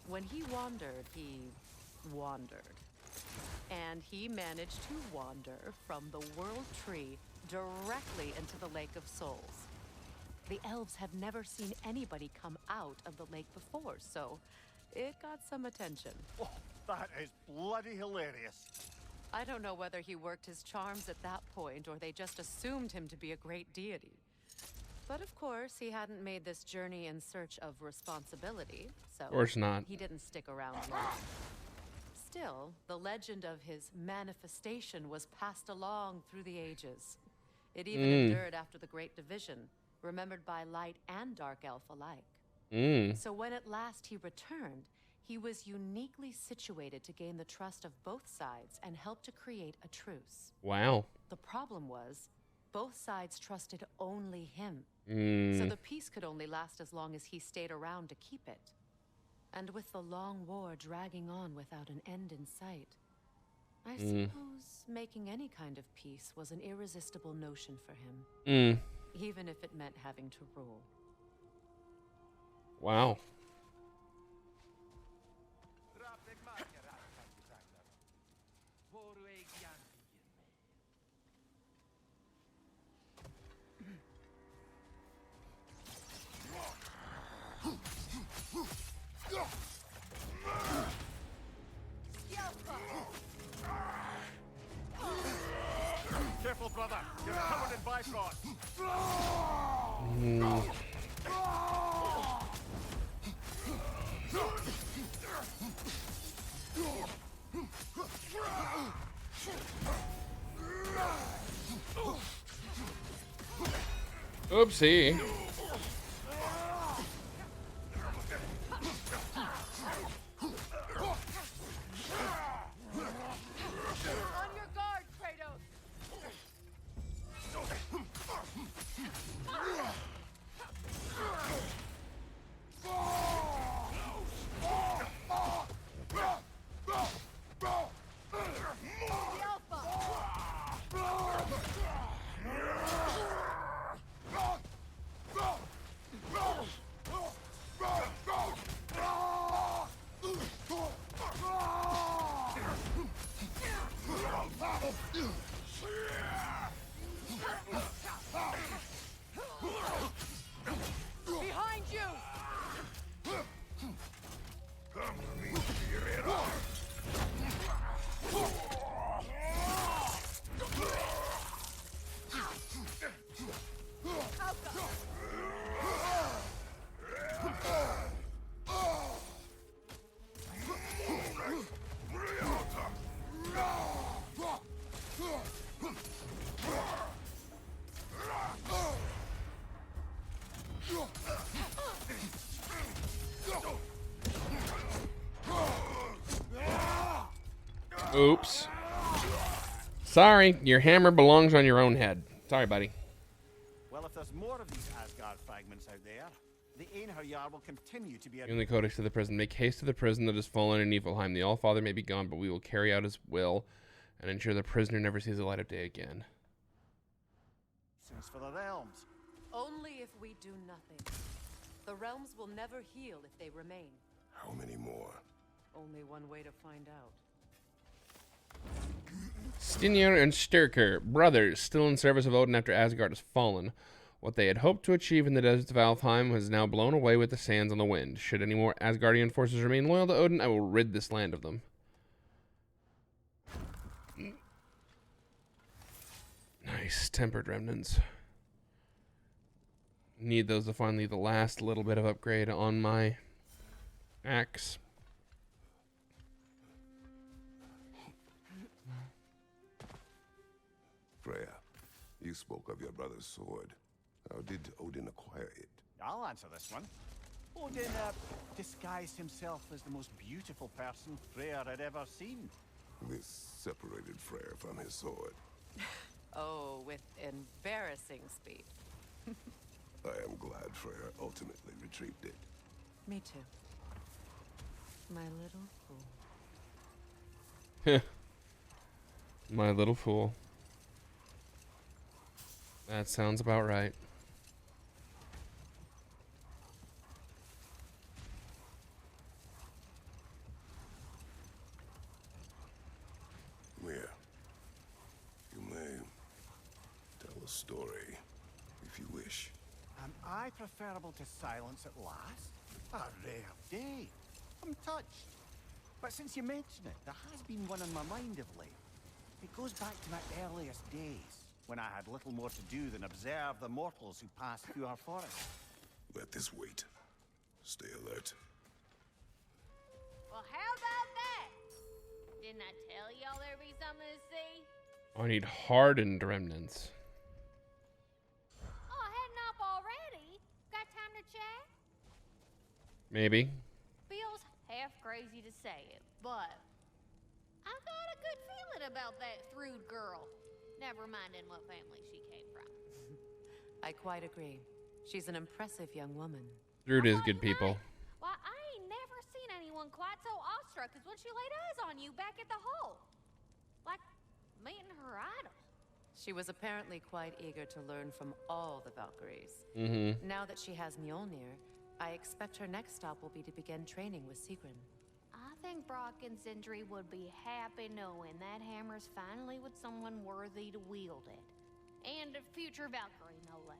When he wandered, he wandered. And he managed to wander from the World Tree directly into the Lake of Souls. The elves have never seen anybody come out of the lake before, so it got some attention. Oh, that is bloody hilarious. I don't know whether he worked his charms at that point or they just assumed him to be a great deity. But of course, he hadn't made this journey in search of responsibility, so Of course not. he didn't stick around long. Still, the legend of his manifestation was passed along through the ages. It even endured after the Great Division, remembered by light and dark elf alike. So when at last he returned, he was uniquely situated to gain the trust of both sides and help to create a truce. Wow. The problem was, both sides trusted only him. So the peace could only last as long as he stayed around to keep it. And with the long war dragging on without an end in sight, I suppose making any kind of peace was an irresistible notion for him. Even if it meant having to rule. Wow. Careful, brother. You're covered in bifrost. Oopsie. On your guard, Kratos! Behind you! Oops. Sorry, your hammer belongs on your own head. Sorry, buddy. Well, if there's more of these Asgard fragments out there, the Einherjar will continue to be a... In the codex to the prison, make haste to the prison that has fallen in Niflheim. The All-Father may be gone, but we will carry out his will and ensure the prisoner never sees the light of day again. Since for the realms. Only if we do nothing. The realms will never heal if they remain. How many more? Only one way to find out. Stinir and Styrker, brothers, still in service of Odin after Asgard has fallen. What they had hoped to achieve in the deserts of Alfheim was now blown away with the sands on the wind. Should any more Asgardian forces remain loyal to Odin, I will rid this land of them. Nice, tempered remnants. Need those to finally the last little bit of upgrade on my axe. Freya, you spoke of your brother's sword. How did Odin acquire it? I'll answer this one. Odin disguised himself as the most beautiful person Freyr had ever seen. This separated Freyr from his sword. Oh, with embarrassing speed. I am glad Freyr ultimately retrieved it. Me too. My little fool. My little fool. That sounds about right. story, if you wish. Am I preferable to silence at last? A rare day. I'm touched. But since you mention it, there has been one on my mind of late. It goes back to my earliest days, when I had little more to do than observe the mortals who passed through our forest. Let this wait. Stay alert. Well, how about that? Didn't I tell y'all there'd be something to see? I need hardened remnants. Oh, heading up already? Got time to chat? Maybe. Feels half crazy to say it, but I got a good feeling about that Thrud girl. Never minding what family she came from. I quite agree. She's an impressive young woman. Thrud is good people. Why, I ain't never seen anyone quite so awestruck as when she laid eyes on you back at the hole. Like meeting her idol. She was apparently quite eager to learn from all the Valkyries. Mm-hmm. Now that she has Mjolnir, I expect her next stop will be to begin training with Sigrun. I think Brock and Sindri would be happy knowing that hammer's finally with someone worthy to wield it. And a future Valkyrie, no less.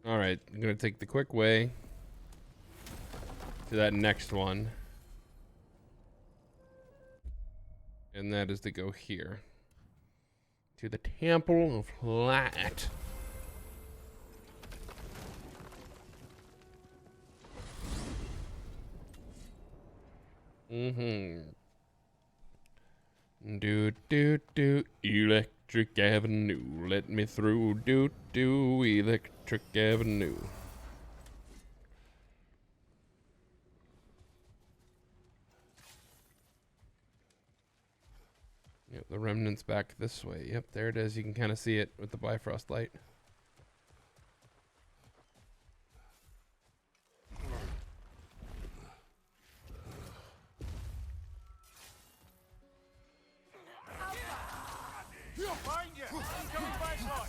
All right, I'm gonna take the quick way to that next one, and that is to go here to the Temple of Light. Do do do, Electric Avenue, let me through. Do do, Electric Avenue. Yep, the remnant's back this way. Yep, there it is. You can kind of see it with the Bifrost light. Find you! I'm coming back, Lord!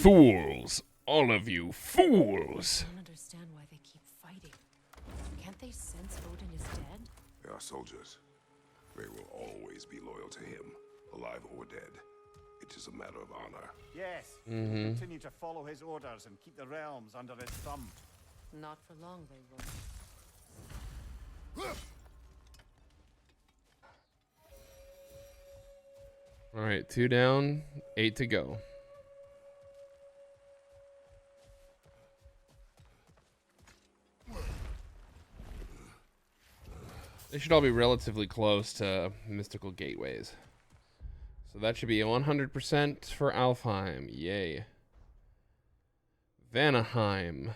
Fools! All of you fools! I don't understand why they keep fighting. Can't they sense Odin is dead? They are soldiers. They will always be loyal to him, alive or dead. It is a matter of honor. Yes, we'll continue to follow his orders and keep the realms under his thumb. Not for long, they will. Alright, 2 down, 8 to go. They should all be relatively close to mystical gateways. So that should be 100% for Alfheim. Yay. Vanaheim.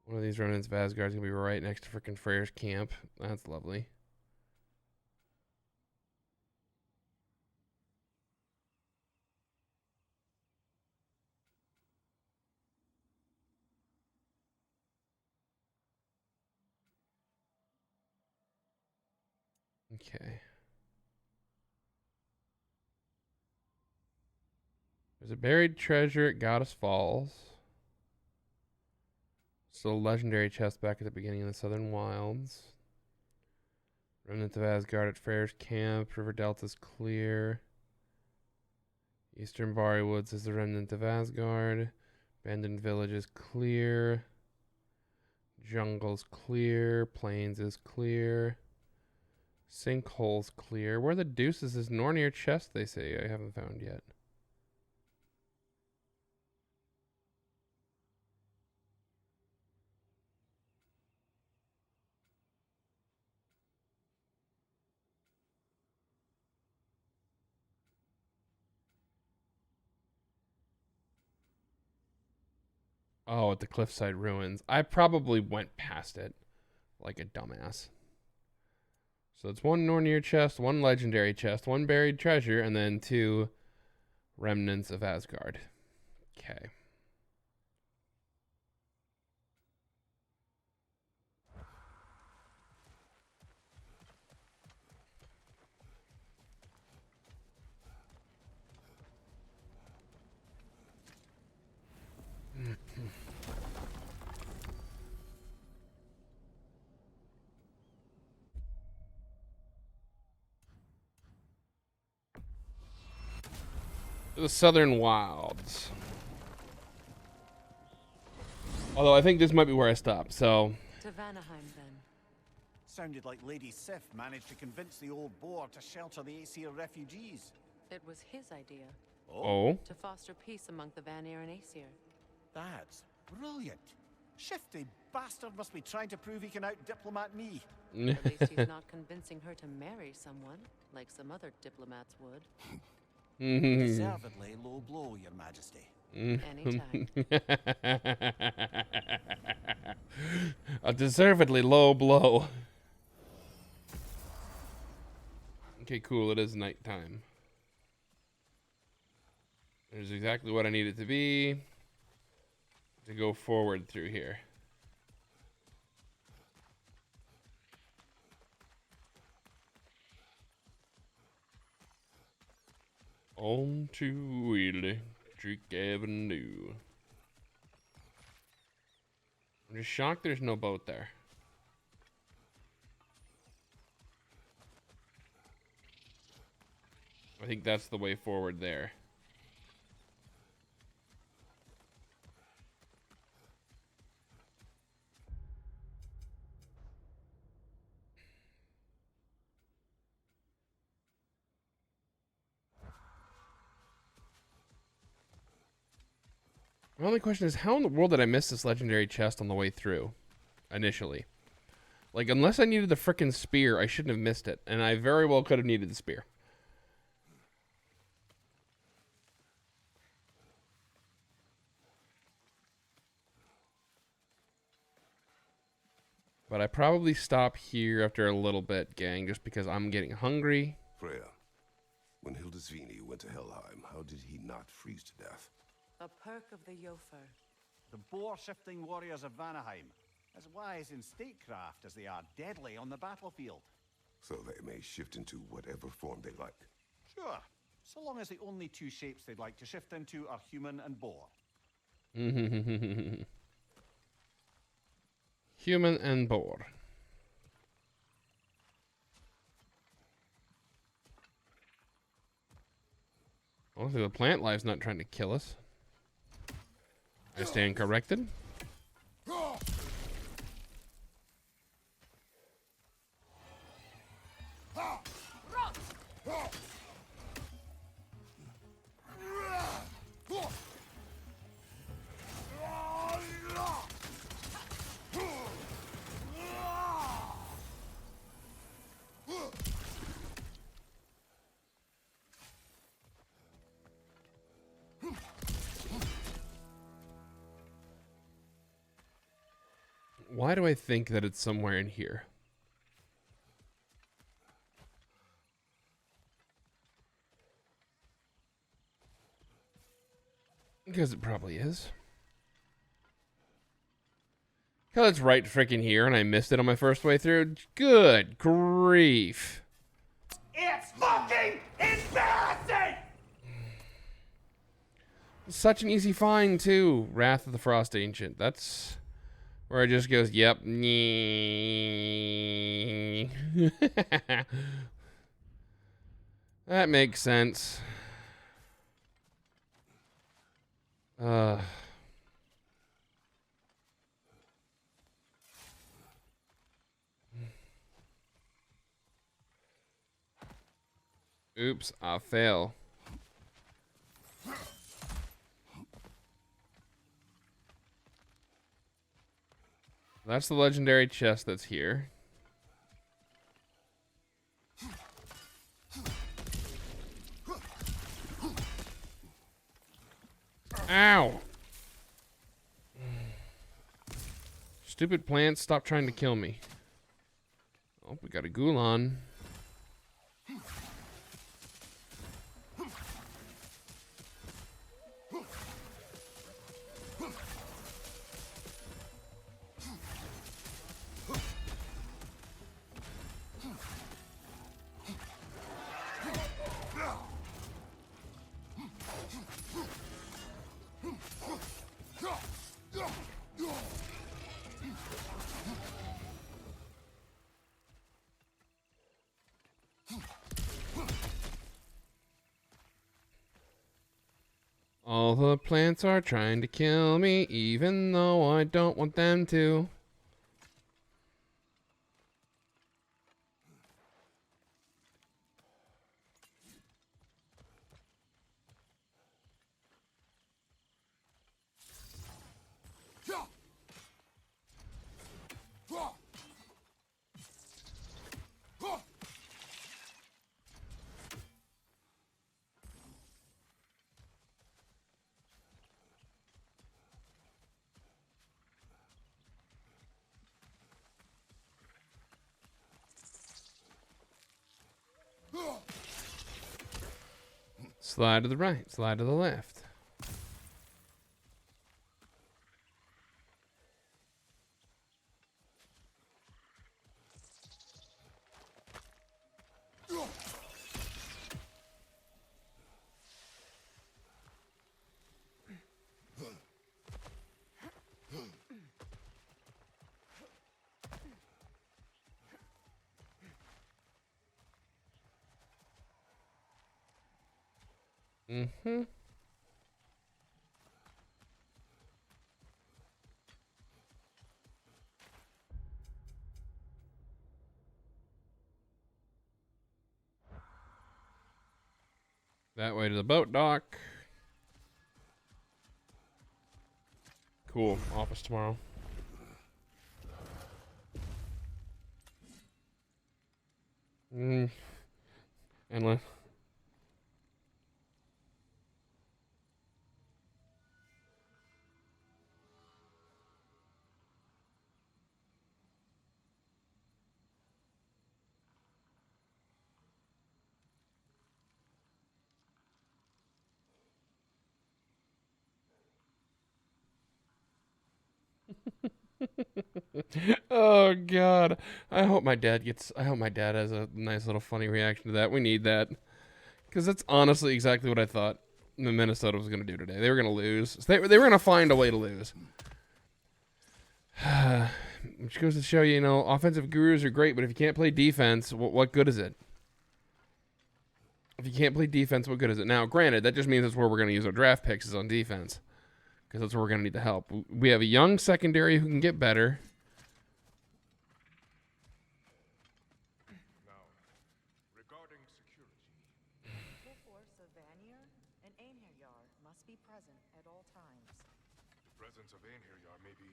One of these remnants of Asgard's gonna be right next to frickin' Freyr's camp. That's lovely. Okay. There's a buried treasure at Goddess Falls. Still a legendary chest back at the beginning of the Southern Wilds. Remnant of Asgard at Freyr's camp. River Delta's clear. Eastern Bari Woods is the remnant of Asgard. Abandoned Village is clear. Jungle's clear. Plains is clear. Sinkholes clear. Where the deuce is this Nornir chest they say I haven't found yet? Oh, at the cliffside ruins. I probably went past it like a dumbass. So it's one Nornir chest, one legendary chest, one buried treasure, and then 2 remnants of Asgard. Okay. The Southern Wilds. Although I think this might be where I stopped, so... To Vanaheim, then. Sounded like Lady Sif managed to convince the old boar to shelter the Aesir refugees. It was his idea. Oh? To foster peace among the Vanir and Aesir. That's brilliant. Shifty bastard must be trying to prove he can out-diplomat me. At least he's not convincing her to marry someone, like some other diplomats would. Deservedly low blow, Your Majesty. Anytime. A deservedly low blow. Okay, cool. It is nighttime. There's exactly what I need it to be to go forward through here. On to Electric Avenue. I'm just shocked there's no boat there. I think that's the way forward there. My only question is, how in the world did I miss this legendary chest on the way through, initially? Like, unless I needed the frickin' spear, I shouldn't have missed it. And I very well could have needed the spear. But I probably stop here after a little bit, gang, just because I'm getting hungry. Freya, when Hildisvini went to Helheim, how did he not freeze to death? A perk of the Jofer. The boar-shifting warriors of Vanaheim, as wise in statecraft as they are deadly on the battlefield. So they may shift into whatever form they like. Sure, so long as the only 2 shapes they'd like to shift into are human and boar. Human and boar. Hopefully the plant life's not trying to kill us. I stand corrected. Why do I think that it's somewhere in here? Because it probably is. Because it's right freaking here and I missed it on my first way through. Good grief. It's fucking embarrassing! Such an easy find, too. Wrath of the Frost Ancient. That's where it just goes, yep. That makes sense. Oops, I fell. That's the legendary chest that's here. Ow! Stupid plants, stop trying to kill me. Oh, we got a Gulan. All the plants are trying to kill me, even though I don't want them to. Slide to the right, slide to the left. Mm-hmm. That way to the boat dock. Cool. Office tomorrow. And oh God. I hope my dad has a nice little funny reaction to that. We need that. Because that's honestly exactly what I thought Minnesota was going to do today. They were going to lose. They were going to find a way to lose. Which goes to show you, offensive gurus are great, but if you can't play defense, what good is it? If you can't play defense, what good is it? Now, granted, that just means that's where we're going to use our draft picks is on defense. Because that's where we're going to need the help. We have a young secondary who can get better. Now, regarding security. Full force of Vanir and Einherjar must be present at all times. The presence of Einherjar may be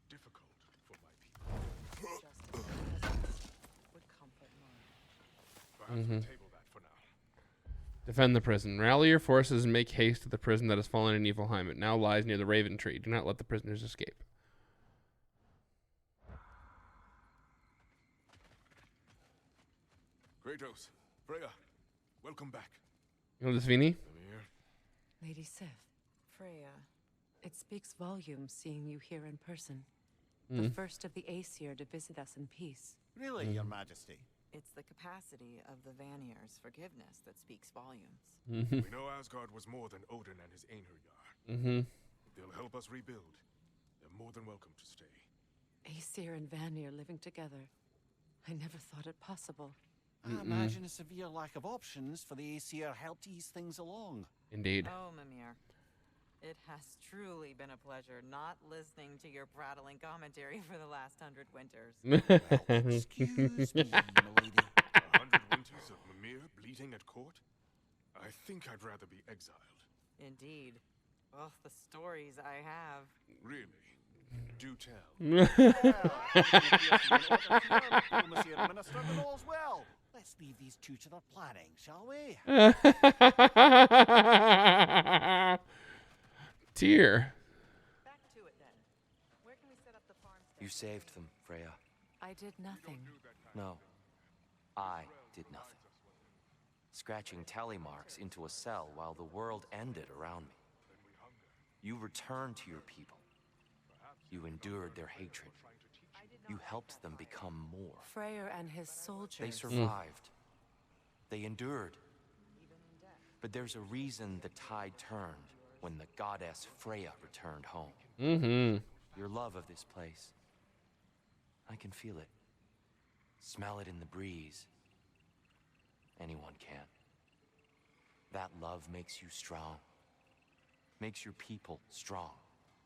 difficult for my people. Just as presence would comfort mine. Perhaps we table that for now. Defend the prison. Rally your forces and make haste to the prison that has fallen in Niflheim. It now lies near the Raven Tree. Do not let the prisoners escape. Kratos, Freya, welcome back. You know this, Vini? Lady Sif, Freya. it speaks volumes seeing you here in person. The first of the Aesir to visit us in peace. Really, Your Majesty? It's the capacity of the Vanir's forgiveness that speaks volumes. We know Asgard was more than Odin and his Einherjar. If they'll help us rebuild, they're more than welcome to stay. Aesir and Vanir living together. I never thought it possible. I imagine a severe lack of options for the Aesir helped ease things along. Indeed. Oh, Mimir. It has truly been a pleasure not listening to your prattling commentary for the last 100 winters. Well, excuse me, milady. 100 tormentors of Mimir bleeding at court? I think I'd rather be exiled. Indeed. Oh, the stories I have. Really? Do tell. Well, let's leave these two to their planning, shall we? Dear. Back to it then. Where can we set up the farmstead? You saved them, Freya. I did nothing. No. I did nothing. Scratching tally marks into a cell while the world ended around me. You returned to your people. You endured their hatred. You helped them become more. Freyr and his soldiers. They survived. They endured. But there's a reason the tide turned when the goddess Freya returned home. Your love of this place. I can feel it. Smell it in the breeze. Anyone can. That love makes you strong. Makes your people strong.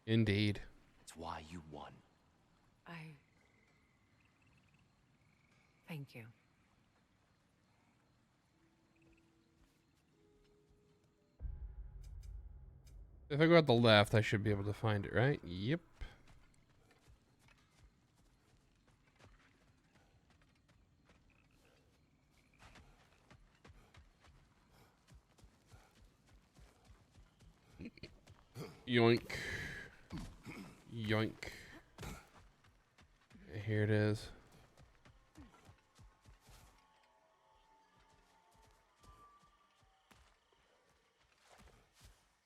Indeed. It's why you won. Thank you. If I go out the left, I should be able to find it, right? Yep. Yoink. Yoink. Here it is.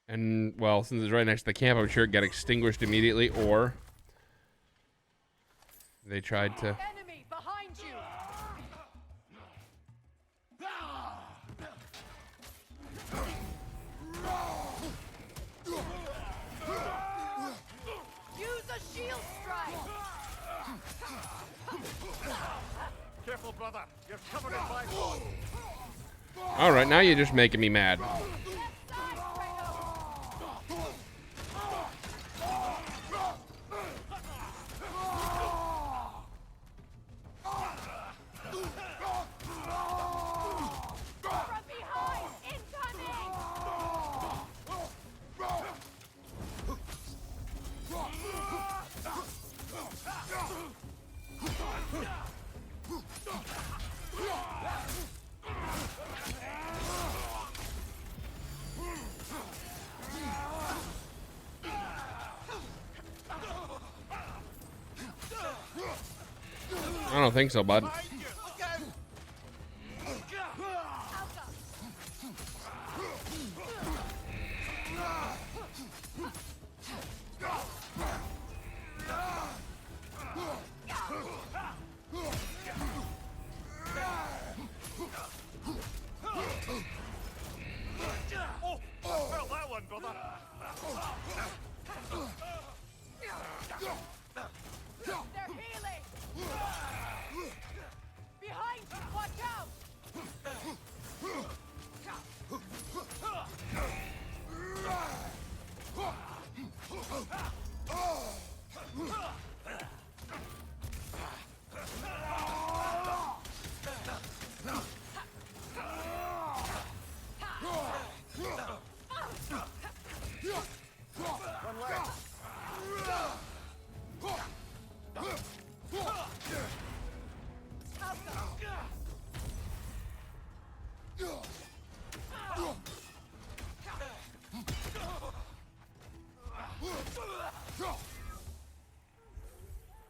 And, well, since it's right next to the camp, I'm sure it got extinguished immediately, or they tried to... Enemy behind you! Use a shield strike! Careful, brother. You're covered in bifrost. Alright, now you're just making me mad. I don't think so, bud.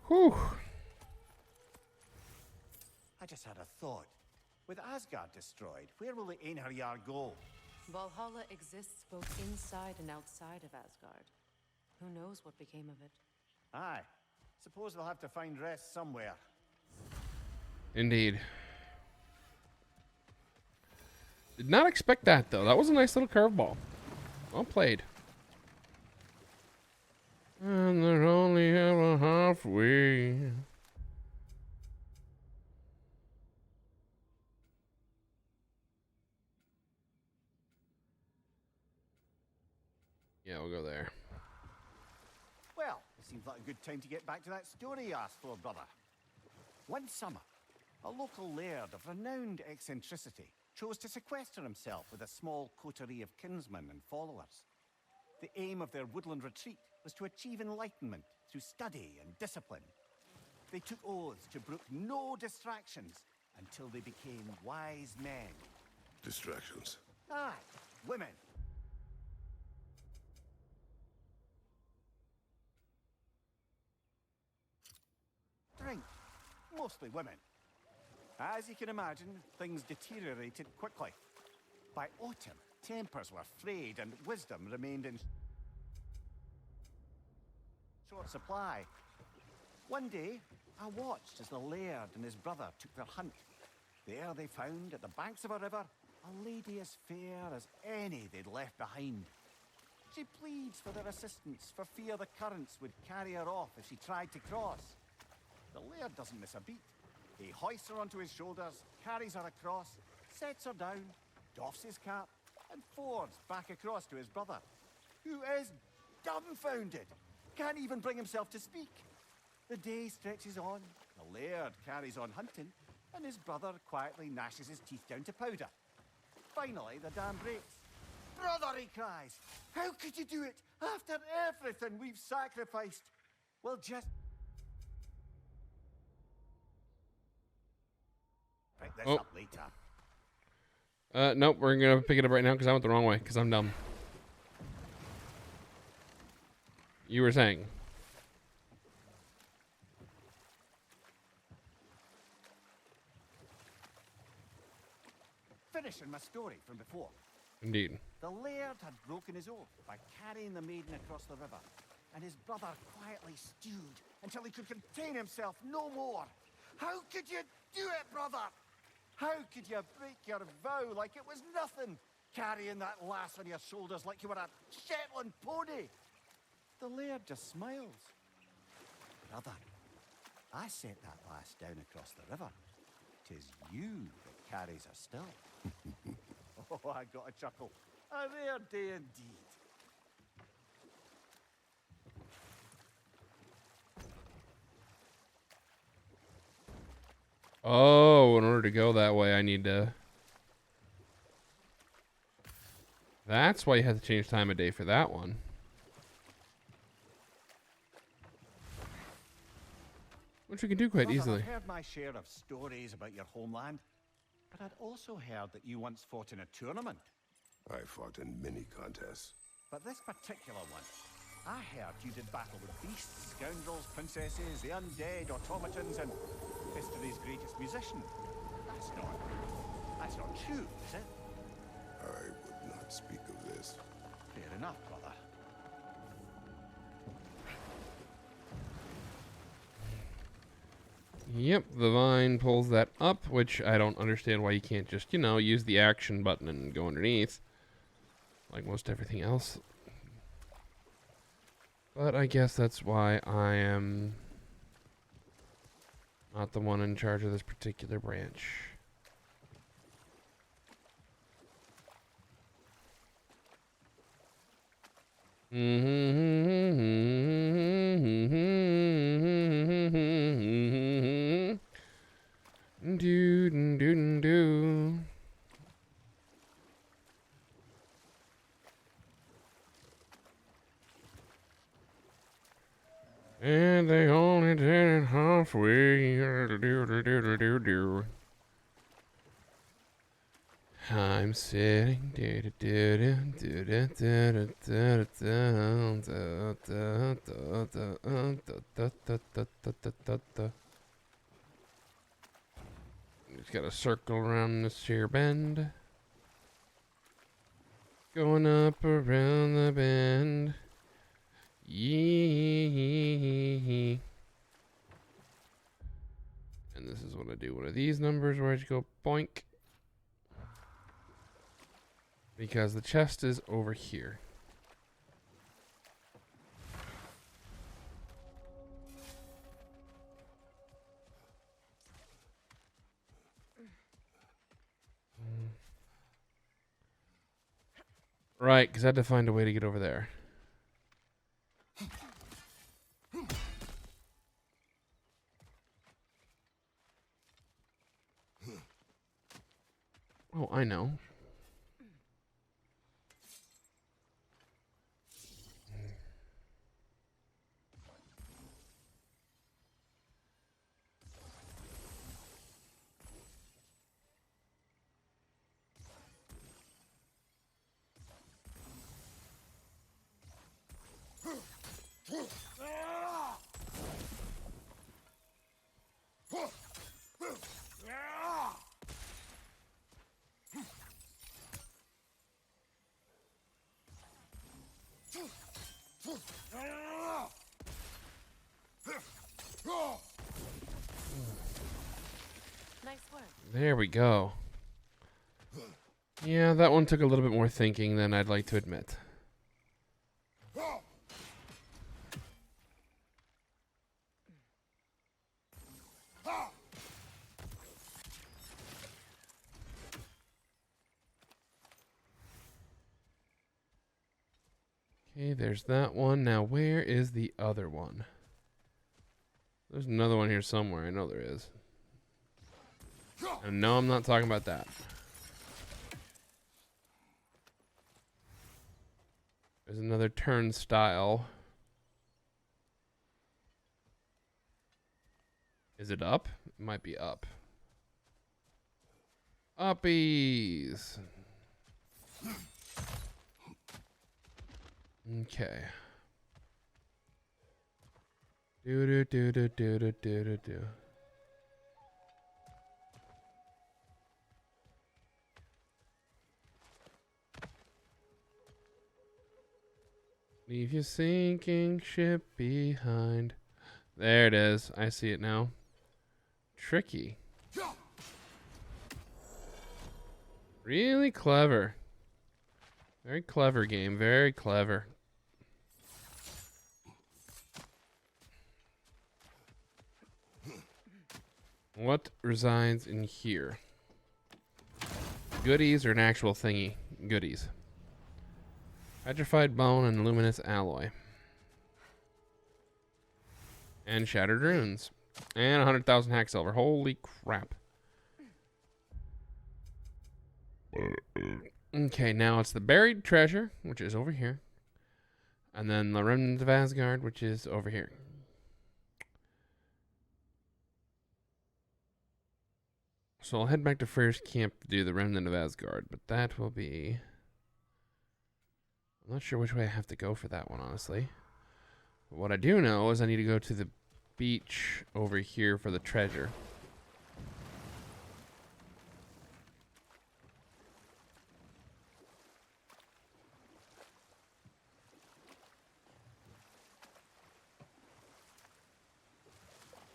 Whew. I just had a thought. With Asgard destroyed, where will the Einherjar go? Valhalla exists both inside and outside of Asgard. Who knows what became of it? Aye. Suppose they'll have to find rest somewhere. Indeed. Did not expect that, though. That was a nice little curveball. Well played. And they're only ever halfway. Yeah, we'll go there. Well, it seems like a good time to get back to that story you asked for, brother. One summer, A local laird of renowned eccentricity chose to sequester himself with a small coterie of kinsmen and followers. The aim of their woodland retreat was to achieve enlightenment through study and discipline. They took oaths to brook no distractions until they became wise men. Distractions. Aye, women. Drink. Mostly women. As you can imagine, things deteriorated quickly. By autumn, tempers were frayed and wisdom remained in short supply. One day, I watched as the laird and his brother took their hunt. There they found, at the banks of a river, a lady as fair as any they'd left behind. She pleads for their assistance for fear the currents would carry her off if she tried to cross. The laird doesn't miss a beat. He hoists her onto his shoulders, carries her across, sets her down, doffs his cap, and fords back across to his brother, who is dumbfounded, can't even bring himself to speak. The day stretches on, the laird carries on hunting, and his brother quietly gnashes his teeth down to powder. Finally, the dam breaks. "Brother," he cries, "how could you do it after everything we've sacrificed?" Well, just pick this up later. Nope, we're gonna pick it up right now because I went the wrong way because I'm dumb. You were saying? Finishing my story from before. Indeed. The laird had broken his oath by carrying the maiden across the river, and his brother quietly stewed until he could contain himself no more. How could you do it, brother? How could you break your vow like it was nothing, carrying that lass on your shoulders like you were a Shetland pony? The laird just smiles. Brother, I sent that lass down across the river. 'Tis you that carries her still. Oh, I got a chuckle. A rare day indeed. Oh, in order to go that way, I need to... That's why you had to change time of day for that one. Which we can do quite Brother, easily. I've heard my share of stories about your homeland, but I'd also heard that you once fought in a tournament. I fought in many contests. But this particular one, I heard you did battle with beasts, scoundrels, princesses, the undead, automatons, and history's greatest musician. That's not true, is it? I would not speak of this. Fair enough, brother. Yep, the vine pulls that up, which I don't understand why you can't just, you know, use the action button and go underneath. Like most everything else. But I guess that's why I am not the one in charge of this particular branch. Do. And they only did it halfway. I'm sitting. Just got to circle around this here bend. Going up around the bend. Yee. And this is when I do one of these numbers where I just go boink. Because the chest is over here. Right, because I had to find a way to get over there. Oh, I know. Nice work. There we go. Yeah, that one took a little bit more thinking than I'd like to admit. Okay, there's that one. Now, where is the other one? There's another one here somewhere. I know there is. And no, I'm not talking about that. There's another turnstile. Is it up? It might be up. Uppies. Okay. Do do do do do do do do do. Leave your sinking ship behind. There it is. I see it now. Tricky. Really clever. Very clever game. Very clever. What resides in here? Goodies or an actual thingy? Goodies. Petrified bone and luminous alloy. And shattered runes. And 100,000 hack silver. Holy crap. Okay, now it's the buried treasure, which is over here. And then the remnant of Asgard, which is over here. So I'll head back to Freyr's camp to do the remnant of Asgard, but that will be... I'm not sure which way I have to go for that one, honestly. But what I do know is I need to go to the beach over here for the treasure.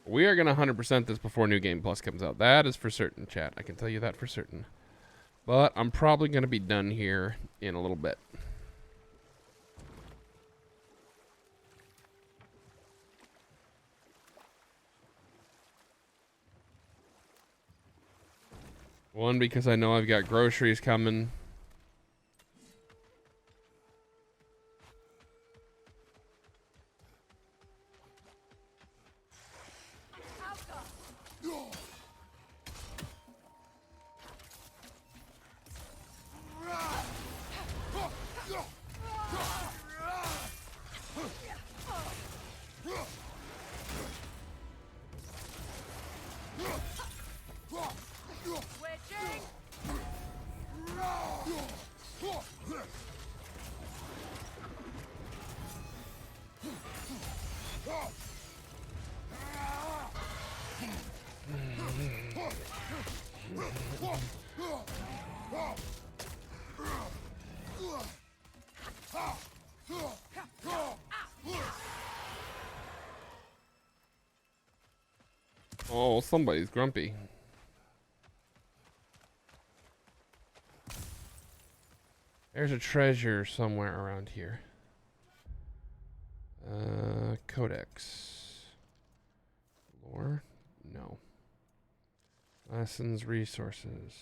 We are going to 100% this before New Game Plus comes out. That is for certain, chat. I can tell you that for certain. But I'm probably going to be done here in a little bit. One, because I know I've got groceries coming. Oh, somebody's grumpy. There's a treasure somewhere around here. Codex. Lore? No. Lessons, resources.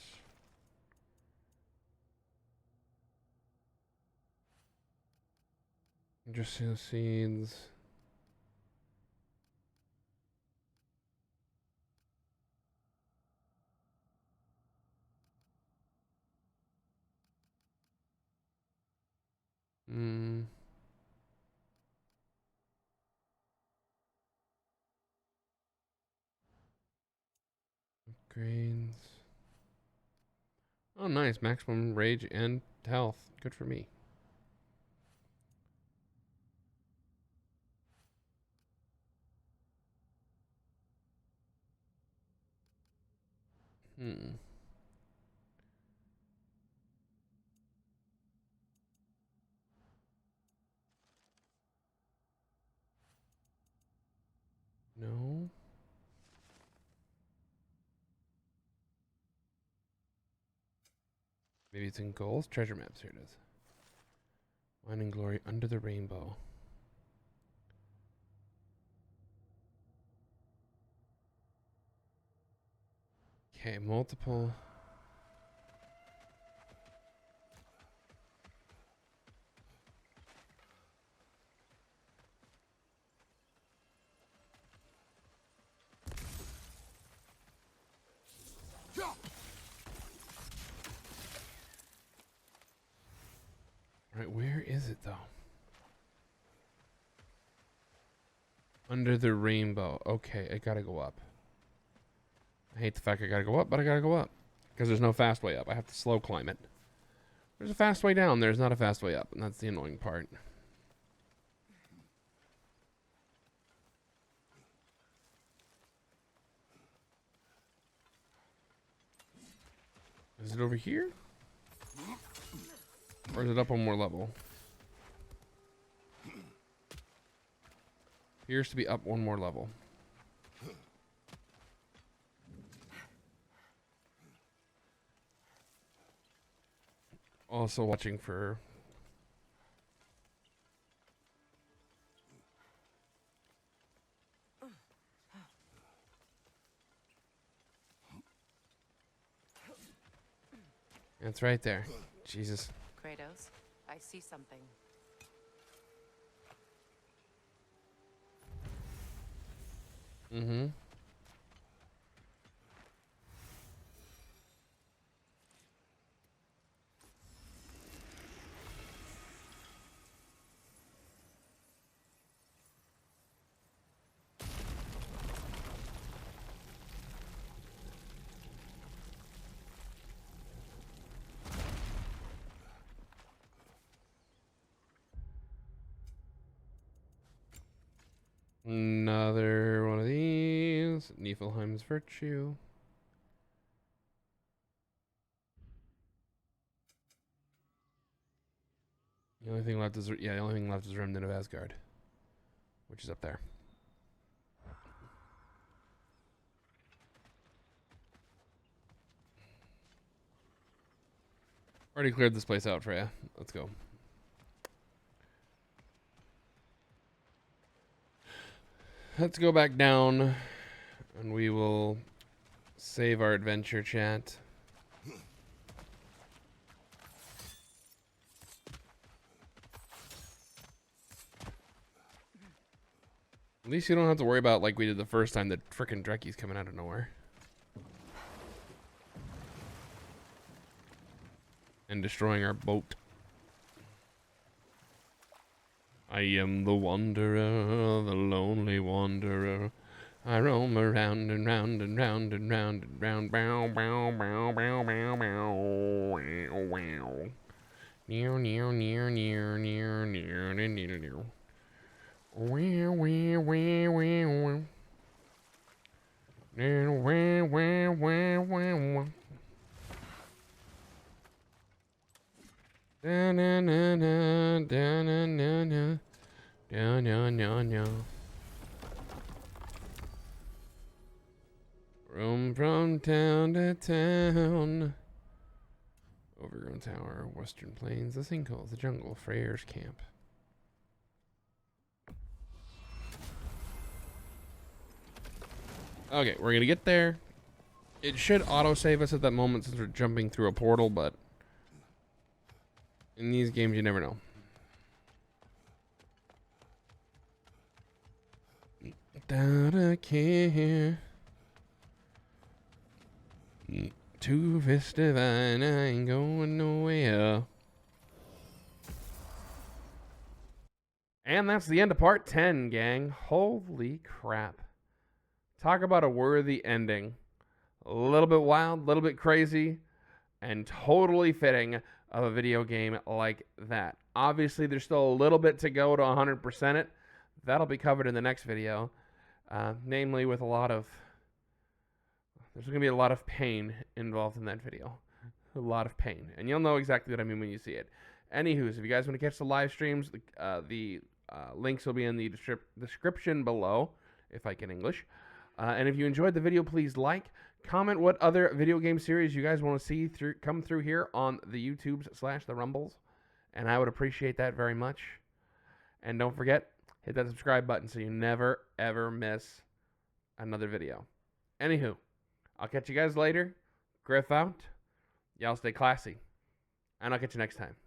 Interesting seeds. Hmm. Upgrades. Oh, nice. Maximum rage and health. Good for me. Hmm. No. Maybe it's in goals. Treasure maps. Here it is. Wine and glory under the rainbow. Okay, multiple. Right, where is it though? Under the rainbow. Okay, I gotta go up. I hate the fact I gotta go up, but I gotta go up. Because there's no fast way up. I have to slow climb it. There's a fast way down. There's not a fast way up. And that's the annoying part. Is it over here? Or is it up one more level? Appears to be up one more level. Also watching for... It's right there. Jesus. Kratos, I see something. Mm-hmm. Another one of these. Niflheim's Virtue. The only thing left is the only thing left is Remnant of Asgard, which is up there. Already cleared this place out, Freya. Let's go. Let's go back down, and we will save our adventure, chat. At least you don't have to worry about, like we did the first time, that frickin' Dreki's coming out of nowhere. And destroying our boat. I am the wanderer, the lonely wanderer. I roam around and round and round and round and round. Bow, bow, bow, bow, bow, bow. Wow, wow. Near, near, near, near, near, near, near, near, near. Wow, wow, wow, wow. Wow, wow, wow, wow. Da na na na, da na na na, da na na na. Roam from town to town. Overgrown tower, western plains, the sinkholes, the jungle, Freyr's camp. Okay, we're gonna get there. It should autosave us at that moment since we're jumping through a portal, but in these games you never know. Without a care. Too festive, I ain't going nowhere. And that's the end of part 10, gang. Holy crap. Talk about a worthy ending. A little bit wild, a little bit crazy, and totally fitting of a video game like that. Obviously, there's still a little bit to go to 100% it. That'll be covered in the next video. Namely with there's going to be a lot of pain involved in that video. A lot of pain. And you'll know exactly what I mean when you see it. Anywho, if you guys want to catch the live streams, the links will be in the description below, if I can English. And if you enjoyed the video, please like, comment what other video game series you guys want to see come through here on the YouTubes / the Rumbles. And I would appreciate that very much. And don't forget, hit that subscribe button so you never, ever miss another video. Anywho, I'll catch you guys later. Griff out. Y'all stay classy. And I'll catch you next time.